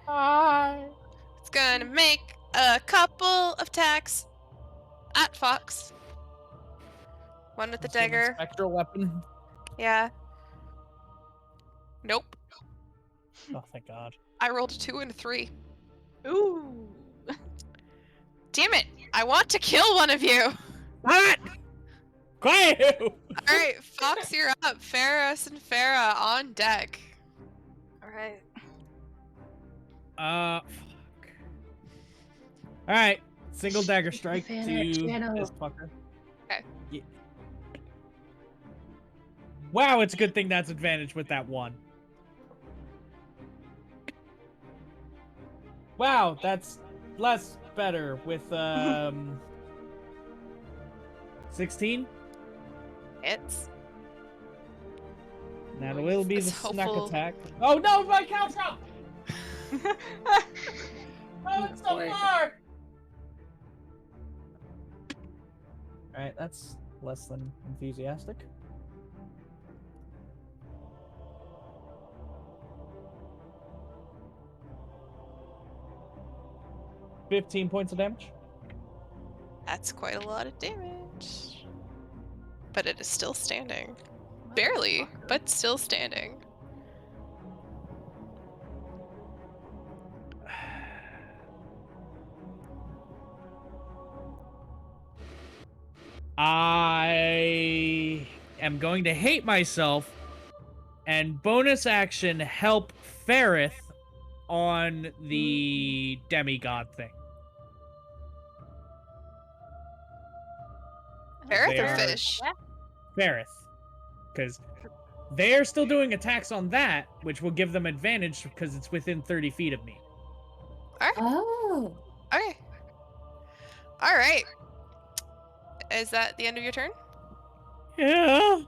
Hi. It's gonna make a couple of attacks at Fox. One with the Is it an dagger. Spectral weapon. Yeah. Nope. Oh, thank God. I rolled a 2 and a 3. Ooh. Damn it! I want to kill one of you! What? Quiet! Alright, Fox, you're up. Ferris and Farah on deck. Alright. Fuck. Alright, single dagger strike to Channel. this fucker. Okay. Yeah. Wow, it's a good thing that's advantage with that one. Wow, that's less better with 16. Hits. That will be the It's snack helpful. attack. Oh no, my caltrope! Oh, it's so Boy. far! Alright, that's less than enthusiastic. $15 points of damage. That's quite a lot of damage. But it is still standing. Barely, but still standing. I am going to hate myself and bonus action help Ferrith on the demigod thing. Ferrith or They are- fish? Ferrith. Because they're still doing attacks on that, which will give them advantage because it's within 30 feet of me. Oh. Okay. All right. Is that the end of your turn? Yeah.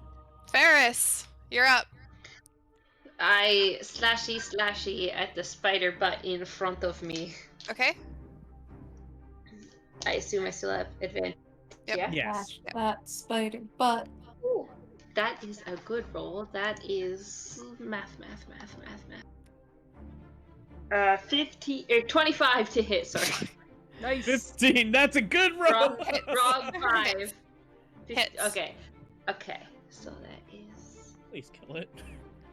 Ferris, you're up. I slashy at the spider butt in front of me. Okay. I assume I still have advantage. Yep. Yeah. Yes. That spider butt. Ooh, that is a good roll. That is math. 25 to hit. Sorry. Nice. 15. That's a good roll. Wrong 5. Hits. 50, Hits. Okay. So that is. Please kill it.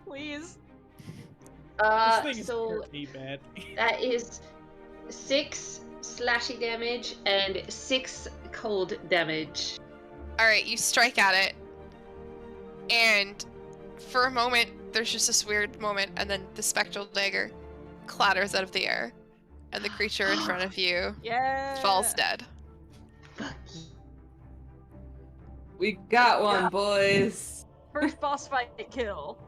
Please. This thing is So hurt me bad. that is 6 slashy damage and 6 cold damage. All right, you strike at it, and for a moment, there's just this weird moment, and then the spectral dagger clatters out of the air, and the creature in front of you Yeah. falls dead. We got one, boys. First boss fight kill.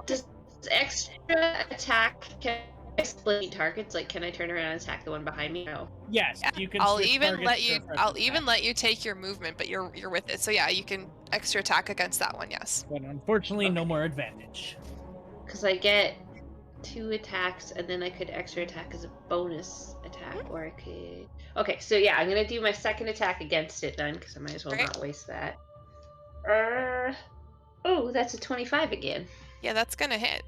Does extra attack can I split targets? Like, can I turn around and attack the one behind me? No. Yes, Yeah, you can. I'll switch even targets let for you. a fresh I'll attack. even let you take your movement, but you're with it. So yeah, you can extra attack against that one. Yes. But unfortunately, no Okay. more advantage. Because I get 2 attacks, and then I could extra attack as a bonus attack, or I could. Okay, so yeah, I'm gonna do my second attack against it then, because I might as well Right. not waste that. Oh, that's a 25 again. Yeah, that's gonna hit.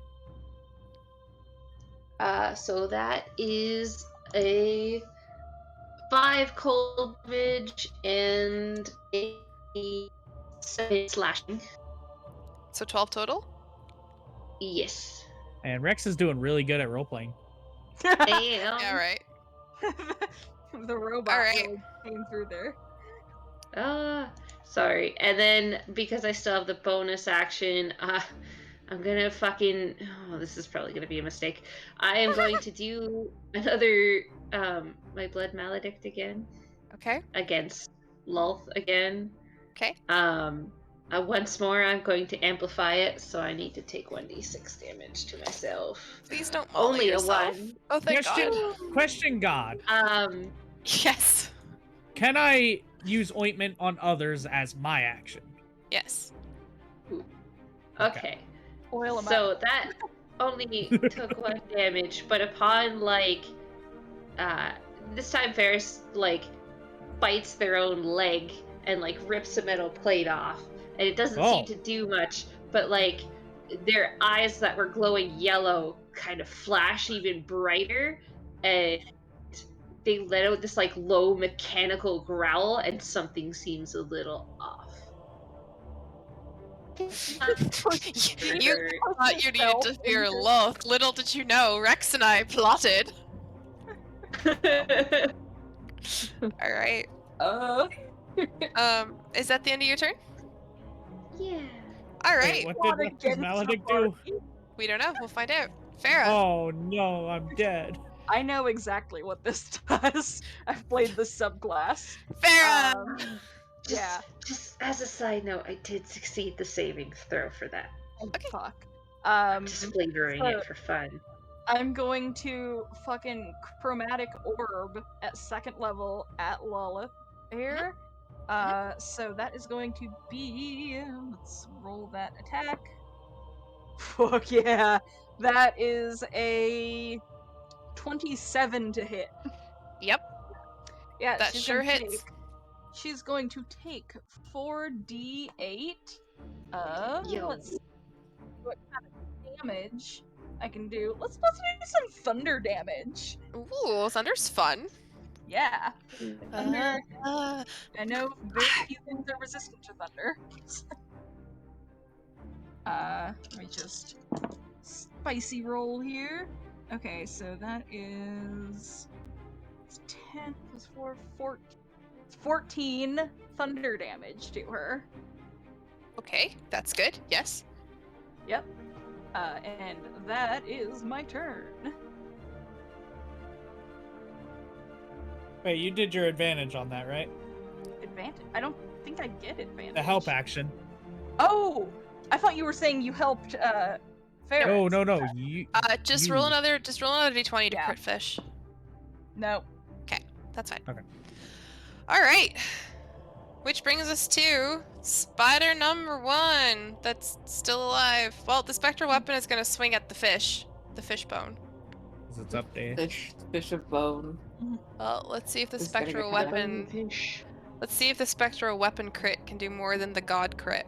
So that is a 5 cold damage and a 7 slashing. So 12 total. Yes. And Rex is doing really good at role playing. Damn. Yeah, right. The robot All right. really came through there. Sorry. And then because I still have the bonus action, I'm gonna fucking. Oh, this is probably gonna be a mistake. I am going to do another my blood maledict again Okay. against Lulth again. Okay. Once more, I'm going to amplify it, so I need to take 1d6 damage to myself. Please don't maul Only yourself. a 1. Oh, thank Question, God. question, God. Yes. Can I use ointment on others as my action? Yes. Okay. Oil 'em So up. that only took 1 damage, but upon this time Ferris bites their own leg and rips a metal plate off, and it doesn't seem to do much, but their eyes that were glowing yellow kind of flash even brighter, and they let out this low mechanical growl, and something seems a little off. You thought you needed to fear Loth. Little did you know, Rex and I plotted. All right. Is that the end of your turn? Yeah. All Wait, right. what did Rex's maledict do? We don't know. We'll find out. Farah. Oh no, I'm dead. I know exactly what this does. I've played the subclass. Farah. Yeah. Just as a side note, I did succeed the saving throw for that. Okay. Fuck. Just flavoring it for fun. I'm going to fucking chromatic orb at 2nd level at Lilith here. So that is going to be. Let's roll that attack. Fuck yeah. That is a 27 to hit. Yep. Yeah, That sure hits. She's going to take 4d8 Yo. let's see what kind of damage I can do. Let's do some thunder damage. Ooh, thunder's fun. Yeah. Thunder. I know very few things are resistant to thunder. Let me just spicy roll here. Okay, so that is 10 plus 4, 14. 14 thunder damage to her. Okay, that's good. Yes. Yep. And that is my turn. Wait, you did your advantage on that, right? Advantage? I don't think I get advantage. The help action. Oh! I thought you were saying you helped, Ferris. No. You. Just you- roll another d20 to Yeah. crit fish. No. Okay, that's fine. Okay. All right. Which brings us to spider number 1 that's still alive. Well, the spectral weapon is going to swing at the fish bone. 'Cause it's up there. Fish of bone. Well, let's see if the It's gonna get spectral cut up. weapon. Fish. Let's see if the spectral weapon crit can do more than the god crit.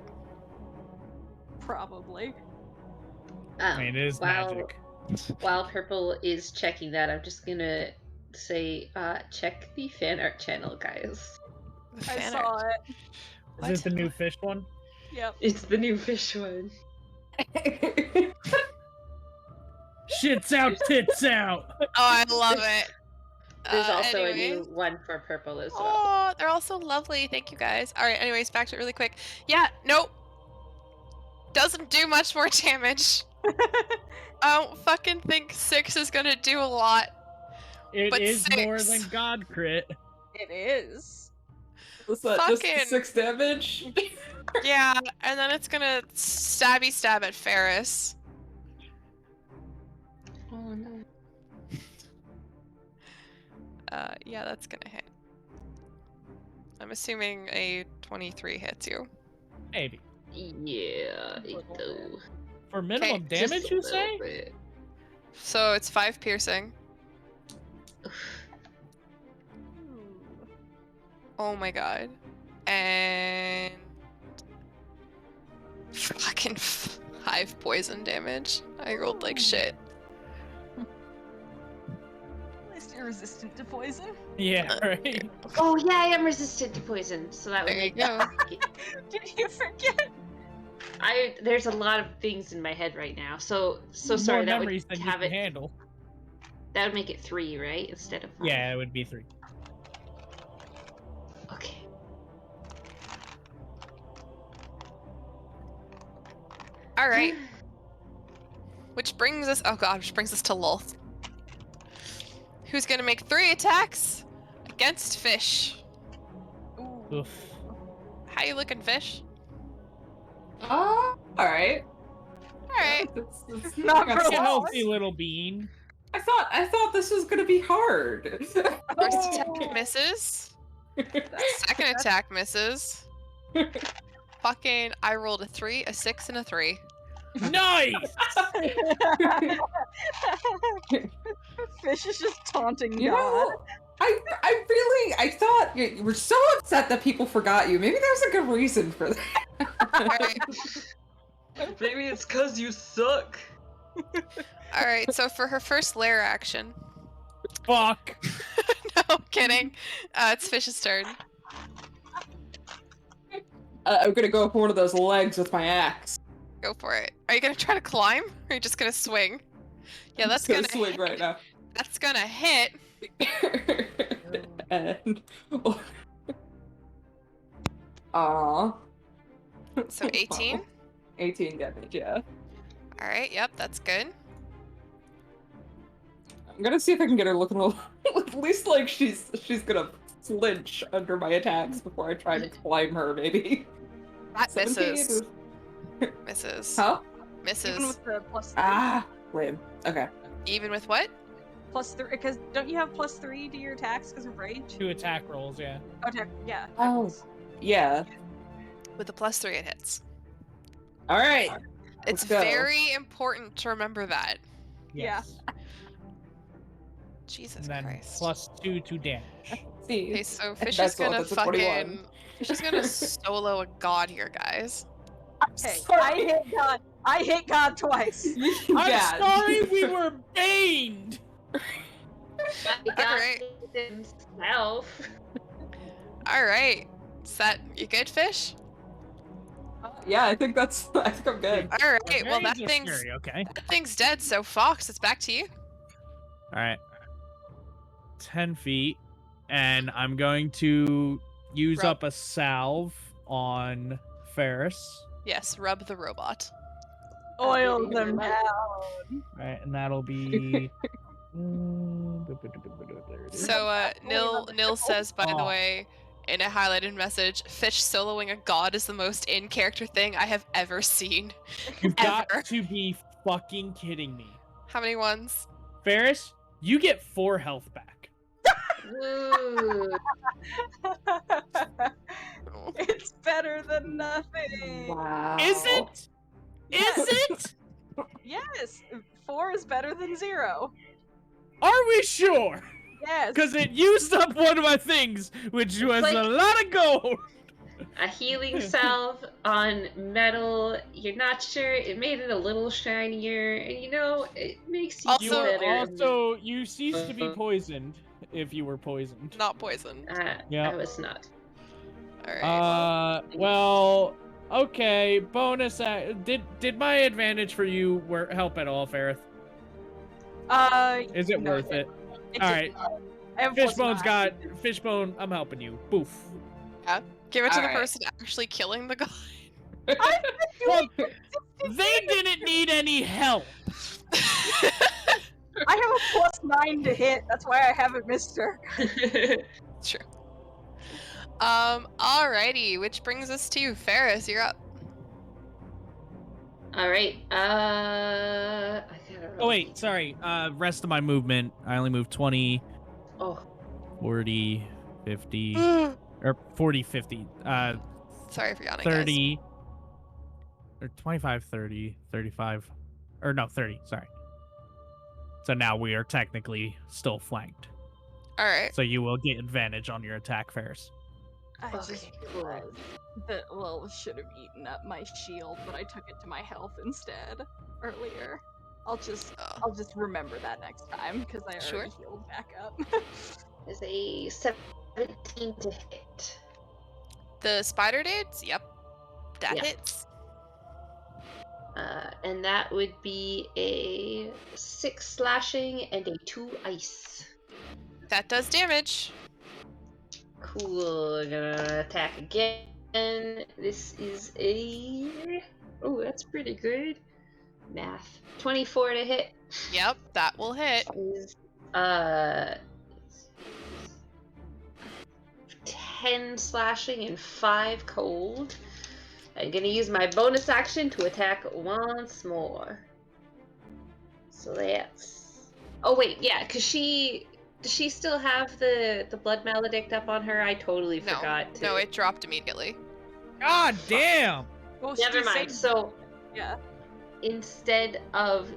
Probably. I mean, it is magic. While Purple is checking that, I'm just gonna say, check the fan art channel, guys. The I fan saw art. it. Is this the new fish one? Yep. It's the new fish one. Shits out, tits out. Oh, I love it. There's also a anyways. new one for Purple as well. Oh, they're all so lovely. Thank you guys. All right, anyways, back to it really quick. Yeah, nope. Doesn't do much more damage. I don't fucking think 6 is gonna do a lot. It But is more 6. than God crit. It is. What's that? Just Fucking- 6 damage? Yeah, and then it's gonna stab at Ferris. Oh no. Yeah, that's gonna hit. I'm assuming a 23 hits you. Maybe. Yeah, it do. For minimum Okay, damage, Just a you little say? bit. So it's 5 piercing. Oh my god. And fucking 5 poison damage. I rolled like shit. At least you're resistant to poison. Yeah, right. Oh yeah, I am resistant to poison, so that would There you make go. Did you forget? There's a lot of things in my head right now. So More sorry, that memories would than you have can it. handle. That would make it 3, right, instead of 5. Yeah, it would be 3. Okay. All right. Which brings us to Lolth. Who's gonna make 3 attacks against fish. Ooh. Oof. How you looking, fish? Alright. Alright. It's Not not for A long. healthy little bean. I thought this was gonna be hard. First attack misses. Second attack misses. Fucking, I rolled a 3, a 6, and a 3. Nice! Fish is just taunting You God. know, I thought you were so upset that people forgot you. Maybe there's a good reason for that. Alright. Maybe it's cause you suck. Alright, so for her first lair action. Fuck. No, I'm kidding. It's Fish's turn. I'm gonna go for one of those legs with my axe. Go for it. Are you gonna try to climb? Or are you just gonna swing? Yeah, I'm that's just gonna swing hit. right now. That's gonna hit. And Aww. So 18. 18 damage, yeah. Alright, yep, that's good. I'm gonna see if I can get her looking a little, at least like she's gonna flinch under my attacks before I try to climb her, maybe. That 17? misses. Misses. Huh? Misses. Even with the +3. Ah, lame. Okay. Even with what? +3, because don't you have +3 to your attacks because of rage? 2 attack rolls, yeah. Oh, yeah. Oh. Yeah. With the +3 it hits. Alright. It's Let's go. very important to remember that. Yeah. Yes. Jesus And then Christ. +2 to damage. See. Okay, so Fish is That's all, gonna that's a 21. fucking. Fish is gonna solo a god here, guys. Hey, I hit God. I hit God twice. I'm Yeah. sorry we were baned! I got Alright. it himself. Alright. Is that you good, Fish? Yeah, I think I'm good. Alright, well Berries are scary, okay. that thing's dead, so Fox, it's back to you. Alright. 10 feet. And I'm going to use Rub. up a salve on Ferris. Yes, rub the robot. Oil Okay, them robot. down. Right, and that'll be. So, Nil says, by the Oh. way, in a highlighted message, Fish soloing a god is the most in-character thing I have ever seen. You've got Ever. to be fucking kidding me. How many ones? Ferris, you get 4 health back. Woo. Oh. It's better than nothing. Wow. Is it? Yes. Is it? Yes. 4 is better than 0. Are we sure? Yes. Because it used up one of my things, which was like- a lot of gold. A healing salve on metal. You're not sure. It made it a little shinier, and it makes you Also- feel better. You cease to be poisoned if you were poisoned. Not poisoned. Yeah. I was not. Alright. Well, okay. Bonus. Did my advantage for you help at all, Ferris? Is it no, worth it? It All did right. not. I have plus Fishbone's 9. got Fishbone. I'm helping you. Boof. Give it to the Alright. person actually killing the god. Well, they didn't need any help. I have a plus 9 to hit. That's why I haven't missed her. True. Alrighty, which brings us to Ferris. You're up. All right. I gotta Oh wait, sorry. Rest of my movement. I only moved 20, Oh, 40, 50, or 40, 50. Sorry for yawning, guys. 30, or 25, 30, 35, or no, 30. Sorry. So now we are technically still flanked. All right. So you will get advantage on your attack, Ferris. I just Okay, realized that should have eaten up my shield, but I took it to my health instead earlier. I'll just remember that next time because I Sure. already healed back up. is a 17 to hit. The spider dudes? Yep. That Yeah. hits. And that would be a 6 slashing and a 2 ice. That does damage. Cool. Gonna attack again. This is a. Oh, that's pretty good. Math. 24 to hit. Yep, that will hit. Is 10 slashing and 5 cold. I'm gonna use my bonus action to attack once more. So that's. Oh wait, yeah, cause does she still have the blood maledict up on her? I totally No, forgot. To... no, it dropped immediately. God damn! Well, Never she mind. saved- So yeah. instead of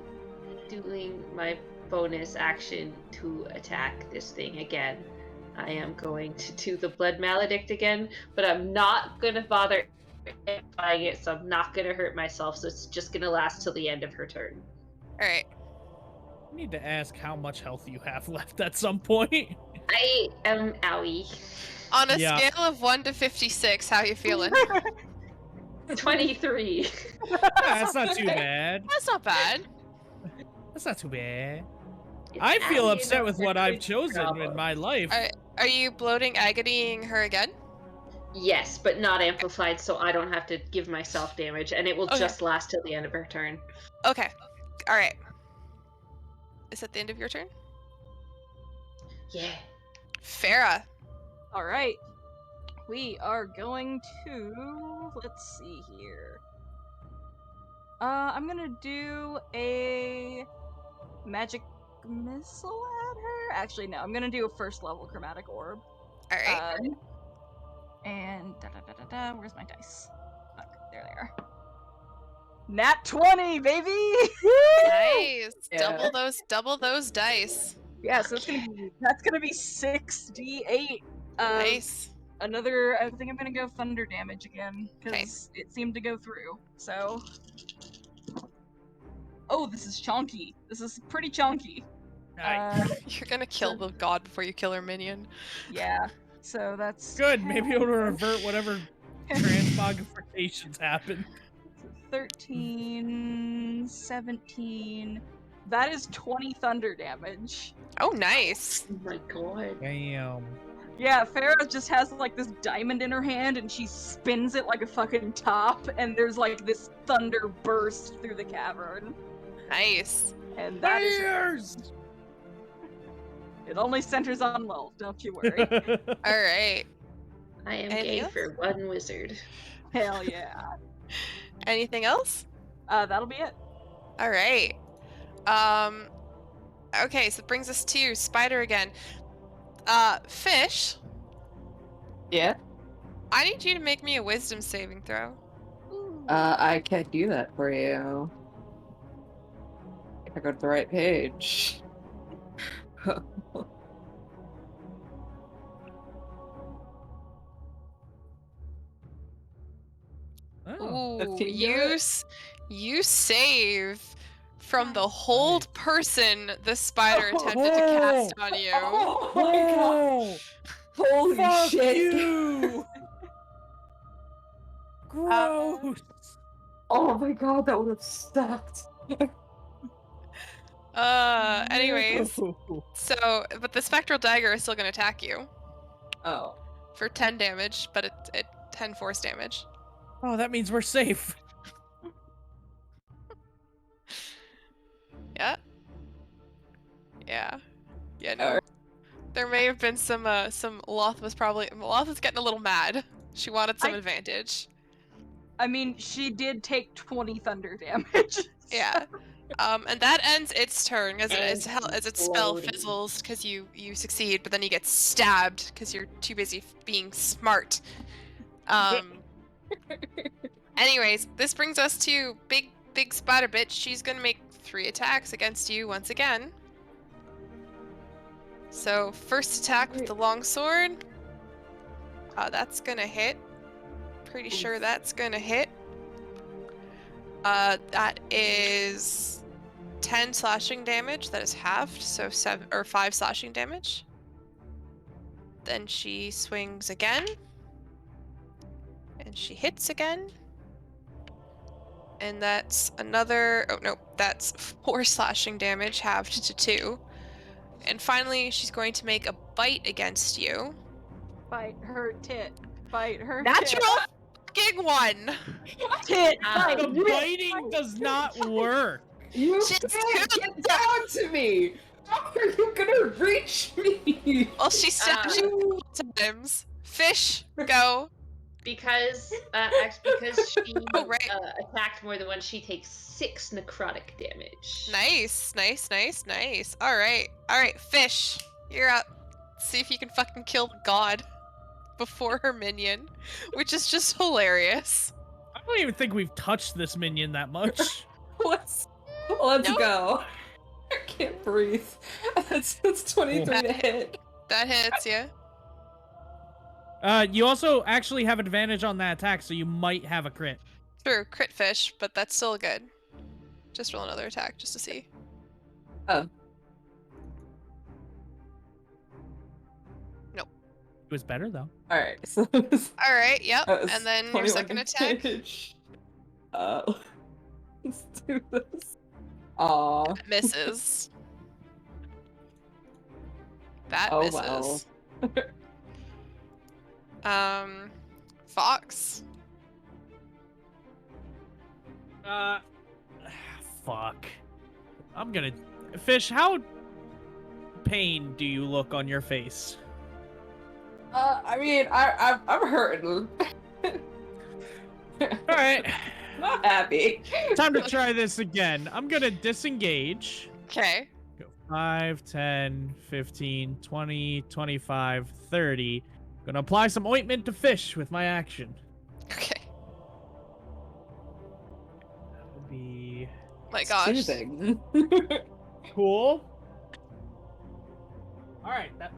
doing my bonus action to attack this thing again, I am going to do the blood maledict again, but I'm not gonna bother amplifying it, so I'm not gonna hurt myself, so it's just gonna last till the end of her turn. All right. I need to ask how much health you have left at some point. I am owie. On a Yeah. scale of 1 to 56, how you feeling? 23. That's not too bad. That's not bad. That's not too bad. It's I feel owie upset enough with to what I've quit chosen trouble. in my life. Are you bloating, agonying her again? Yes, but not amplified, so I don't have to give myself damage, and it will Okay. just last till the end of her turn. Okay. All right. Is that the end of your turn? Yeah. Farah. All right. We are going to. Let's see here. I'm gonna do a magic missile at her. Actually, no. I'm gonna do a first level chromatic orb. All right. And where's my dice? Fuck, there they are. Nat 20, baby! Nice. Yeah. Double those dice. Yeah, so that's gonna be 6d8. Nice. I think I'm gonna go thunder damage again because it seemed to go through. So, oh, this is chonky. This is pretty chonky. Nice. You're gonna kill the god before you kill her minion. Yeah. So that's Good. Maybe it'll revert whatever transmogrifications happen. 13, 17. That is 20 thunder damage. Oh, nice. Oh my god. Damn. Yeah, Farah just has like this diamond in her hand and she spins it like a fucking top, and there's like this thunder burst through the cavern. Nice. And that is Bears! it only centers on Lil, don't you worry. All right. I am Anything gay else? for one wizard. Hell yeah. Anything else? That'll be it. All right. Okay, so it brings us to Spider again. Fish, Yeah. I need you to make me a wisdom saving throw. I can do that for you. If I go to the right page. Oh. Ooh, 15 you save from the hold person the spider attempted to cast on you. Oh my god! Holy Fuck shit! you! Gross! Oh my god, that would have sucked. Anyways, No. so, but the spectral dagger is still gonna attack you Oh. for 10 damage, but it 10 force damage. Oh, that means we're safe. Yeah. Yeah. Yeah, no. Alright. There may have been some Loth was getting a little mad. She wanted some advantage. I mean, she did take 20 thunder damage. Yeah. And that ends its turn as its spell Exploding. fizzles because you succeed, but then you get stabbed because you're too busy being smart. Anyways, this brings us to big spider bitch. She's gonna make 3 attacks against you once again. So first attack with the long sword. That's gonna hit. Pretty sure that's gonna hit. That is 10 slashing damage. That is halved, so 5 slashing damage. Then she swings again. And she hits again. And that's another, oh no, that's 4 slashing damage, halved to 2. And finally, she's going to make a bite against you. Bite her tit. Bite her Natural tit. fucking one! Tit! Ow. The biting does not work. You She's can't too get down to me! How are you gonna reach me? Well, she stabs you a couple times. Fish, go. Because she Oh, right. attacked more than once, she takes 6 necrotic damage. Nice. Alright, Fish, you're up. See if you can fucking kill the god before her minion, which is just hilarious. I don't even think we've touched this minion that much. Let's Nope. go. I can't breathe. That's 23 to hit. That hits you. You also actually have advantage on that attack, so you might have a crit. True, crit Fish, but that's still good. Just roll another attack just to see. Oh. Nope. It was better though. Alright, so Alright, yep. that was And then your 21 second attack. damage. Let's do this. Aw. Misses. That Oh, misses. wow. Fox. Fuck. I'm gonna... Fish, how pain do you look on your face? I mean, I'm hurting. Alright. Not happy. Time to try this again. I'm gonna disengage. Okay. Go 5, 10, 15, 20, 25, 30. Gonna apply some ointment to Fish with my action. Okay. That would be My gosh. Soothing. cool. Alright, that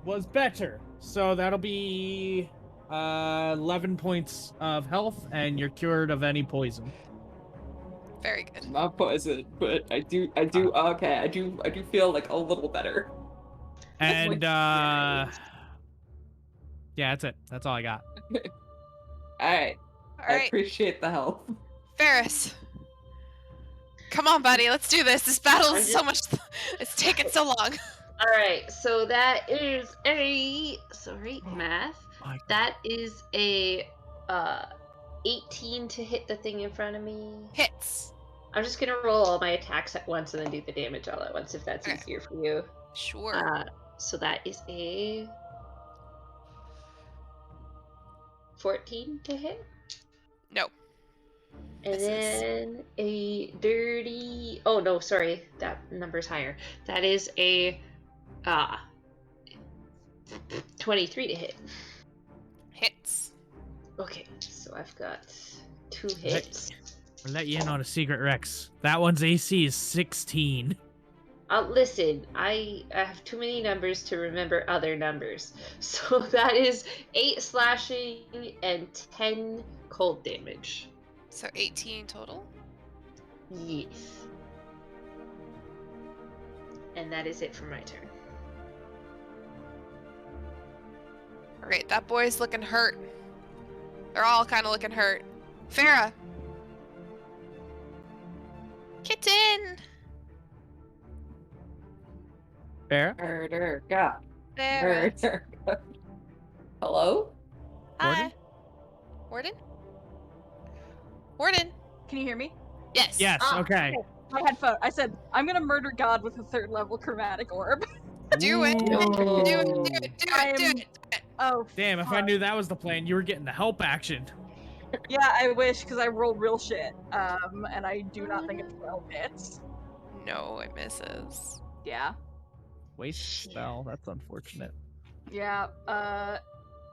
was better. So that'll be 11 points of health, and you're cured of any poison. Very good. Not poison, but I do okay, I do feel like a little better. And Like, yeah, that's it. That's all I got. Alright. I Alright, appreciate the help. Ferris. Come on, buddy, let's do this. This battle is so much. It's taken so long. All right, so that is a math. My God. That is a 18 to hit the thing in front of me. Hits. I'm just gonna roll all my attacks at once and then do the damage all at once if that's Okay. easier for you. Sure. So that is a 14 to hit. No. And Misses. then a dirty. Oh no, sorry, that number's higher. That is a 23 to hit. Hits. Okay, so I've got 2 hits. I'll let you in on a secret, Rex. That one's AC is 16. Listen, I have too many numbers to remember other numbers. So that is 8 slashing and 10 cold damage. So 18 total. Yes. And that is it for my turn. All right, that boy's looking hurt. They're all kind of looking hurt. Farah. Kitten. Fair? Murder, God. Farah. Murder. Hello? Hi. Warden? Warden? Can you hear me? Yes. Yes, okay. My headphone. I said, I'm gonna murder God with a 3rd level chromatic orb. Do it. Ooh. Do it. Oh, Damn, if I fuck. knew that was the plan, you were getting the help action. Yeah, I wish, because I rolled real shit. And I do not think it's 12 hits. No, it misses. Yeah. Waste spell. That's unfortunate. Yeah,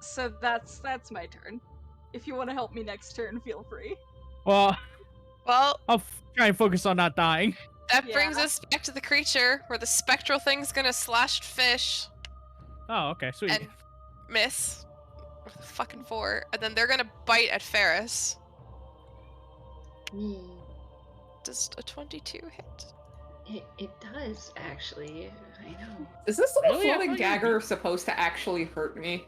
so that's my turn. If you want to help me next turn, feel free. Well, Well, I'll try and focus on not dying. that Yeah. brings us back to the creature, where the spectral thing's gonna slash fish Oh, okay, sweet. and miss with a fucking 4, and then they're gonna bite at Ferris. Does a 22 hit? It does, actually. I know. Is this little Really? I floating thought you dagger supposed to actually hurt me?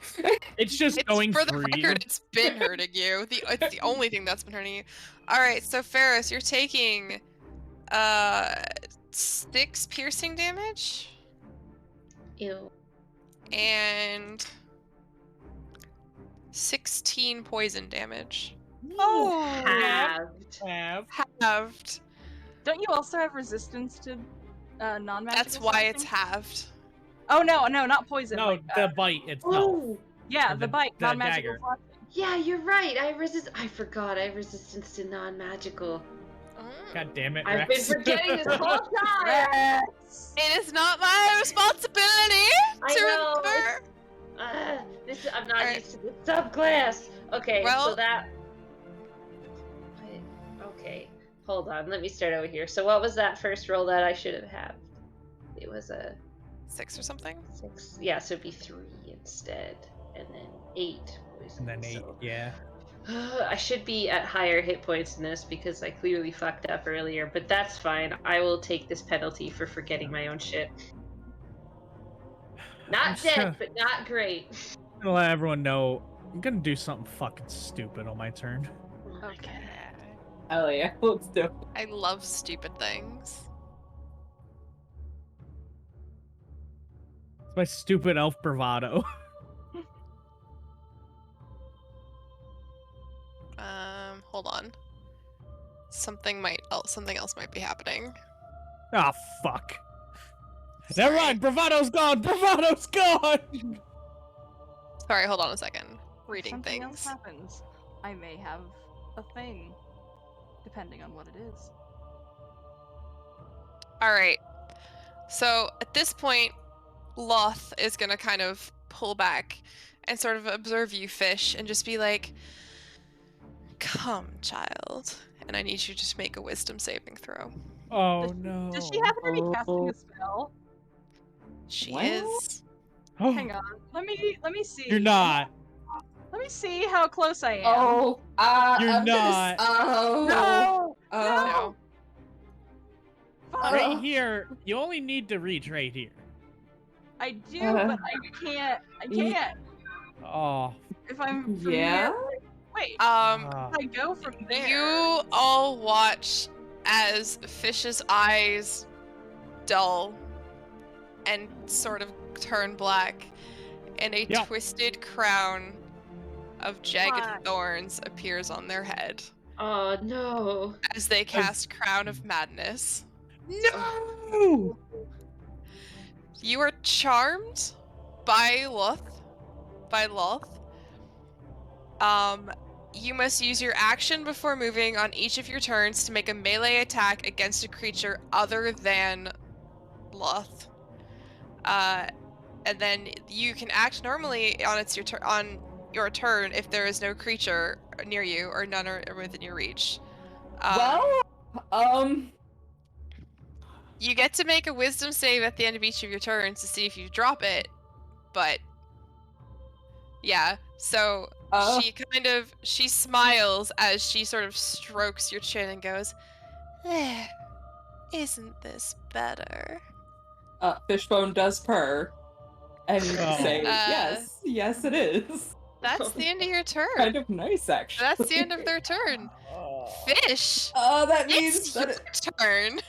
It's just It's going for the through record, it's been hurting you. It's the only thing that's been hurting you. All right, so Ferris, you're taking 6 piercing damage Ew. and 16 poison damage. Oh! Halved. Halved. Don't you also have resistance to non-magic? That's why it's halved. Oh no, not poison. No, like, the bite itself. Oh! yeah, the- the bite, the non-magical dagger. slashing. Yeah, you're right. I forgot. I have resistance to non-magical. God damn it, I've been Rex. forgetting this whole time. Yes! It is not my responsibility I to know, remember. I'm not Alright. used to this subclass. Okay, Well- so that. Okay, hold on. Let me start over here. So what was that first roll that I should have had? It was a 6 or something. 6. Yeah, so it'd be 3 instead, and then 8 poison. And then 8, so- yeah. I should be at higher hit points in this because I clearly fucked up earlier, but that's fine. I will take this penalty for forgetting my own shit. Not I'm dead, so- but not great. I'm gonna let everyone know I'm gonna do something fucking stupid on my turn. Oh my Okay. God. Hell yeah, let's do it. I love stupid things. It's my stupid elf bravado. Hold on. Something else might be happening. Ah, fuck. Sorry. Never mind, bravado's gone! Bravado's gone! Sorry, hold on a second. Reading Something else things. happens. I may have a thing, depending on what it is. All right. So at this point, Loth is gonna kind of pull back and sort of observe you, fish, and just be like, "Come, child," and I need you to just make a wisdom saving throw. Oh no. Does she happen to be casting a spell? She Well? is. Hang on. Let me see. You're not. Let me see how close I am. Oh, You're I'm not. No! No. Fuck. Right here, you only need to reach right here. I do, but I can't. I can't. Oh. If I'm from Yeah? here. Wait. Ah. If I go from there. You all watch as Fish's eyes dull and sort of turn black, and a Yep. twisted crown of jagged Fuck. thorns appears on their head Oh no. as they cast Crown of Madness. No! You are charmed by Loth. You must use your action before moving on each of your turns to make a melee attack against a creature other than Loth. And then you can act normally on your turn if there is no creature near you or none are within your reach. You get to make a wisdom save at the end of each of your turns to see if you drop it, but yeah, so she smiles as she sort of strokes your chin and goes, "There, isn't this better?" Fishbone does purr and say, Uh, yes it is. That's the end of your turn. Kind of nice, actually. That's the end of their turn. Fish, That means it's that your turn.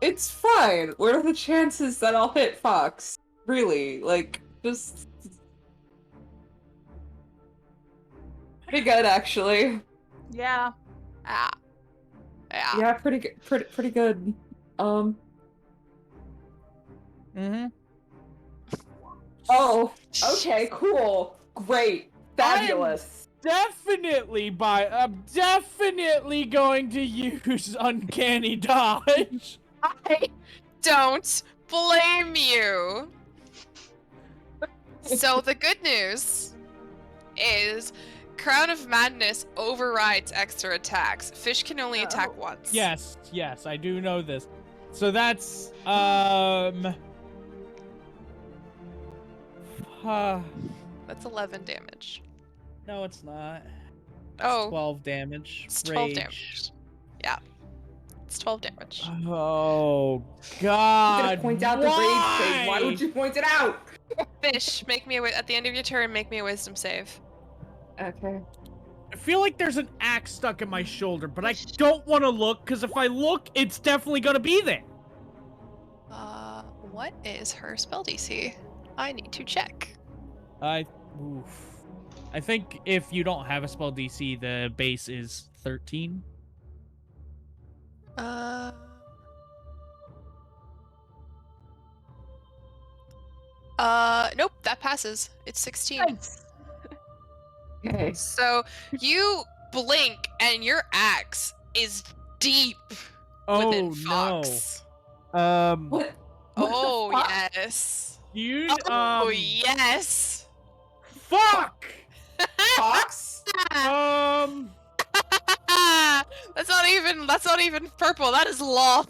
it's fine. What are the chances that I'll hit Fox? Really, like, just pretty good, actually. Yeah. Yeah. Yeah, pretty good. Pretty good. Mm-hmm. Oh, okay, cool, great, fabulous. I'm definitely going to use Uncanny Dodge. I don't blame you. So the good news is Crown of Madness overrides extra attacks. Fish can only attack once. Yes, I do know this. So that's That's 11 damage. no, it's not. Oh, 12 damage. it's 12 Rage. damage. Yeah, it's 12 damage. Oh I'm God! gonna point out the rage phase. Why would you point it out? Fish, make me at the end of your turn. Make me a Wisdom save. Okay. I feel like there's an axe stuck in my shoulder, but I don't want to look because if I look, it's definitely gonna be there. What is her spell DC? I need to check. I think if you don't have a spell DC, the base is 13. Nope, that passes. It's 16. Nice. Okay. So you blink and your axe is deep within Fox. No. What? Oh the fuck? yes. Dude, Oh yes. fuck! Fox? That's not even purple. That is law.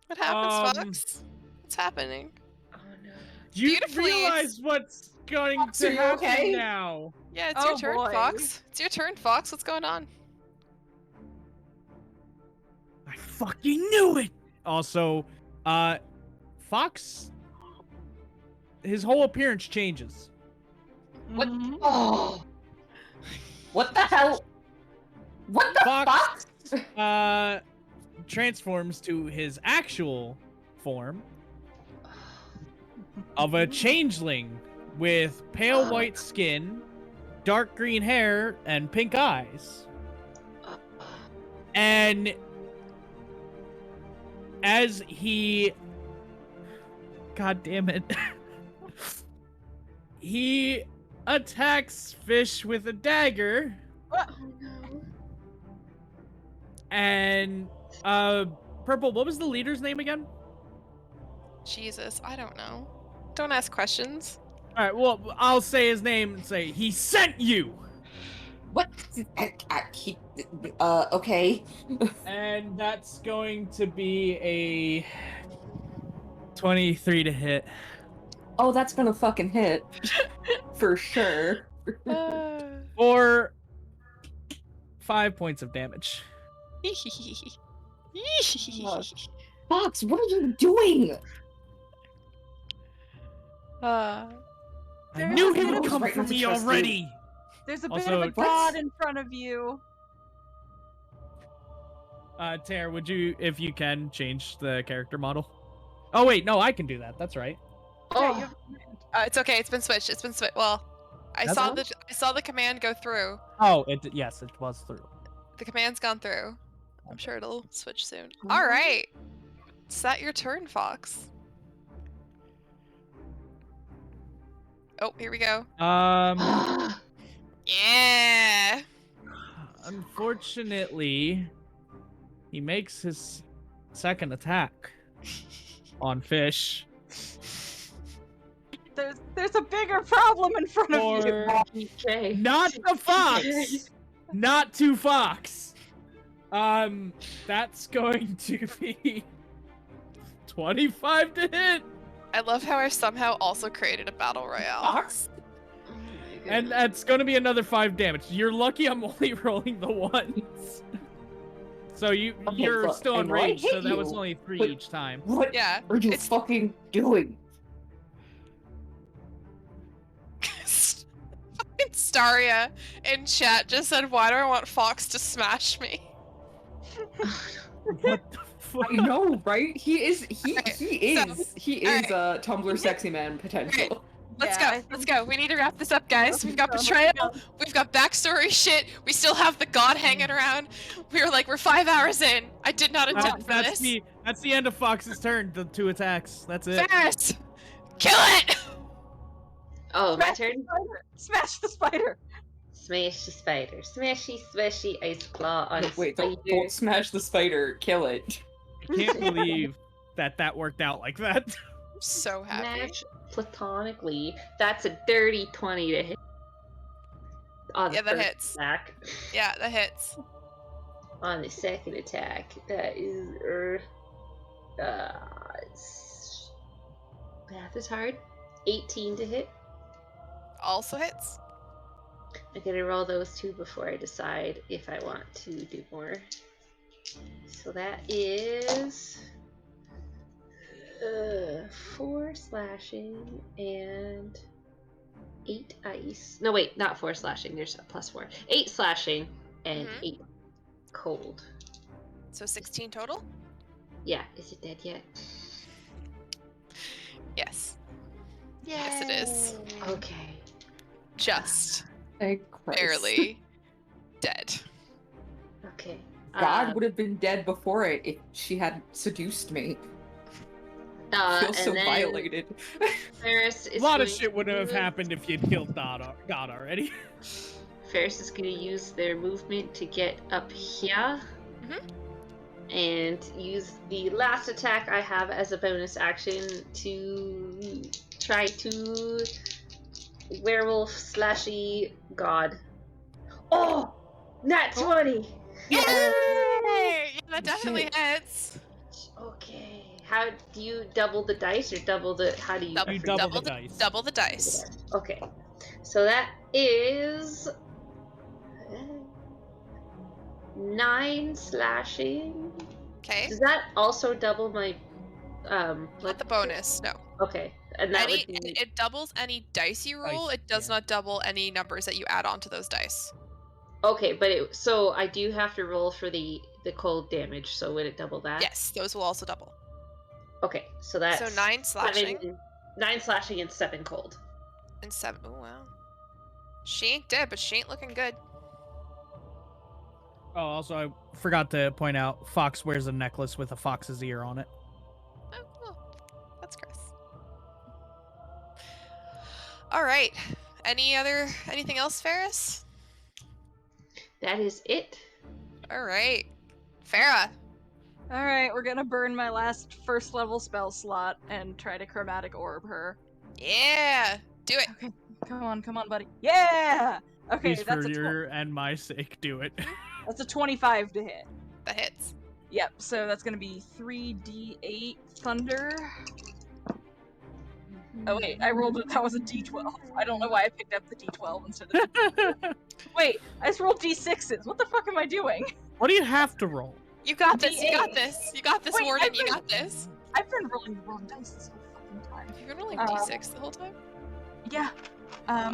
What happens, Fox? What's happening? Oh no. You Beautifully, realize what's going Fox, are to you happen okay? now. Yeah, it's Oh, your turn, boy. Fox. It's your turn, Fox. What's going on? I fucking knew it! Also, Fox, his whole appearance changes. What? Mhm. Oh. What the hell? What the Fox, fuck? transforms to his actual form of a changeling with pale white skin, dark green hair, and pink eyes. And as he... God damn it. He attacks Fish with a dagger. Oh no. And, Purple, what was the leader's name again? Jesus, I don't know. Don't ask questions. Alright, well, I'll say his name and say, he sent you! What? Okay. And that's going to be a 23 to hit. Oh, that's gonna fucking hit. For sure. Or 5 points of damage. Fox, what are you doing? I There's knew a he bit would of- come Right for not to me trust you. already! There's a bit Also, of a what? god in front of you. Tara, would you, if you can, change the character model? Oh wait, no, I can do that. That's right. Oh, It's okay. It's been switched. It's been switched. Well, I Has saw it? I saw the command go through. Oh, yes, it was through. The command's gone through. I'm sure it'll switch soon. Mhm. All right. Is that your turn, Fox? Oh, here we go. Yeah. Unfortunately, he makes his second attack on Fish. There's a bigger problem in front of you. Or okay. not the fox, not to Fox. That's going to be 25 to hit, I love how I somehow also created a battle royale. Fox? and that's going to be another 5 damage. You're lucky I'm only rolling the ones. So you're look, still I in know I range, so hit that was you, only 3 but- each time. What Yeah, are you it's- fucking doing? Fucking Staria in chat just said, "Why do I want Fox to smash me?" What the fuck? I know, right? He is Alright, Tumblr sexy man potential. Let's Yeah, I go. Let's go. We need to wrap this up, guys. We've got Let's go, betrayal. let's go. We've got backstory shit. We still have the god hanging around. We're 5 hours in. I did not intend for That's this. that's the end of Fox's turn. The 2 attacks. That's it. Ferris, kill it. Oh, my Smash turn? the spider. Smash the spider. Smash the spider. Smashy, smashy, ice claw on Wait, spider. don't smash the spider, kill it. I can't believe that worked out like that. I'm so happy. Smash platonically. That's a dirty 20 to hit. On the Yeah, that first hits. attack. Yeah, that hits. On the second attack, that is math is hard. 18 to hit. Also hits. I'm gonna roll those 2 before I decide if I want to do more. So that is 4 slashing and 8 ice. No, wait, not 4 slashing. There's a +4. 8 slashing and Mhm. 8 cold. So 16 total. Yeah, is it dead yet? Yes. Yes, it is. Okay. Just Thank Christ. barely dead. Okay. God would have been dead before it if she hadn't seduced me. I feel so and then violated. Ferris A is lot of going shit wouldn't have to- happened if you'd killed God already. Ferris is going to use their movement to get up here. And use the last attack I have as a bonus action to try to werewolf slashy god. Oh! Nat 20! Yeah, that definitely hits. Okay. How do you double the dice or double the how do you Double, You I forget. double the dice. Double the dice. Okay. So that is 9 slashing. Okay. Does that also double my Not the bonus. No. Okay. And that Any would be it doubles any dice you roll. Dice, It does yeah. not double any numbers that you add onto those dice. okay, but so I do have to roll for the cold damage, so would it double that? Yes, those will also double. Okay, so that's So 9 slashing 9 slashing and 7 cold. and 7. Oh wow. She ain't dead, but she ain't looking good. Oh, also, I forgot to point out, Fox wears a necklace with a fox's ear on it. Oh, well, that's gross. All right. Anything else, Ferris? That is it. All right. Farah. All right, we're gonna burn my last first level spell slot and try to chromatic orb her. Yeah. Do it. Okay, come on, buddy. Yeah. Okay, Please, that's for a your and my sake, do it. that's a 25 to hit. That hits. Yep. So that's gonna be 3d8 thunder. Oh wait, I rolled it. That was a d12. I don't know why I picked up the d12 instead of. Wait, I just rolled d6s. What the fuck am I doing? What do you have to roll? You got this. You got D8. this. You got this, Wait, Warden. I've You been- got this. I've been rolling the wrong dice this whole fucking time. Have you been rolling Uh, d6 the whole time? Yeah. I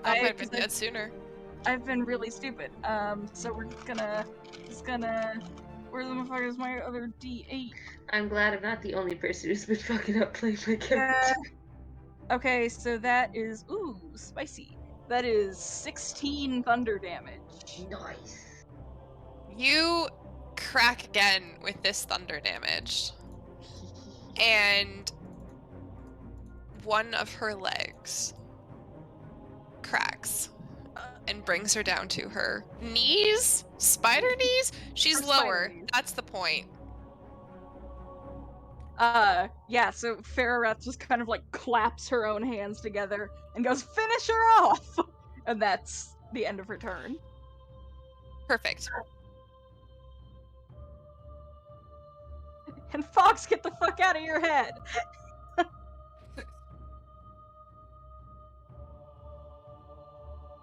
might have been 'cause dead sooner. I've been really stupid. So we're just gonna Where the fuck is my other D8? I'm glad I'm not the only person who's been fucking up playing my character. Okay, so that is spicy. That is 16 thunder damage. Nice. You crack again with this thunder damage, and one of her legs cracks and brings her down to her knees. Spider knees? She's Her spider lower. knees. That's the point. Yeah, so Fararath just kind of like claps her own hands together and goes, "Finish her off!" And that's the end of her turn. Perfect. And Fox, get the fuck out of your head!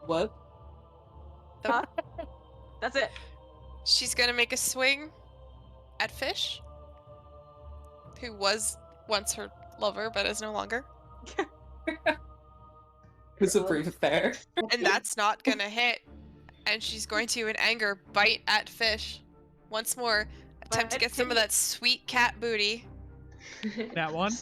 What? Huh? That's it. She's gonna make a swing at Fish, who was once her lover but is no longer. It was a brief affair. And that's not gonna hit. And she's going to, in anger, bite at Fish. Once more, attempt to But get some of that sweet cat booty. That one?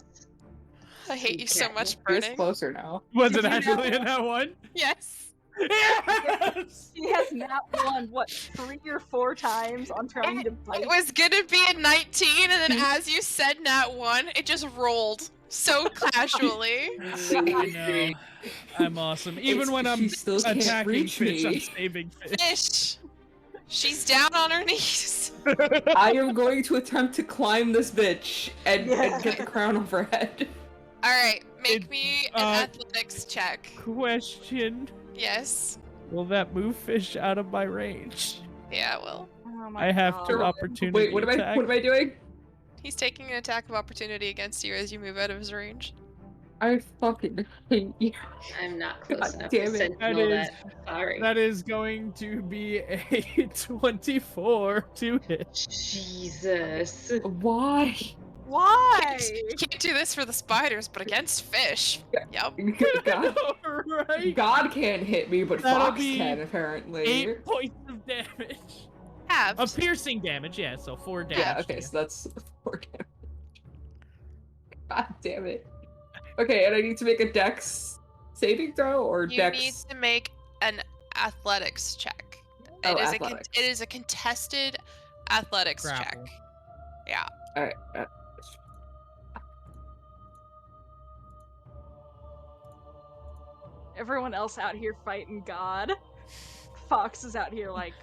I hate you so Cat much, He's Burning. closer now. Was Did it you actually know- in that one? Yes. Yes! She has not won, what, 3 or 4 times on trying to bite? It was gonna be a 19, and then as you said nat 1, it just rolled so casually. I know. I'm awesome. Even It's- when I'm she still can't attacking reach fish, I'm me. saving fish. Fish! She's down on her knees. I am going to attempt to climb this bitch and get the crown off her head. Alright, make It- me an athletics check. Question. Yes. Will that move fish out of my range? Yeah, well. Oh my I have God. to opportunity Wait, what attack. am I doing? He's taking an attack of opportunity against you as you move out of his range. I fucking hate you. I'm not close God enough damn to it. sentinel That that. Sorry. That is going to be a 24 to hit. Jesus. Why? Why? You can't do this for the spiders, but against fish. Yep. God, Right? God can't hit me, but That'll Fox be can apparently. 8 points of damage. Halved. Of piercing damage, yeah, so 4 damage. Yeah, okay, so that's 4 damage. God damn it. Okay, and I need to make a dex saving throw or You dex. need to make an athletics check. Oh, It is athletics. it is a contested athletics check. Grapple. Yeah. Alright. Everyone else out here fighting God. Fox is out here like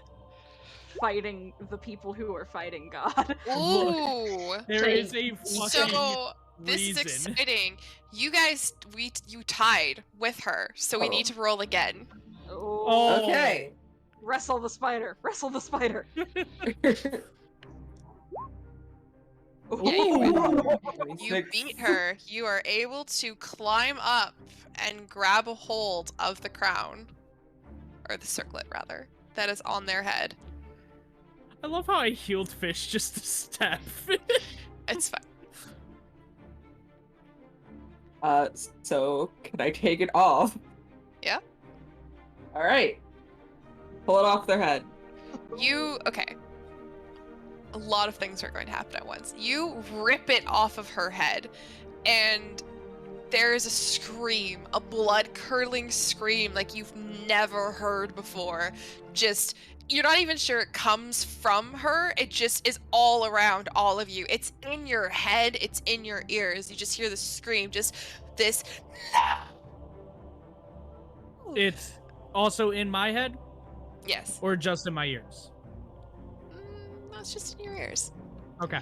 fighting the people who are fighting God. Ooh. There is a fucking So this is reason. exciting. You guys, you tied with her, so we need to roll again. Oh. Okay. Wrestle the spider. Wrestle the spider. You 26. beat her. You are able to climb up and grab a hold of the crown, or the circlet rather, that is on their head. I love how I healed fish just a step. It's fine. So can I take it off? Yeah. Alright. Pull it off their head. Okay. A lot of things are going to happen at once. You rip it off of her head, and there is a scream, a blood-curdling scream like you've never heard before. Just, you're not even sure it comes from her. It just is all around all of you. It's in your head. It's in your ears. You just hear the scream. Just this. It's also in my head Yes. or just in my ears? That's just in your ears. Okay.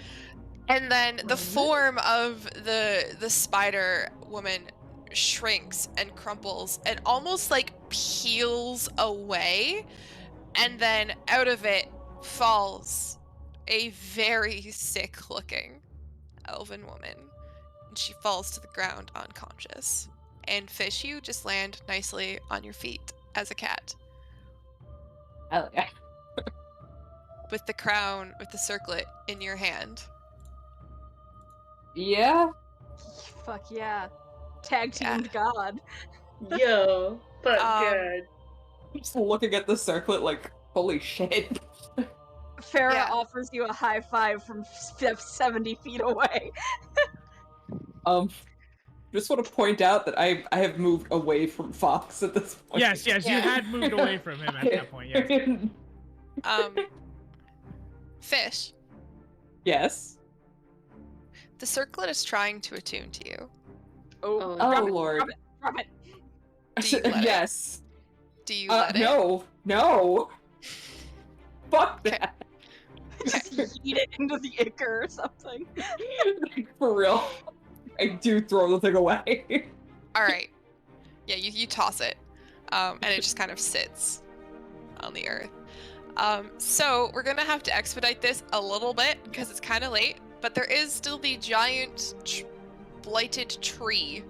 And then the form of the spider woman shrinks and crumples and almost like peels away, and then out of it falls a very sick looking elven woman, and she falls to the ground unconscious. And Fish, you just land nicely on your feet as a cat Hell yeah. with the crown with the circlet in your hand. Yeah? Fuck yeah. Tag teamed God. Yo. Fuck Um, good. I'm just looking at the circlet like, holy shit. Farah Yeah. offers you a high five from 70 feet away. Just want to point out that I have moved away from Fox at this point. Yes, you Yeah. had moved away from him at that point. Yes. Fish, Yes. the circlet is trying to attune to you. Oh, Oh, drop it, Lord. drop it, drop it. Do you let it? Yes. Do you let it? No. Fuck Okay. that. Just yeet it into the ichor or something. For real. I do throw the thing away. All right. Yeah, you toss it, and it just kind of sits on the earth. So we're gonna have to expedite this a little bit because it's kind of late. But there is still the giant blighted tree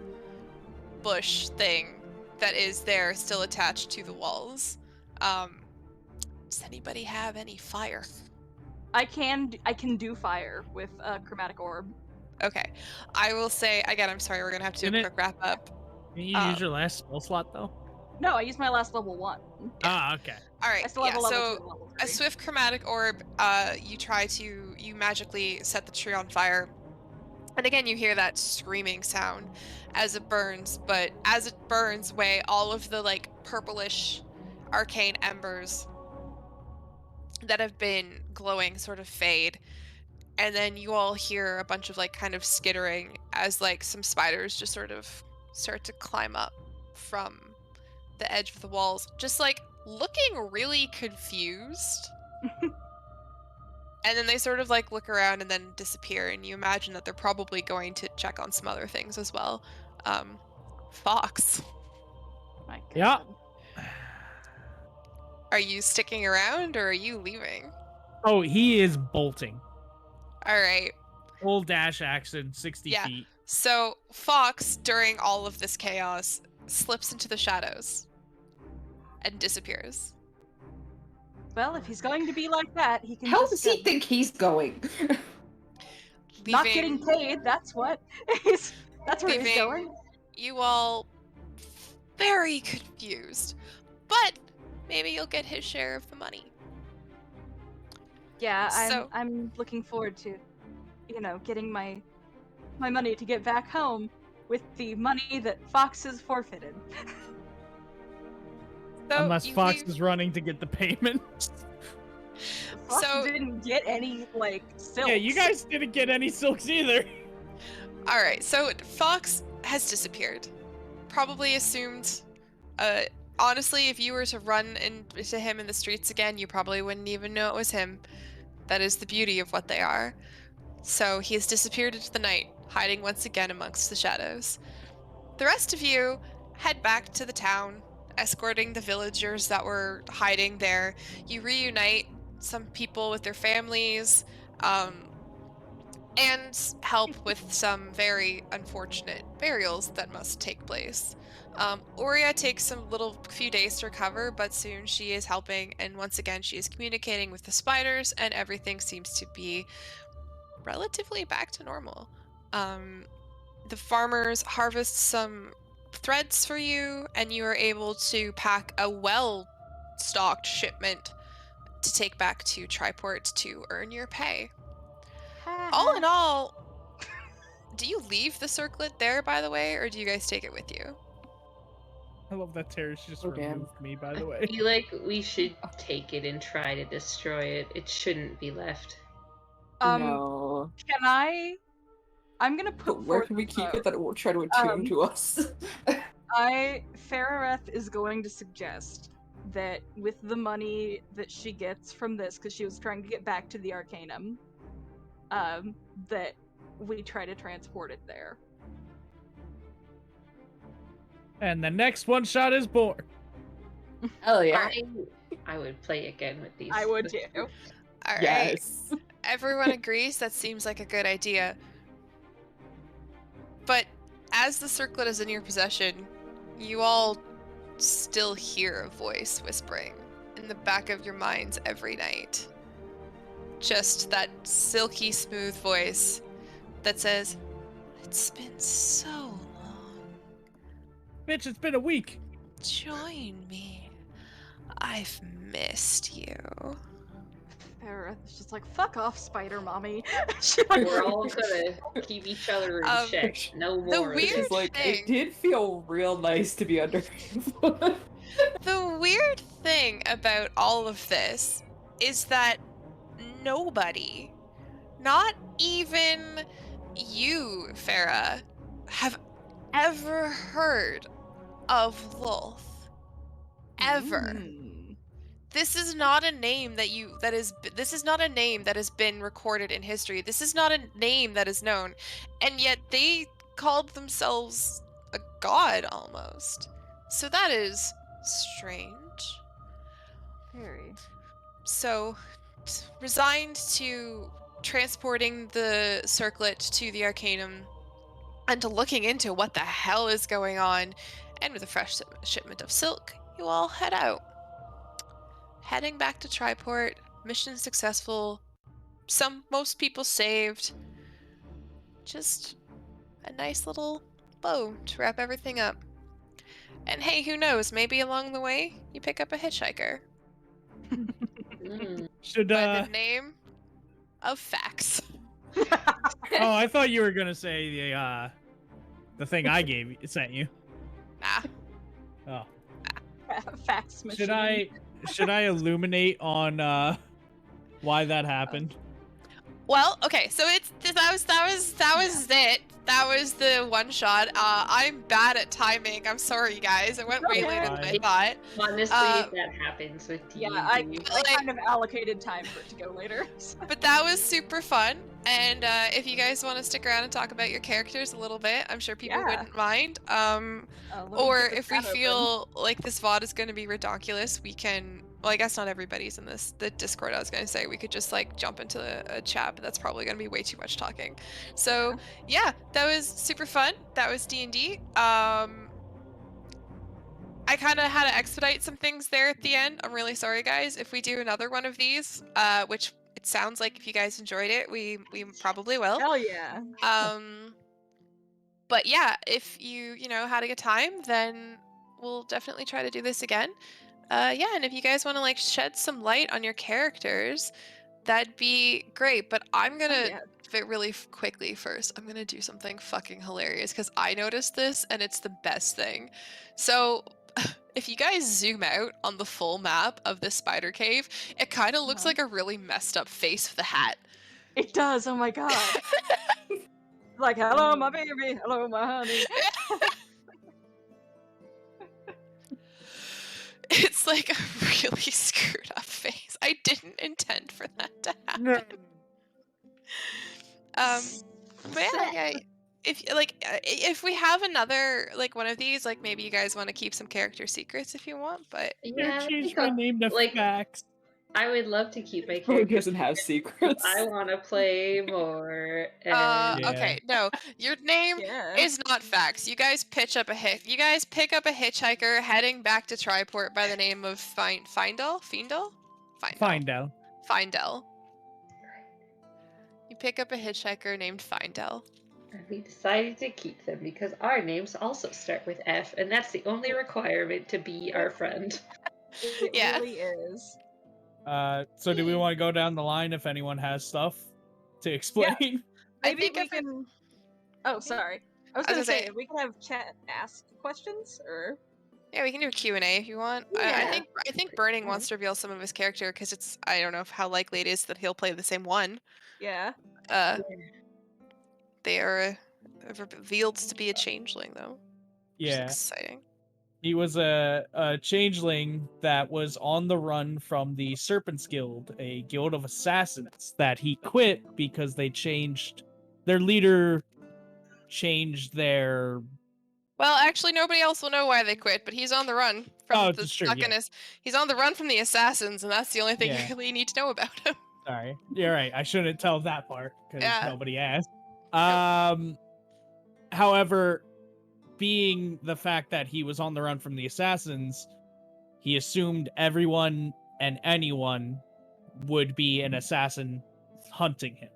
bush thing that is there, still attached to the walls. Does anybody have any fire? I can do fire with a chromatic orb. Okay, I will say again. I'm sorry. We're gonna have to do a Didn't quick wrap up. Can you use your last spell slot though? No, I used my last level 1. Ah, okay. All right. I still have Yeah. a level 2 So and level a 3. swift chromatic orb. You magically set the tree on fire, and again you hear that screaming sound as it burns. But as it burns away, all of the like purplish, arcane embers that have been glowing sort of fade, and then you all hear a bunch of like kind of skittering as like some spiders just sort of start to climb up from the edge of the walls, just like looking really confused. And then they sort of like look around and then disappear, and you imagine that they're probably going to check on some other things as well. Fox, My God. Yeah. are you sticking around or are you leaving? Oh, he is bolting. All right. Full dash action, 60 Yeah. feet. So Fox, during all of this chaos, slips into the shadows and disappears. Well, if he's going to be like that, he can How just does he think he's going? not Leaving getting paid. That's what. That's where he's Leaving going. you all very confused. But maybe you'll get his share of the money. Yeah, So- I'm looking forward to, getting my money to get back home with the money that Fox has forfeited. So Unless you Fox leave- is running to get the payment. Fox So- didn't get any silks. Yeah, you guys didn't get any silks either. All right, so Fox has disappeared. Probably assumed. Honestly, if you were to run into him in the streets again, you probably wouldn't even know it was him. That is the beauty of what they are. So he has disappeared into the night, hiding once again amongst the shadows. The rest of you head back to the town, escorting the villagers that were hiding there. You reunite some people with their families, and help with some very unfortunate burials that must take place. Oria takes few days to recover, but soon she is helping, and once again she is communicating with the spiders, and everything seems to be relatively back to normal. The farmers harvest some threads for you, and you are able to pack a well-stocked shipment to take back to Triport to earn your pay. All in all, do you leave the circlet there, by the way, or do you guys take it with you? I love that Terrace just Oh, damn. removed me, by the I way. feel like we should take it and try to destroy it. It shouldn't be left. No. Can I'm gonna put But where forth can we a keep vote. it that it will try to attune to us? Farareth is going to suggest that with the money that she gets from this, because she was trying to get back to the Arcanum, that we try to transport it there. And the next one shot is born. Hell yeah. I would play again with these. I would with- too. All right. Yes. Everyone agrees that seems like a good idea. But as the circlet is in your possession, you all still hear a voice whispering in the back of your minds every night. Just that silky smooth voice that says, "It's been so long. Bitch, it's been a week. Join me. I've missed you." Aerith is just like, fuck off, spider mommy. She like We're all leaves. gonna keep each other in Um, check. No the more of weird this. She's like, thing- it did feel real nice to be under. The weird thing about all of this is that nobody, not even you, Farah, have ever heard of Lolth. Ever. Mm. This is not a name this is not a name that has been recorded in history. This is not a name that is known. And yet they called themselves a god almost. So that is strange. Very. So, resigned to transporting the circlet to the Arcanum and to looking into what the hell is going on, and with a fresh shipment of silk, you all head out. Heading back to Triport, mission successful, most people saved. Just a nice little bow to wrap everything up. And hey, who knows, maybe along the way, you pick up a hitchhiker Mm. Should by the name of Fax. oh, I thought you were gonna say the thing I sent you. Nah. Oh, Fax machine. should I illuminate on why that happened? Well, okay, so that was it. That was the one shot. I'm bad at timing. I'm sorry, guys. It went way later than I Fine. thought. Honestly, Uh, that happens with D&D. Yeah, I Like- kind of allocated time for it to go later. But that was super fun. And if you guys want to stick around and talk about your characters a little bit, I'm sure people Yeah. wouldn't mind. Let me Or get the if we chat open. feel like this VOD is going to be ridiculous, we can. Well, I guess not everybody's in the Discord. I was going to say we could just like jump into a chat, but that's probably going to be way too much talking. So yeah, that was super fun. That was D&D. I kind of had to expedite some things there at the end. I'm really sorry, guys. If we do another one of these, which it sounds like if you guys enjoyed it, we probably will. Hell yeah. But yeah, if you had a good time, then we'll definitely try to do this again. Yeah, and if you guys want to like shed some light on your characters, that'd be great. But I'm gonna yeah. really quickly first. I'm gonna do something fucking hilarious because I noticed this and it's the best thing. So. If you guys zoom out on the full map of this spider cave, it kind of looks like a really messed up face with a hat. It does. Oh my god. Like, hello, my baby. Hello, my honey. It's like a really screwed up face. I didn't intend for that to happen. But yeah, if we have another like one of these, like maybe you guys want to keep some character secrets if you want, but Yeah, I Change think my I'll- name to like, Fax. I would love to keep my Who character. doesn't have secrets? I want to play more. And Yeah. okay, no, your name Yeah. is not Fax. You guys pick up a hitchhiker heading back to Triport by the name of Findel. Findel. You pick up a hitchhiker named Findel. we decided to keep them because our names also start with F, and that's the only requirement to be our friend. It Yeah. really is. So do we want to go down the line if anyone has stuff to explain? I Maybe think we we could- can. Oh, sorry. I was I was gonna gonna say say- we can have chat ask questions, or Yeah, we can do a Q&A if you want. I Yeah. think Burning wants to reveal some of his character because it's I don't know how likely it is that he'll play the same one. yeah. They are revealed to be a changeling though. Which is Yeah. exciting. He was a changeling that was on the run from the Serpents Guild, a guild of assassins that he quit because their leader changed their. Well, actually, nobody else will know why they quit, but he's on the run from Oh, the that's true, yeah. He's on the run from the assassins, and that's the only thing Yeah. you really need to know about him. Sorry, you're right. I shouldn't tell that part because Yeah. nobody asked. However, being the fact that he was on the run from the assassins, he assumed everyone and anyone would be an assassin hunting him.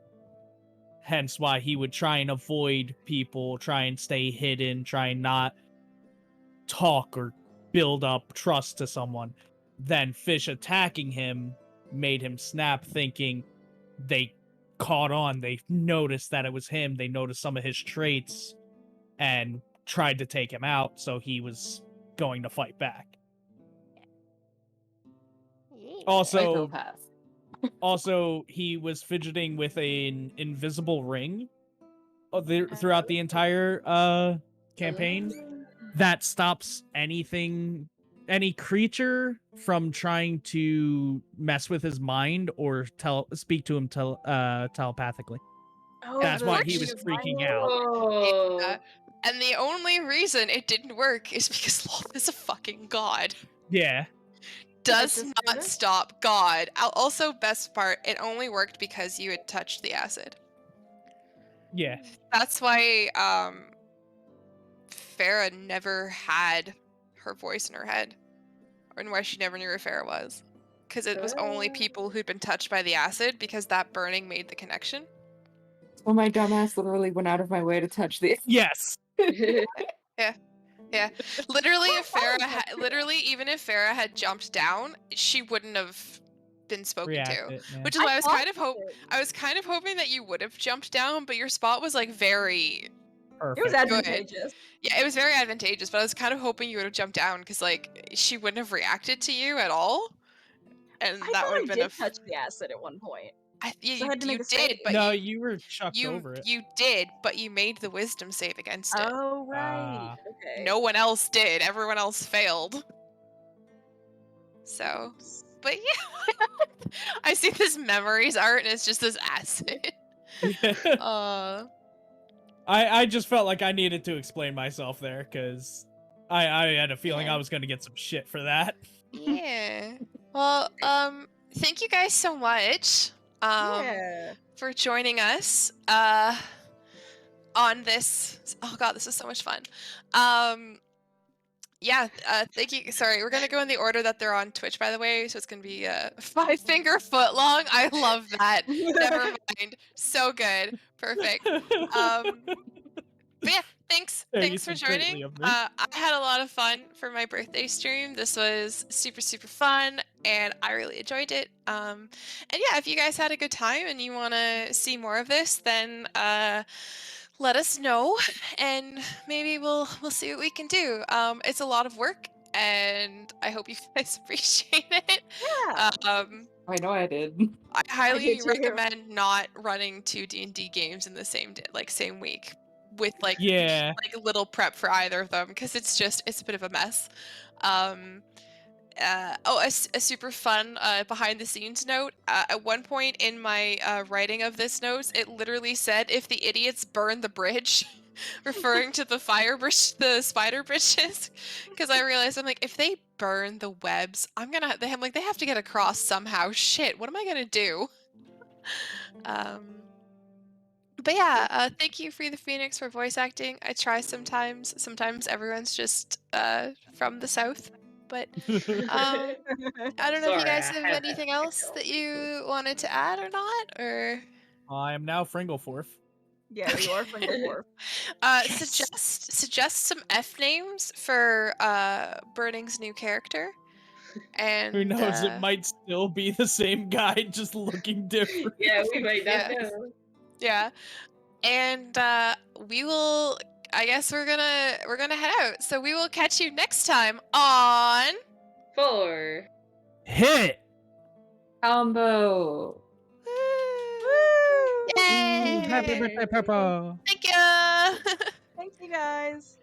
Hence why he would try and avoid people, try and stay hidden, try and not talk or build up trust to someone. Then Fish attacking him made him snap, thinking they caught on. They noticed that it was him. They noticed some of his traits and tried to take him out, so he was going to fight back. Also, Psychopath. also he was fidgeting with an invisible ring throughout the entire campaign that stops any creature from trying to mess with his mind or speak to him telepathically. Oh, That's the why he was divine freaking out. Oh. And the only reason it didn't work is because Lolth is a fucking god. Yeah. Does That's not good. stop God. Also, best part, it only worked because you had touched the acid. Yeah. That's why Farah never had her voice in her head. And why she never knew where Farah was. Because it was only people who'd been touched by the acid, because that burning made the connection. So my dumbass literally went out of my way to touch the. Yes. Yeah. Literally, even if Farah had jumped down, she wouldn't have been spoken to. Reacted. Yeah. Which is why I was thought kind of I was kind of hoping that you would have jumped down, but your spot was like very It was Perfect. advantageous. yeah, it was very advantageous, but I was kind of hoping you would have jumped down because like she wouldn't have reacted to you at all. And I that thought would I have been did touch the acid at one point. yeah, So I had to make you a did, save. but No, you were chucked you over it. you did, but you made the wisdom save against it. Oh right. Ah. Okay. No one else did. Everyone else failed. So, but yeah, I see this memories art and it's just this acid. I just felt like I needed to explain myself there because I had a feeling Yeah. I was going to get some shit for that. Yeah. Well, thank you guys so much Yeah. for joining us on this. Oh god, this is so much fun. Yeah, thank you. Sorry, we're gonna go in the order that they're on Twitch, by the way. So it's gonna be 5 finger foot long. I love that. Never mind. So good. Perfect. But yeah, thanks Yeah, you for think joining. greatly of me. I had a lot of fun for my birthday stream. This was super fun, and I really enjoyed it. And yeah, if you guys had a good time and you want to see more of this, then let us know, and maybe we'll see what we can do. It's a lot of work, and I hope you guys appreciate it. Yeah. I know I did. I highly did too. recommend not running 2 D&D games in the same day, like same week, with like Yeah. like little prep for either of them, because it's a bit of a mess. A super fun behind the scenes note. At one point in my writing of this note, it literally said, "If the idiots burn the bridge," referring to the the spider bridges. Because I realized, I'm like, if they burn the webs, they have to get across somehow. Shit, what am I gonna do? But yeah, thank you, Free the Phoenix, for voice acting. I try sometimes. Sometimes everyone's just from the south. But I don't know if you Sorry, guys I have have anything that else echo. that you wanted to add or not, or I am now Fringleforth. Yeah, you are Fringleforth. Yes. suggest some F names for Burning's new character. And Who knows? It might still be the same guy, just looking different. Yeah, we might not Yeah. know. Yeah. And we will, I guess we're gonna head out. So we will catch you next time on 4. Hit. Combo. Yay! Happy birthday, Purple. Thank you. Thank you guys.